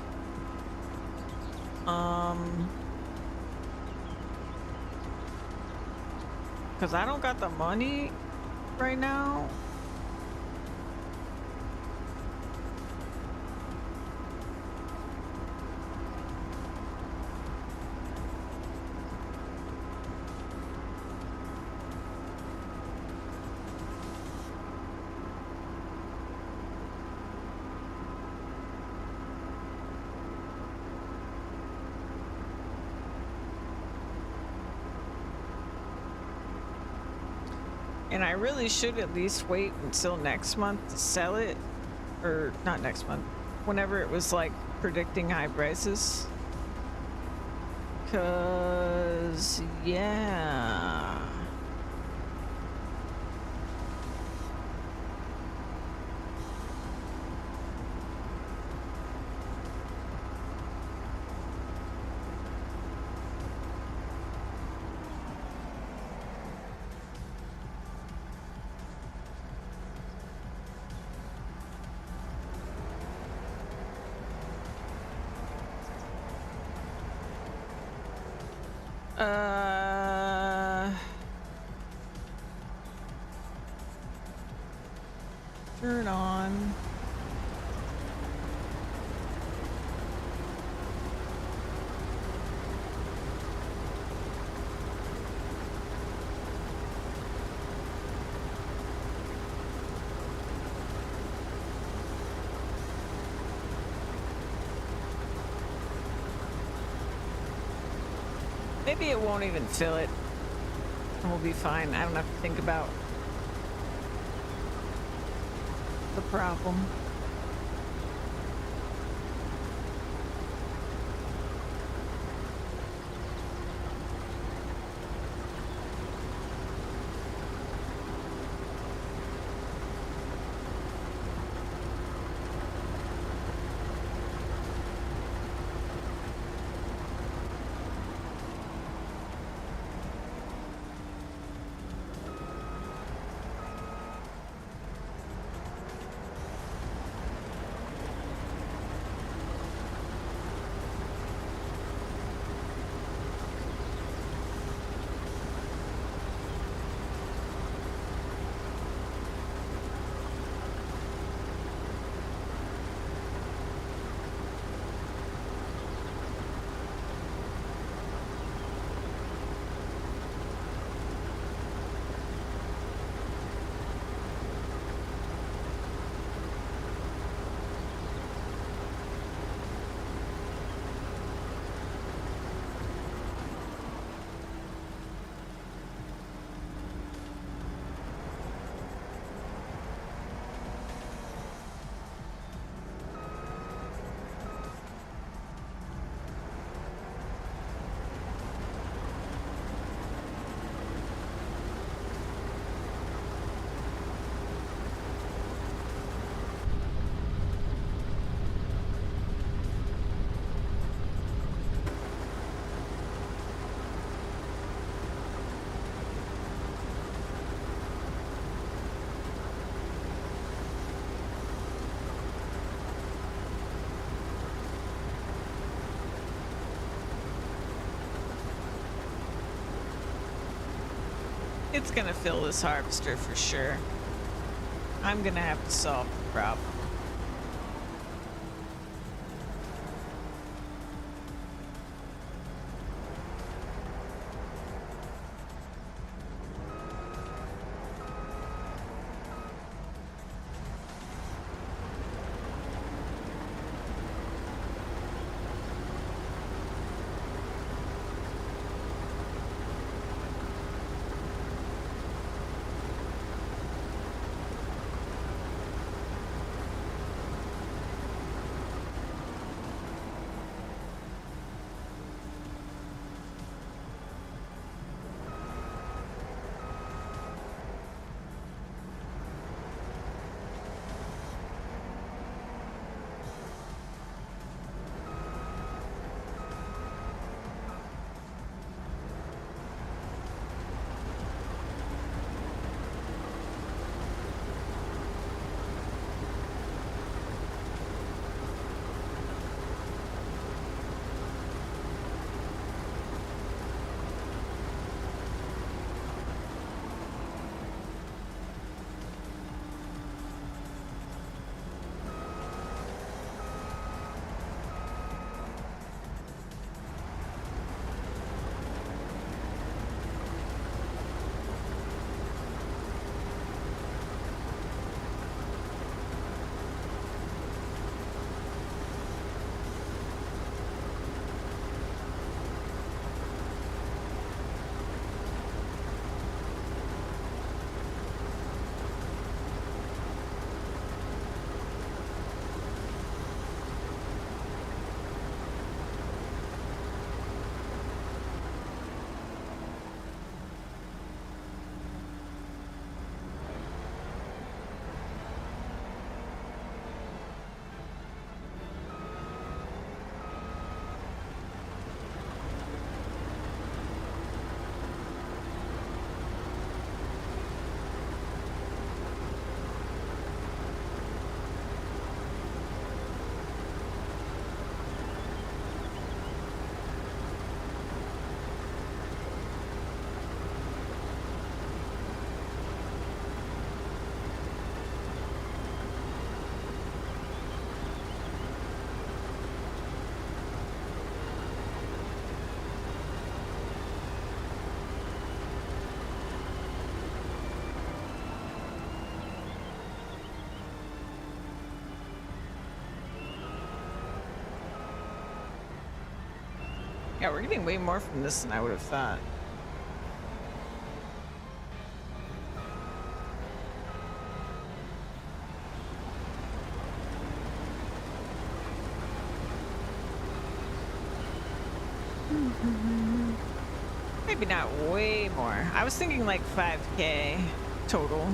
Because I don't got the money right now. And I really should at least wait until next month to sell it. Or not next month. Whenever it was like predicting high prices. 'Cause yeah. Turn on. Maybe it won't even fill it. We'll be fine. I don't have to think about the problem. It's gonna fill this harvester for sure. I'm gonna have to solve the problem. Yeah, we're getting way more from this than I would have thought. Maybe not way more. I was thinking like 5K total.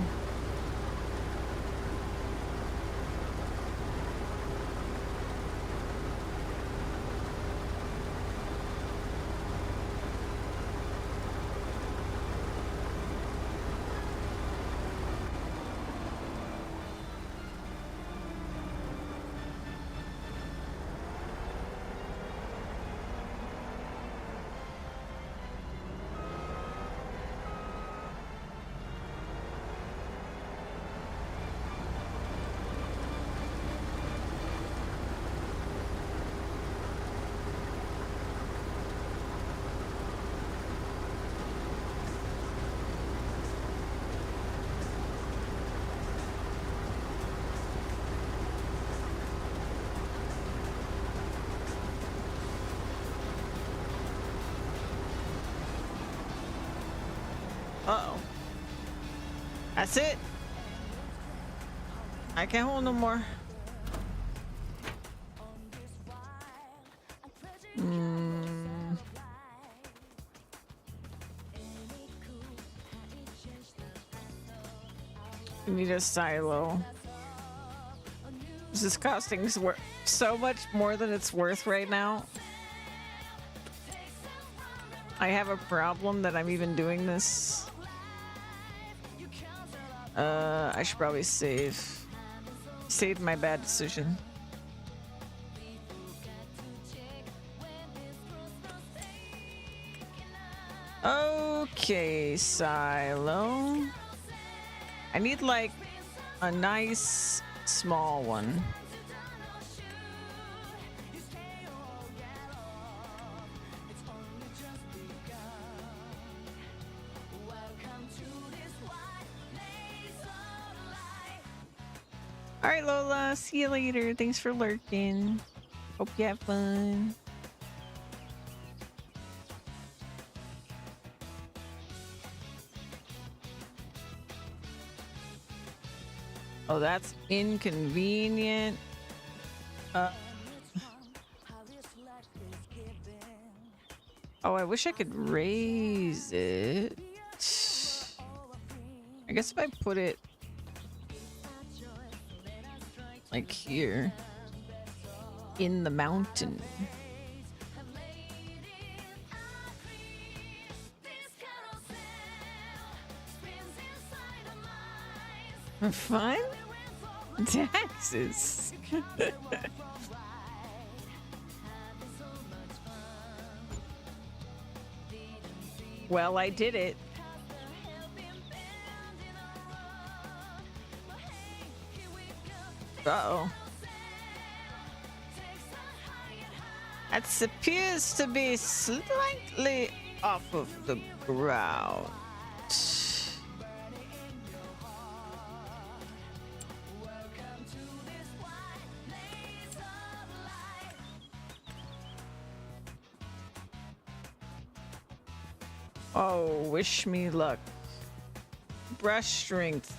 Uh-oh. That's it. I can't hold no more. We need a silo. This is costing so much more than it's worth right now. I have a problem that I'm even doing this. I should probably save. Save my bad decision. Okay, silo. I need like a nice small one. All right, Lola. See you later. Thanks for lurking. Hope you have fun. Oh, that's inconvenient. Oh, I wish I could raise it. I guess if I put it like here in the mountain. For fun? Taxes. Well, I did it. Uh-oh. That appears to be slightly off of the ground. Oh, wish me luck. Brush strength.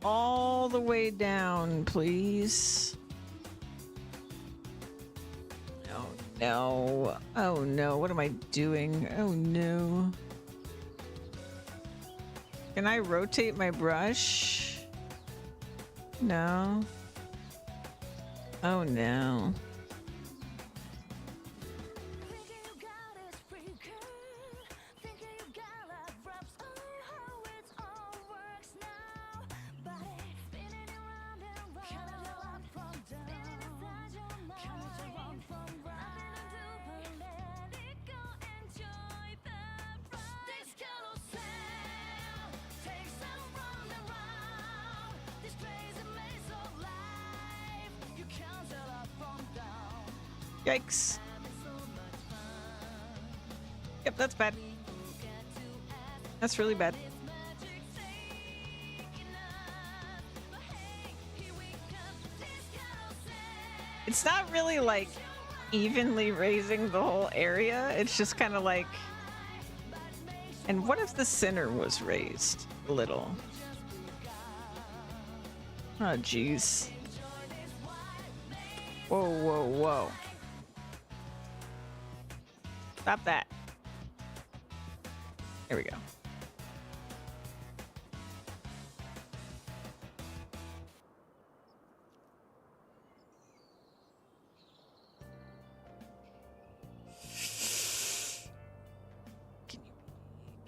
All the way down, please. Oh no. Oh no. What am I doing? Oh no. Can I rotate my brush? No. Oh no. Yikes. Yep, that's bad. That's really bad. It's not really like evenly raising the whole area. It's just kind of like... And what if the center was raised a little? Oh, jeez. Whoa, whoa, whoa. Stop that. There we go.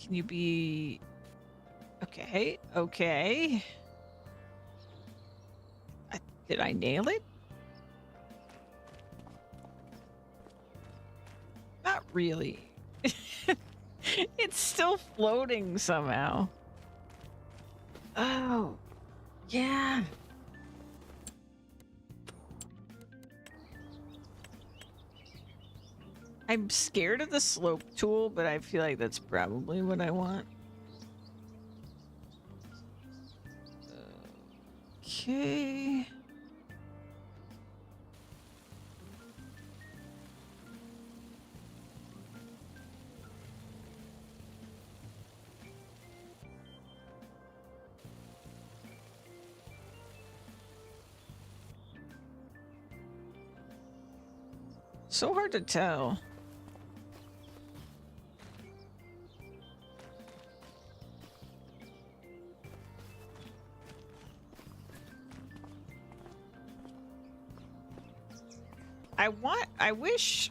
Can you be... Okay, okay. Did I nail it? Not really. It's still floating somehow. Oh, yeah. I'm scared of the slope tool, but I feel like that's probably what I want. Okay. So hard to tell. I wish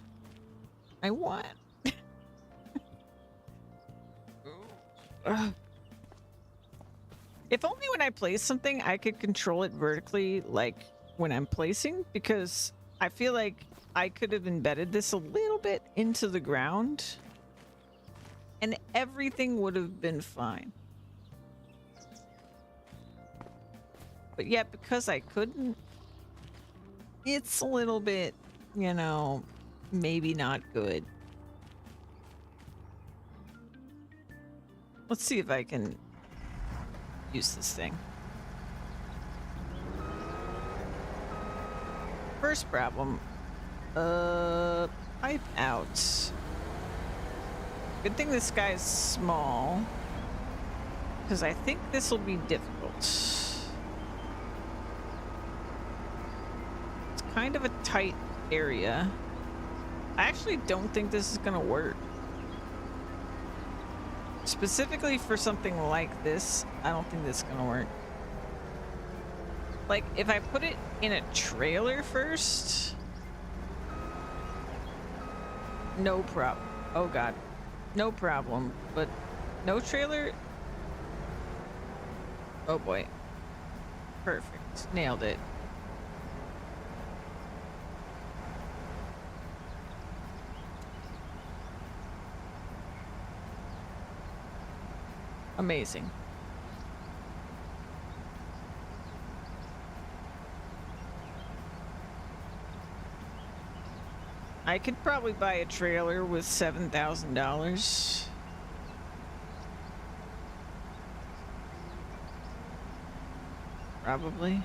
I want. If only when I place something, I could control it vertically, like when I'm placing, because I feel like I could have embedded this a little bit into the ground. and everything would have been fine. But yet, because I couldn't, it's a little bit, you know, maybe not good. Let's see if I can use this thing. First problem. Pipe out. Good thing this guy's small, because I think this will be difficult. It's kind of a tight area. I actually don't think this is gonna work. Specifically for something like this, I don't think this is gonna work. Like, if I put it in a trailer first, no problem. Oh god, no problem. But no trailer. Oh boy, perfect, nailed it. Amazing. I could probably buy a trailer with $7,000. Probably.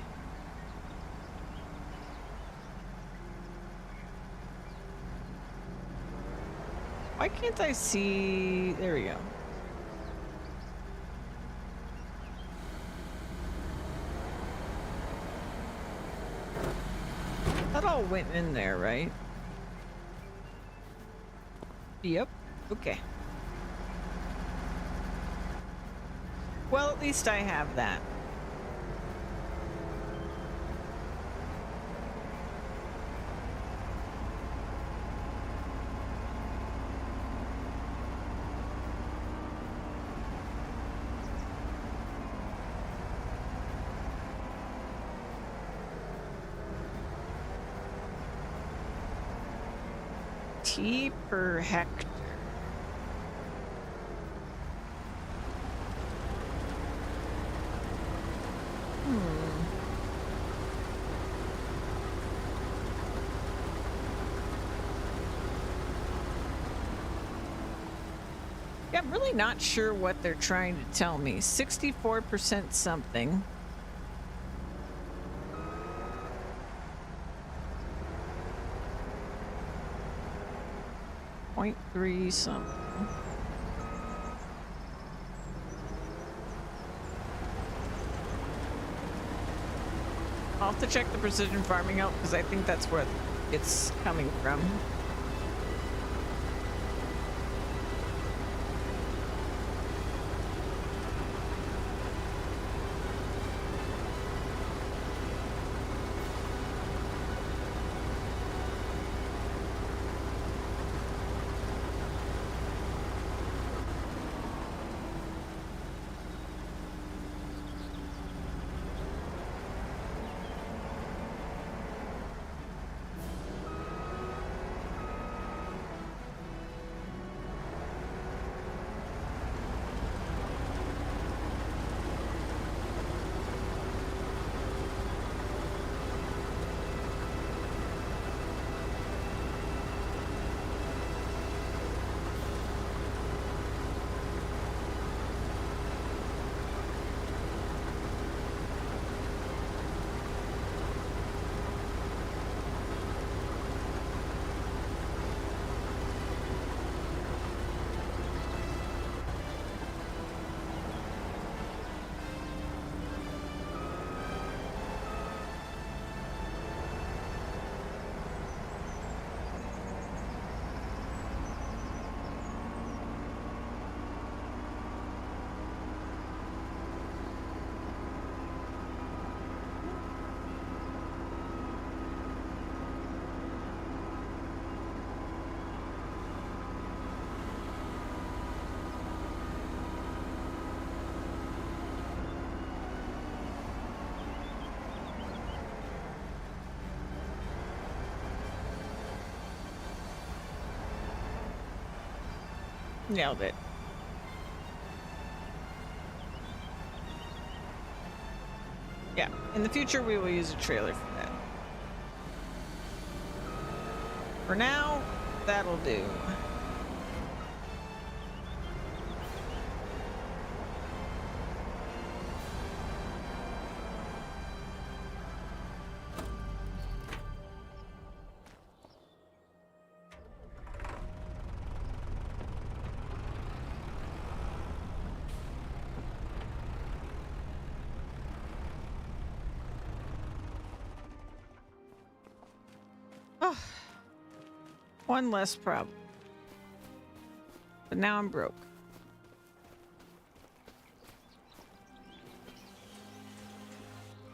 Why can't I see? There we go. That all went in there, right? Yep. Okay. Well, at least I have that. T per hectare. Yeah, I'm really not sure what they're trying to tell me. 64% something. Point 0.3 something. I'll have to check the precision farming out because I think that's where it's coming from. Nailed it. Yeah, in the future we will use a trailer for that. For now, that'll do. Oh, one less problem. But now I'm broke.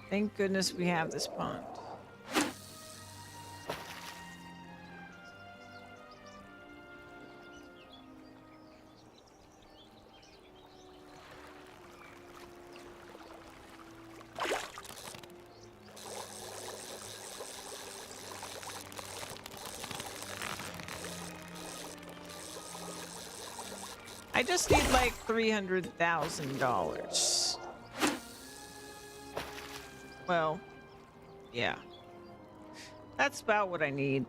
Thank goodness we have this pond. I just need like $300,000. Well, yeah. That's about what I need.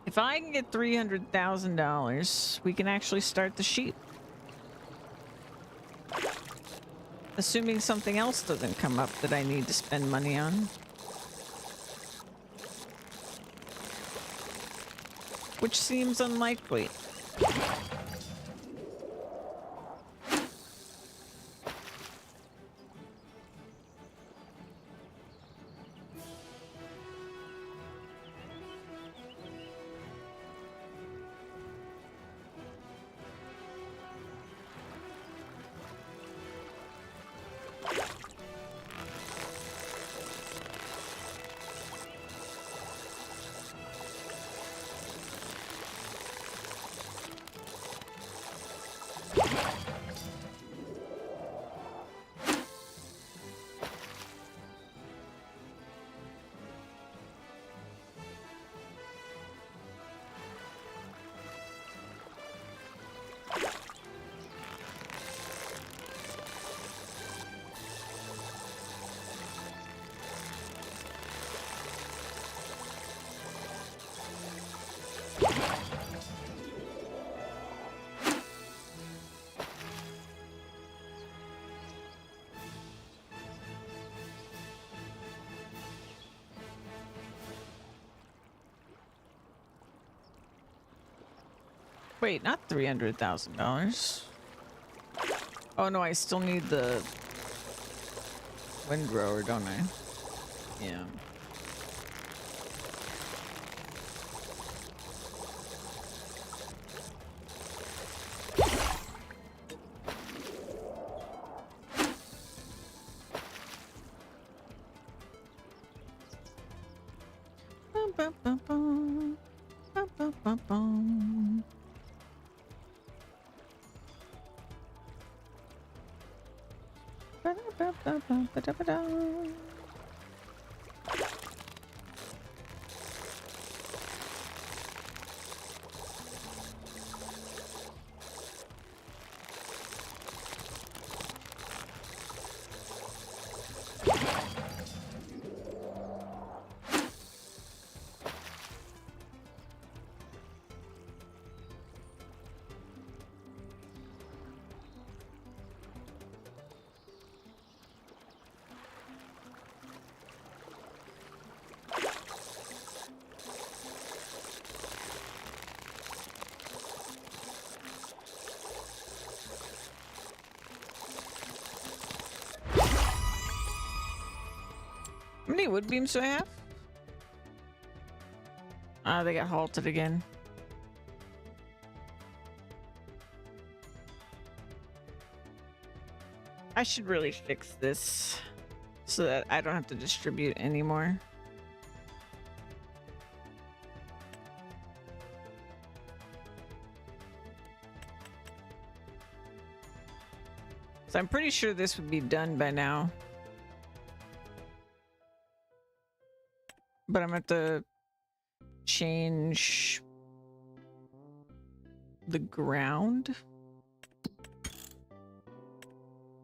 If I can get $300,000, we can actually start the sheep. Assuming something else doesn't come up that I need to spend money on. Which seems unlikely. Wait, not $300,000. Oh no, I still need the windrower, don't I? Yeah. Bum, bum, bum, bum. Bum, bum, bum, bum. Ba-da-ba-ba-ba-ba-da-ba-da. How many wood beams do I have? Ah, they got halted again. I should really fix this so that I don't have to distribute anymore. So I'm pretty sure this would be done by now. But I'm going to have to change the ground.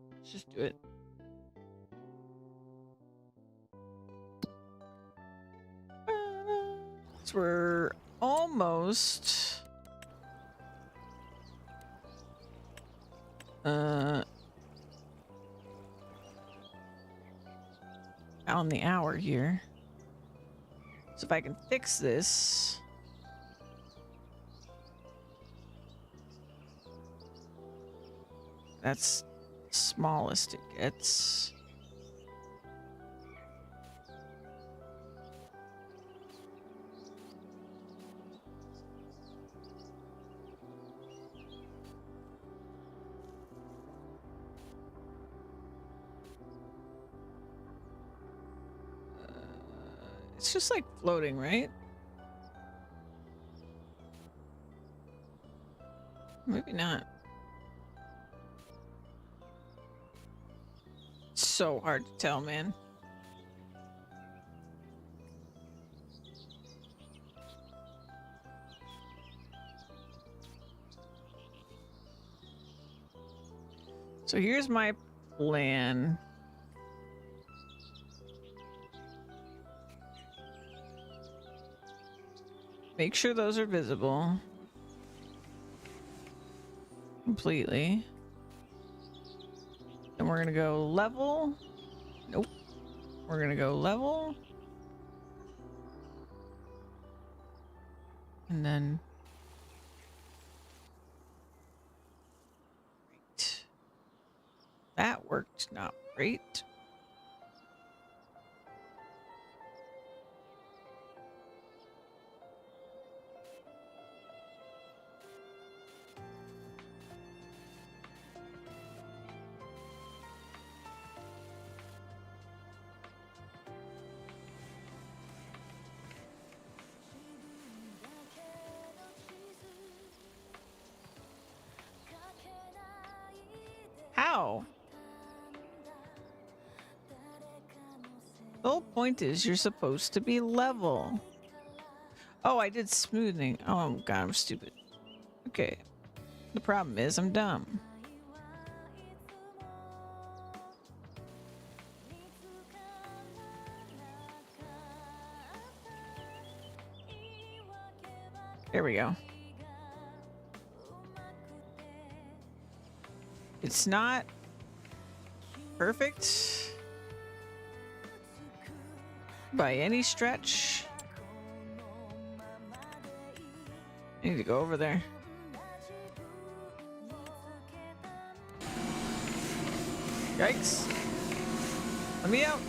Let's just do it. since we're almost on the hour here. So if I can fix this. That's smallest it gets. It's just like floating, right? Maybe not. So hard to tell, man. So here's my plan. Make sure those are visible completely. Then we're gonna go level. Nope. We're gonna go level. And then great. That worked not great. How? The whole point is you're supposed to be level. Oh, I did smoothing. Oh god, I'm stupid. Okay. The problem is I'm dumb. There we go. It's not perfect by any stretch. I need to go over there. Yikes. Let me out.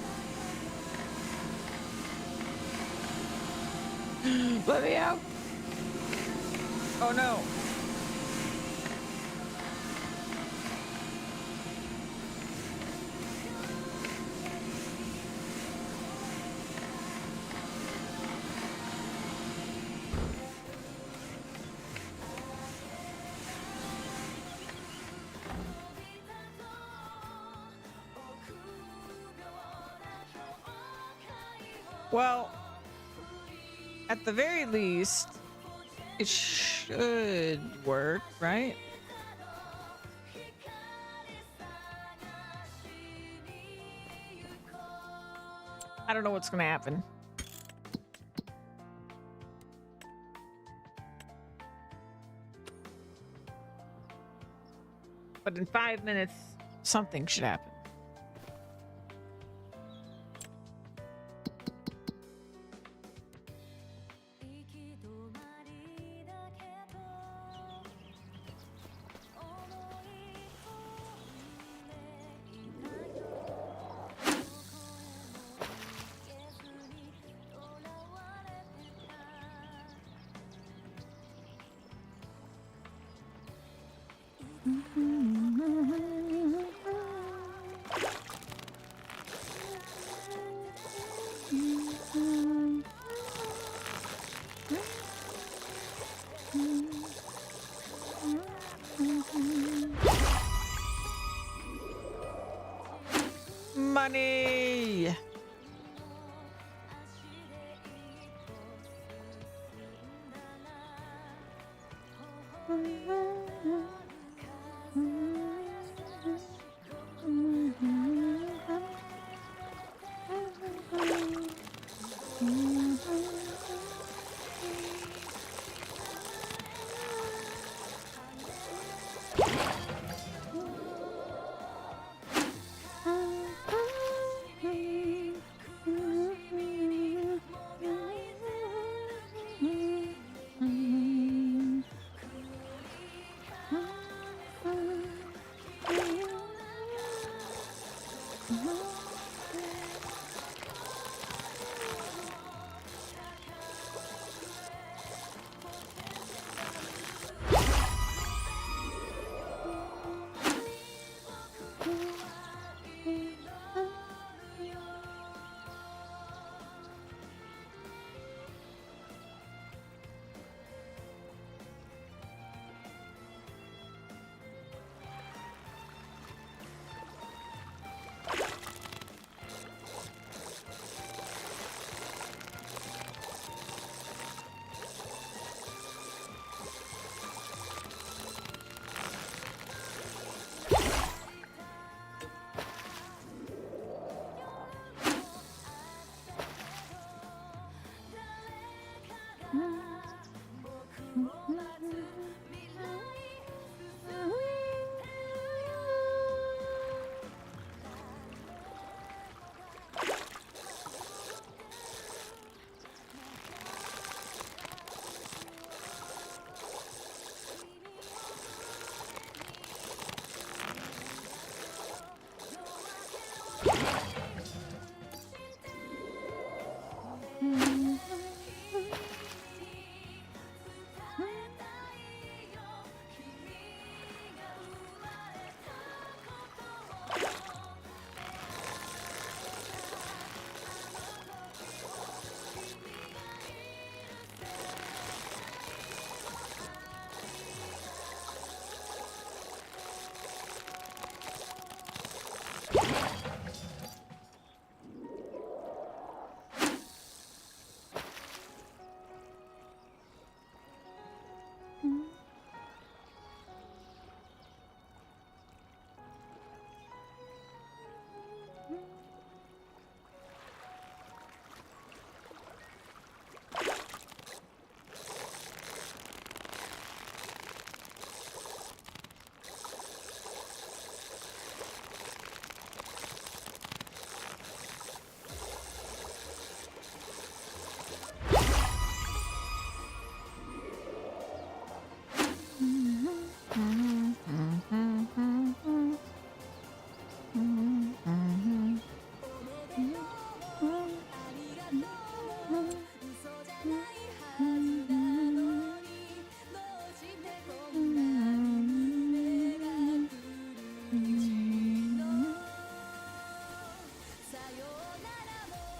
Let me out. Oh no. Well, at the very least, it should work, right? I don't know what's gonna happen. But in 5 minutes, something should happen. Money!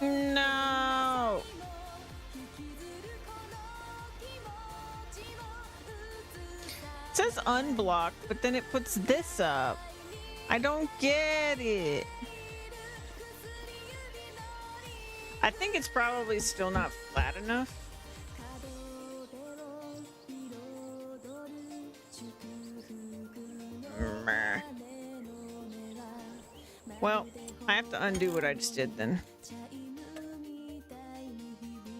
No. It says unblock, but then it puts this up. I don't get it. I think it's probably still not flat enough. Meh. Well, I have to undo what I just did then.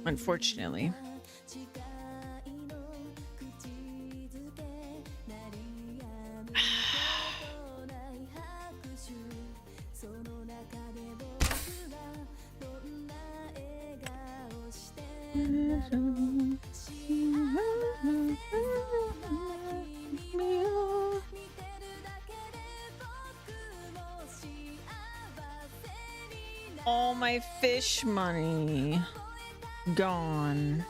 Unfortunately. All my fish money gone.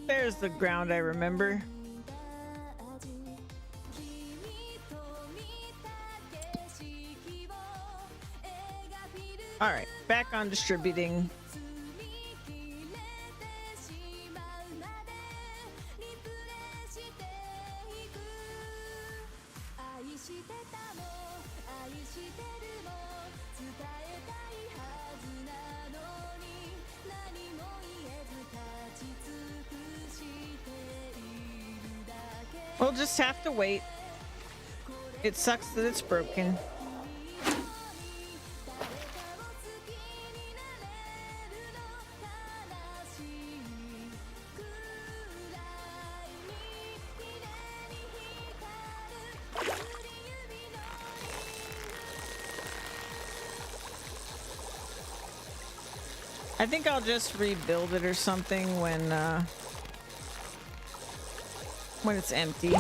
There's the ground I remember. All right. back on distributing. We'll just have to wait. It sucks that it's broken. I think I'll just rebuild it or something when it's empty.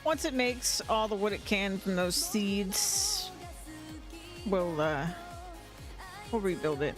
Once it makes all the wood it can from those seeds, we'll rebuild it.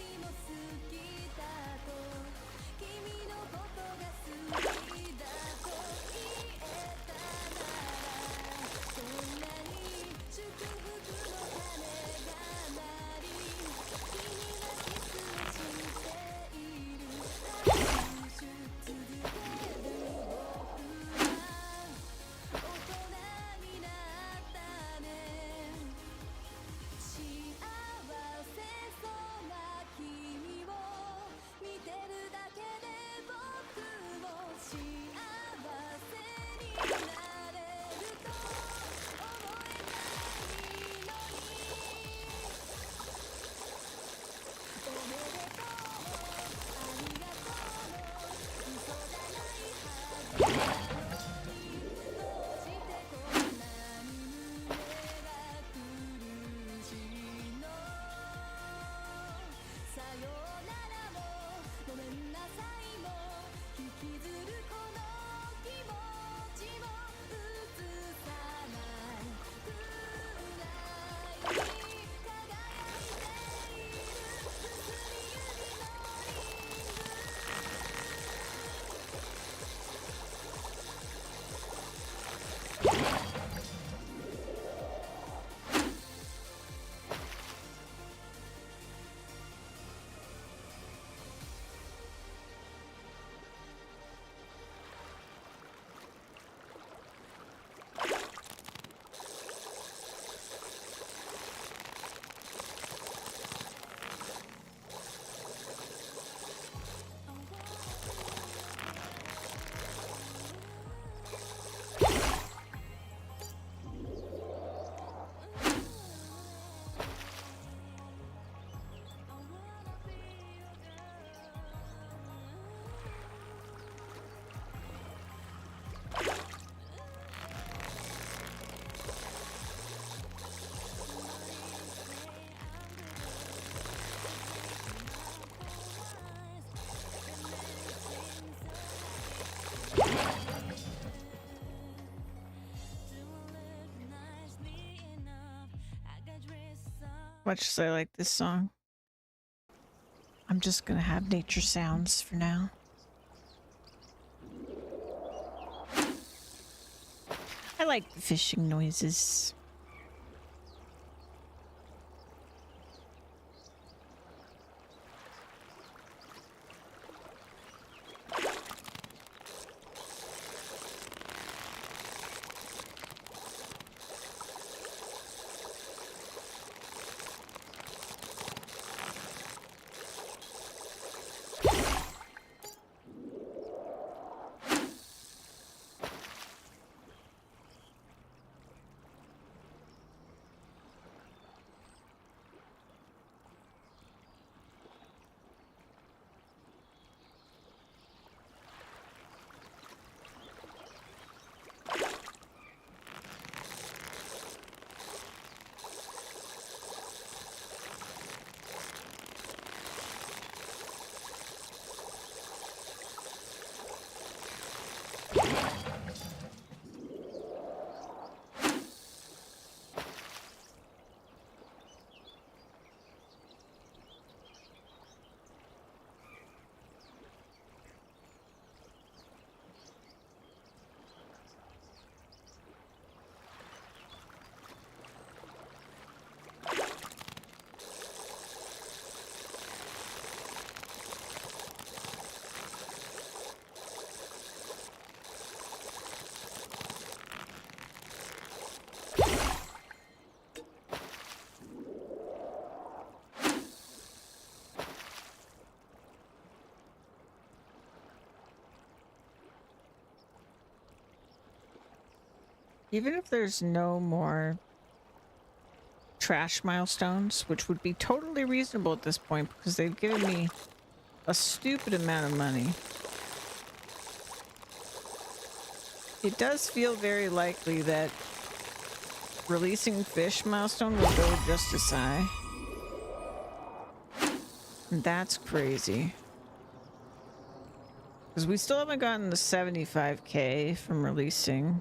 Much as I like this song, I'm just gonna have nature sounds for now. I like the fishing noises. Even if there's no more trash milestones, which would be totally reasonable at this point because they've given me a stupid amount of money, it does feel very likely that releasing fish milestone will go just as high. And that's crazy. Because we still haven't gotten the 75K from releasing.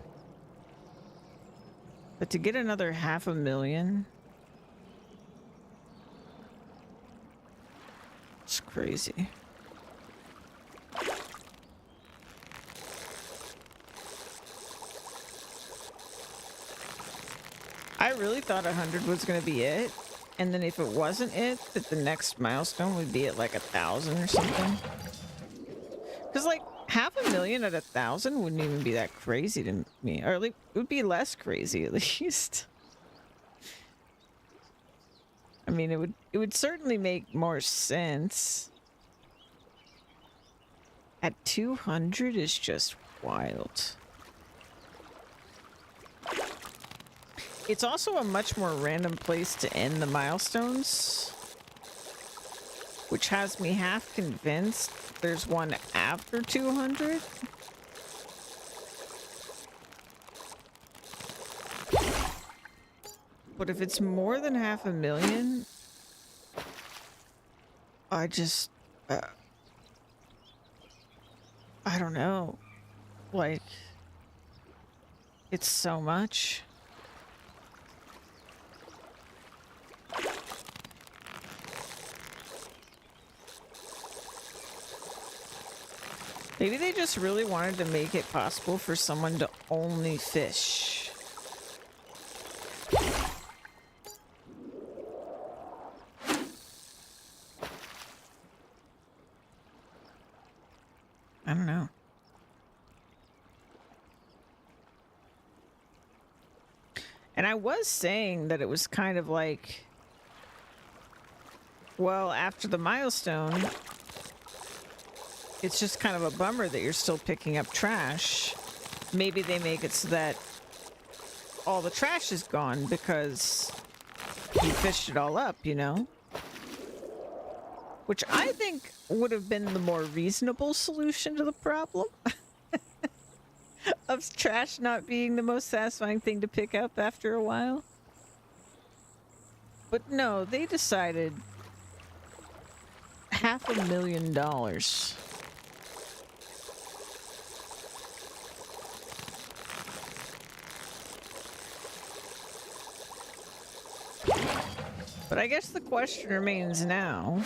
But to get another 500,000... it's crazy. I really thought 100 was going to be it. And then if it wasn't it, that the next milestone would be at like 1,000 or something. Because like 500,000 at 1,000 wouldn't even be that crazy to me. Or like, it would be less crazy at least. I mean, it would certainly make more sense. At 200 is just wild. It's also a much more random place to end the milestones, which has me half convinced there's one after 200. But if it's more than 500,000, I just, I don't know. Like, it's so much. Maybe they just really wanted to make it possible for someone to only fish. I don't know. And I was saying that it was kind of like, well, after the milestone, it's just kind of a bummer that you're still picking up trash. Maybe they make it so that all the trash is gone because you fished it all up, you know? Which I think would have been the more reasonable solution to the problem. Of trash not being the most satisfying thing to pick up after a while. But no, they decided $500,000. But I guess the question remains now.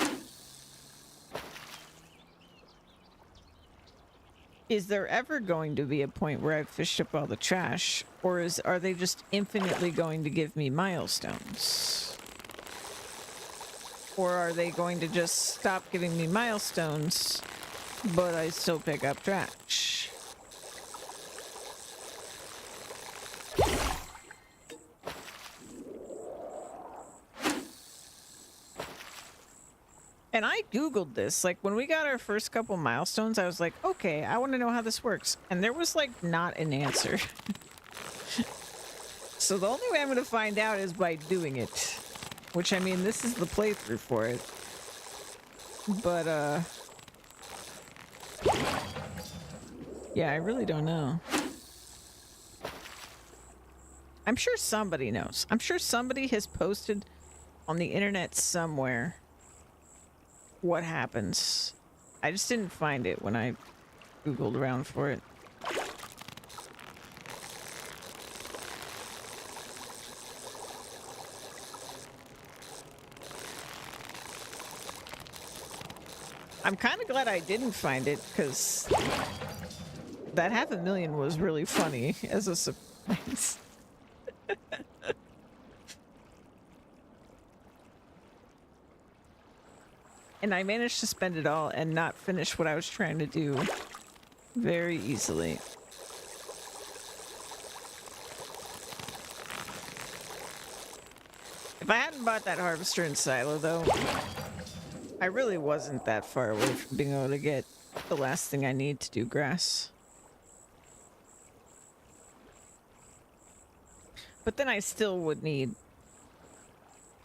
Is there ever going to be a point where I've fished up all the trash? Or are they just infinitely going to give me milestones? Or are they going to just stop giving me milestones, but I still pick up trash? And I Googled this. Like, when we got our first couple milestones, I was like, okay, I want to know how this works. And there was, like, not an answer. So the only way I'm going to find out is by doing it. Which, I mean, this is the playthrough for it. But, yeah, I really don't know. I'm sure somebody knows. I'm sure somebody has posted on the internet somewhere what happens. I just didn't find it when I Googled around for it. I'm kind of glad I didn't find it, because that 500,000 was really funny as a surprise. And I managed to spend it all and not finish what I was trying to do very easily. If I hadn't bought that harvester and silo, though, I really wasn't that far away from being able to get the last thing I need to do grass. But then I still would need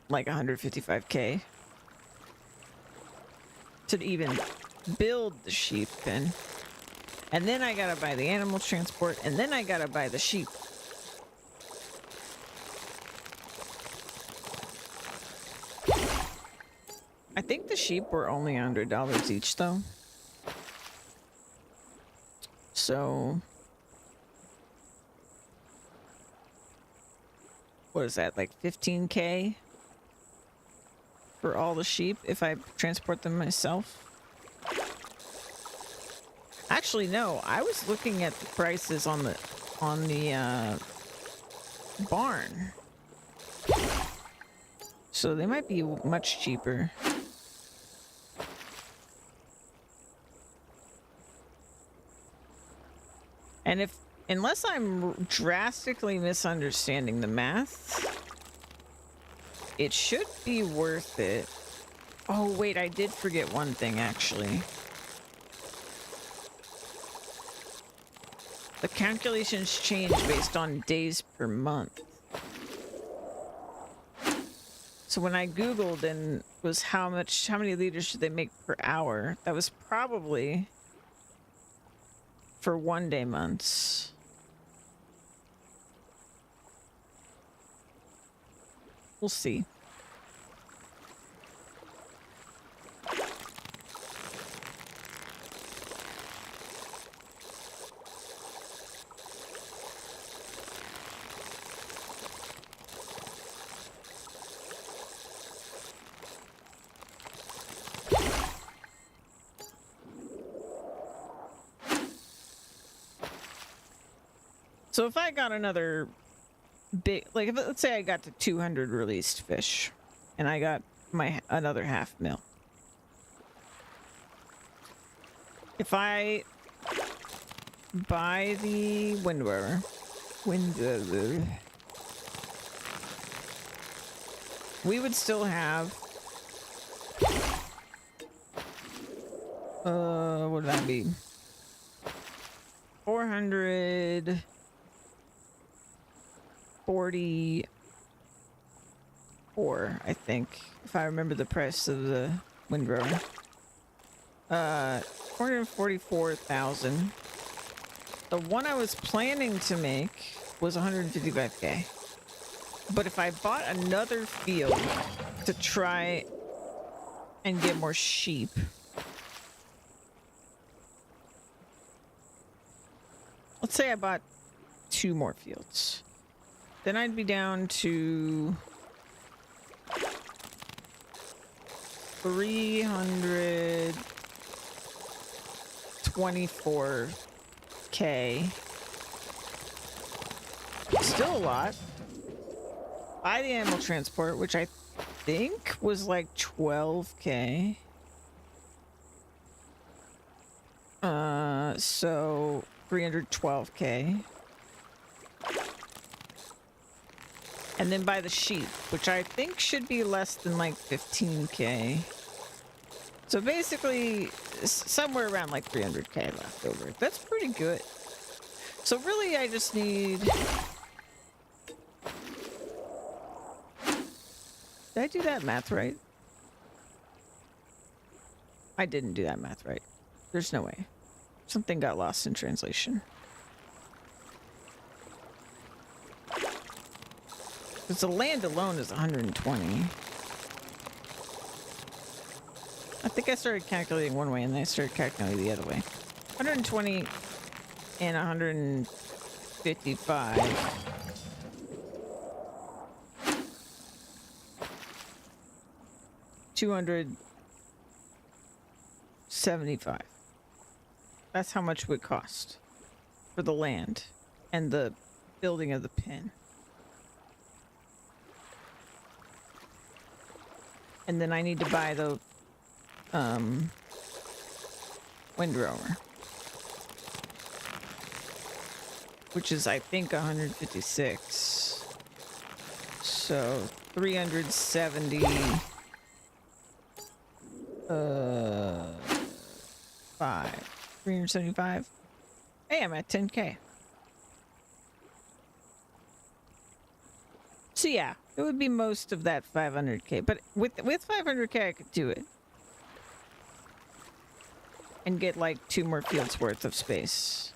like 155k to even build the sheep pen. And then I gotta buy the animal transport, and then I gotta buy the sheep. I think the sheep were only $100 each though. So what is that, like 15k for all the sheep if I transport them myself? Actually, no, I was looking at the prices on the barn. So they might be much cheaper. And unless I'm drastically misunderstanding the math, it should be worth it. Oh, wait, I did forget one thing, actually. The calculations change based on days per month. So when I Googled and was how many liters should they make per hour, that was probably for 1 day months. We'll see. So if I got another big, like, let's say I got to 200 released fish, and I got another half mil. If I buy the Windrower, we would still have, what would that be? 444, I think, if I remember the price of the Windrower. 444,000. The one I was planning to make was 155k. But if I bought another field to try and get more sheep, let's say I bought 2 more fields, then I'd be down to 324k. Still a lot. Buy the animal transport, which I think was like 12k. So 312k. And then buy the sheep, which I think should be less than like 15k. So basically, somewhere around like 300k left over. That's pretty good. So really, I just need... Did I do that math right? I didn't do that math right. There's no way. Something got lost in translation. Because the land alone is 120. I think I started calculating one way and then I started calculating the other way. 120 and 155. $275. That's how much it would cost for the land and the building of the pen. And then I need to buy the Windrower, which is I think 156. So 370. 375. Hey, I'm at 10k. So yeah, it would be most of that 500k, but with 500k I could do it. And get like 2 more fields worth of space.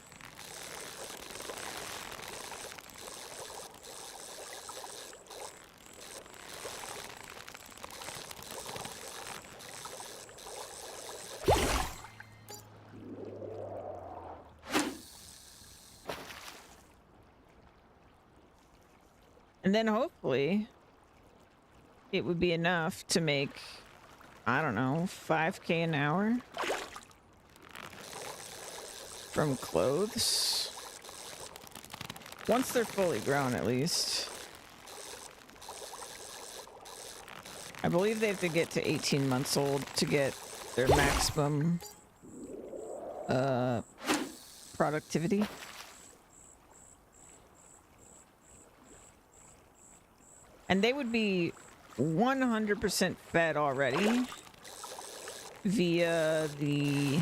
And then hopefully it would be enough to make, I don't know, 5k an hour from clothes. Once they're fully grown, at least. I believe they have to get to 18 months old to get their maximum productivity. And they would be 100% fed already via the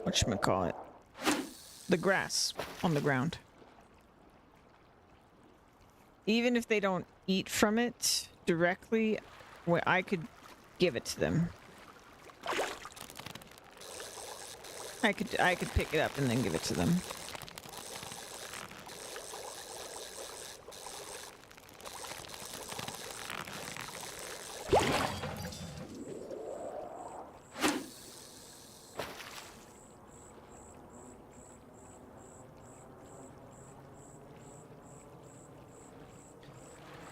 whatchamacallit? The grass on the ground. Even if they don't eat from it directly, I could give it to them. I could pick it up and then give it to them.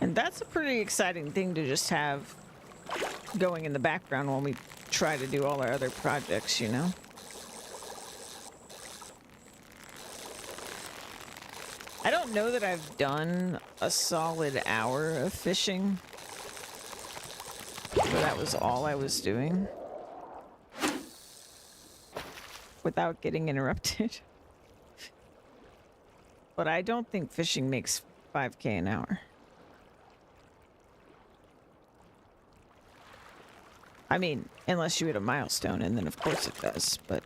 And that's a pretty exciting thing to just have going in the background while we try to do all our other projects, you know? I don't know that I've done a solid hour of fishing. But that was all I was doing. Without getting interrupted. But I don't think fishing makes 5k an hour. I mean, unless you hit a milestone, and then of course it does, but...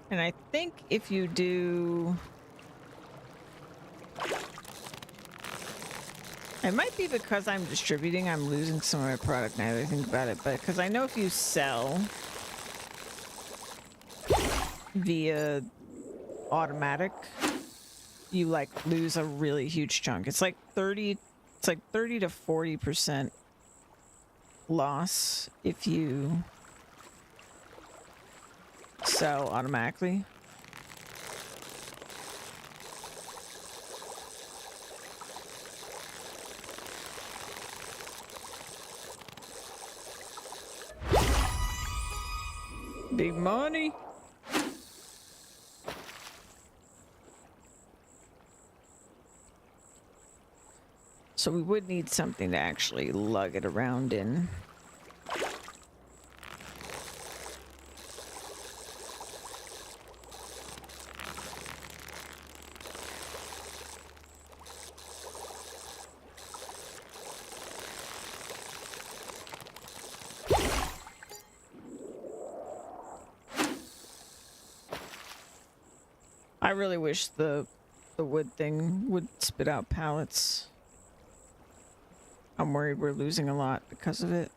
And I think if you do... It might be because I'm distributing, I'm losing some of my product now that I think about it, but because I know if you sell via automatic, you like lose a really huge chunk. It's like 30 to 40% loss if you sell automatically. Big money. So we would need something to actually lug it around in. I really wish the wood thing would spit out pallets. I'm worried we're losing a lot because of it.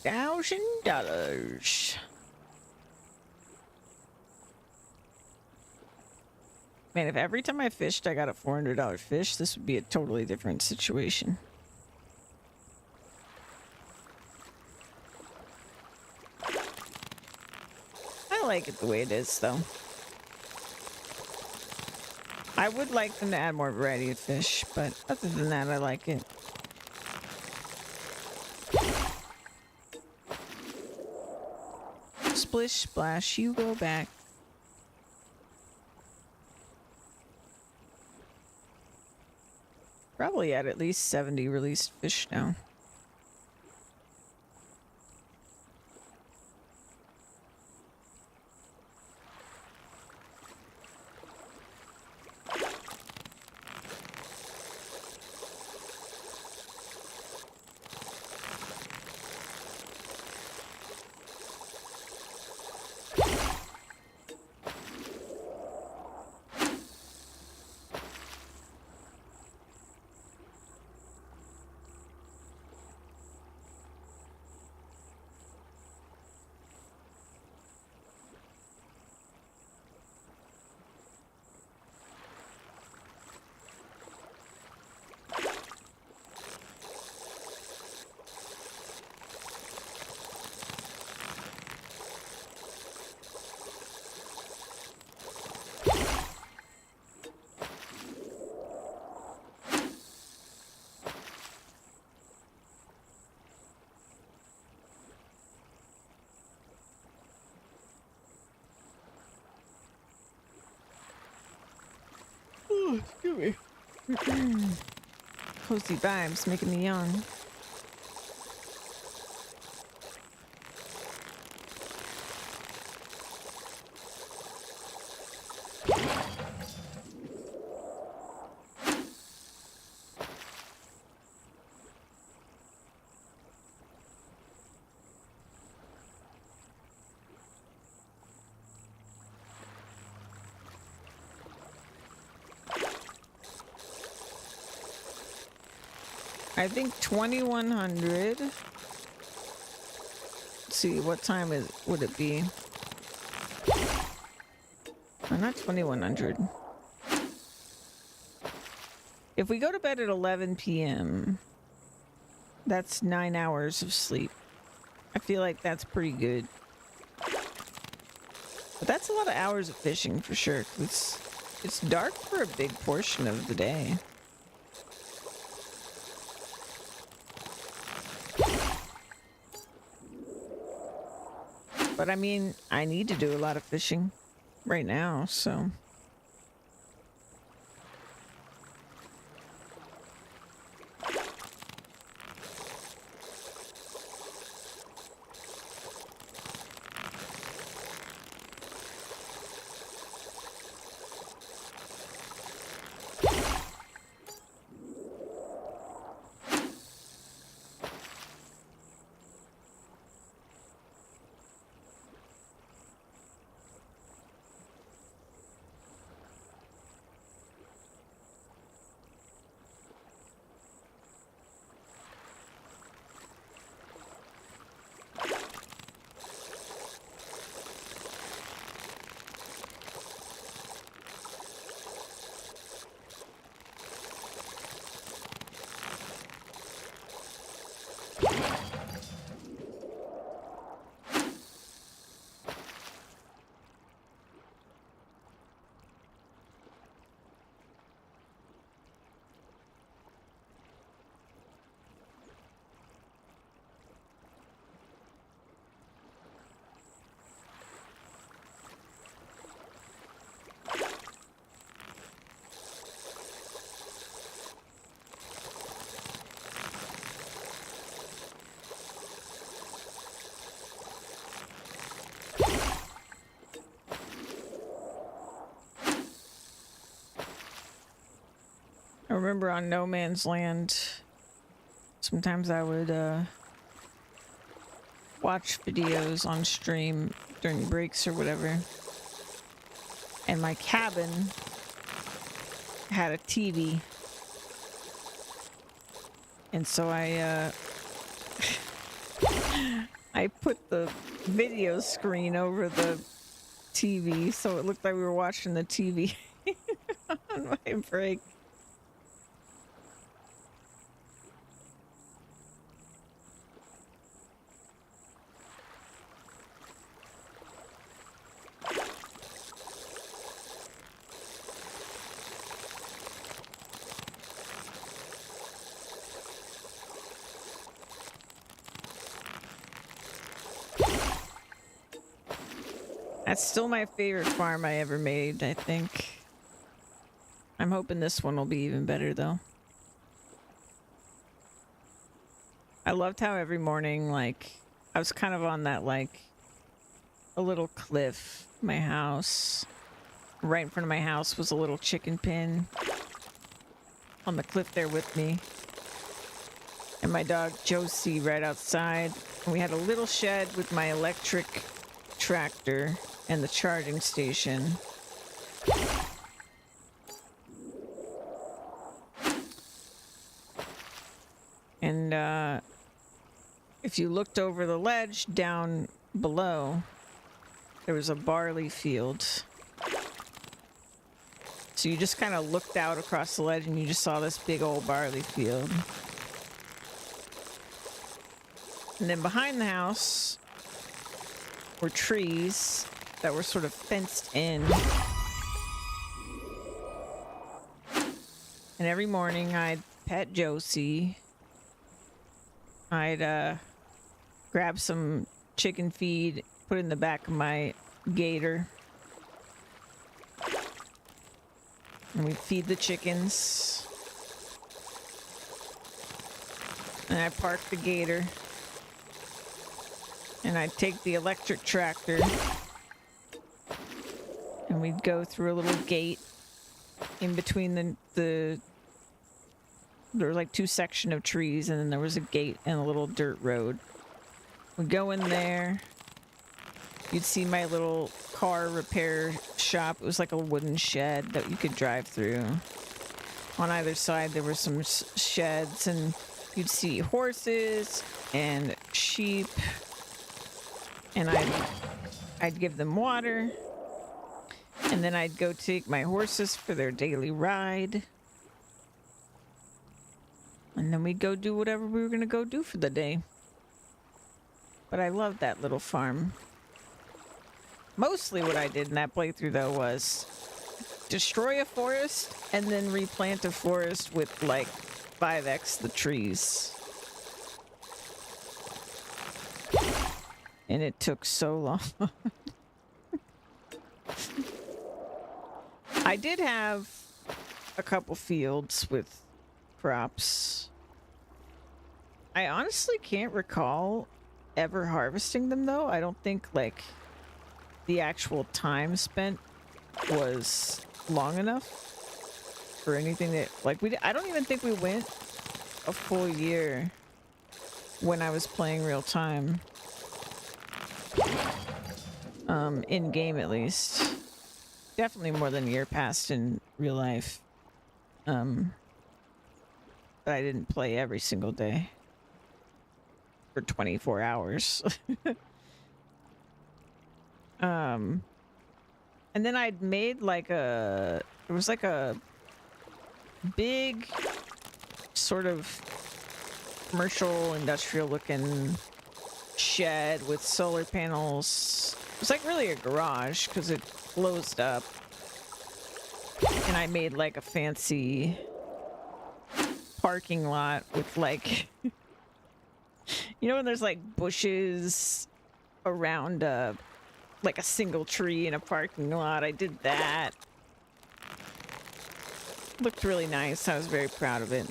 $400,000. Man, if every time I fished I got a $400 fish, this would be a totally different situation. I like it the way it is, though. I would like them to add more variety of fish, but other than that, I like it. Splish, splash, you go back. Probably at least 70 released fish now. Oh, excuse me. Cozy vibes making me young. I think 2100. Let's see, what time would it be? Oh, not 2100. If we go to bed at 11 p.m., that's 9 hours of sleep. I feel like that's pretty good. But that's a lot of hours of fishing for sure. It's dark for a big portion of the day. But I mean, I need to do a lot of fishing right now, so. I remember on No Man's Land, sometimes I would watch videos on stream during breaks or whatever. And my cabin had a TV. And so I I put the video screen over the TV so it looked like we were watching the TV on my break. That's still my favorite farm I ever made, I think. I'm hoping this one will be even better, though. I loved how every morning, like, I was kind of on that, like, a little cliff. My house. Right in front of my house was a little chicken pen on the cliff there with me. And my dog, Josie, right outside. And we had a little shed with my electric tractor and the charging station. And if you looked over the ledge down below, there was a barley field. So you just kind of looked out across the ledge and you just saw this big old barley field. And then behind the house were trees that were sort of fenced in. And every morning I'd pet Josie. I'd grab some chicken feed, put it in the back of my gator. And we'd feed the chickens. And I parked the gator. And I'd take the electric tractor. And we'd go through a little gate in between there were like two sections of trees, and then there was a gate and a little dirt road. We'd go in there. You'd see my little car repair shop. It was like a wooden shed that you could drive through. On either side, there were some sheds, and you'd see horses and sheep. And I'd give them water. And then I'd go take my horses for their daily ride. And then we'd go do whatever we were going to go do for the day. But I loved that little farm. Mostly what I did in that playthrough, though, was destroy a forest and then replant a forest with, like, 5x the trees. And it took so long. I did have a couple fields with crops. I honestly can't recall ever harvesting them, though. I don't think, like, the actual time spent was long enough for anything that, like, I don't even think we went a full year when I was playing real time. In game, at least. Definitely more than a year passed in real life. But I didn't play every single day for 24 hours. And then I'd made like there was like a big sort of commercial industrial looking shed with solar panels. It was like really a garage because it closed up. And I made like a fancy parking lot with like, you know when there's like bushes around like a single tree in a parking lot? I did that. Looked really nice. I was very proud of it.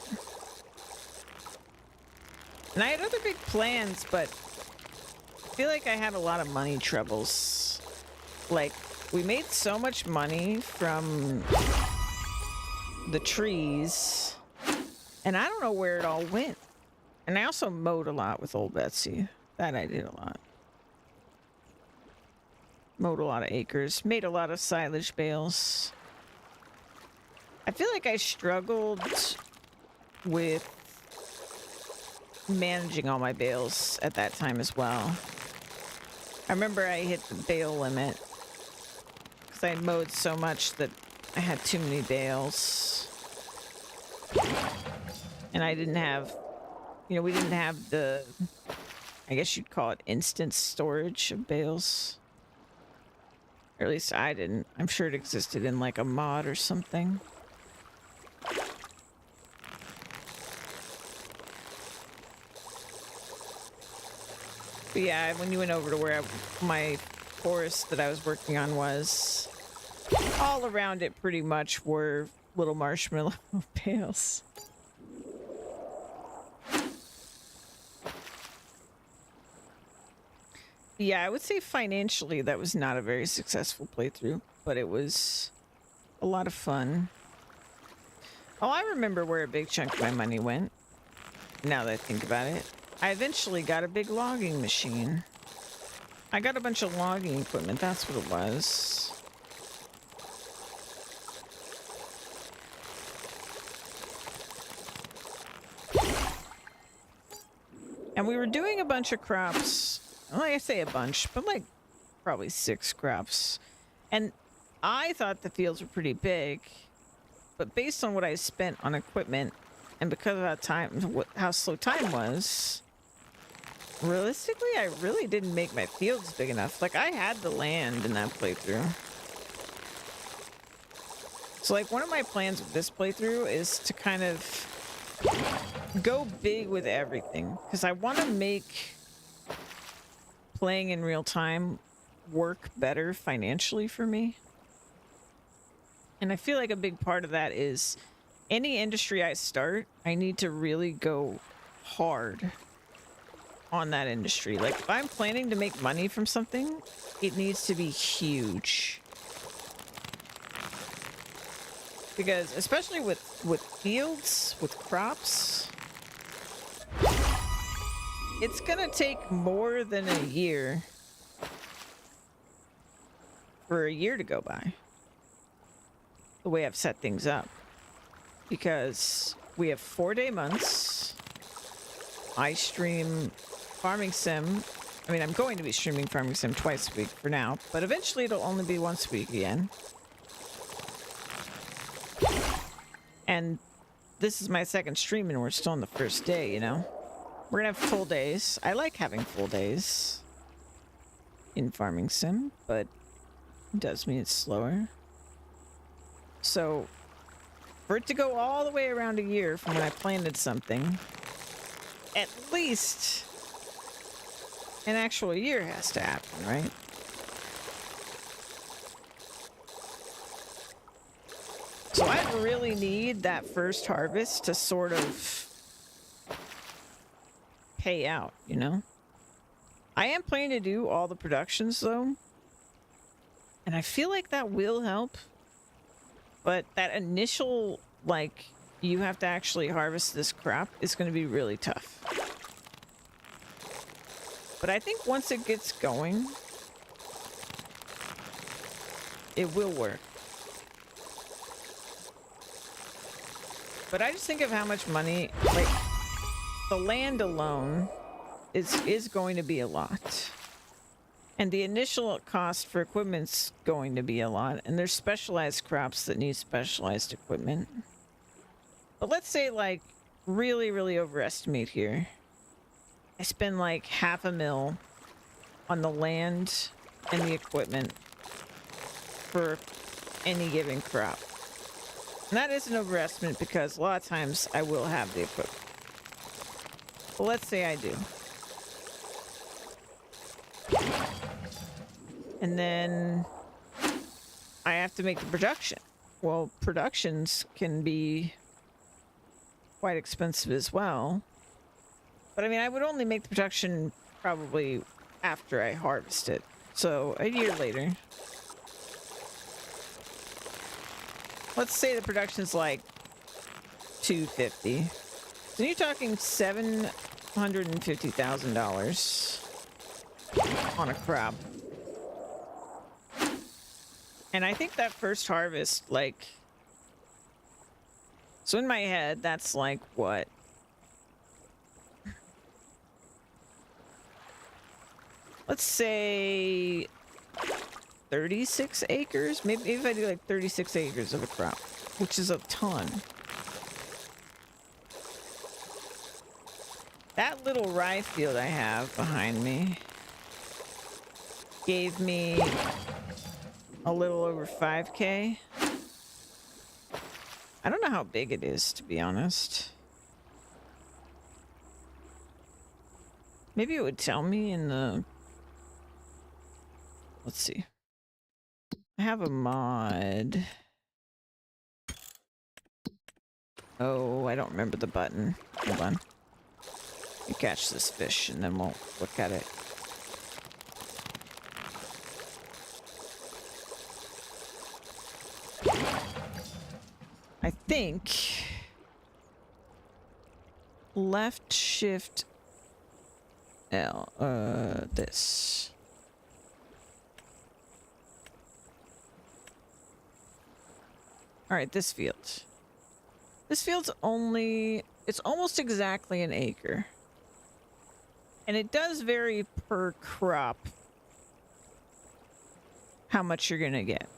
And I had other big plans, but I feel like I had a lot of money troubles. Like, we made so much money from the trees, and I don't know where it all went. And I also mowed a lot with old Betsy. That I did a lot. Mowed a lot of acres. Made a lot of silage bales. I feel like I struggled with managing all my bales at that time as well. I remember I hit the bale limit because I mowed so much that I had too many bales. And I didn't have, you know, we didn't have the, I guess you'd call it instant storage of bales. Or at least I didn't. I'm sure it existed in like a mod or something. But yeah, when you went over to where my forest that I was working on was, all around it pretty much were little marshmallow bales. Yeah, I would say financially that was not a very successful playthrough, but it was a lot of fun. Oh, I remember where a big chunk of my money went, now that I think about it. I eventually got a big logging machine. I got a bunch of logging equipment, that's what it was. And we were doing a bunch of crops. Well, I say a bunch, but like probably 6 crops. And I thought the fields were pretty big, but based on what I spent on equipment and because of how slow time was, realistically, I really didn't make my fields big enough. Like, I had the land in that playthrough. So, like, one of my plans with this playthrough is to kind of go big with everything. Because I want to make playing in real time work better financially for me. And I feel like a big part of that is any industry I start, I need to really go hard on that industry. Like, if I'm planning to make money from something, it needs to be huge. Because especially with fields, with crops, it's gonna take more than a year for a year to go by. The way I've set things up. Because we have 4-day months. I stream Farming Sim. I mean, I'm going to be streaming Farming Sim twice a week for now, but eventually it'll only be once a week again. And this is my second stream and we're still on the first day, you know? We're gonna have full days. I like having full days in Farming Sim, but it does mean it's slower. So, for it to go all the way around a year from when I planted something, at least an actual year has to happen, right? So I really need that first harvest to sort of pay out, you know? I am planning to do all the productions, though. And I feel like that will help. But that initial, like, you have to actually harvest this crop is going to be really tough. But I think once it gets going, it will work. But I just think of how much money, like, the land alone is going to be a lot. And the initial cost for equipment's going to be a lot. And there's specialized crops that need specialized equipment. But let's say, like, really, really overestimate here. I spend like $500,000 on the land and the equipment for any given crop. And that is an overestimate because a lot of times I will have the equipment. But let's say I do. And then I have to make the production. Well, productions can be quite expensive as well. But I mean, I would only make the production probably after I harvest it. So a year later. Let's say the production's like $250. So you're talking $750,000 on a crop. And I think that first harvest, like, so in my head, that's like what? let's say 36 acres. Maybe if I do like 36 acres of a crop, which is a ton. That little rye field I have behind me gave me a little over 5K. I don't know how big it is, to be honest. Maybe it would tell me in the... Let's see. I have a mod. Oh, I don't remember the button. Hold on. Let me catch this fish and then we'll look at it. I think left shift L, this. All right, this field. This field's it's almost exactly an acre. And it does vary per crop how much you're gonna get.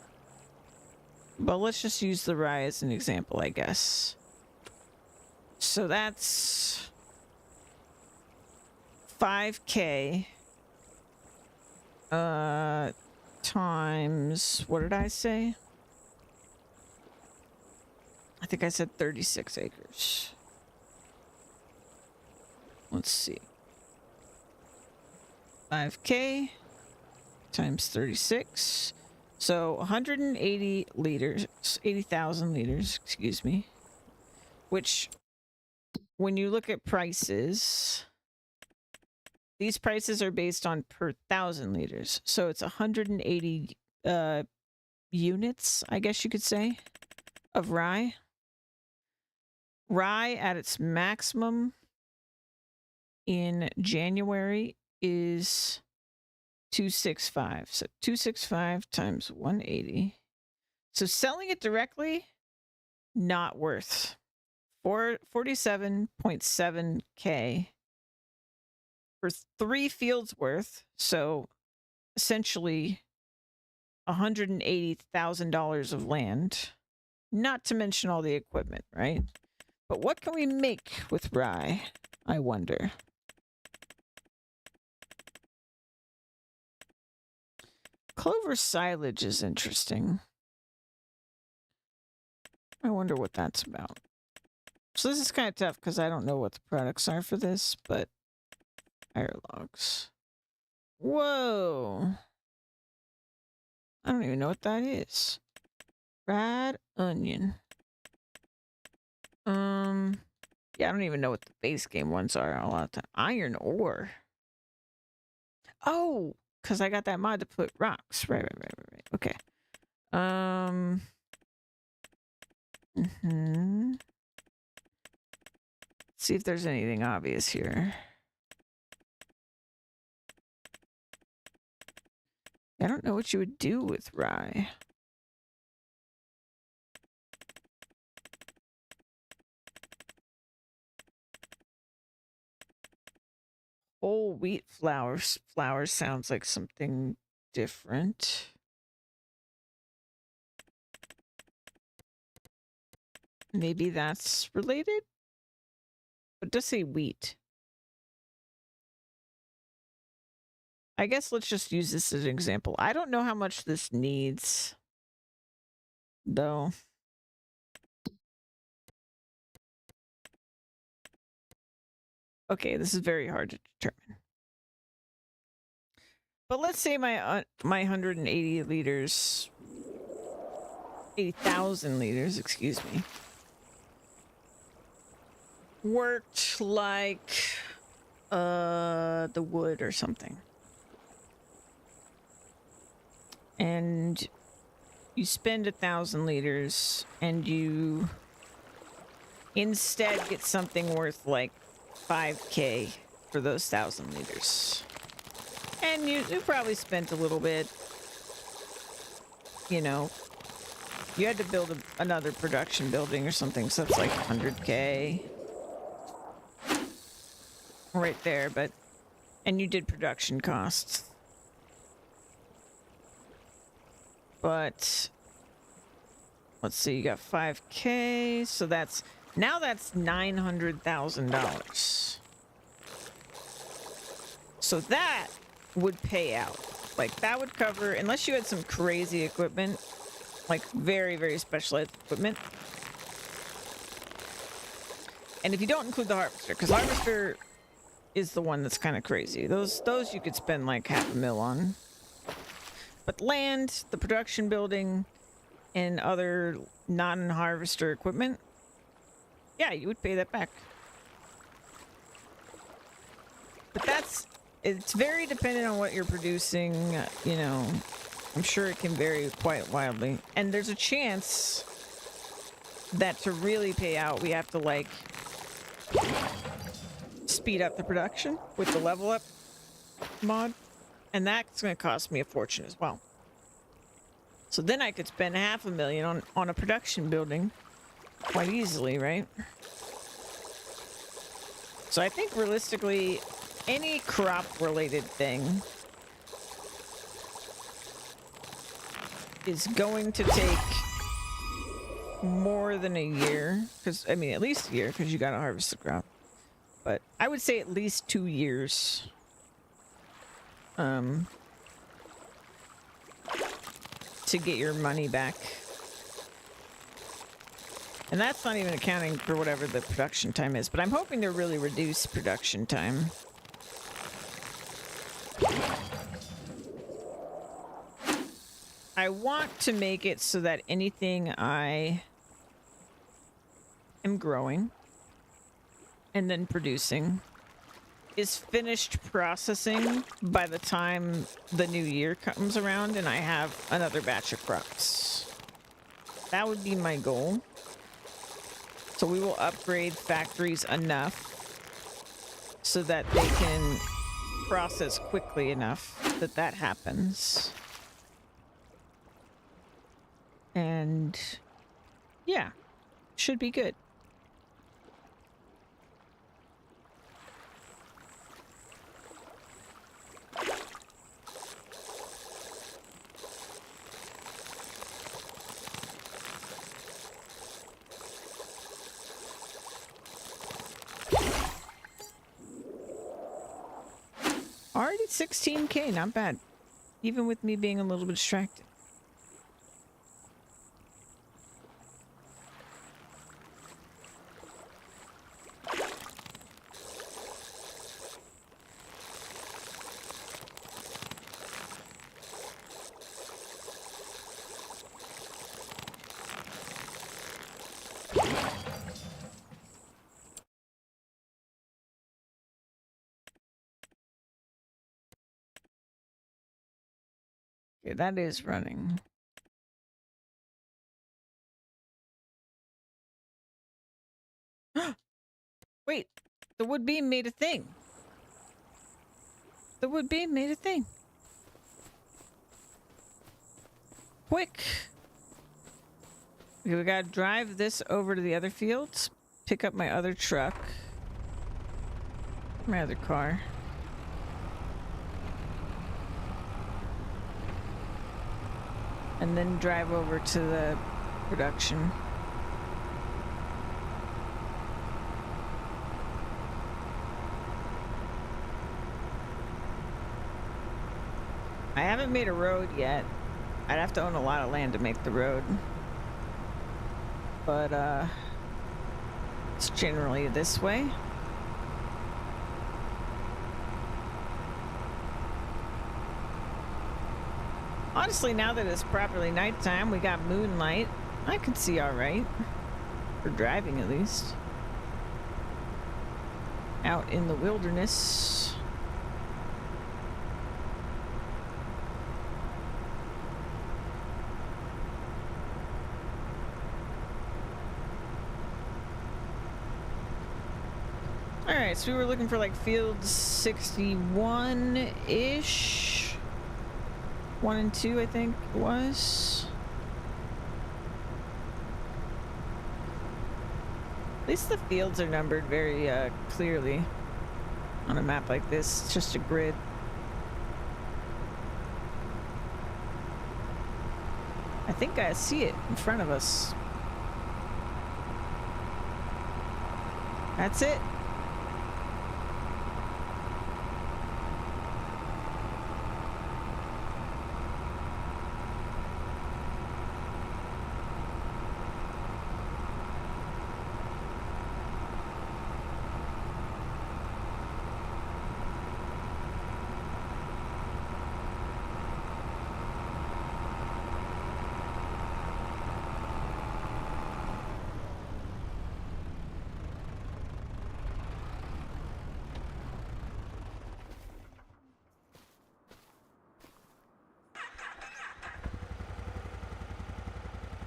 But let's just use the rye as an example, I guess. So that's 5K times, what did I say? I think I said 36 acres. Let's see. 5K times 36. So 180 liters, 80,000 liters, excuse me. Which, when you look at prices, these prices are based on per 1,000 liters. So it's 180 units, I guess you could say, of rye. Rye at its maximum in January is 265. So 265 times 180. So selling it directly, not worth. 47.7K for 3 fields worth. So essentially $180,000 of land. Not to mention all the equipment, right? But what can we make with rye, I wonder? Clover silage is interesting. I wonder what that's about. So this is kind of tough because I don't know what the products are for this, but fire logs. Whoa. I don't even know what that is. Fried onion. Yeah, I don't even know what the base game ones are a lot of time. Iron ore. Oh, because I got that mod to put rocks. Right. Okay. See if there's anything obvious here. I don't know what you would do with rye. Whole wheat flours. Flour sounds like something different. Maybe that's related? But it does say wheat. I guess let's just use this as an example. I don't know how much this needs, though. Okay, this is very hard to determine. But let's say my 180 liters, 80,000 liters, excuse me, worked like the wood or something. And you spend 1,000 liters and you instead get something worth like 5K for those 1,000 liters. And you probably spent a little bit, you know, you had to build another production building or something, so that's like 100K right there, but, and you did production costs. But let's see, you got 5K, so that's $900,000. So that would pay out. Like, that would cover, unless you had some crazy equipment, like very, very specialized equipment. And if you don't include the harvester, because harvester is the one that's kind of crazy. Those you could spend like $500,000 on. But land, the production building, and other non-harvester equipment, yeah, you would pay that back. But it's very dependent on what you're producing, you know. I'm sure it can vary quite wildly. And there's a chance that to really pay out, we have to, like, speed up the production with the level up mod. And that's going to cost me a fortune as well. So then I could spend $500,000 on a production building quite easily, right? So I think realistically, any crop-related thing is going to take more than a year. Because, I mean, at least a year, because you got to harvest the crop. But I would say at least 2 years. To get your money back. And that's not even accounting for whatever the production time is. But I'm hoping to really reduce production time. I want to make it so that anything I am growing and then producing is finished processing by the time the new year comes around and I have another batch of crops. That would be my goal. So we will upgrade factories enough so that they can process quickly enough that that happens. And yeah, should be good. Already 16K, not bad. Even with me being a little bit distracted. Okay, that is running. Wait, the wood beam made a thing. The wood beam made a thing. Quick. Okay, we gotta drive this over to the other fields, pick up my other truck, my other car. And then drive over to the production. I haven't made a road yet. I'd have to own a lot of land to make the road. But, it's generally this way. Honestly, now that it's properly nighttime, we got moonlight. I could see all right. For driving, at least. Out in the wilderness. Alright, so we were looking for like field 61-ish. 1 and 2, I think it was. At least the fields are numbered very clearly on a map like this. It's just a grid. think I see it in front of us. That's it.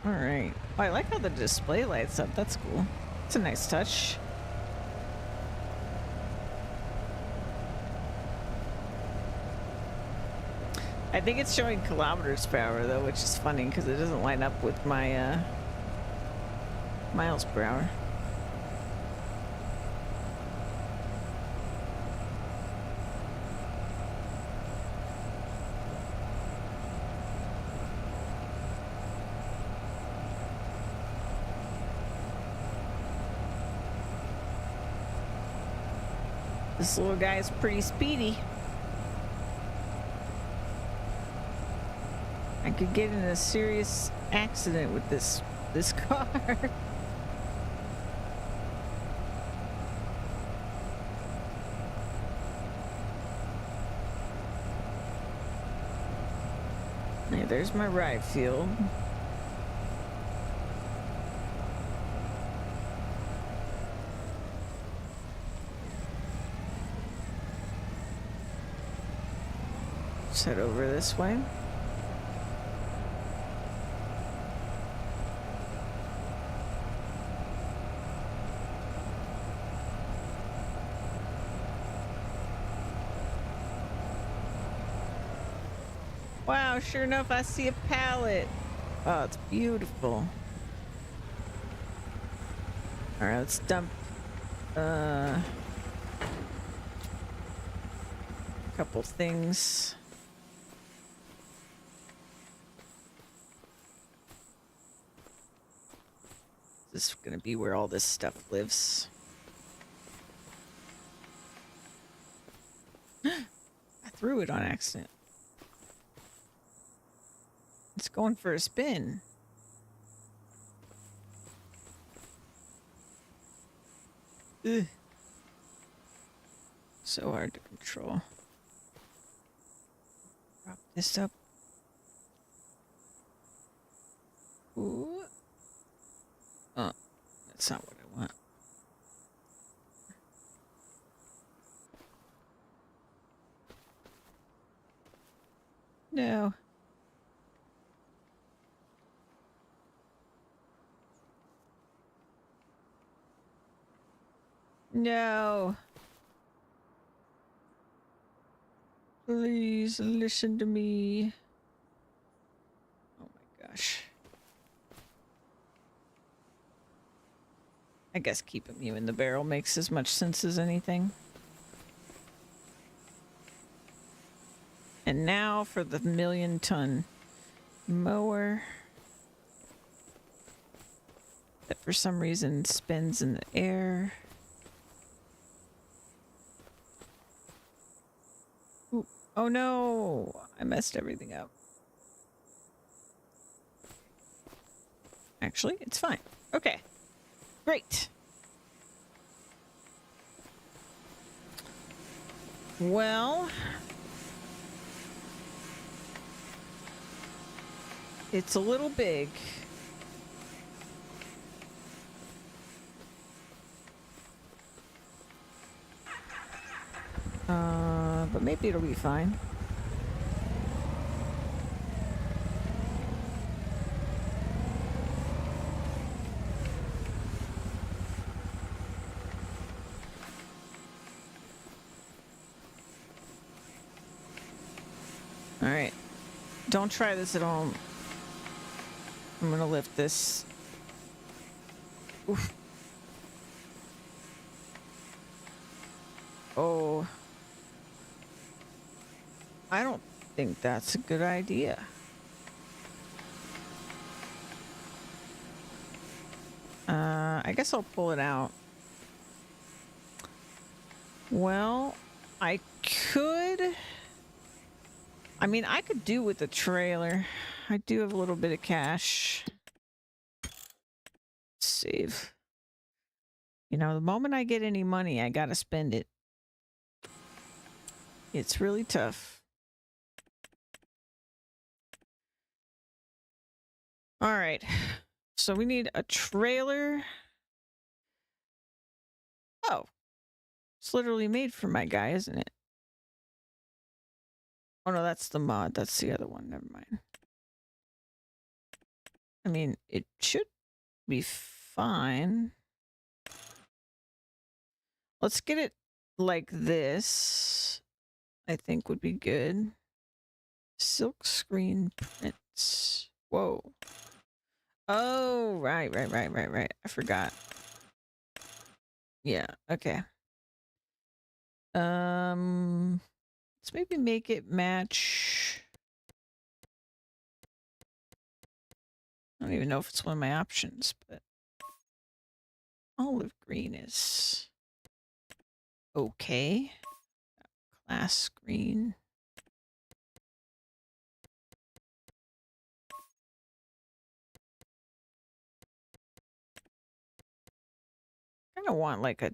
All right. Oh, I like how the display lights up. That's cool. It's a nice touch. I think it's showing kilometers per hour though, which is funny because it doesn't line up with my miles per hour. This little guy is pretty speedy. I could get in a serious accident with this car. Hey, there's my ride field. Let's head over this way. Wow, sure enough, I see a pallet. Oh, it's beautiful. All right, let's dump a couple things. This is gonna be where all this stuff lives. I threw it on accident. It's going for a spin. Ugh. So hard to control. Prop this up. Ooh. Oh, that's not what I want. No. No. Please listen to me. Oh my gosh. I guess keeping you in the barrel makes as much sense as anything. And now for the 1,000,000-ton mower. That for some reason spins in the air. Ooh. Oh no! I messed everything up. Actually, it's fine. Okay. Great. Well, it's a little big. But maybe it'll be fine. All right. Don't try this at home. I'm gonna lift this. Oof. Oh. I don't think that's a good idea. I guess I'll pull it out. Well, I could... I mean, I could do with the trailer. I do have a little bit of cash. Save. You know, the moment I get any money, I gotta spend it. It's really tough. All right. So we need a trailer. Oh. It's literally made for my guy, isn't it? Oh no, that's the mod. That's the other one. Never mind. I mean, it should be fine. Let's get it like this. I think would be good. Silk screen prints. Whoa. Oh, right. I forgot. Yeah, okay. Let's maybe make it match. I don't even know if it's one of my options, but olive green is okay. Glass green. I kind of want like a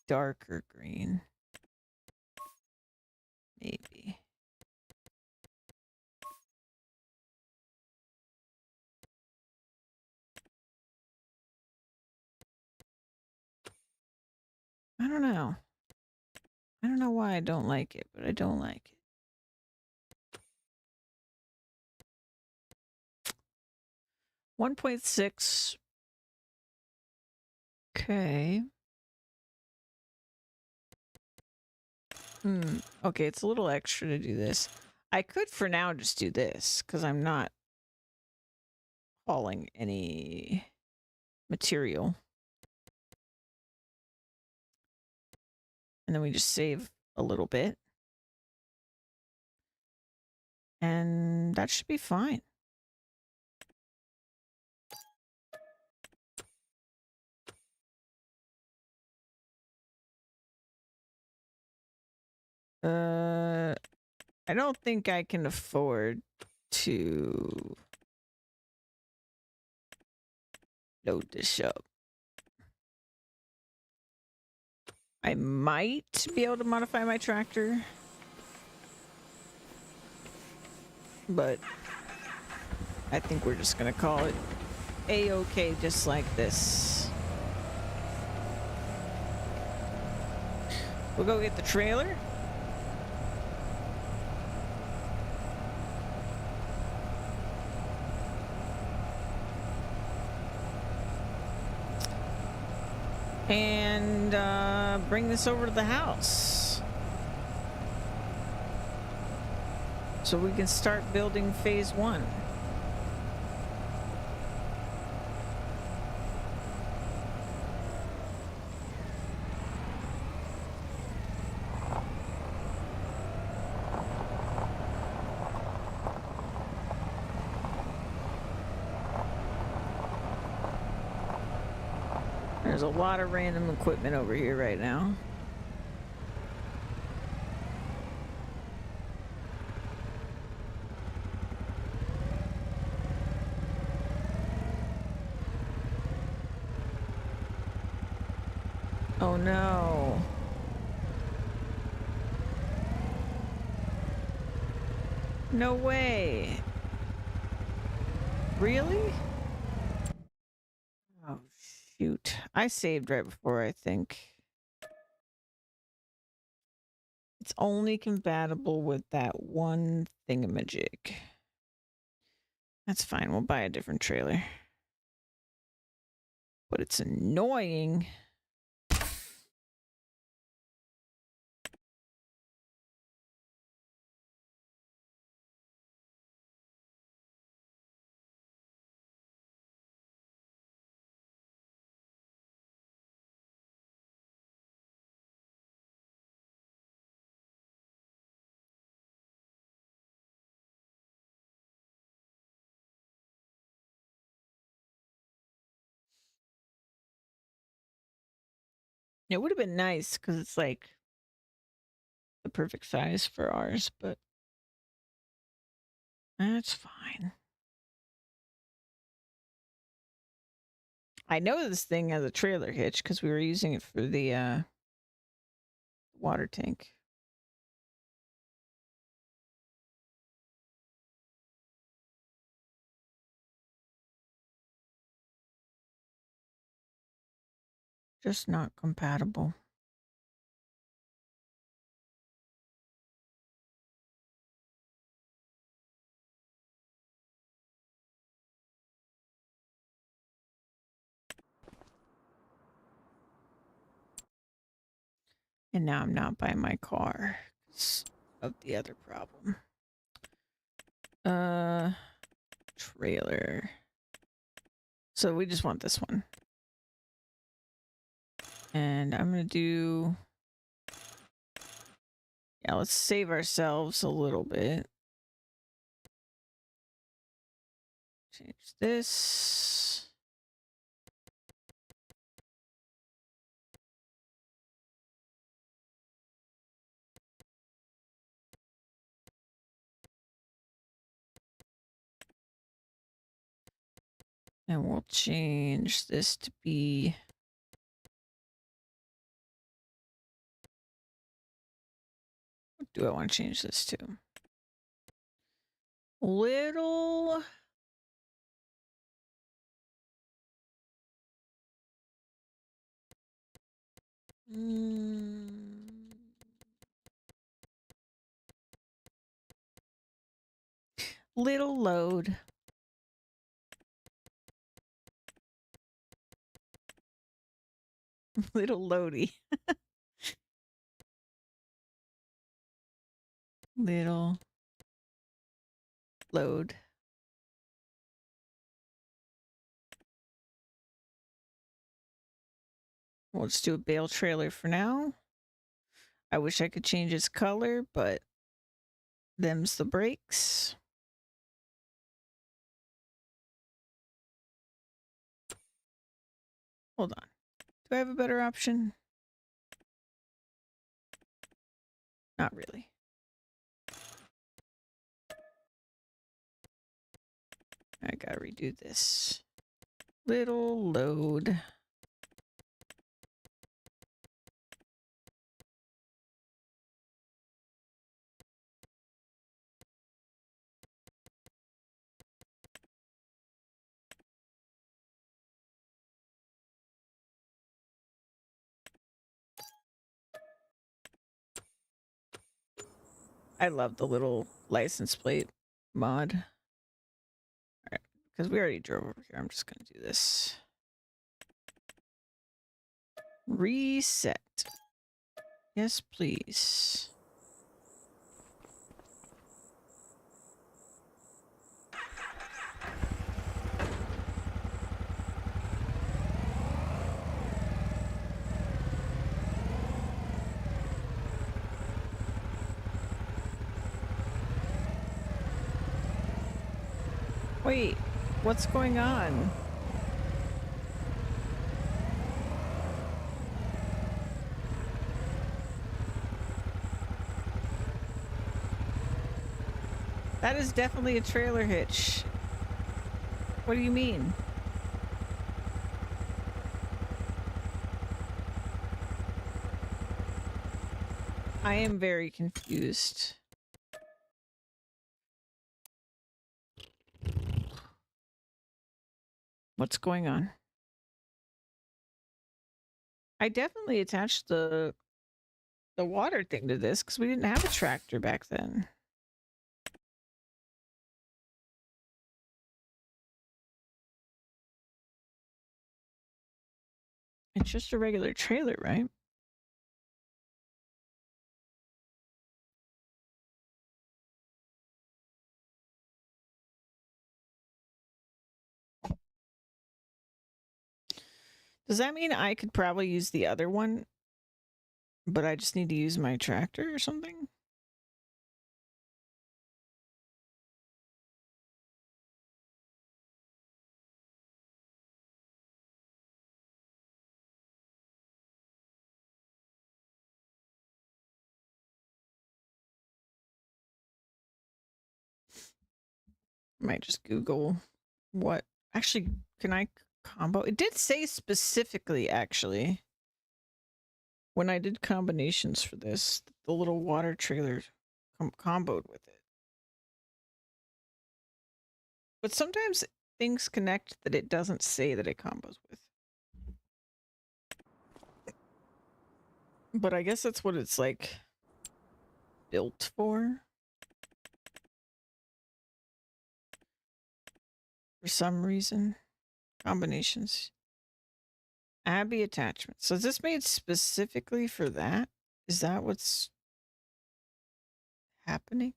darker green. Maybe. I don't know. I don't know why I don't like it, but I don't like it. 1.6. Okay. Okay, it's a little extra to do this. I could for now just do this because I'm not hauling any material. And then we just save a little bit. And that should be fine. I don't think I can afford to load this up. I might be able to modify my tractor, but I think we're just gonna call it A-okay just like this. We'll go get the trailer. And bring this over to the house so we can start building phase 1. There's a lot of random equipment over here right now. Oh no. No way. Really? Oh shoot. I saved right before, I think. It's only compatible with that one thingamajig. That's fine. We'll buy a different trailer. But it's annoying. It would have been nice because it's like the perfect size for ours, but that's fine. I know this thing has a trailer hitch because we were using it for the water tank. Just not compatible. And now I'm not buying my car because of the other problem. Trailer. So we just want this one. And I'm going to do... Yeah, let's save ourselves a little bit. Change this. And we'll change this to be... What do I want to change this to? Little... Little load. Little loady. Little load. We'll just do a bale trailer for now. I wish I could change its color, but them's the breaks. Hold on. Do I have a better option? Not really. I gotta redo this. Little load. I love the little license plate mod. All right, because we already drove over here. I'm just gonna do this. Reset. Yes, please. Wait, what's going on? That is definitely a trailer hitch. What do you mean? I am very confused. What's going on? I definitely attached the water thing to this because we didn't have a tractor back then. It's just a regular trailer, right? Does that mean I could probably use the other one, but I just need to use my tractor or something? Might just Google what. Actually, can I combo? It did say specifically, actually, when I did combinations for this, the little water trailer comboed with it. But sometimes things connect that it doesn't say that it combos with. But I guess that's what it's like built for some reason. Combinations. Abby attachment. So is this made specifically for that? Is that what's happening?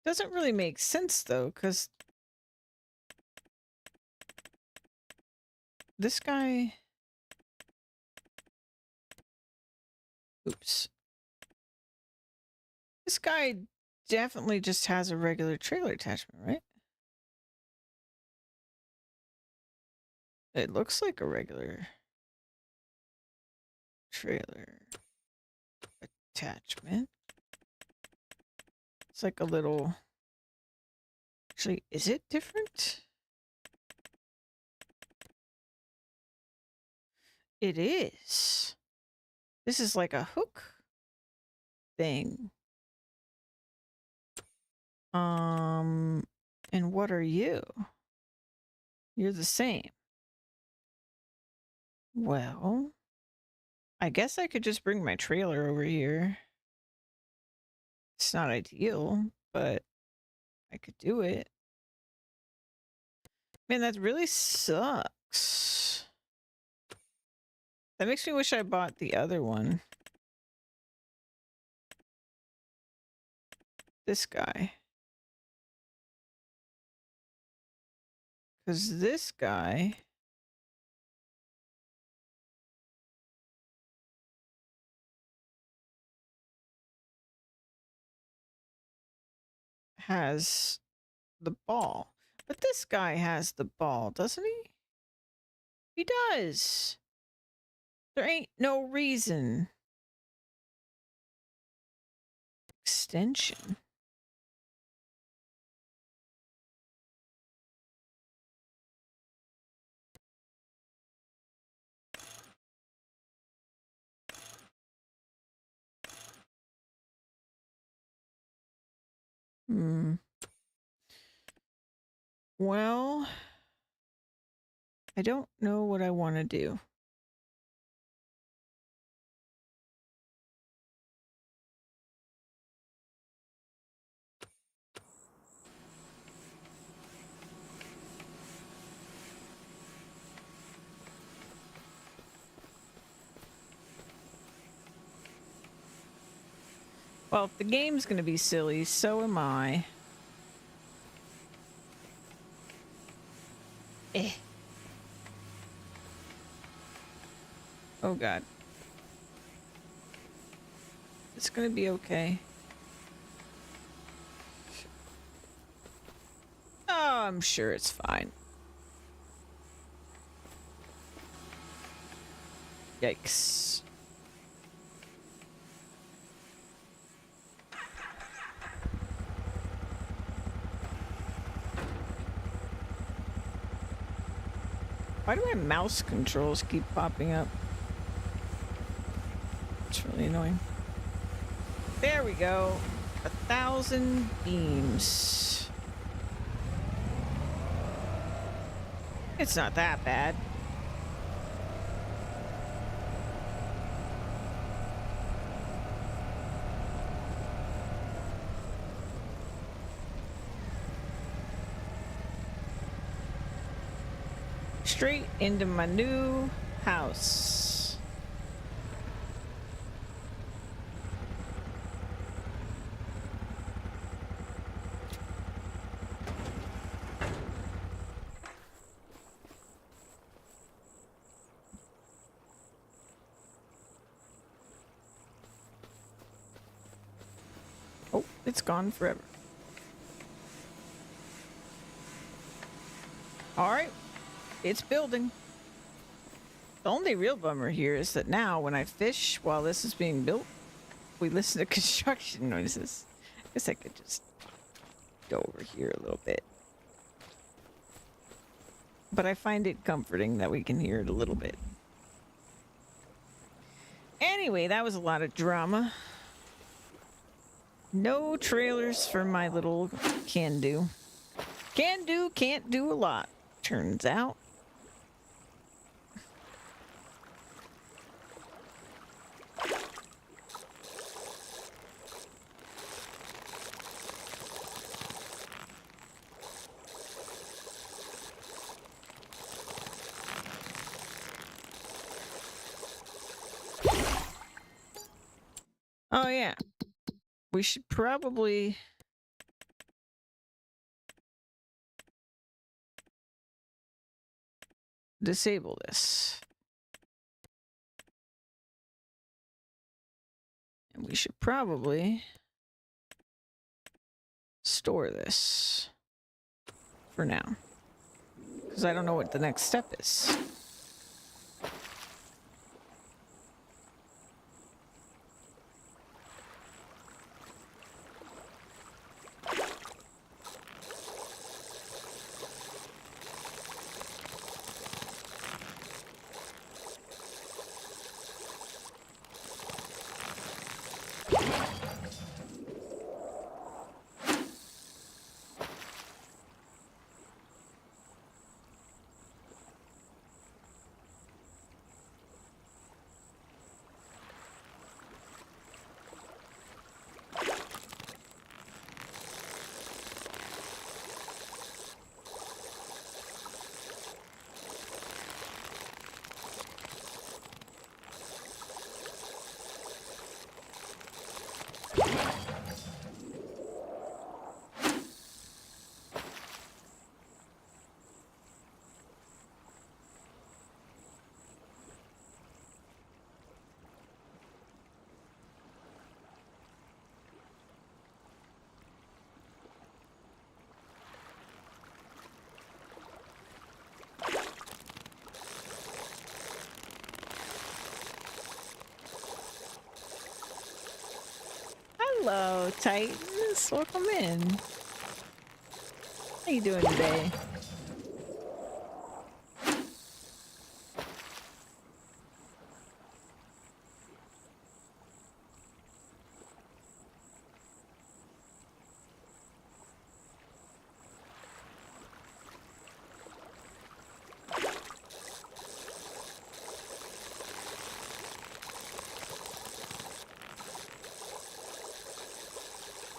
Doesn't really make sense though, because this guy... Oops. This guy definitely just has a regular trailer attachment, right? It looks like a regular trailer attachment. It's like a little... Actually, is it different? It is. This is like a hook thing. And what are you? You're the same. Well, I guess I could just bring my trailer over here. It's not ideal, but I could do it. Man, that really sucks. That makes me wish I bought the other one. This guy. Because this guy... has the ball. But this guy has the ball, doesn't he? He does. There ain't no reason. Extension. Well, I don't know what I want to do. Well, if the game's going to be silly, so am I. Oh god. It's going to be okay. Oh, I'm sure it's fine. Yikes. Why do my mouse controls keep popping up? It's really annoying. There we go. 1,000 beams. It's not that bad. Straight into my new house. Oh, it's gone forever. All right. It's building. The only real bummer here is that now when I fish while this is being built, we listen to construction noises. I guess I could just go over here a little bit. But I find it comforting that we can hear it a little bit. Anyway, that was a lot of drama. No trailers for my little can do. Can do, can't do a lot, turns out. Oh yeah. We should probably disable this. And we should probably store this for now. Because I don't know what the next step is. Hello, Titans. Welcome in. How you doing today?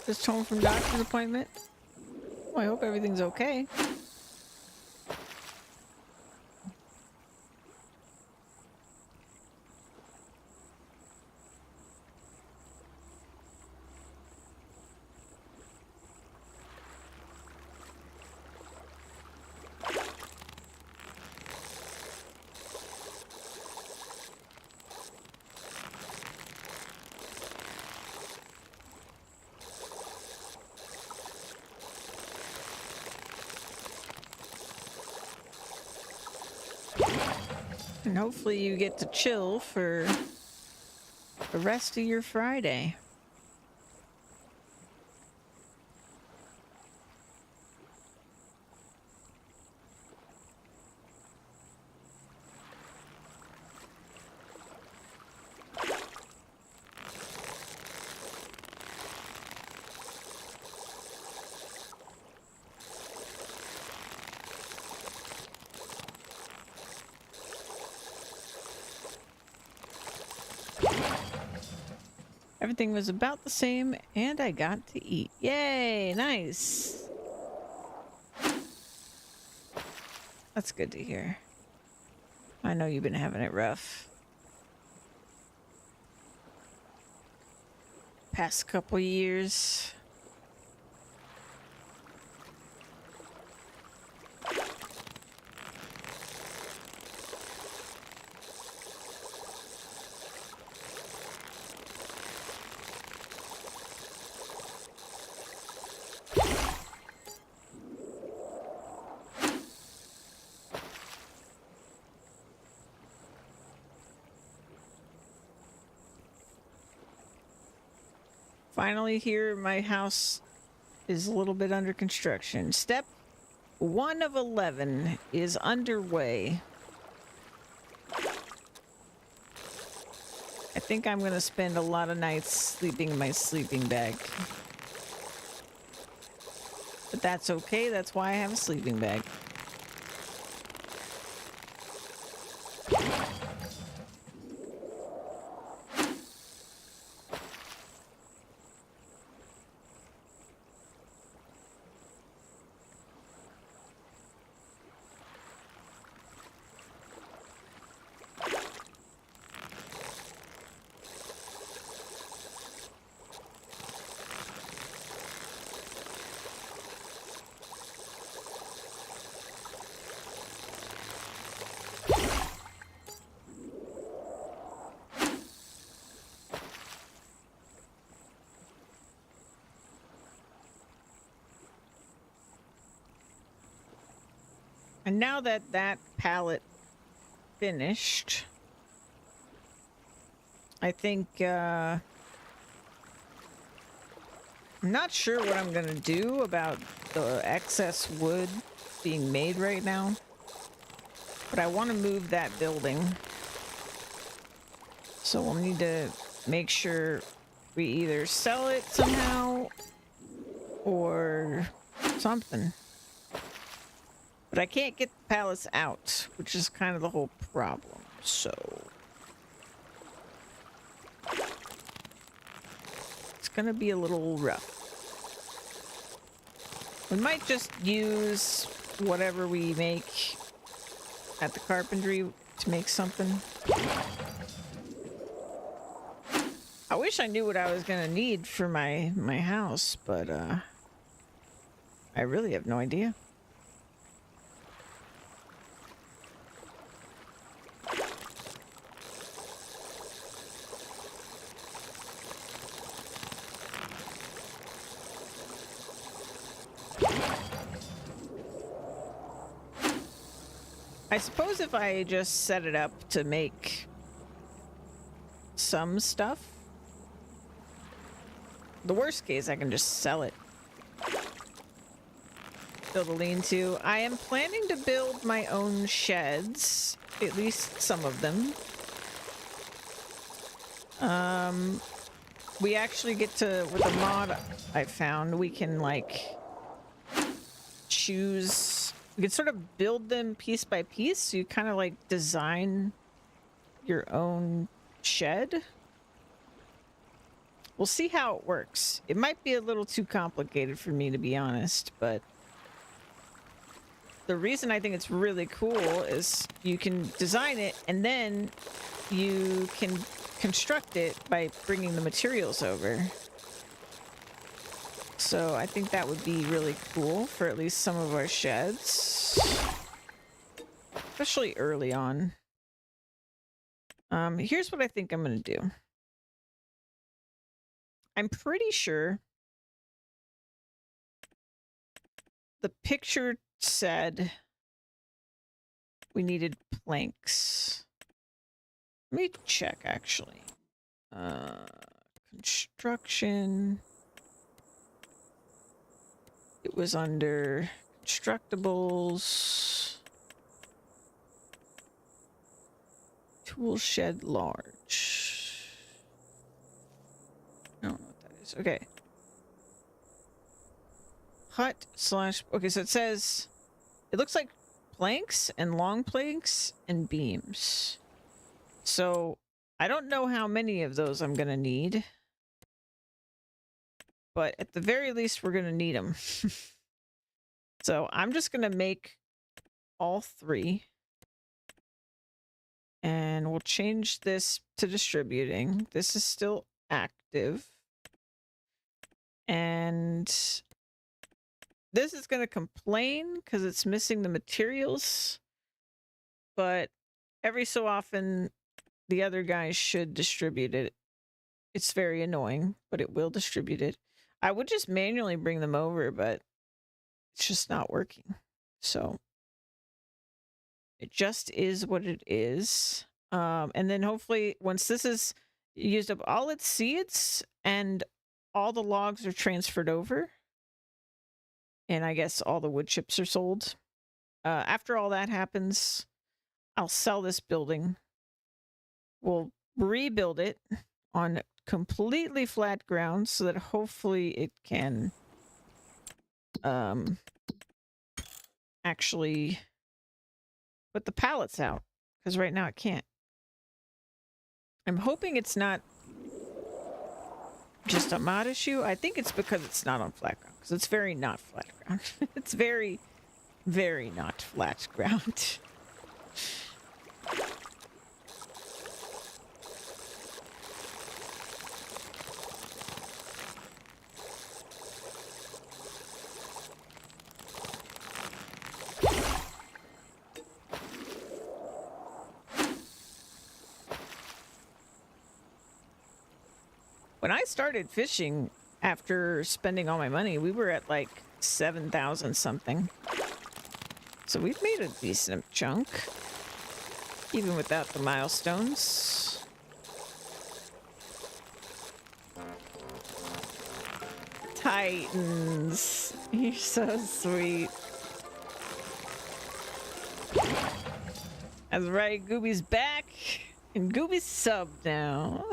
Just home from doctor's appointment? Well, I hope everything's okay. And hopefully you get to chill for the rest of your Friday. Everything was about the same, and I got to eat. Yay! Nice! That's good to hear. I know you've been having it rough. Past couple years. Finally here, my house is a little bit under construction. Step 1 of 11 is underway. I think I'm going to spend a lot of nights sleeping in my sleeping bag. But that's okay. That's why I have a sleeping bag. And now that that pallet finished, I think, I'm not sure what I'm gonna do about the excess wood being made right now, but I want to move that building. So we'll need to make sure we either sell it somehow or something. But I can't get the pallets out, which is kind of the whole problem, so... it's gonna be a little rough. We might just use whatever we make at the carpentry to make something. I wish I knew what I was gonna need for my house, but I really have no idea. I suppose if I just set it up to make some stuff, the worst case, I can just sell it. Build a lean-to. I am planning to build my own sheds, at least some of them. We actually get to, with a mod I found, we can like choose, we can sort of build them piece by piece, so you kind of like design your own shed. We'll see how it works. It might be a little too complicated for me, to be honest, but the reason I think it's really cool is you can design it and then you can construct it by bringing the materials over. So I think that would be really cool for at least some of our sheds, especially early on. Here's what I think I'm going to do. I'm pretty sure the picture said we needed planks. Let me check, actually. Construction. It was under constructibles. Tool shed large. I don't know what that is. Okay. Hut slash... okay, so it says... it looks like planks and long planks and beams. So, I don't know how many of those I'm gonna need. But at the very least, we're gonna need them. So, I'm just gonna make all 3. And we'll change this to distributing. This is still active. And this is going to complain because it's missing the materials. But every so often, the other guys should distribute it. It's very annoying, but it will distribute it. I would just manually bring them over, but it's just not working. So it just is what it is. And then hopefully once this is used up all its seeds and all the logs are transferred over, And I guess all the wood chips are sold. After all that happens, I'll sell this building. We'll rebuild it on completely flat ground so that hopefully it can actually put the pallets out, because right now it can't. I'm hoping it's not just a mod issue. I think it's because it's not on flat ground, because it's very not flat ground. It's very, very not flat ground. When I started fishing after spending all my money, we were at like 7,000 something. So we've made a decent chunk, even without the milestones. Titans, you're so sweet. That's right, Gooby's back, and Gooby's sub now.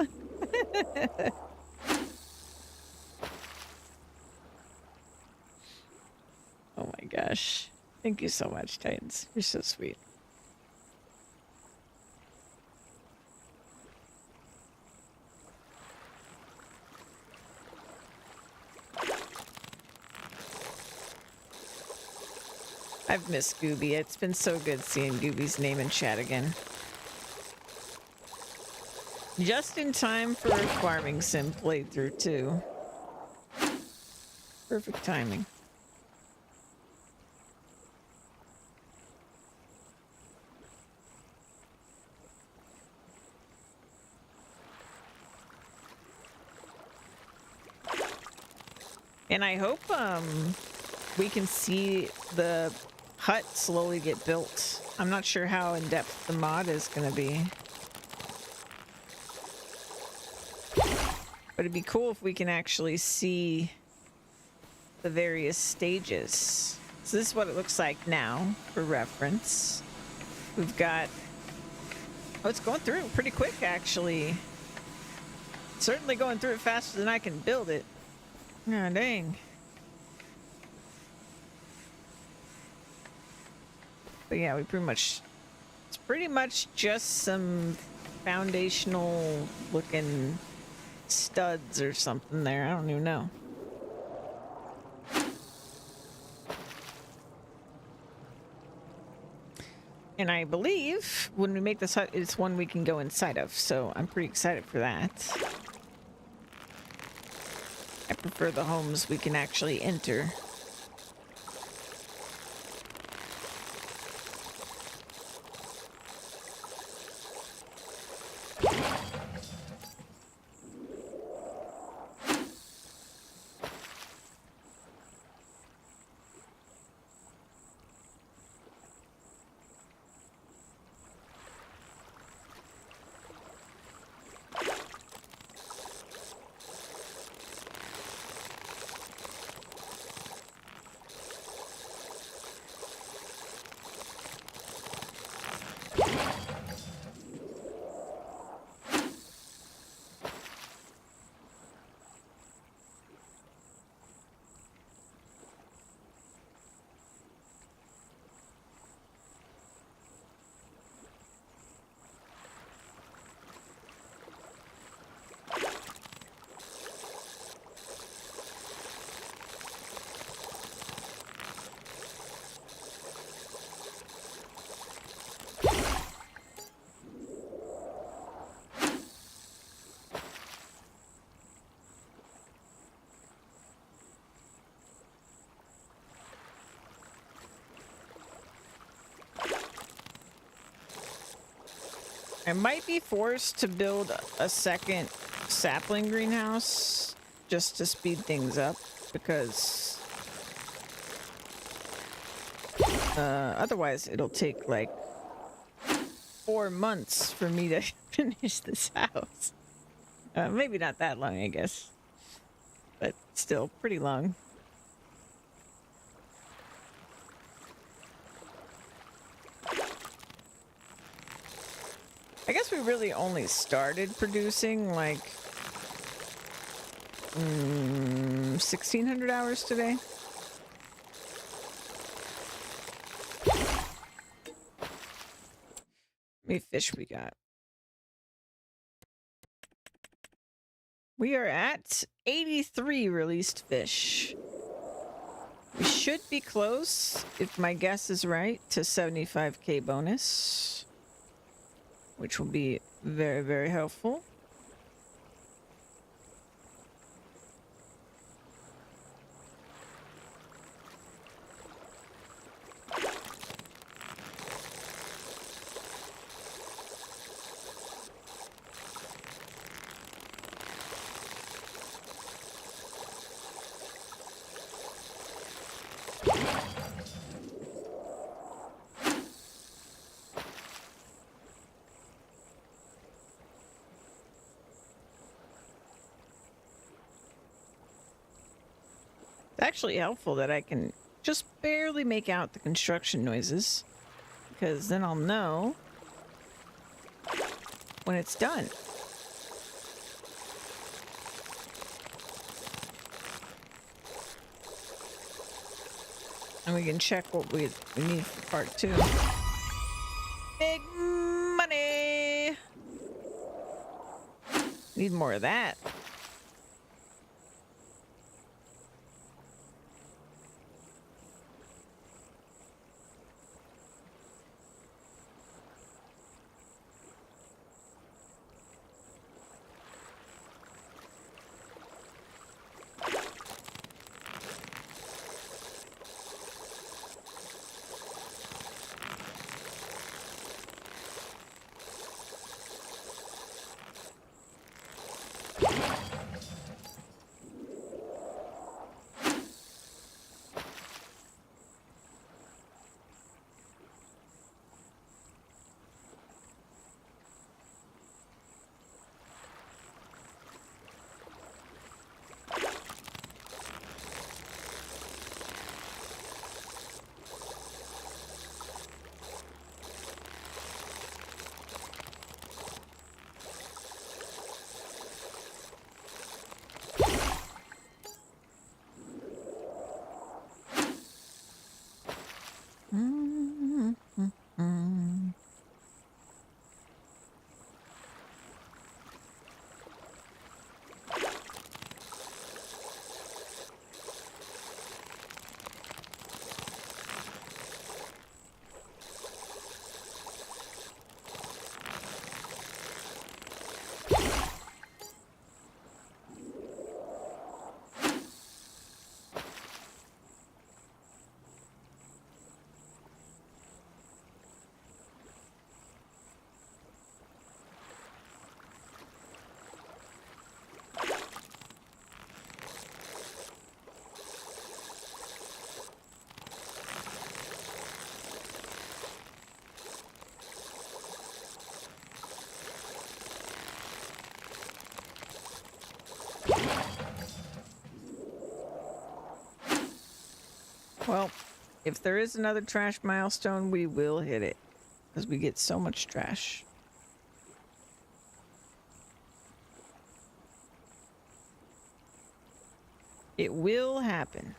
Oh my gosh. Thank you so much, Titans. You're so sweet. I've missed Gooby. It's been so good seeing Gooby's name in chat again. Just in time for a farming sim playthrough too. Perfect timing. And I hope we can see the hut slowly get built. I'm not sure how in depth the mod is going to be. But it'd be cool if we can actually see the various stages. So this is what it looks like now, for reference. We've got... Oh, it's going through pretty quick, actually. Certainly going through it faster than I can build it. Oh, dang. But yeah, we pretty much... It's pretty much just some foundational looking studs or something there. I don't even know. And I believe when we make this hut, it's one we can go inside of. So I'm pretty excited for that. I prefer the homes we can actually enter. I might be forced to build a second sapling greenhouse just to speed things up, because otherwise it'll take like 4 months for me to finish this house. Maybe not that long, I guess, but still pretty long. I guess we really only started producing like 1,600 hours today. How many fish we got? We are at 83 released fish. We should be close, if my guess is right, to 75k bonus, which will be very, very helpful. It's actually helpful that I can just barely make out the construction noises, because then I'll know when it's done. And we can check what we need for part 2. Big money! Need more of that. Well, if there is another trash milestone, we will hit it, because we get so much trash. It will happen.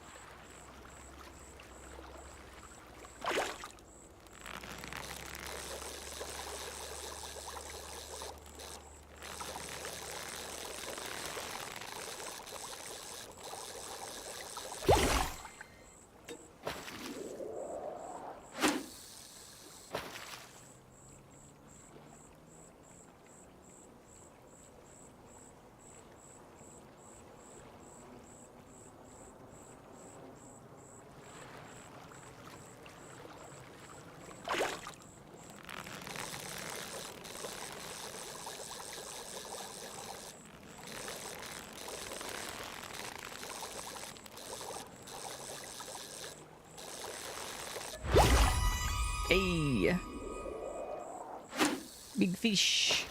Hey, big fish.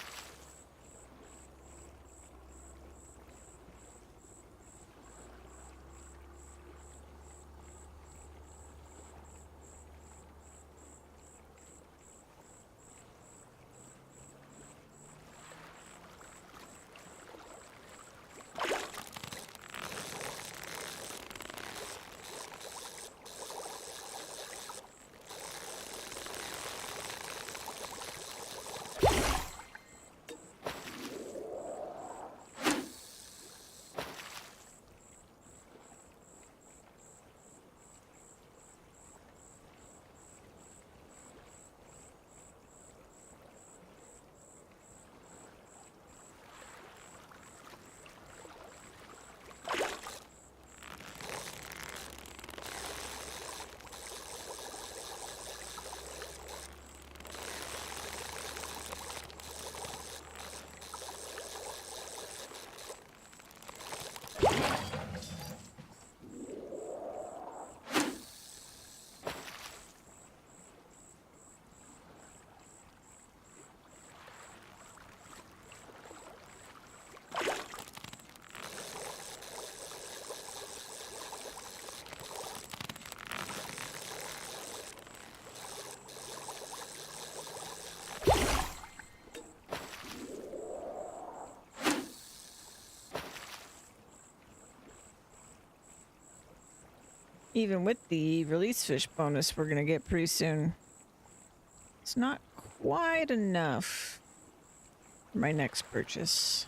Even with the release fish bonus we're gonna get pretty soon, it's not quite enough for my next purchase.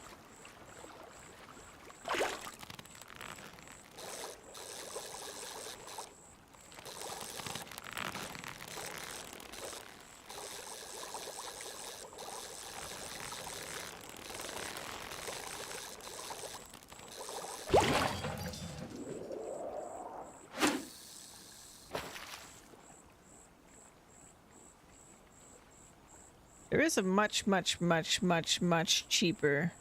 There is a much cheaper,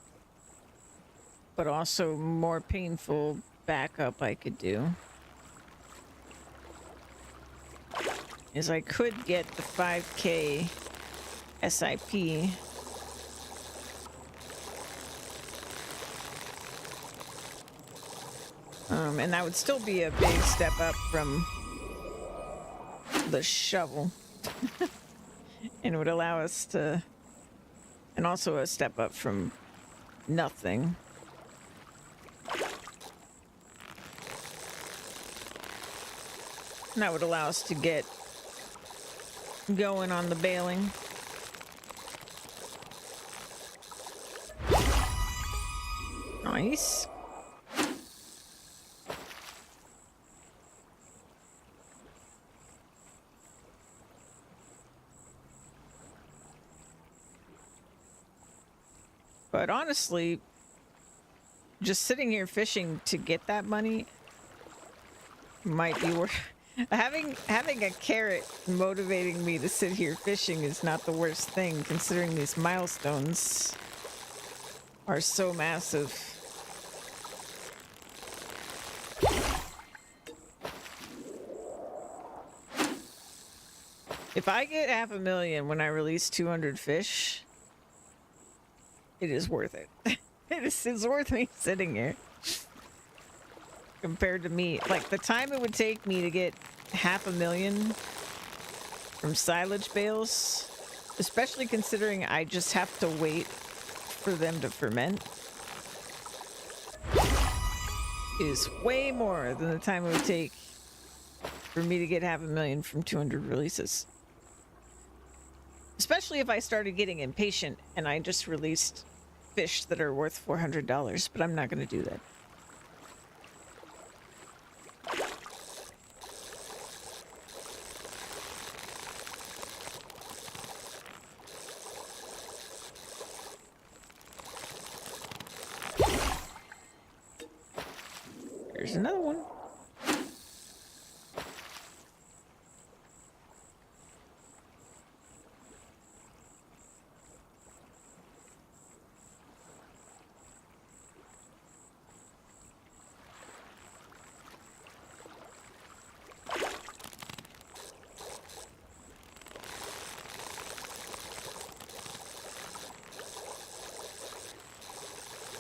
but also more painful backup I could do. Is I could get the 5K SIP. And that would still be a big step up from the shovel. And it would allow us to, and also a step up from nothing. And that would allow us to get going on the bailing. Nice. But honestly, just sitting here fishing to get that money might be worth. Having a carrot motivating me to sit here fishing is not the worst thing, considering these milestones are so massive. If I get 500,000 when I release 200 fish, it is worth it. It's worth me sitting here. Compared to me, like the time it would take me to get 500,000 from silage bales, especially considering I just have to wait for them to ferment, is way more than the time it would take for me to get 500,000 from 200 releases. Especially if I started getting impatient and I just released fish that are worth $400, but I'm not going to do that. There's another one.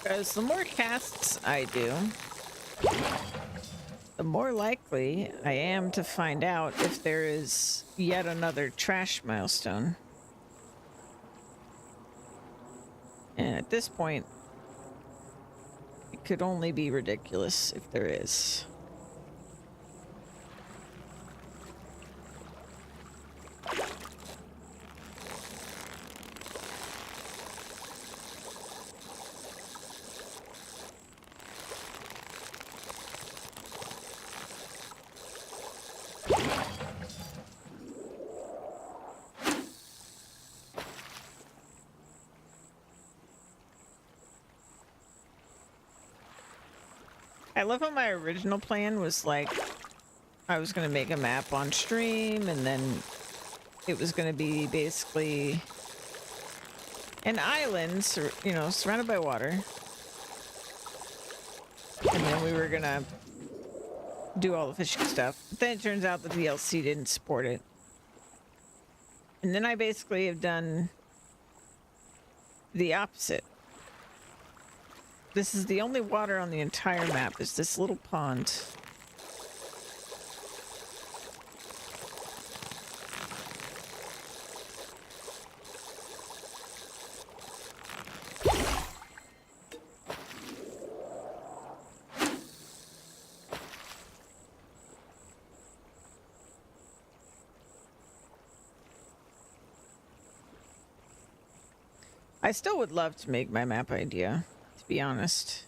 Because the more casts I do, the more likely I am to find out if there is yet another trash milestone. And at this point, it could only be ridiculous if there is. I love how my original plan was like, I was going to make a map on stream, and then it was going to be basically an island, you know, surrounded by water. And then we were going to do all the fishing stuff. But then it turns out the DLC didn't support it. And then I basically have done the opposite. This is the only water on the entire map, is this little pond. I still would love to make my map idea, to be honest.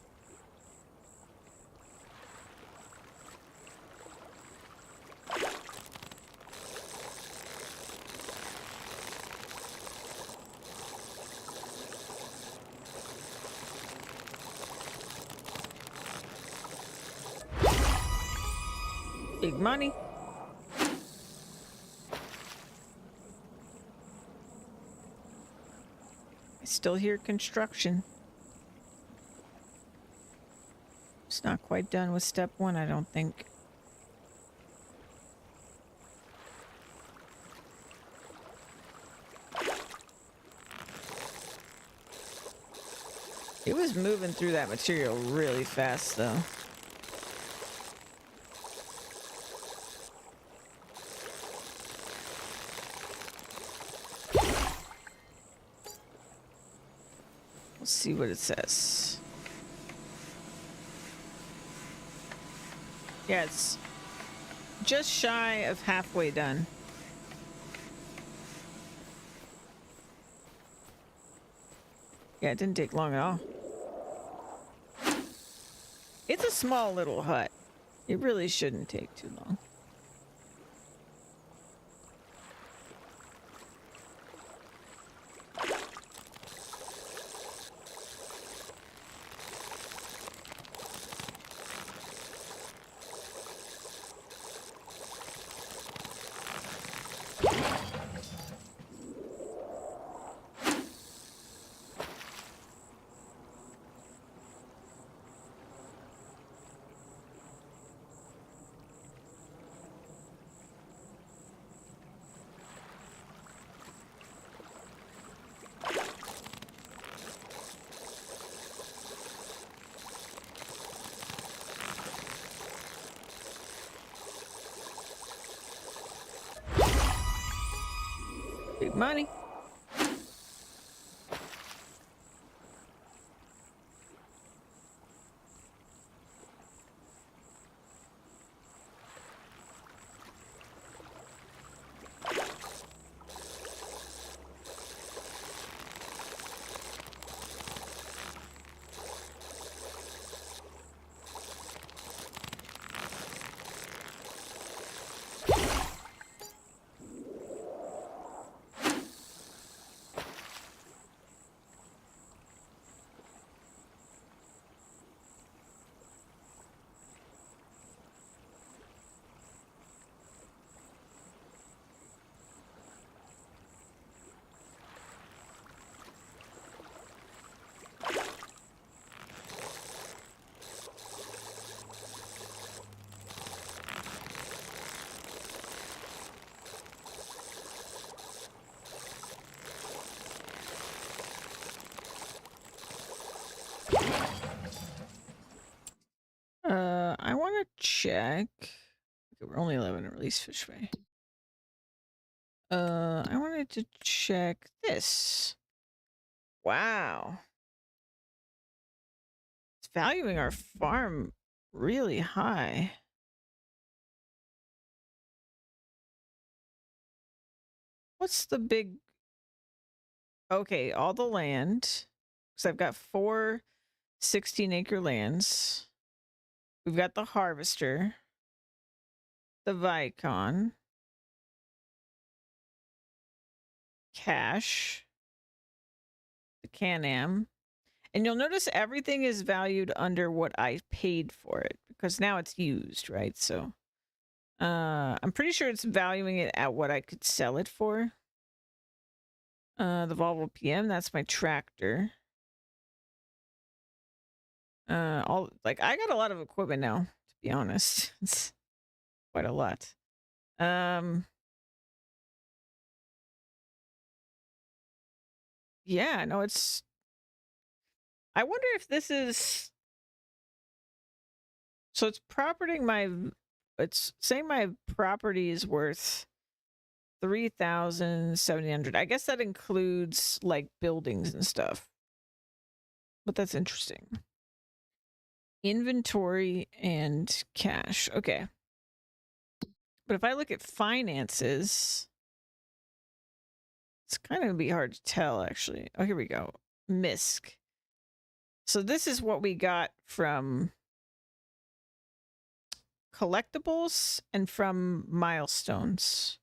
Big money. I still hear construction. It's not quite done with step 1, I don't think. It was moving through that material really fast, though. Let's see what it says. Yeah, it's just shy of halfway done. Yeah, it didn't take long at all. It's a small little hut. It really shouldn't take too long. Big money. I want to check. Okay, we're only 11 to release fish way. I wanted to check this. Wow. It's valuing our farm really high. What's the big... Okay, all the land. Because I've got 4 16-acre lands. We've got the harvester. The Vicon. Cash. The Can-Am. And you'll notice everything is valued under what I paid for it. Because now it's used, right? So... I'm pretty sure it's valuing it at what I could sell it for. The Volvo PM, that's my tractor. I got a lot of equipment now, to be honest. It's quite a lot. Yeah, no, it's... I wonder if this is... So it's property it's saying my property is worth 3,700. I guess that includes like buildings and stuff. But that's interesting. Inventory and cash. Okay. But if I look at finances, it's kind of be hard to tell actually. Oh, here we go. MISC. So this is what we got from collectibles and from milestones.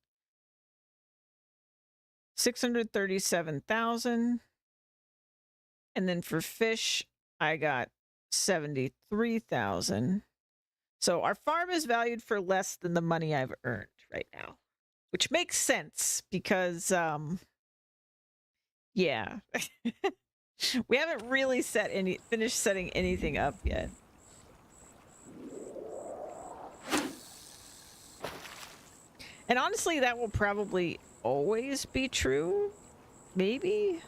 637,000. And then for fish, I got 73,000. So our farm is valued for less than the money I've earned right now, which makes sense because, yeah, we haven't really finished setting anything up yet. And honestly, that will probably always be true. Maybe.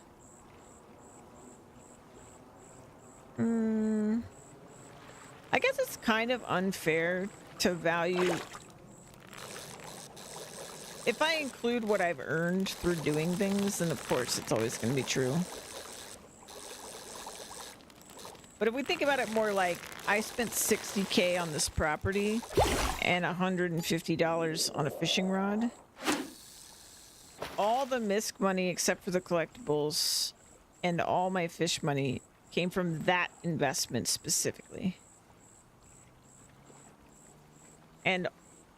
I guess it's kind of unfair to value. If I include what I've earned through doing things, then of course it's always going to be true. But if we think about it more like I spent $60K on this property and $150 on a fishing rod, all the MISC money except for the collectibles and all my fish money came from that investment specifically. And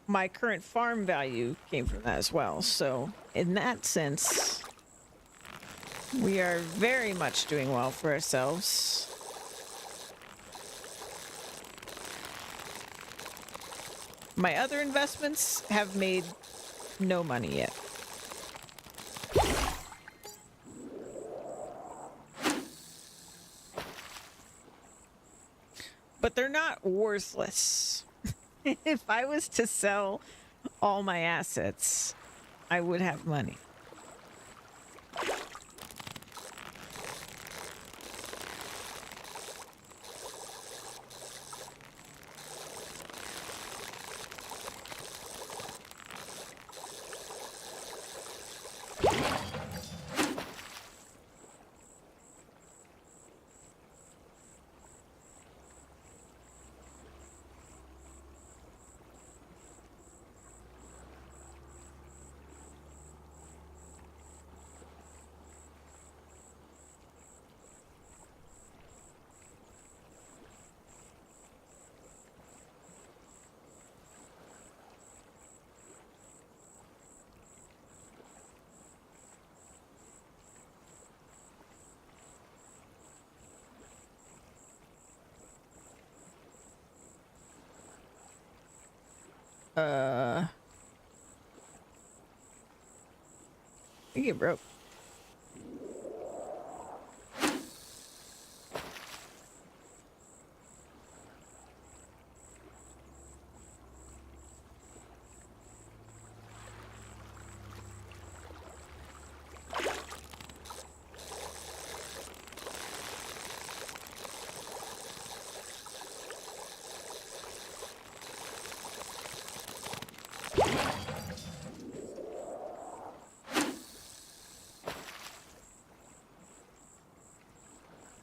my current farm value came from that as well. So in that sense, we are very much doing well for ourselves. My other investments have made no money yet. But they're not worthless. If I was to sell all my assets, I would have money. I think it broke.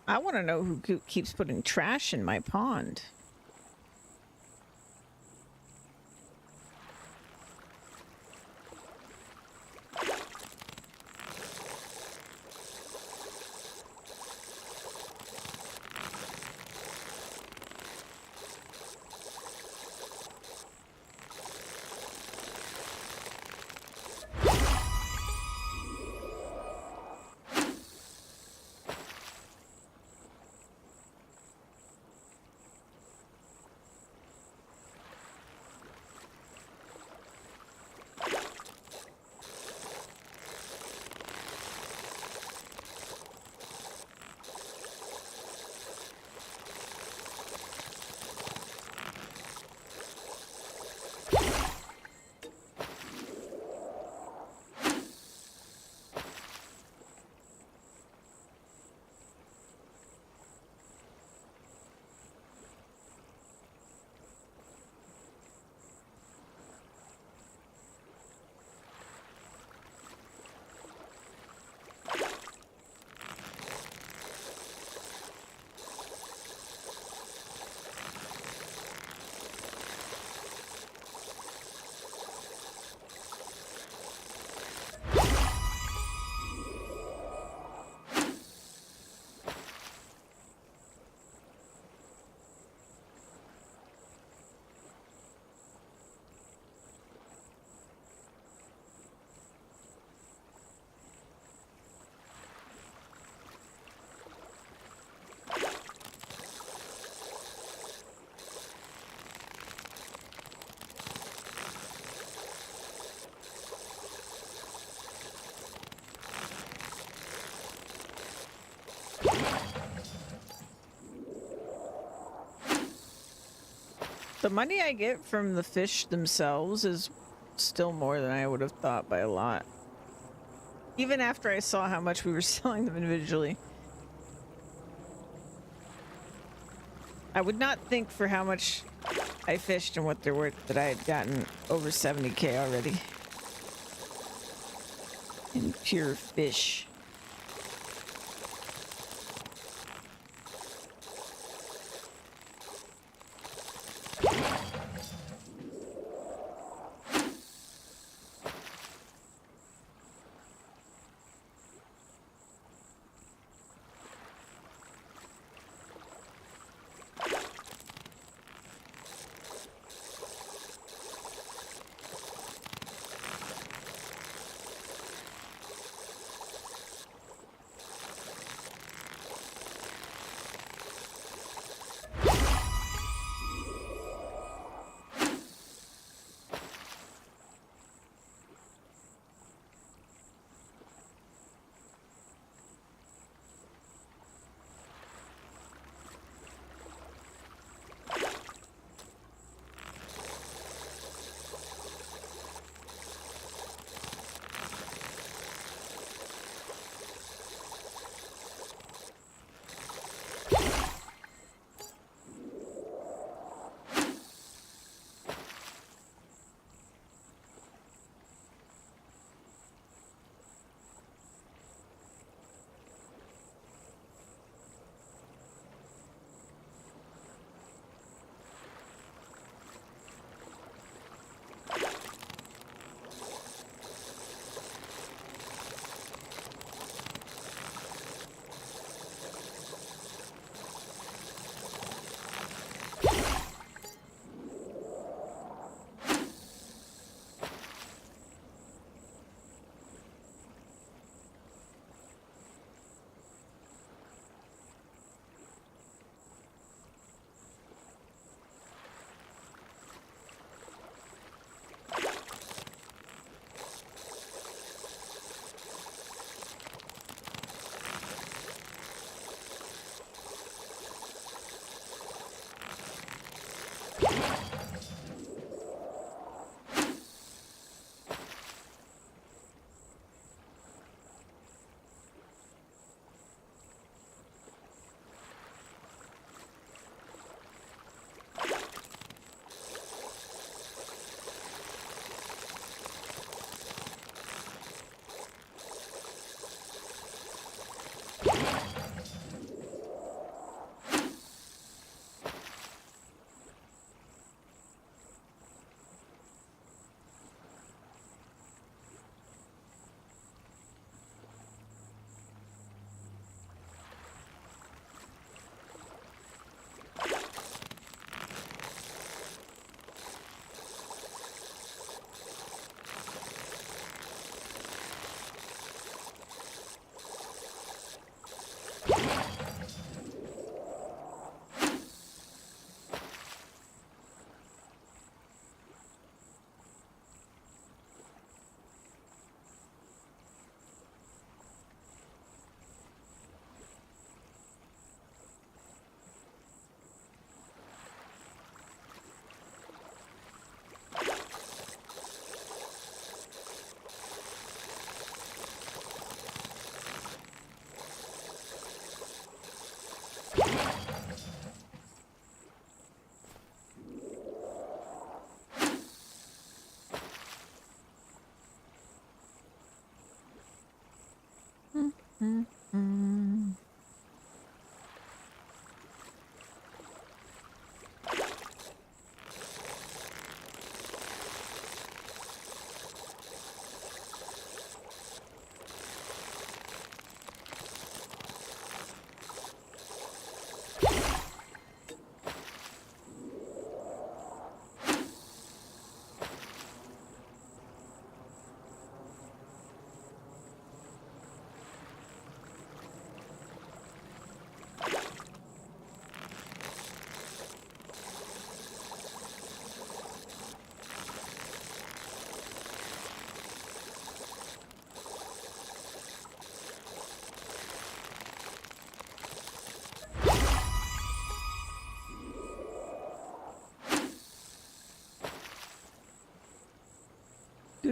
I want to know who keeps putting trash in my pond. The money I get from the fish themselves is still more than I would have thought by a lot. Even after I saw how much we were selling them individually. I would not think for how much I fished and what they're worth that I had gotten over 70k already. In pure fish.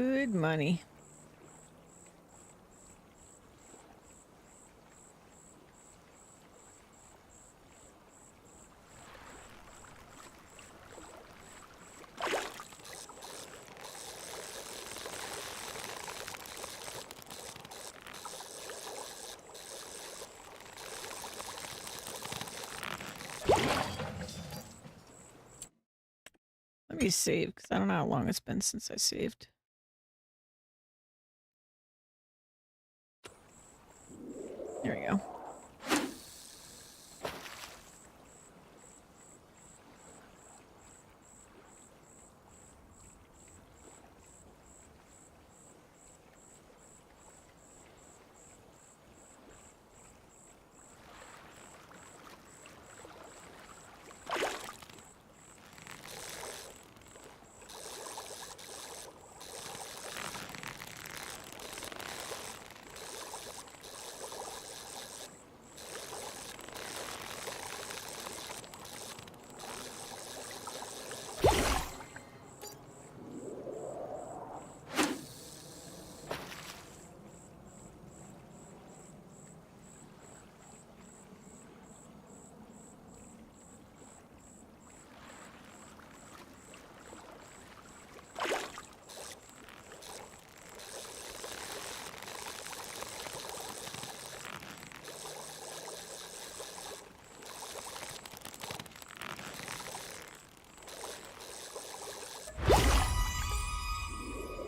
Good money. Let me save, because I don't know how long it's been since I saved. There we go.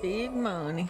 Big money.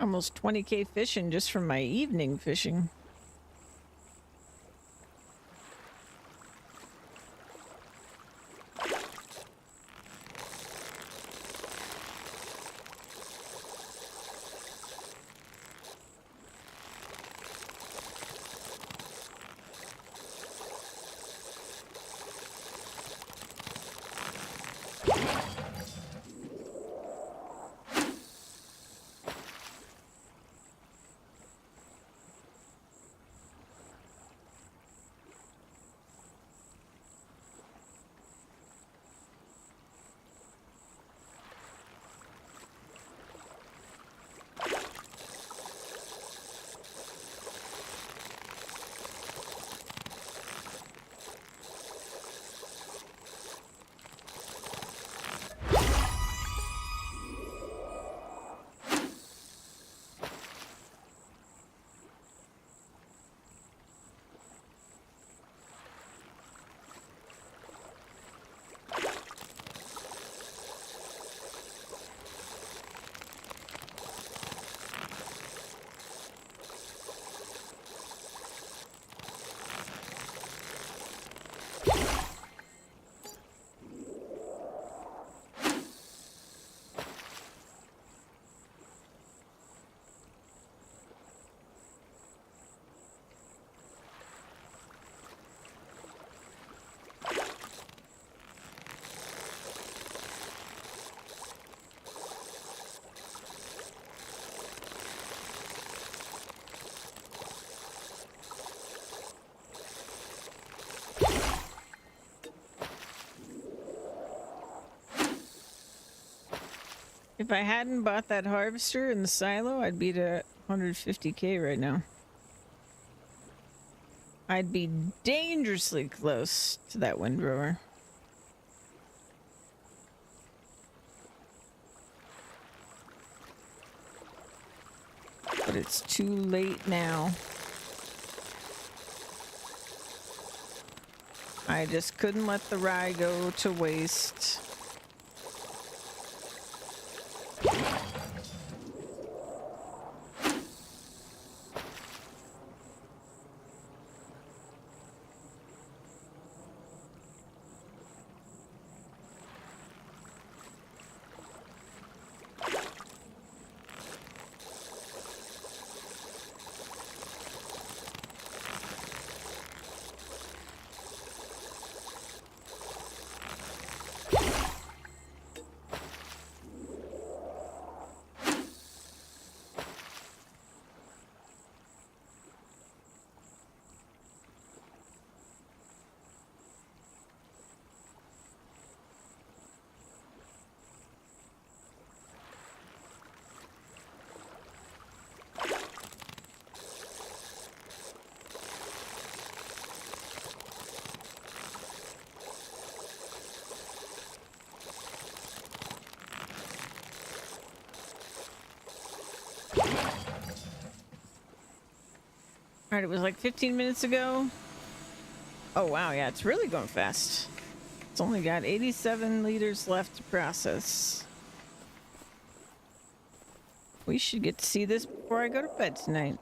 Almost 20k fishing just from my evening fishing. If I hadn't bought that harvester in the silo, I'd be to 150k right now. I'd be dangerously close to that windrower. But it's too late now. I just couldn't let the rye go to waste. Alright, it was like 15 minutes ago. Oh wow, yeah, it's really going fast. It's only got 87 liters left to process. We should get to see this before I go to bed tonight.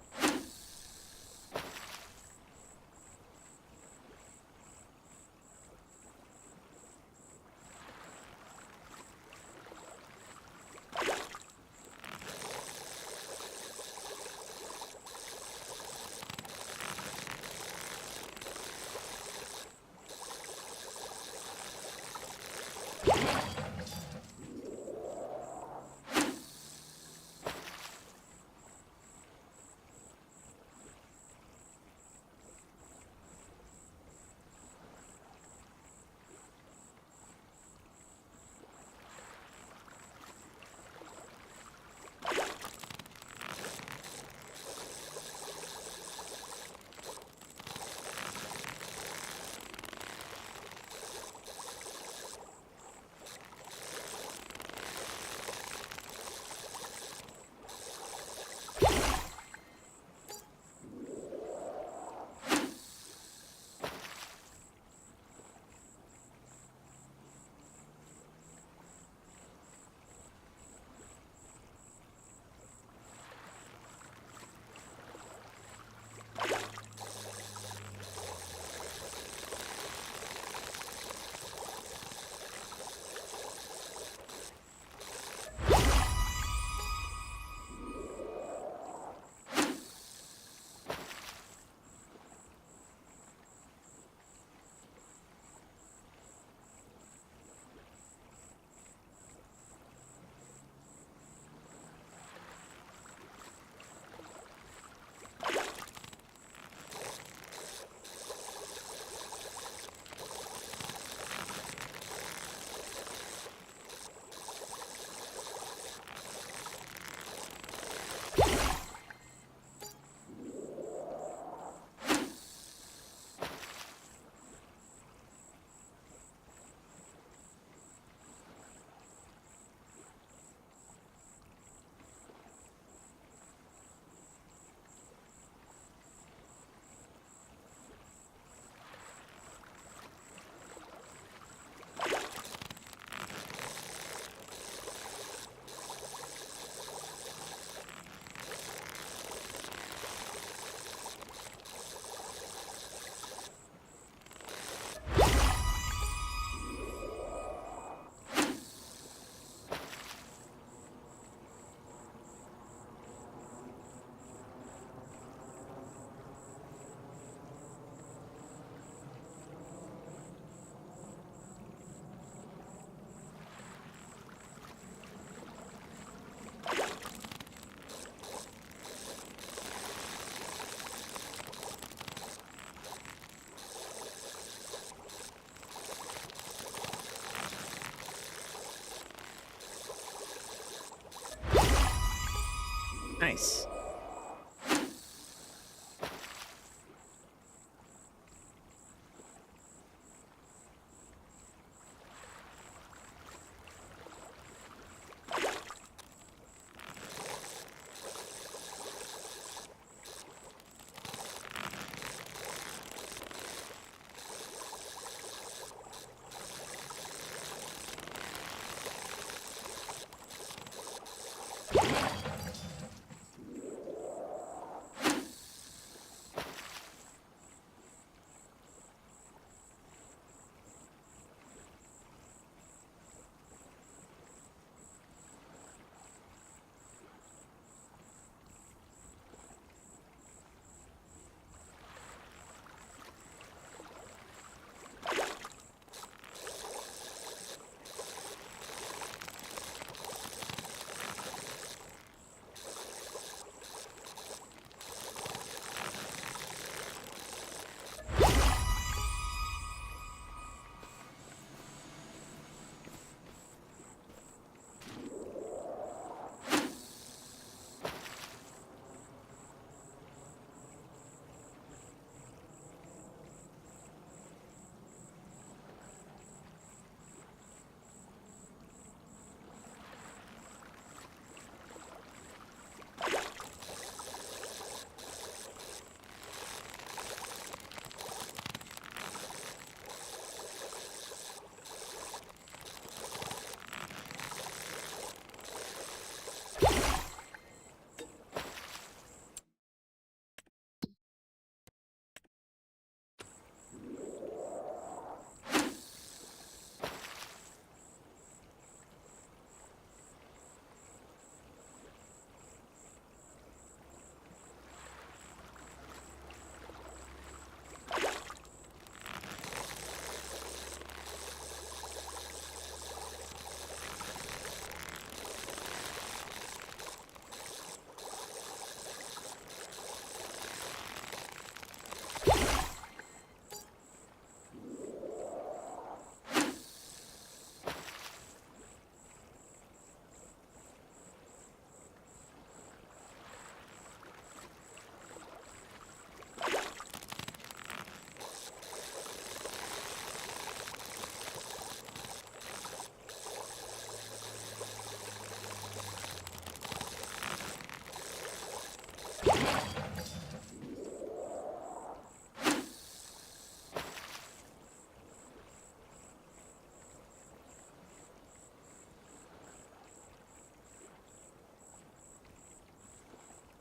Nice.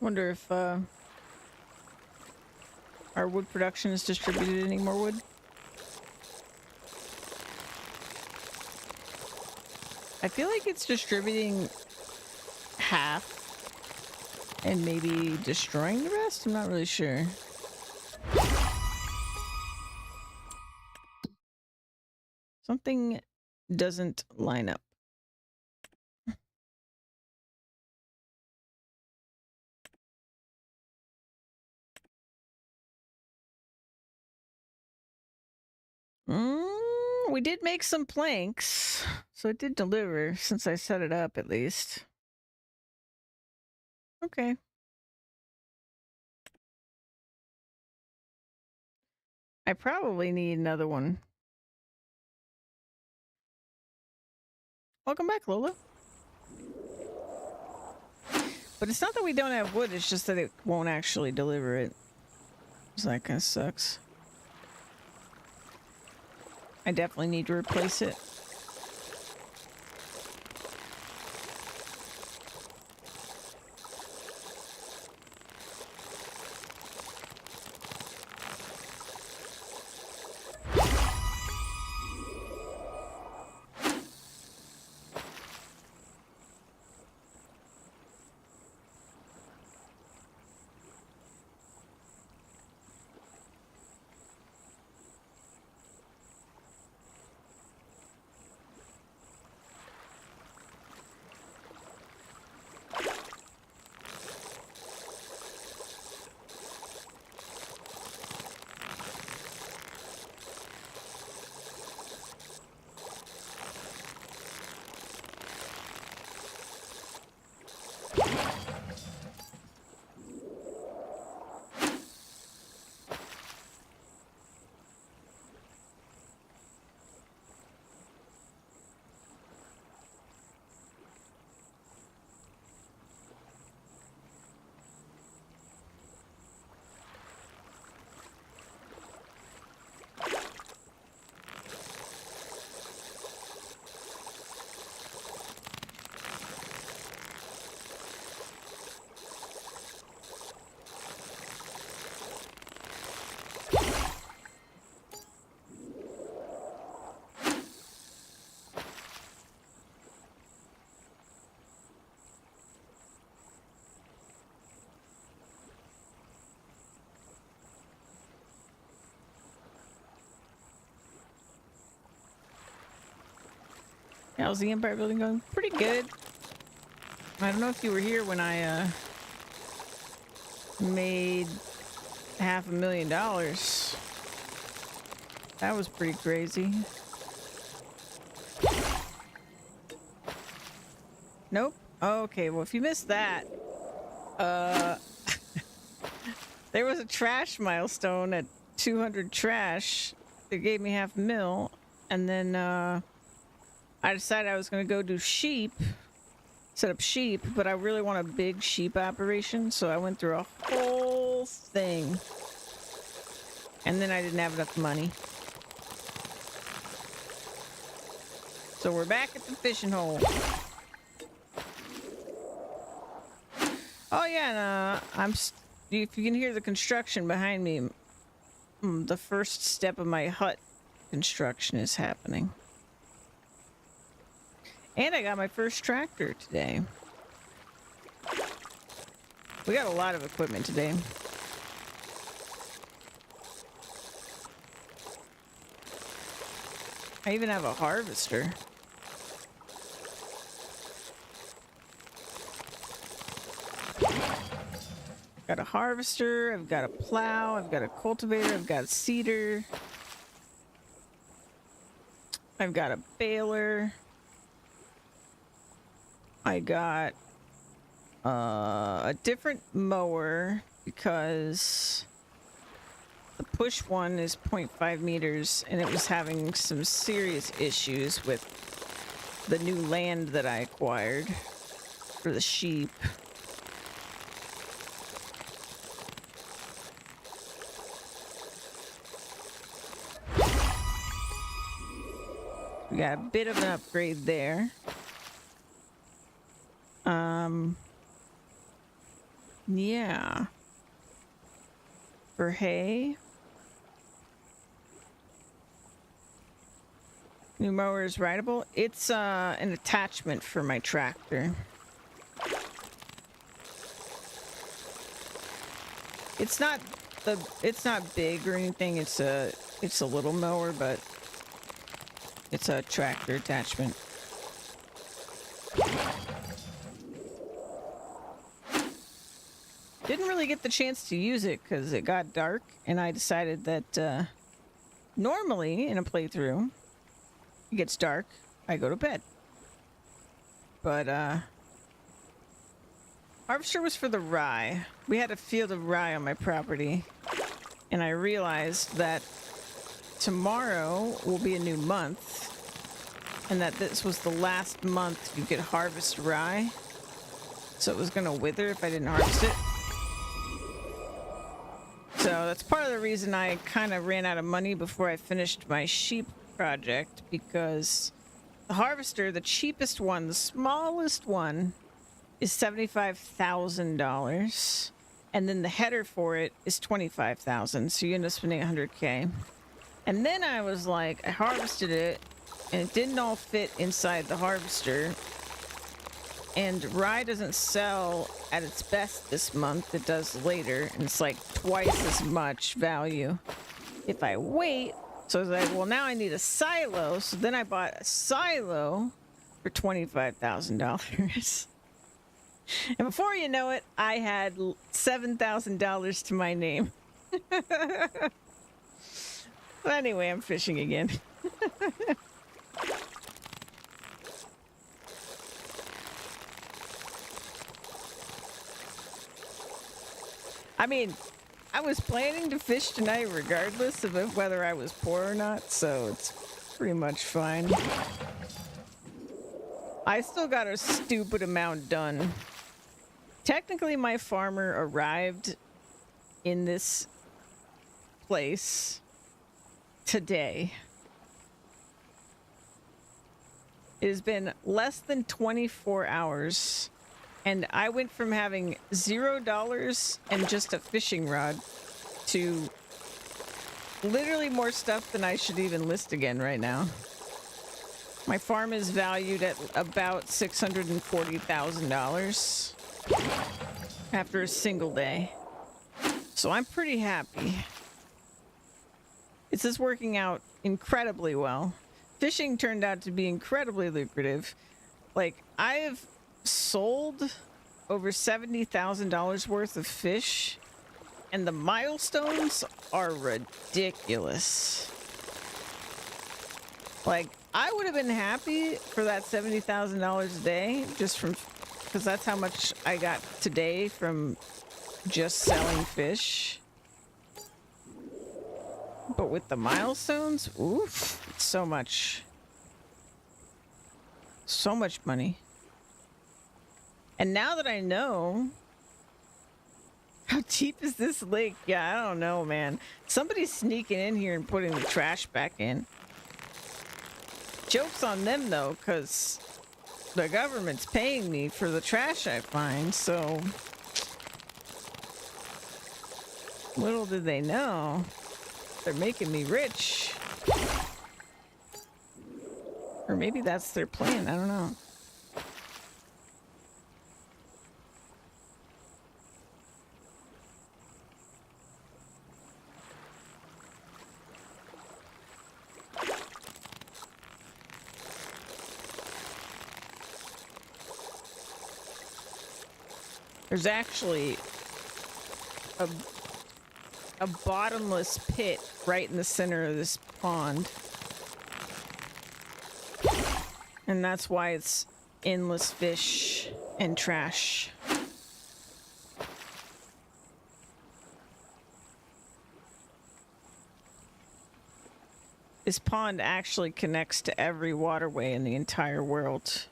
Wonder if our wood production is distributed any more wood. I feel like it's distributing half and maybe destroying the rest. I'm not really sure. Something doesn't line up. We did make some planks, so it did deliver since I set it up at least. Okay. I probably need another one. Welcome back, Lola. But it's not that we don't have wood, it's just that it won't actually deliver it. So that kind of sucks. I definitely need to replace it. How's the empire building going? Pretty good. I don't know if you were here when I made $500,000. That was pretty crazy. Nope. Okay, well if you missed that, there was a trash milestone at 200 trash. They gave me $500,000, and then I decided I was going to go do sheep, set up sheep, but I really want a big sheep operation, so I went through a whole thing, and then I didn't have enough money. So we're back at the fishing hole. Oh yeah, and if you can hear the construction behind me, the first step of my hut construction is happening. And I got my first tractor today. We got a lot of equipment today. I even have a harvester. Got a harvester, I've got a plow, I've got a cultivator, I've got a seeder. I've got a baler. I got a different mower because the push one is 0.5 meters and it was having some serious issues with the new land that I acquired for the sheep. We got a bit of an upgrade there. Yeah. For hay. New mower is rideable. It's an attachment for my tractor. It's not big or anything. It's a little mower, but it's a tractor attachment. Didn't really get the chance to use it because it got dark, and I decided that normally in a playthrough, it gets dark, I go to bed. But harvester was for the rye. We had a field of rye on my property, and I realized that tomorrow will be a new month, and that this was the last month you could harvest rye, so it was gonna wither if I didn't harvest it. So that's part of the reason I kind of ran out of money before I finished my sheep project, because the harvester, the cheapest one, the smallest one, is $75,000, and then the header for it is $25,000, so you end up spending $100K. And then I was like, I harvested it, and it didn't all fit inside the harvester. And rye doesn't sell at its best this month. It does later, and it's like twice as much value if I wait. So I was like, well, now I need a silo. So then I bought a silo for $25,000. And before you know it, I had $7,000 to my name. But anyway, I'm fishing again. I mean, I was planning to fish tonight regardless of whether I was poor or not, so it's pretty much fine. I still got a stupid amount done. Technically, my farmer arrived in this place today. It has been less than 24 hours, and I went from having $0 and just a fishing rod to literally more stuff than I should even list again right now. My farm is valued at about $640,000 after a single day. So I'm pretty happy. This is working out incredibly well. fishing turned out to be incredibly lucrative. Like, I've sold over $70,000 worth of fish, and the milestones are ridiculous. Like, I would have been happy for that $70,000 a day just from because that's how much I got today from just selling fish. But with the milestones, oof, so much. So much money. And now that I know, how deep is this lake? Yeah, I don't know, man. Somebody's sneaking in here and putting the trash back in. Joke's on them, though, because the government's paying me for the trash I find, so little did they know. They're making me rich. Or maybe that's their plan, I don't know. There's actually a bottomless pit right in the center of this pond. And that's why it's endless fish and trash. This pond actually connects to every waterway in the entire world.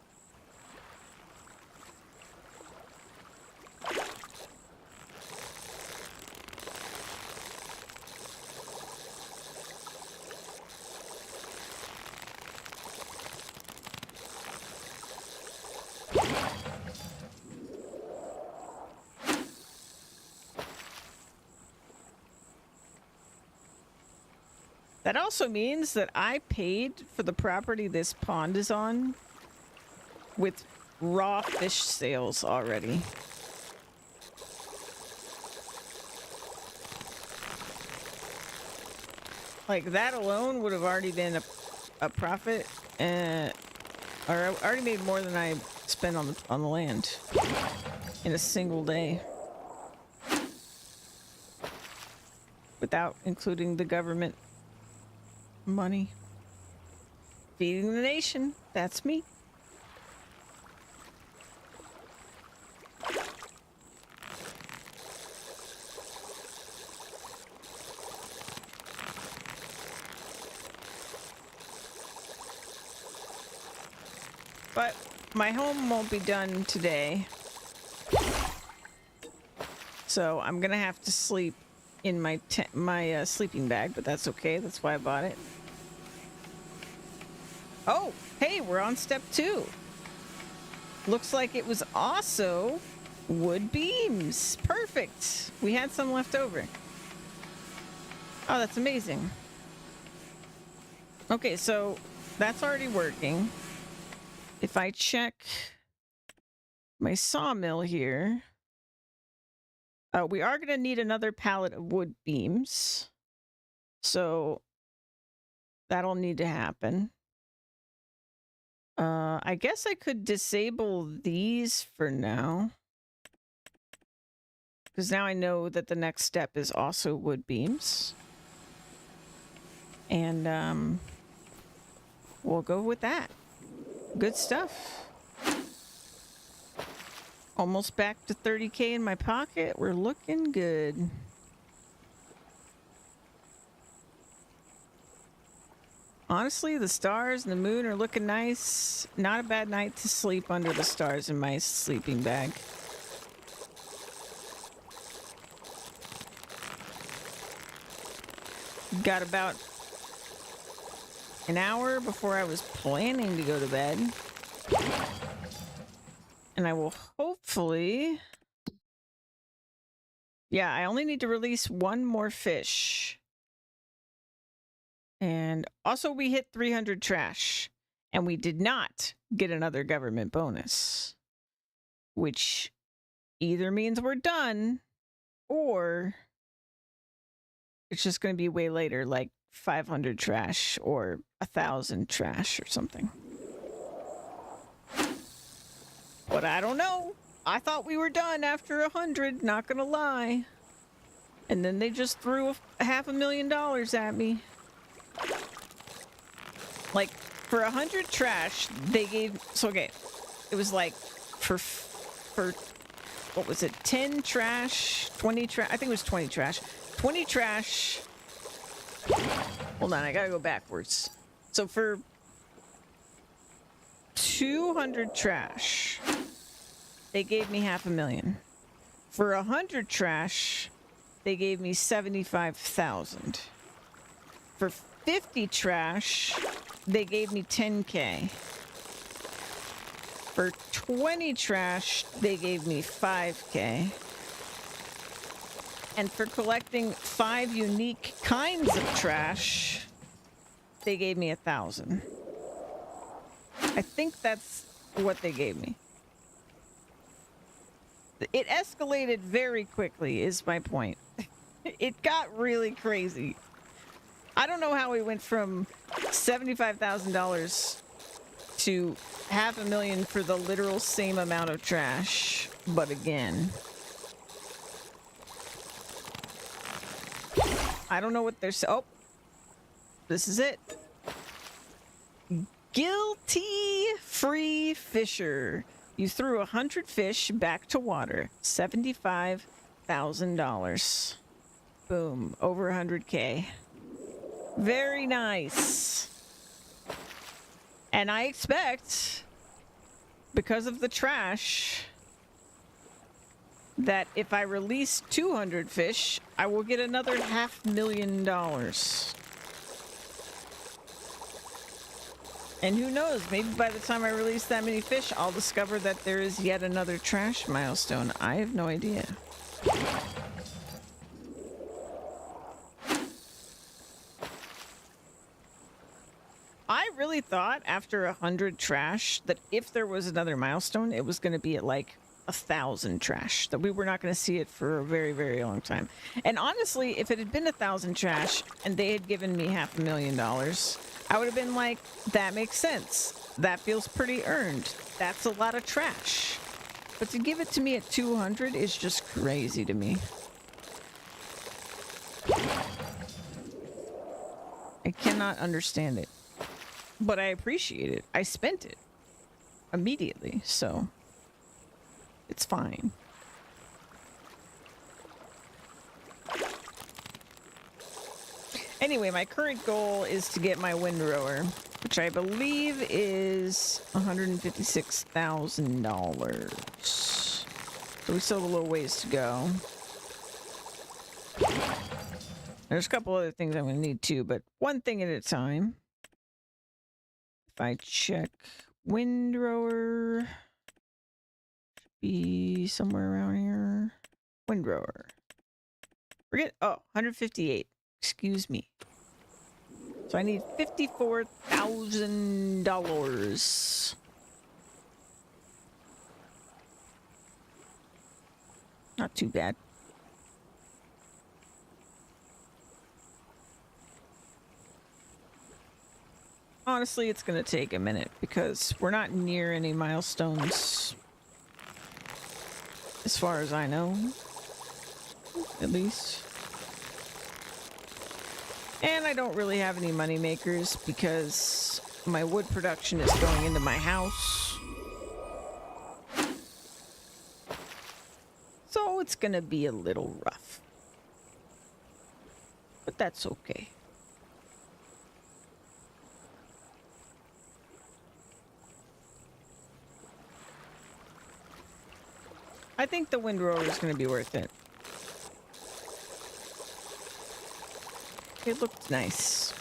That also means that I paid for the property this pond is on with raw fish sales already. Like, that alone would have already been a profit, or I already made more than I spent on the land in a single day. Without including the government money. Feeding the nation, that's me. But my home won't be done today. So I'm gonna have to sleep in my sleeping bag, but that's okay. That's why I bought it. Oh, hey, we're on step 2. Looks like it was also wood beams. Perfect. We had some left over. Oh, that's amazing. Okay, so that's already working. If I check my sawmill here, we are going to need another pallet of wood beams. So that'll need to happen. I guess I could disable these for now. Because now I know that the next step is also wood beams. And we'll go with that. Good stuff. Almost back to 30K in my pocket. We're looking good. Honestly, the stars and the moon are looking nice. Not a bad night to sleep under the stars in my sleeping bag. Got about an hour before I was planning to go to bed. And I will hopefully... Yeah, I only need to release one more fish. And also we hit 300 trash. And we did not get another government bonus. Which either means we're done, or it's just going to be way later, like 500 trash or 1,000 trash or something. But I don't know. I thought we were done after 100, not gonna lie. And then they just threw $500,000 at me. Like, for 100 trash, they gave... So, okay. It was like, for what was it? 10 trash? 20 trash? I think it was 20 trash. 20 trash... Hold on, I gotta go backwards. So for 200 trash, they gave me $500,000. For 100 trash, they gave me 75,000. For 50 trash, they gave me 10K. For 20 trash, they gave me 5K. And for collecting 5 unique kinds of trash, they gave me 1,000. I think that's what they gave me. It escalated very quickly, is my point. It got really crazy. I don't know how we went from $75,000 to $500,000 for the literal same amount of trash. But again, I don't know what they're oh, this is it. Guilty free fisher. You threw 100 fish back to water. $75,000. Boom. Over 100K. Very nice. And I expect, because of the trash, that if I release 200 fish, I will get another $500,000. And who knows, maybe by the time I release that many fish, I'll discover that there is yet another trash milestone. I have no idea. I really thought after 100 trash that if there was another milestone, it was going to be at like 1,000 trash, that we were not going to see it for a very, very long time. And honestly, if it had been 1,000 trash and they had given me $500,000, I would have been like, that makes sense. That feels pretty earned. That's a lot of trash. But to give it to me at 200 is just crazy to me. I cannot understand it. But I appreciate it. I spent it immediately, so it's fine. Anyway, my current goal is to get my windrower, which I believe is $156,000. So we still have a little ways to go. There's a couple other things I'm going to need too, but one thing at a time. If I check windrower, be somewhere around here. Windrower. Forget. Oh, 158. Excuse me. So I need $54,000. Not too bad. Honestly, it's going to take a minute because we're not near any milestones. As far as I know. At least. And I don't really have any money makers because my wood production is going into my house. So it's going to be a little rough. But that's okay. I think the windrower is going to be worth it. It looked nice.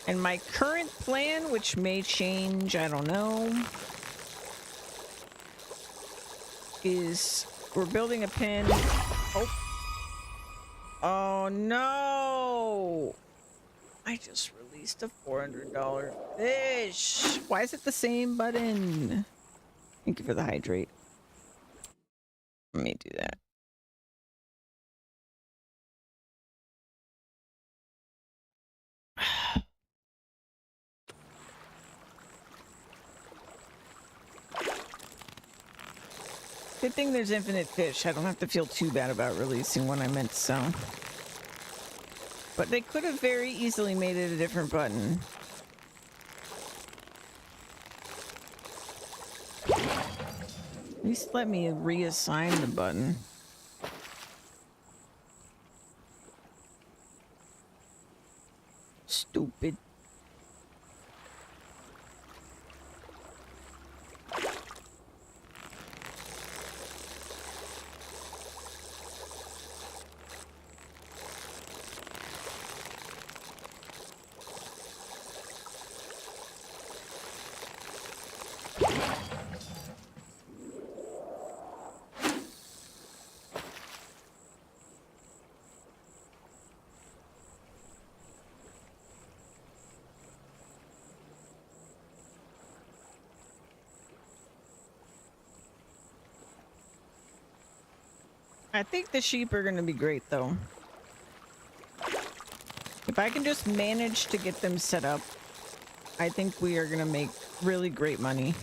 And my current plan, which may change, I don't know, is we're building a pin. Oh. Oh no! I just released a $400 fish. Why is it the same button? Thank you for the hydrate. Let me do that. Good thing there's infinite fish. I don't have to feel too bad about releasing what I meant to sell. But they could have very easily made it a different button. At least let me reassign the button. Stupid. I think the sheep are going to be great, though. If I can just manage to get them set up, I think we are going to make really great money.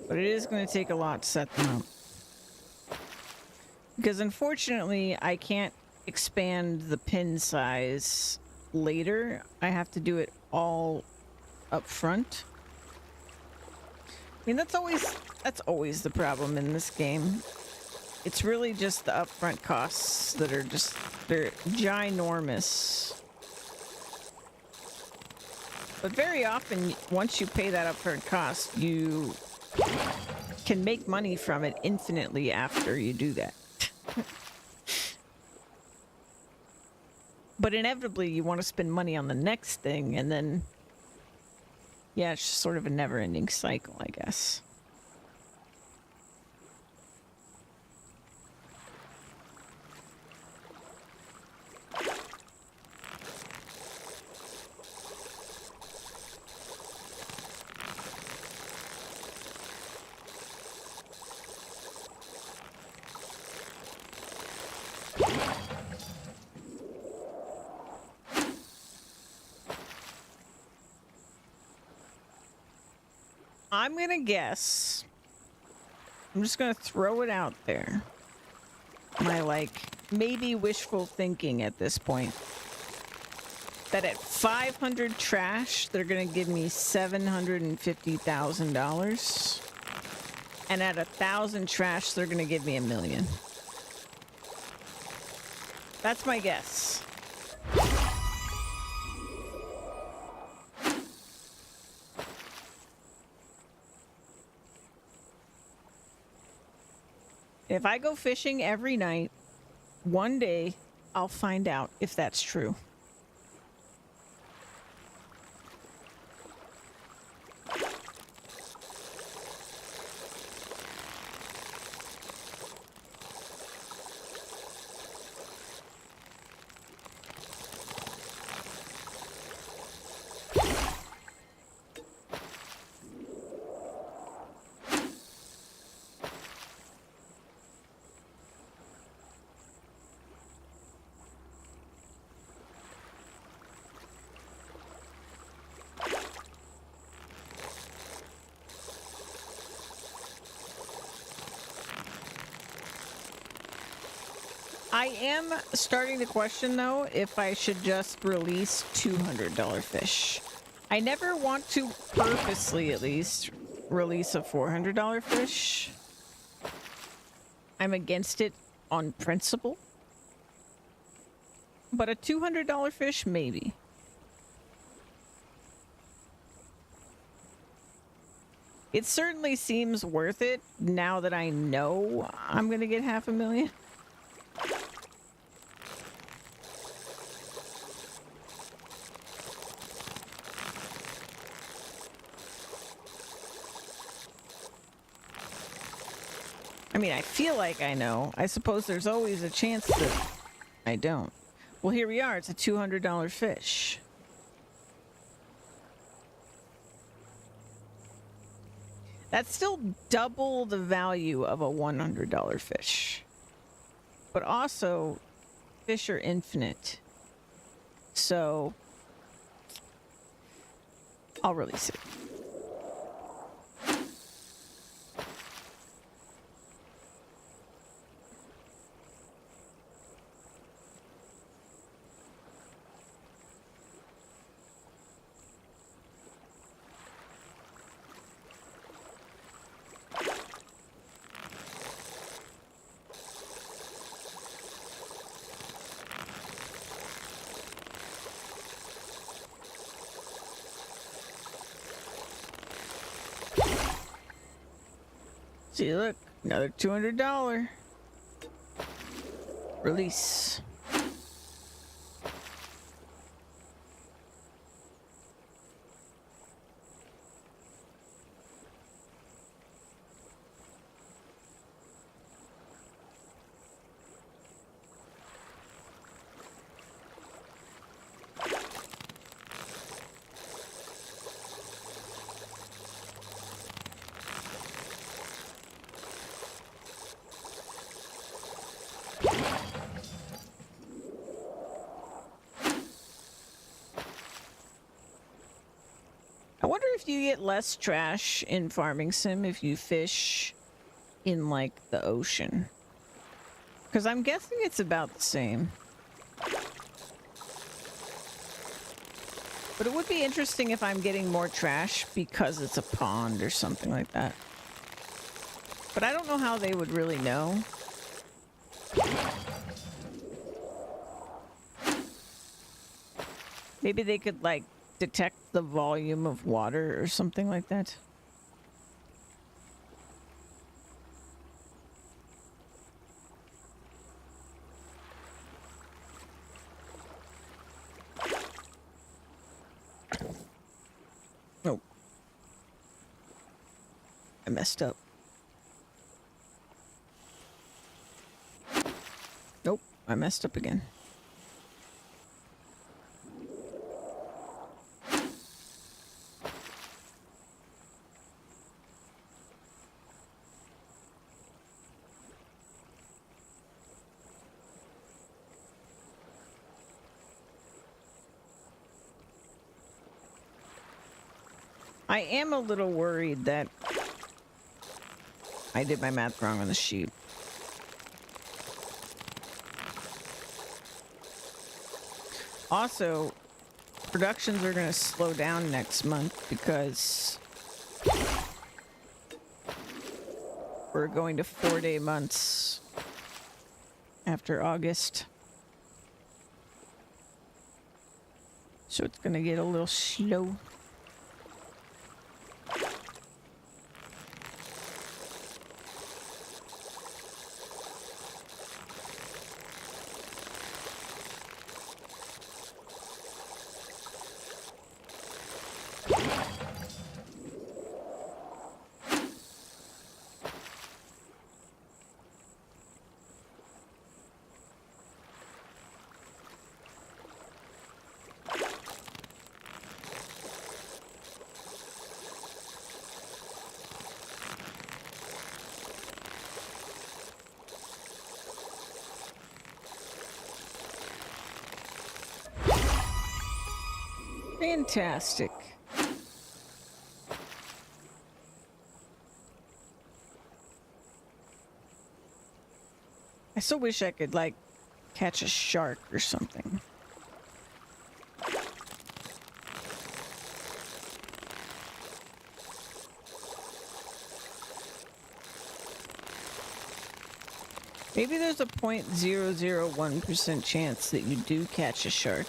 But it is going to take a lot to set them up. Because unfortunately, I can't expand the pin size later. I have to do it all up front. I mean, that's always the problem in this game. It's really just the upfront costs that are they're ginormous. But very often, once you pay that upfront cost, you can make money from it infinitely after you do that. But inevitably, you want to spend money on the next thing, and then yeah, it's just sort of a never-ending cycle, I guess. I'm gonna guess. I'm just gonna throw it out there. My, like, maybe wishful thinking at this point. That at 500 trash, they're gonna give me $750,000. And at 1,000 trash, they're gonna give me $1 million. That's my guess. If I go fishing every night, one day I'll find out if that's true. I am starting to question, though, if I should just release $200 fish. I never want to purposely, at least, release a $400 fish. I'm against it on principle. But a $200 fish, maybe. It certainly seems worth it now that I know I'm gonna get $500,000. I mean, I feel like I know. I suppose there's always a chance that I don't. Well, here we are. It's a $200 fish. That's still double the value of a $100 fish. But also, fish are infinite. So, I'll release it. See, look, another $200 release. I wonder if you get less trash in Farming Sim if you fish in, like, the ocean. Because I'm guessing it's about the same. But it would be interesting if I'm getting more trash because it's a pond or something like that. But I don't know how they would really know. Maybe they could, like, detect the volume of water or something like that. Oh. I messed up. Nope, I messed up again. I am a little worried that I did my math wrong on the sheet. Also, productions are going to slow down next month because we're going to 4-day months after August. So it's going to get a little slow. Fantastic. I still wish I could, like, catch a shark or something. Maybe there's a 0.001% chance that you do catch a shark.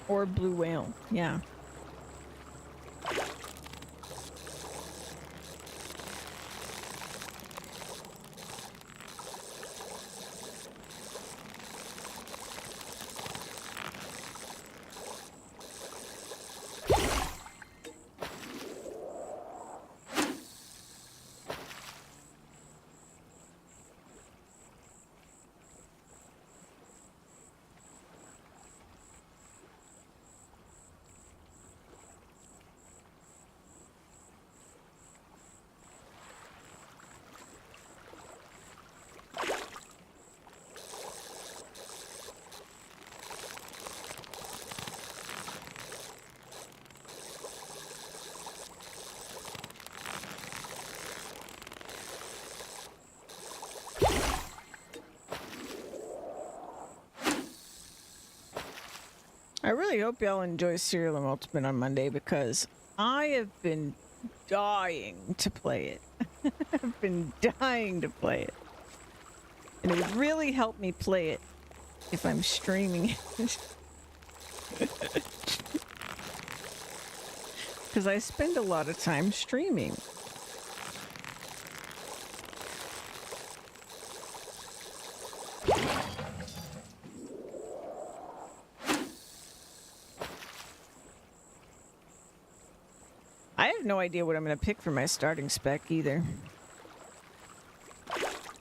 Or blue whale, yeah. I really hope y'all enjoy Serial and Ultimate on Monday because I have been dying to play it. I've been dying to play it. And it would really help me play it if I'm streaming it. Because I spend a lot of time streaming. I have no idea what I'm going to pick for my starting spec either.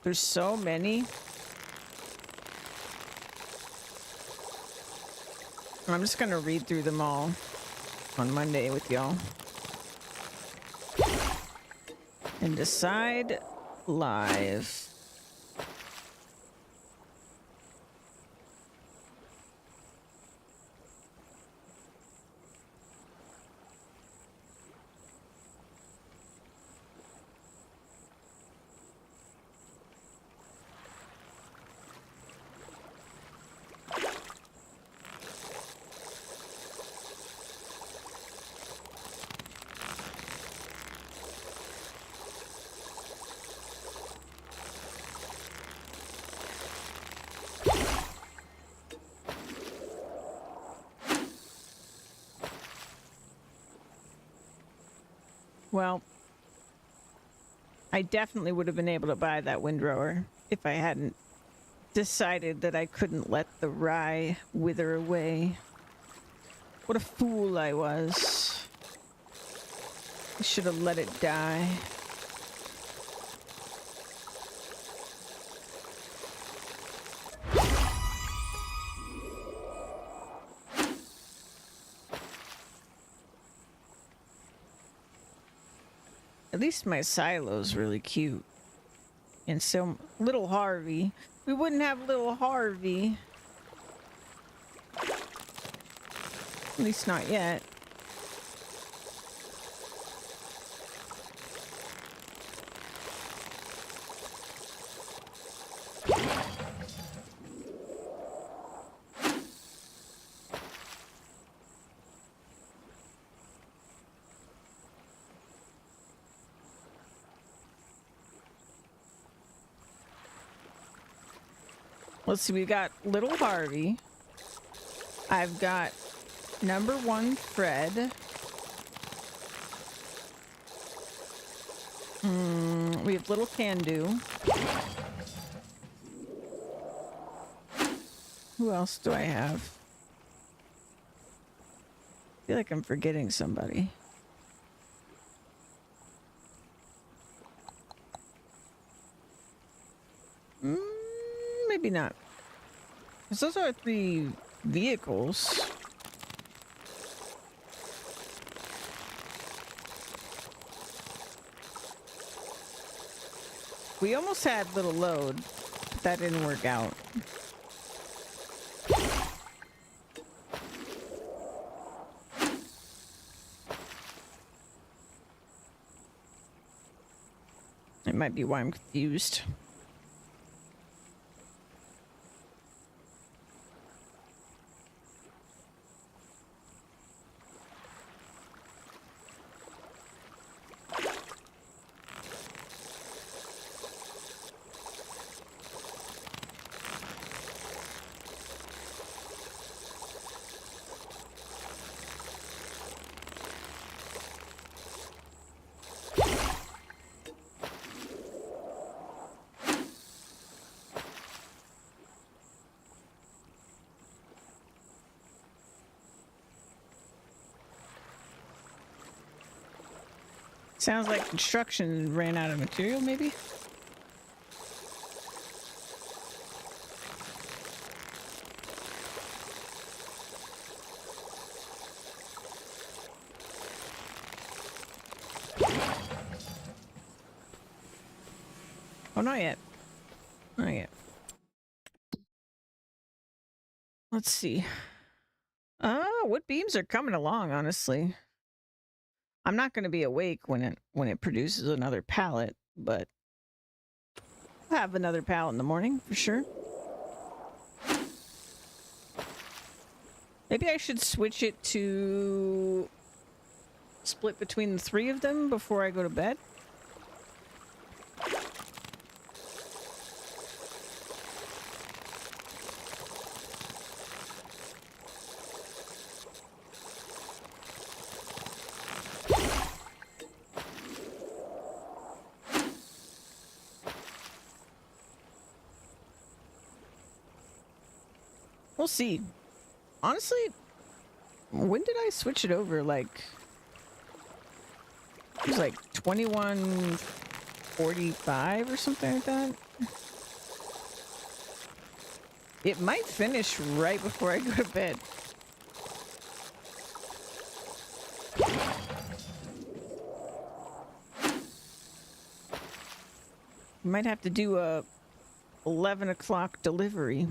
There's so many. I'm just going to read through them all on Monday with y'all. And decide live. Well, I definitely would have been able to buy that windrower if I hadn't decided that I couldn't let the rye wither away. What a fool I was. I should have let it die. At least my silo's really cute. And so, little Harvey. We wouldn't have little Harvey. At least not yet. Let's see, we got little Harvey. I've got number 1 Fred. We have little Can-Do. Who else do I have? I feel like I'm forgetting somebody. Maybe not. Because those are 3 vehicles. We almost had little load, but that didn't work out. It might be why I'm confused. Sounds like construction ran out of material, maybe? Oh, not yet. Not yet. Let's see. Wood beams are coming along, honestly. I'm not going to be awake when it produces another pallet, but I'll have another pallet in the morning for sure. Maybe I should switch it to split between the three of them before I go to bed. We'll see. Honestly, when did I switch it over? Like, it was like 21:45 or something like that. It might finish right before I go to bed. Might have to do a 11 o'clock delivery.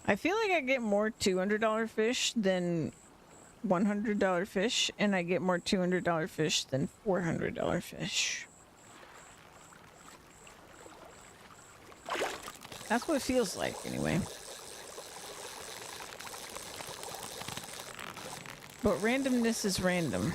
I feel like I get more $200 fish than $100 fish, and I get more $200 fish than $400 fish. That's what it feels like, anyway. But randomness is random.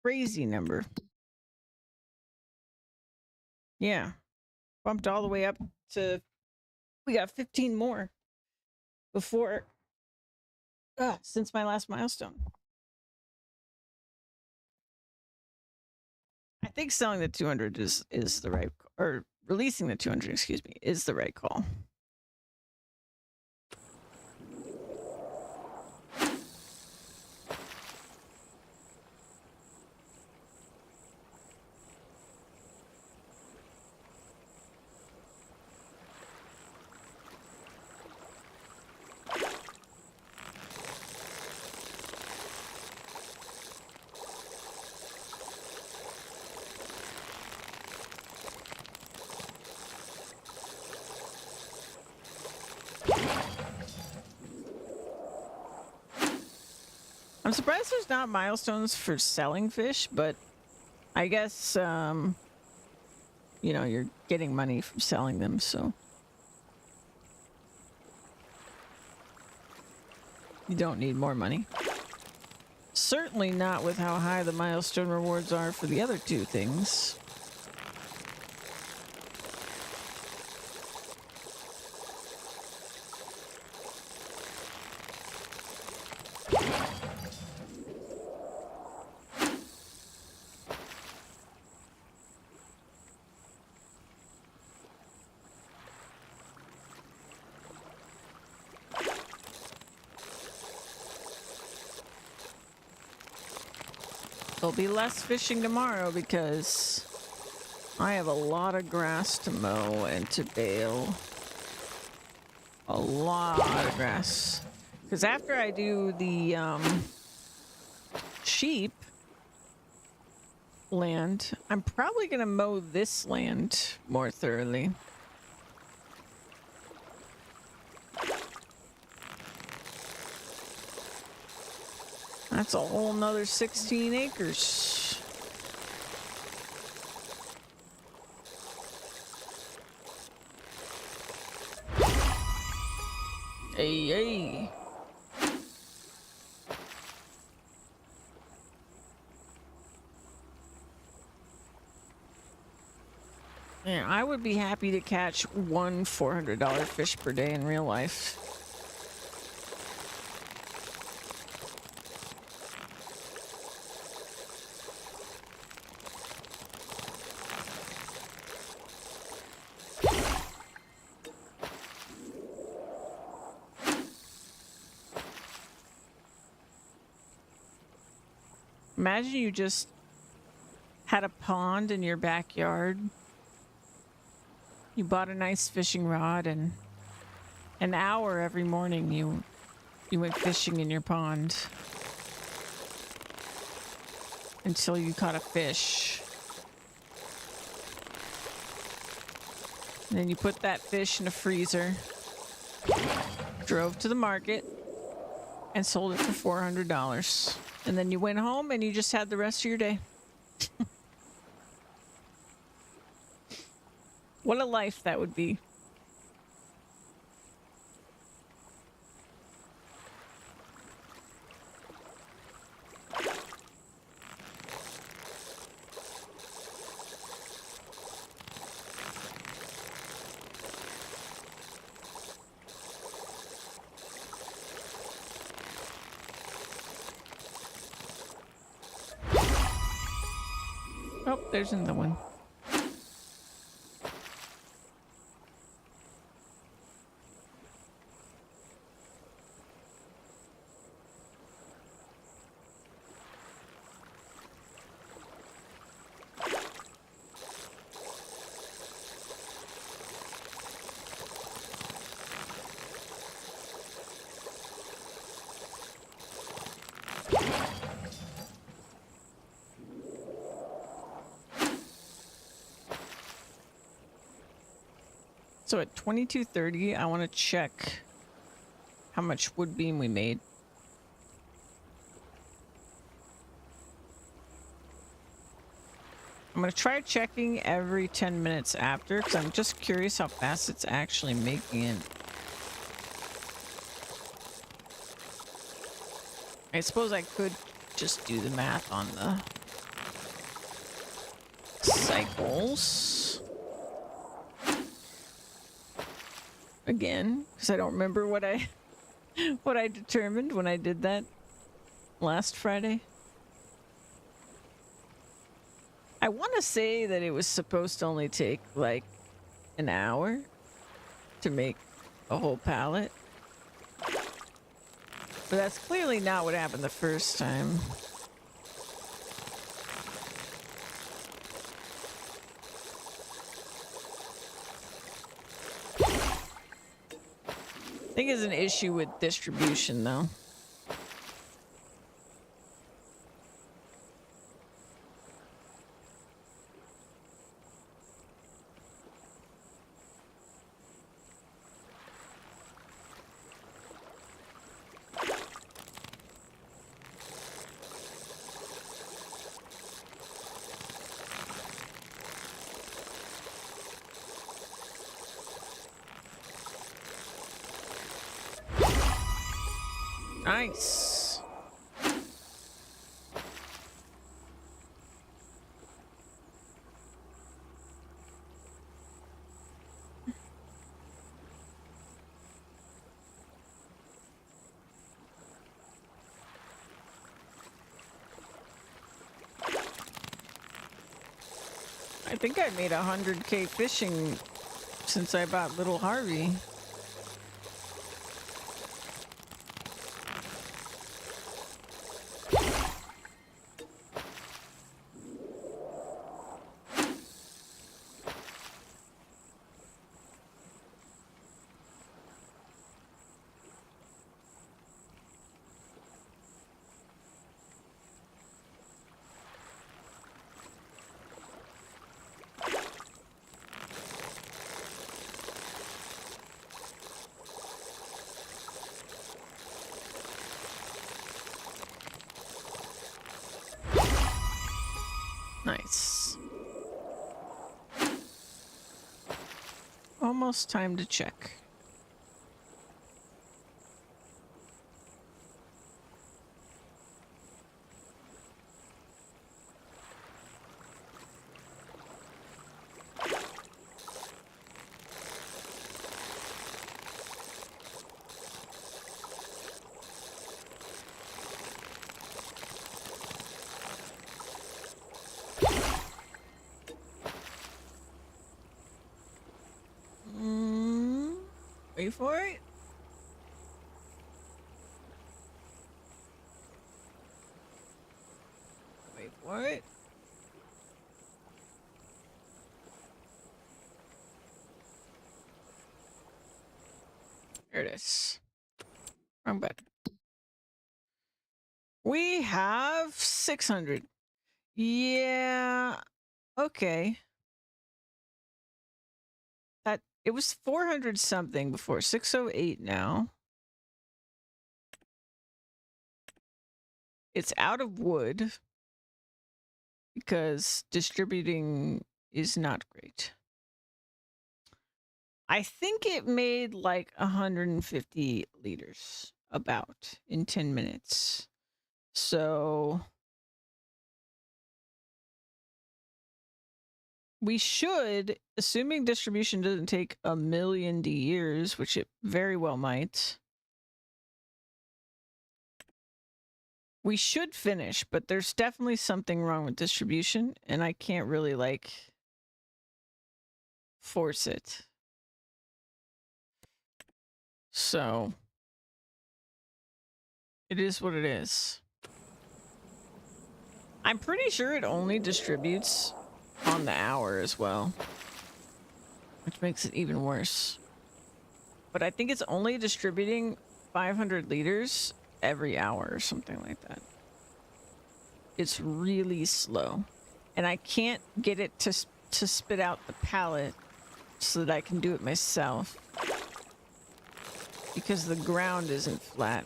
Crazy number. Yeah. Bumped all the way up to... We got 15 more before... since my last milestone. I think selling the 200 is the right... Or releasing the 200, excuse me, is the right call. I'm surprised there's not milestones for selling fish, but I guess, you know, you're getting money from selling them, so you don't need more money. Certainly not with how high the milestone rewards are for the other two things. There'll be less fishing tomorrow because I have a lot of grass to mow and to bale. A lot of grass. Because after I do the sheep land, I'm probably going to mow this land more thoroughly. That's a whole nother 16 acres. Hey, hey. Yeah, I would be happy to catch one $400 fish per day in real life. Imagine you just had a pond in your backyard. You bought a nice fishing rod, and an hour every morning you went fishing in your pond until you caught a fish. And then you put that fish in a freezer, drove to the market, and sold it for $400. And then you went home and you just had the rest of your day. What a life that would be. Oh, there's another one. So at 22:30, I want to check how much wood beam we made. I'm going to try checking every 10 minutes after, because I'm just curious how fast it's actually making it. I suppose I could just do the math on the cycles. Again, because I don't remember what I determined when I did that last Friday. I want to say that it was supposed to only take like an hour to make a whole pallet. But that's clearly not what happened the first time. I think it's an issue with distribution, though. Nice. I think I made 100K fishing since I bought Little Harvey. Nice. Almost time to check. Wait for it. Wait for it. There it is. Wrong button. We have 600. Yeah. Okay. That it was 400 something before. 608 now. It's out of wood because distributing is not great. I think it made like 150 liters about in 10 minutes. So we should, assuming distribution doesn't take a million years, which it very well might, we should finish, but there's definitely something wrong with distribution, and I can't really, like, force it. So, it is what it is. I'm pretty sure it only distributes on the hour as well, which makes it even worse. But I think it's only distributing 500 liters every hour or something like that. It's really slow, and I can't get it to spit out the pallet so that I can do it myself because the ground isn't flat.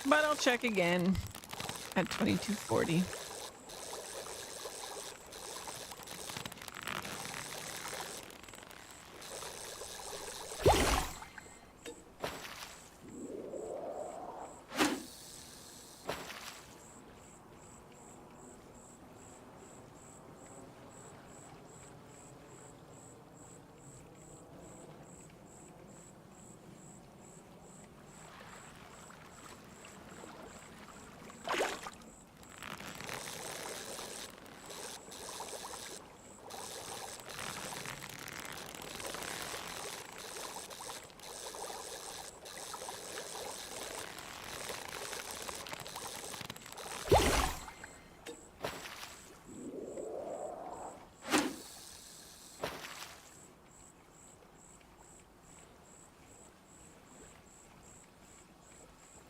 But I'll check again at 2240.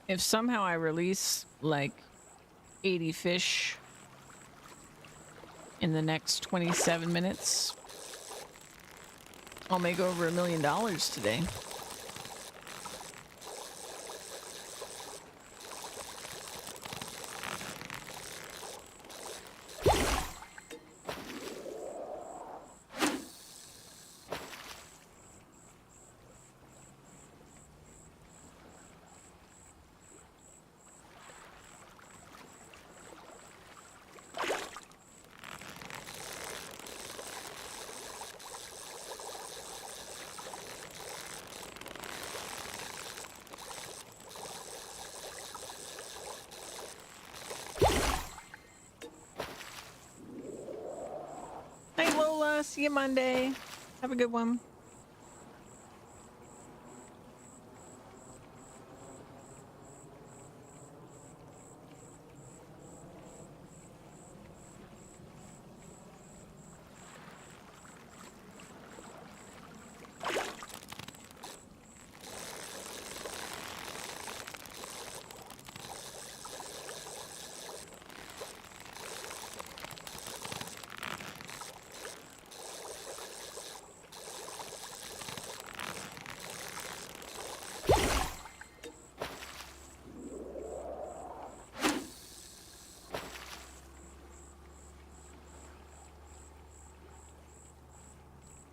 If somehow I release like 80 fish in the next 27 minutes, I'll make over $1 million today. Hey Lola, see you Monday. Have a good one.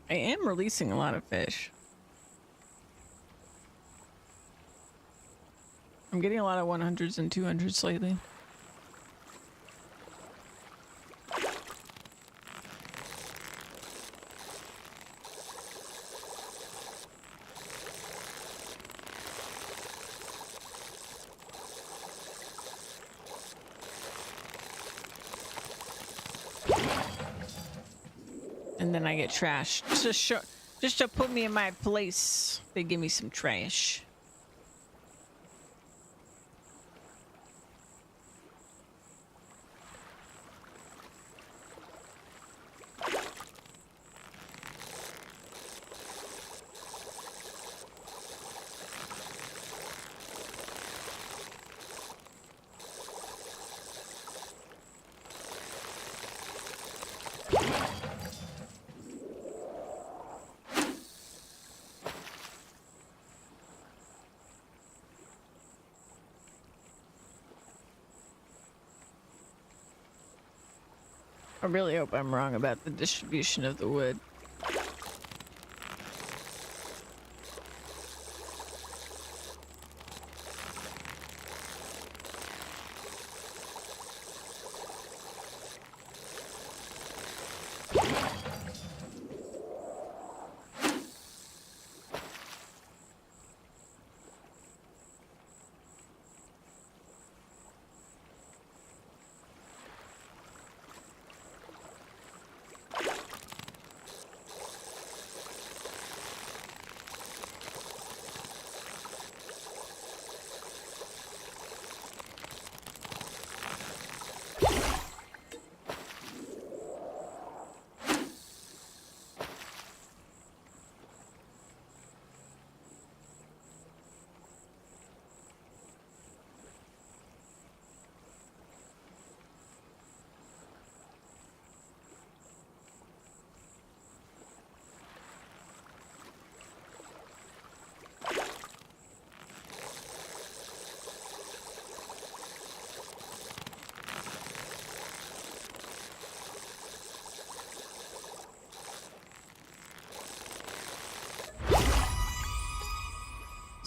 I am releasing a lot of fish. I'm getting a lot of 100s and 200s lately. And then I get trashed. Just to put me in my place, they give me some trash. I really hope I'm wrong about the distribution of the wood.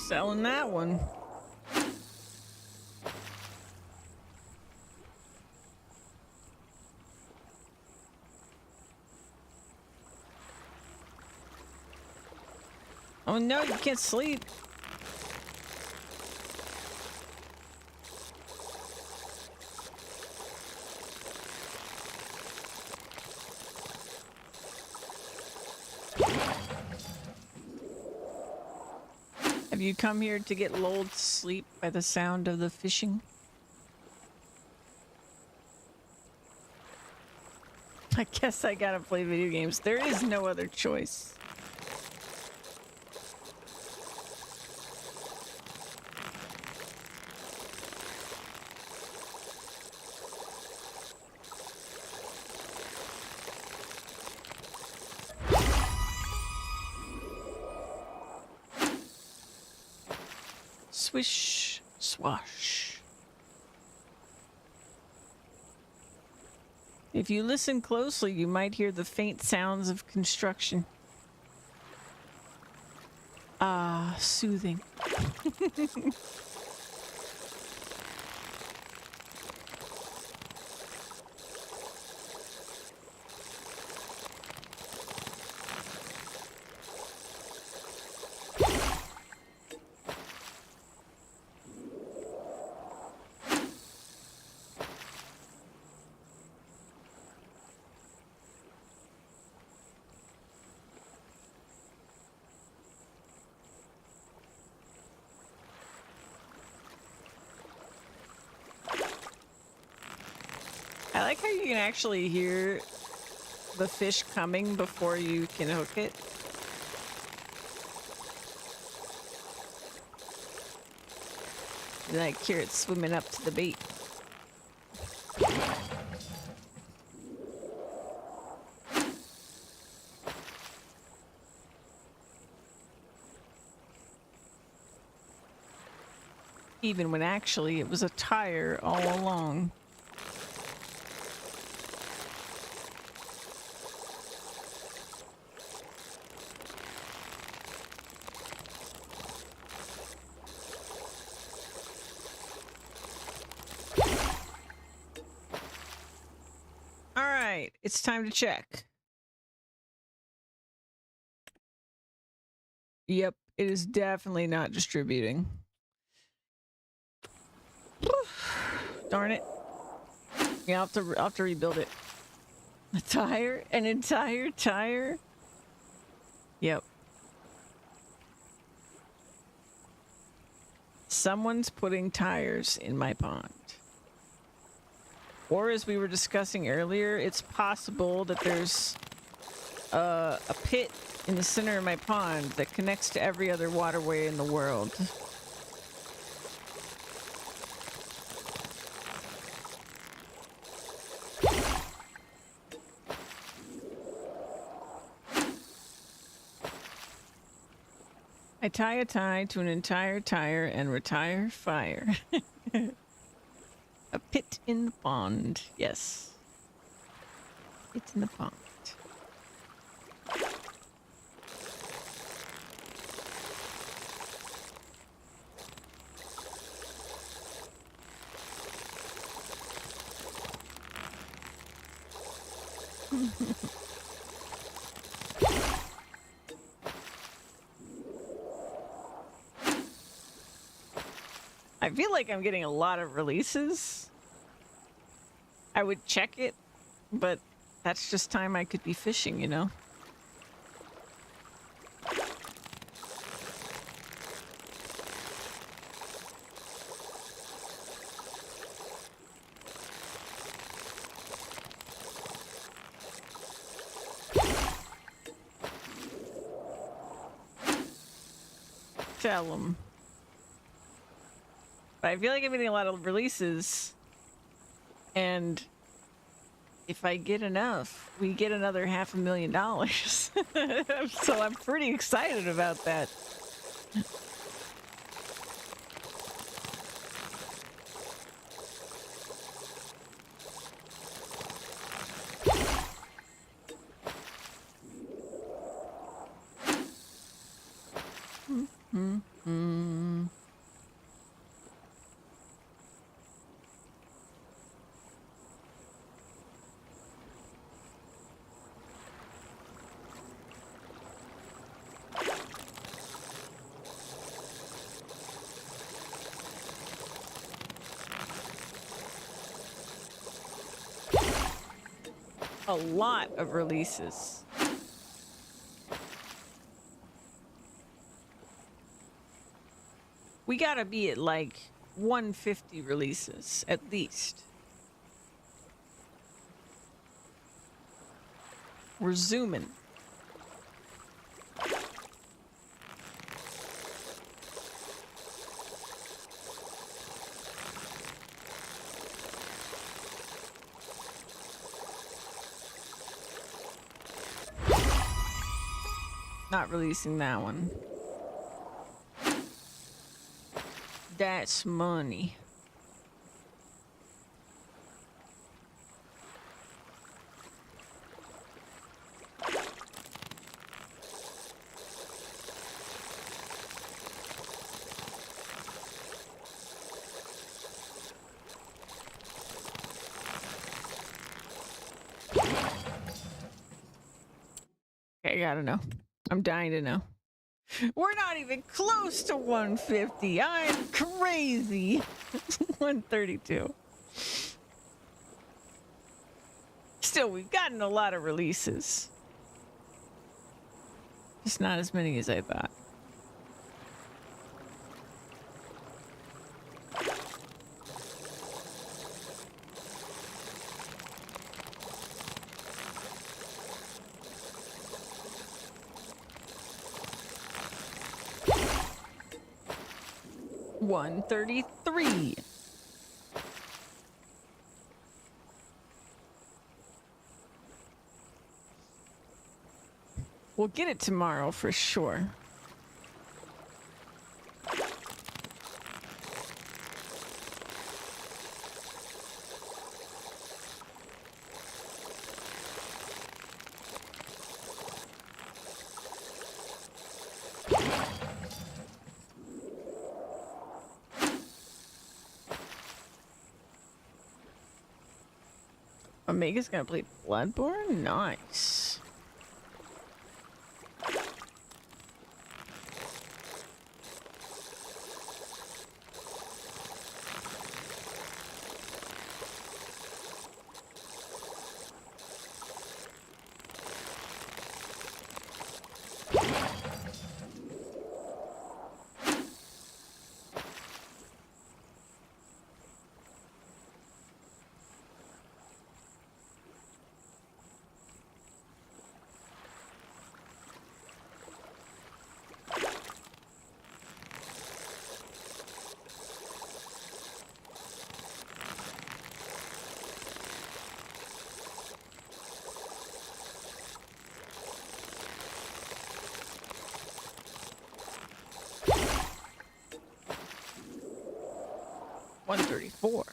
Selling that one. Oh no, you can't sleep. Have you come here to get lulled to sleep by the sound of the fishing? I guess I gotta play video games. There is no other choice. Swish, swash. If you listen closely, you might hear the faint sounds of construction. Ah, soothing. I like how you can actually hear the fish coming before you can hook it. And I hear it swimming up to the bait. Even when actually it was a tire all along. It's time to check. Yep, it is definitely not distributing. Darn it. Yeah, I'll have to rebuild it. A tire? An entire tire? Yep. Someone's putting tires in my pond. Or as we were discussing earlier, it's possible that there's a pit in the center of my pond that connects to every other waterway in the world. I tie a tie to an entire tire and retire fire. A pit in the pond. Yes. It's in the pond. I feel like I'm getting a lot of releases. I would check it, but that's just time I could be fishing, you know? Tell them. But I feel like I'm getting a lot of releases, and if I get enough, we get another $500,000. So I'm pretty excited about that. A lot of releases. We gotta be at like 150 releases at least. We're zooming. Not releasing that one. That's money. I gotta know. I'm dying to know. We're not even close to 150. I'm crazy. 132. Still, we've gotten a lot of releases. Just not as many as I thought. $133. We'll get it tomorrow for sure. Omega's gonna play Bloodborne? Nice. $134.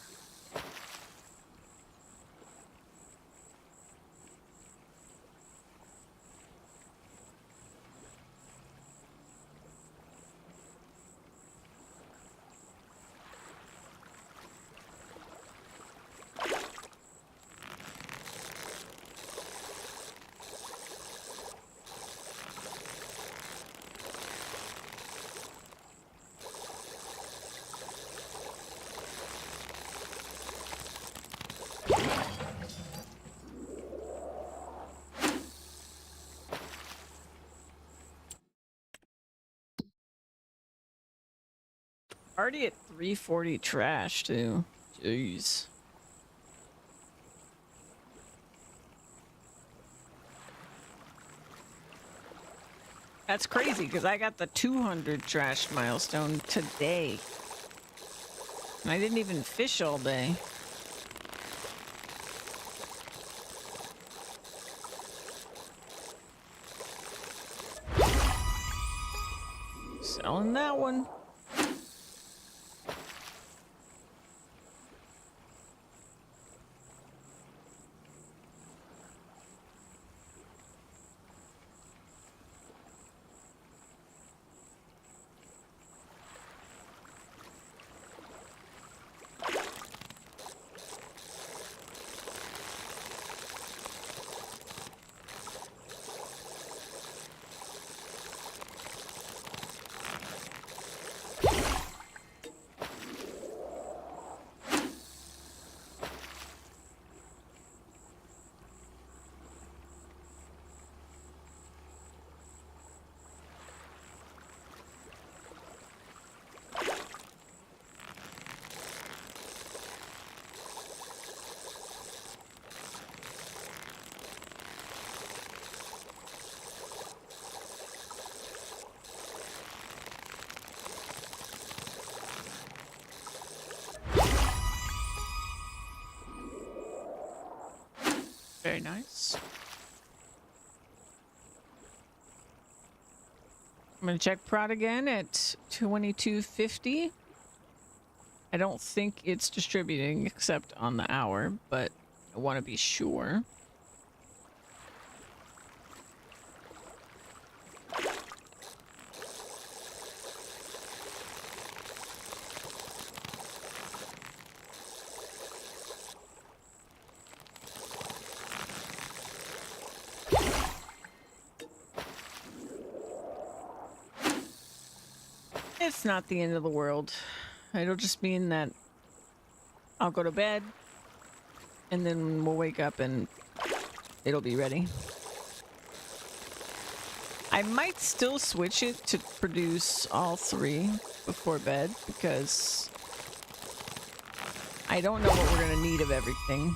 Already at 340 trash too. Jeez. That's crazy because I got the 200 trash milestone today. And I didn't even fish all day. Selling that one. Very nice. I'm gonna check prod again at 2250. I don't think it's distributing except on the hour, but I want to be sure. It's not the end of the world. It'll just mean that I'll go to bed and then we'll wake up and it'll be ready. I might still switch it to produce all 3 before bed because I don't know what we're gonna need of everything.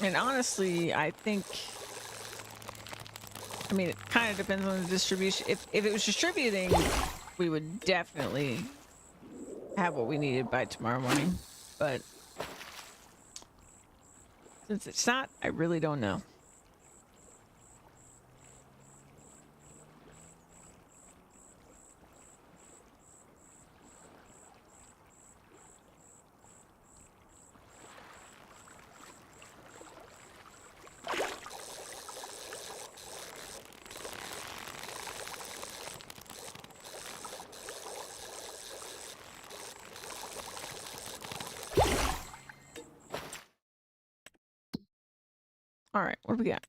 And honestly, I think, I mean, it kind of depends on the distribution. If it was distributing, we would definitely have what we needed by tomorrow morning. But since it's not, I really don't know. All right, what do we got?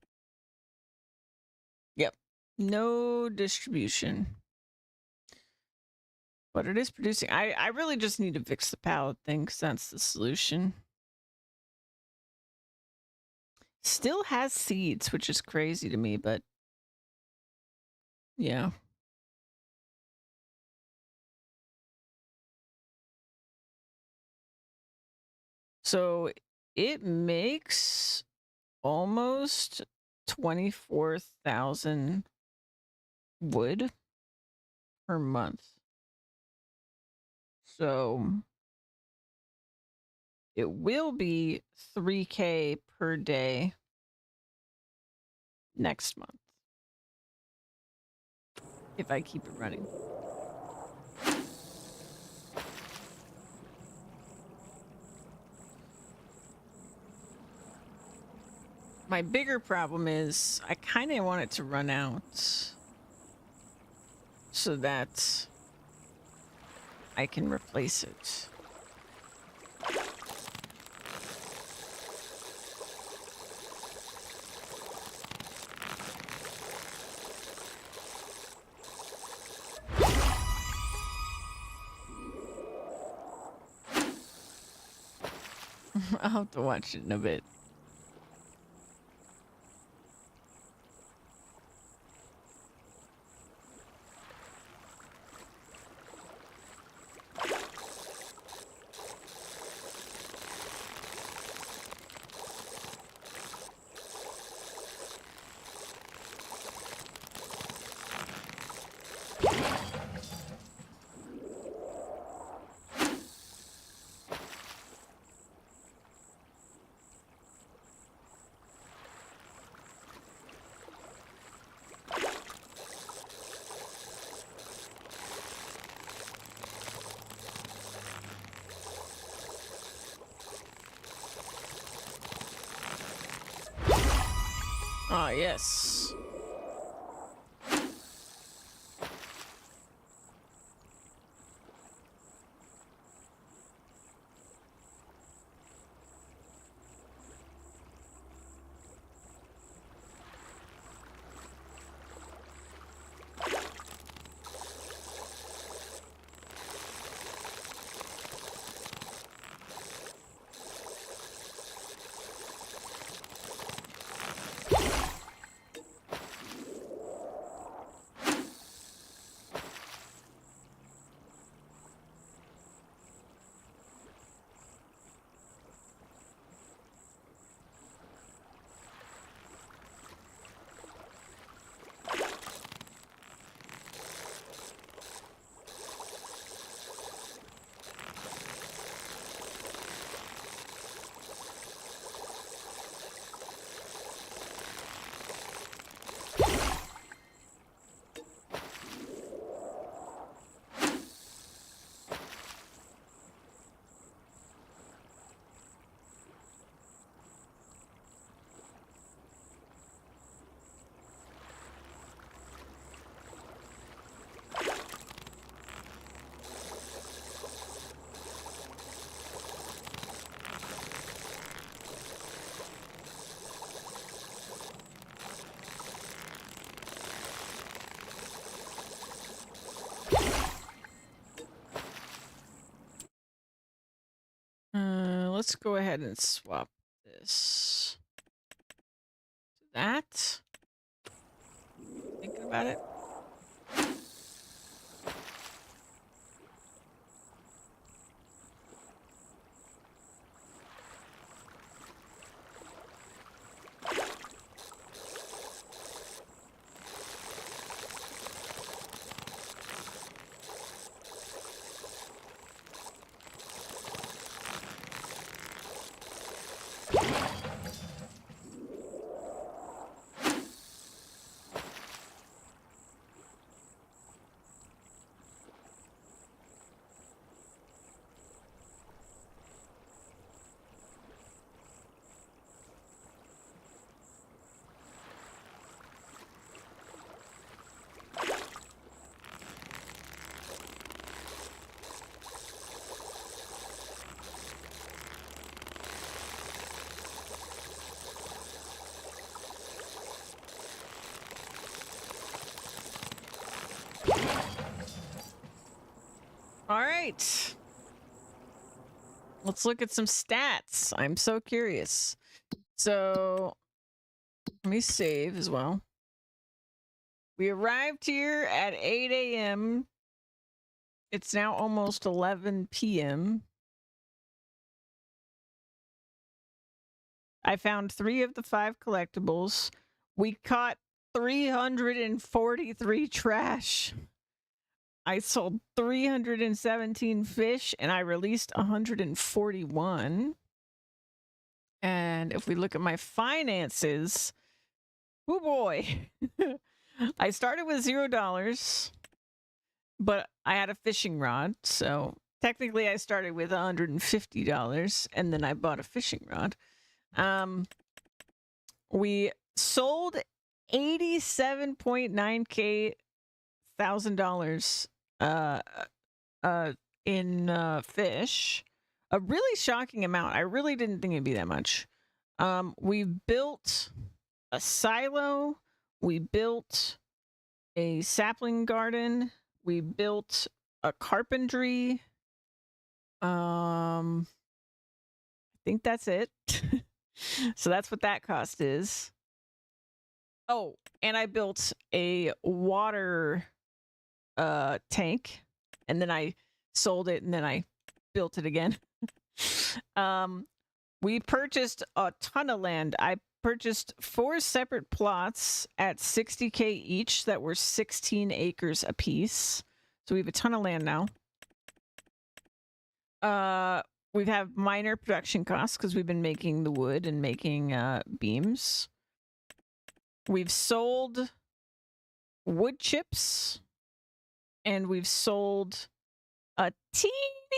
Yep, no distribution. But it is producing. I really just need to fix the pallet thing because that's the solution. Still has seeds, which is crazy to me, but yeah. So it makes almost 24,000 wood per month. So it will be 3K per day next month if I keep it running. My bigger problem is I kind of want it to run out so that I can replace it. I'll have to watch it in a bit. Ah, yes. let's go ahead and swap this. That. Thinking about it. All right. Let's look at some stats. I'm so curious. So let me save as well. We arrived here at 8 a.m. It's now almost 11 p.m. I found 3 of the 5 collectibles. We caught 343 trash. I sold 317 fish and I released 141. And if we look at my finances, oh boy. I started with $0, but I had a fishing rod. So technically I started with $150 and then I bought a fishing rod. We sold $87.9K in fish. A really shocking amount. I really didn't think it'd be that much. We built a silo. We built a sapling garden. We built a carpentry. I think that's it. So that's what that cost is. Oh, and I built a water tank, and then I sold it, and then I built it again. We purchased a ton of land. I purchased 4 separate plots at 60K each that were 16 acres apiece. So we have a ton of land now. We have minor production costs because we've been making the wood and making beams. We've sold wood chips, and we've sold a teeny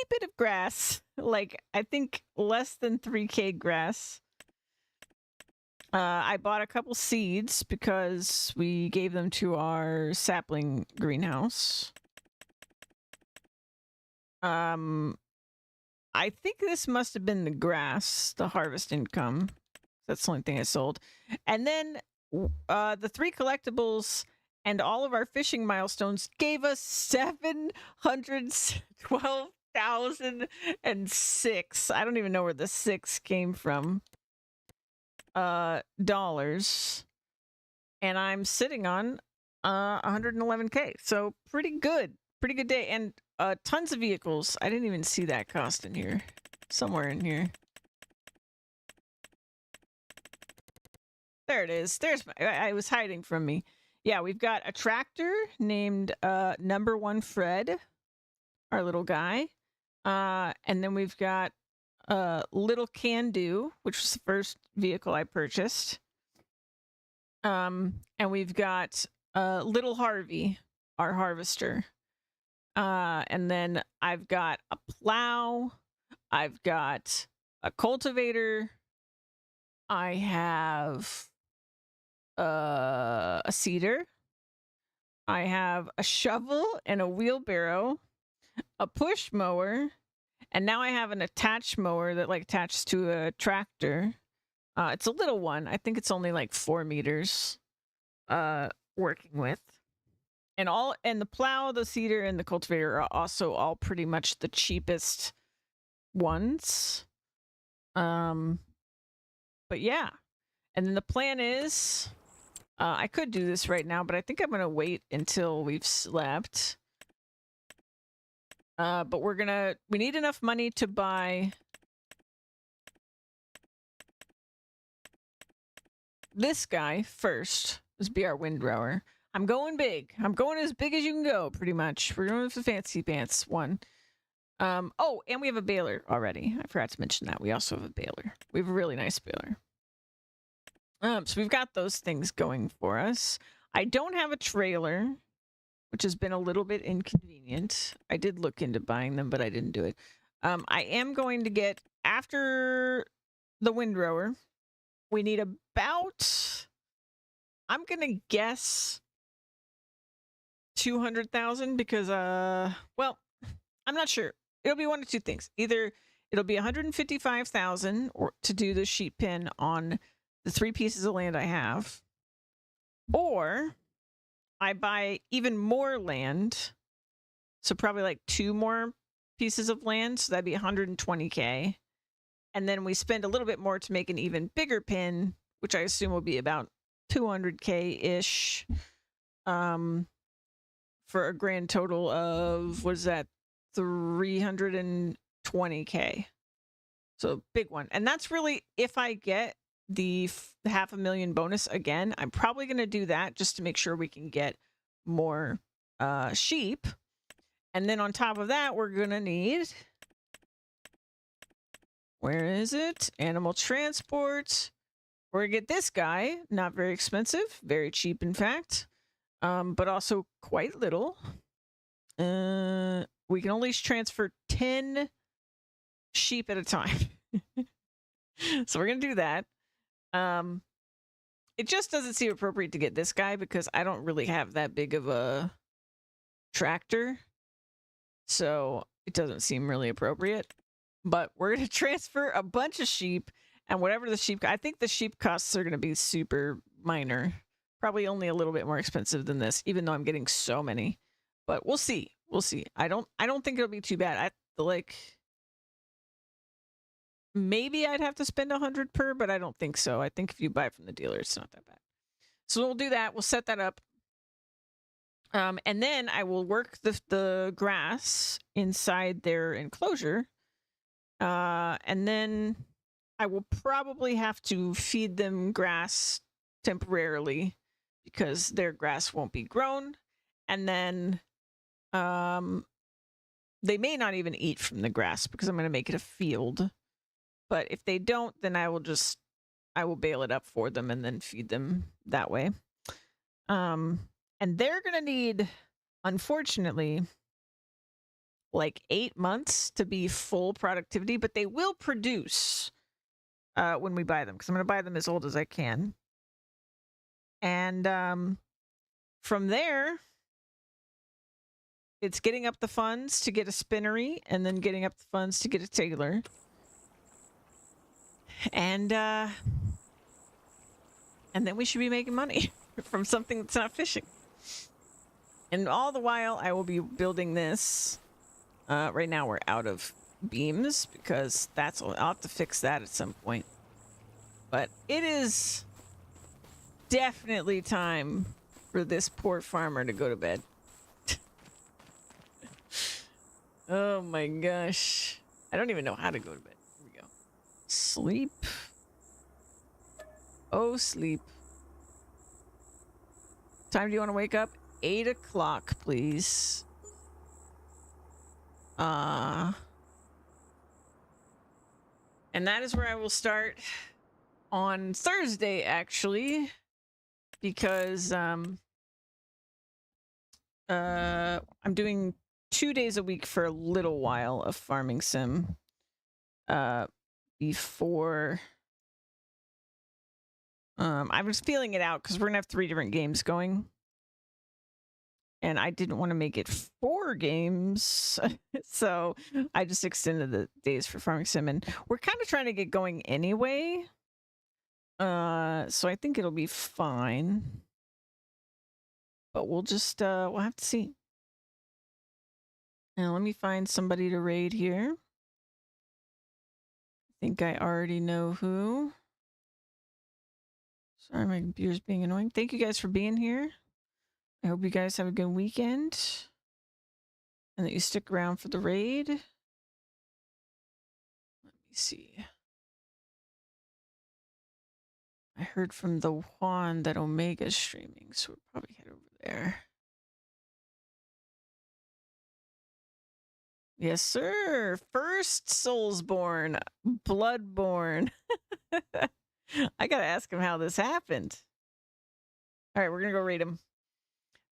bit of grass, like I think less than 3K grass. I bought a couple seeds because we gave them to our sapling greenhouse. I think this must have been the grass, the harvest income. That's the only thing I sold. And then the 3 collectibles and all of our fishing milestones gave us 712,006. I don't even know where the 6 came from. Dollars. And I'm sitting on 111K. So pretty good. Pretty good day. And tons of vehicles. I didn't even see that cost in here. Somewhere in here. There it is. There's I was hiding from me. Yeah, we've got a tractor named Number 1 Fred, our little guy. And then we've got Little Can Do, which was the first vehicle I purchased. And we've got Little Harvey, our harvester. And then I've got a plow. I've got a cultivator. I have a seeder. I have a shovel and a wheelbarrow, a push mower, and now I have an attached mower that like attaches to a tractor. It's a little one. I think it's only like 4 meters working with. And the plow, the seeder, and the cultivator are also all pretty much the cheapest ones. But yeah. And then the plan is, I could do this right now, but I think I'm going to wait until we've slept. But we need enough money to buy this guy first. This be our windrower. I'm going big. I'm going as big as you can go, pretty much. We're going with the fancy pants one. Oh, and we have a baler already. I forgot to mention that. We also have a baler. We have a really nice baler. So we've got those things going for us. I don't have a trailer, which has been a little bit inconvenient. I did look into buying them, but I didn't do it. I am going to get, after the windrower, we need about, I'm going to guess 200,000 because, well, I'm not sure. It'll be one of two things. Either it'll be 155,000 or to do the sheep pen on the 3 pieces of land I have, or I buy even more land, so probably like 2 more pieces of land, so that'd be 120K, and then we spend a little bit more to make an even bigger pen, which I assume will be about 200K-ish, for a grand total of, what is that, 320K. So big one. And that's really, if I get the $500,000 bonus again, I'm probably going to do that just to make sure we can get more sheep. And then on top of that, we're going to need, where is it? Animal transport. We're going to get this guy, not very expensive, very cheap in fact, but also quite little. We can only transfer 10 sheep at a time. So we're going to do that. It just doesn't seem appropriate to get this guy because I don't really have that big of a tractor. So it doesn't seem really appropriate. But we're going to transfer a bunch of sheep, and whatever the sheep, I think the sheep costs are going to be super minor. Probably only a little bit more expensive than this, even though I'm getting so many. But we'll see. We'll see. I don't think it'll be too bad. I like, maybe I'd have to spend 100 per, but I don't think so. I think if you buy from the dealer, it's not that bad. So we'll do that. We'll set that up. And then I will work the grass inside their enclosure. And then I will probably have to feed them grass temporarily because their grass won't be grown. And then they may not even eat from the grass because I'm going to make it a field. But if they don't, then I will bail it up for them and then feed them that way. And they're going to need, unfortunately, like 8 months to be full productivity, but they will produce when we buy them, because I'm going to buy them as old as I can. And from there, it's getting up the funds to get a spinnery, and then getting up the funds to get a tailor. And then we should be making money from something that's not fishing. And all the while, I will be building this. Right now, we're out of beams because I'll have to fix that at some point. But it is definitely time for this poor farmer to go to bed. Oh my gosh. I don't even know how to go to bed. Here we go. Sleep. Oh, sleep. Time do you want to wake up? 8 o'clock, please. And that is where I will start on Thursday, actually, because I'm doing 2 days a week for a little while of farming sim before I was feeling it out because we're gonna have 3 different games going, and I didn't want to make it 4 games. So I just extended the days for farming sim, and we're kind of trying to get going anyway, so I think it'll be fine, but we'll just we'll have to see. Now let me find somebody to raid here. I think I already know who. Sorry, my computer's being annoying. Thank you guys for being here. I hope you guys have a good weekend. And that you stick around for the raid. Let me see. I heard from the Juan that Omega's streaming, so we'll probably head over there. Yes, sir. First Soulsborne, Bloodborne. I gotta ask him how this happened. All right, we're gonna go raid him.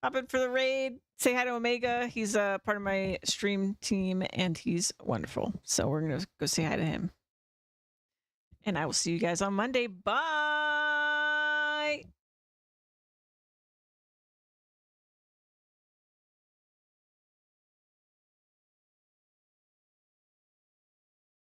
Hop in for the raid. Say hi to Omega. He's part of my stream team, and he's wonderful. So we're gonna go say hi to him. And I will see you guys on Monday. Bye.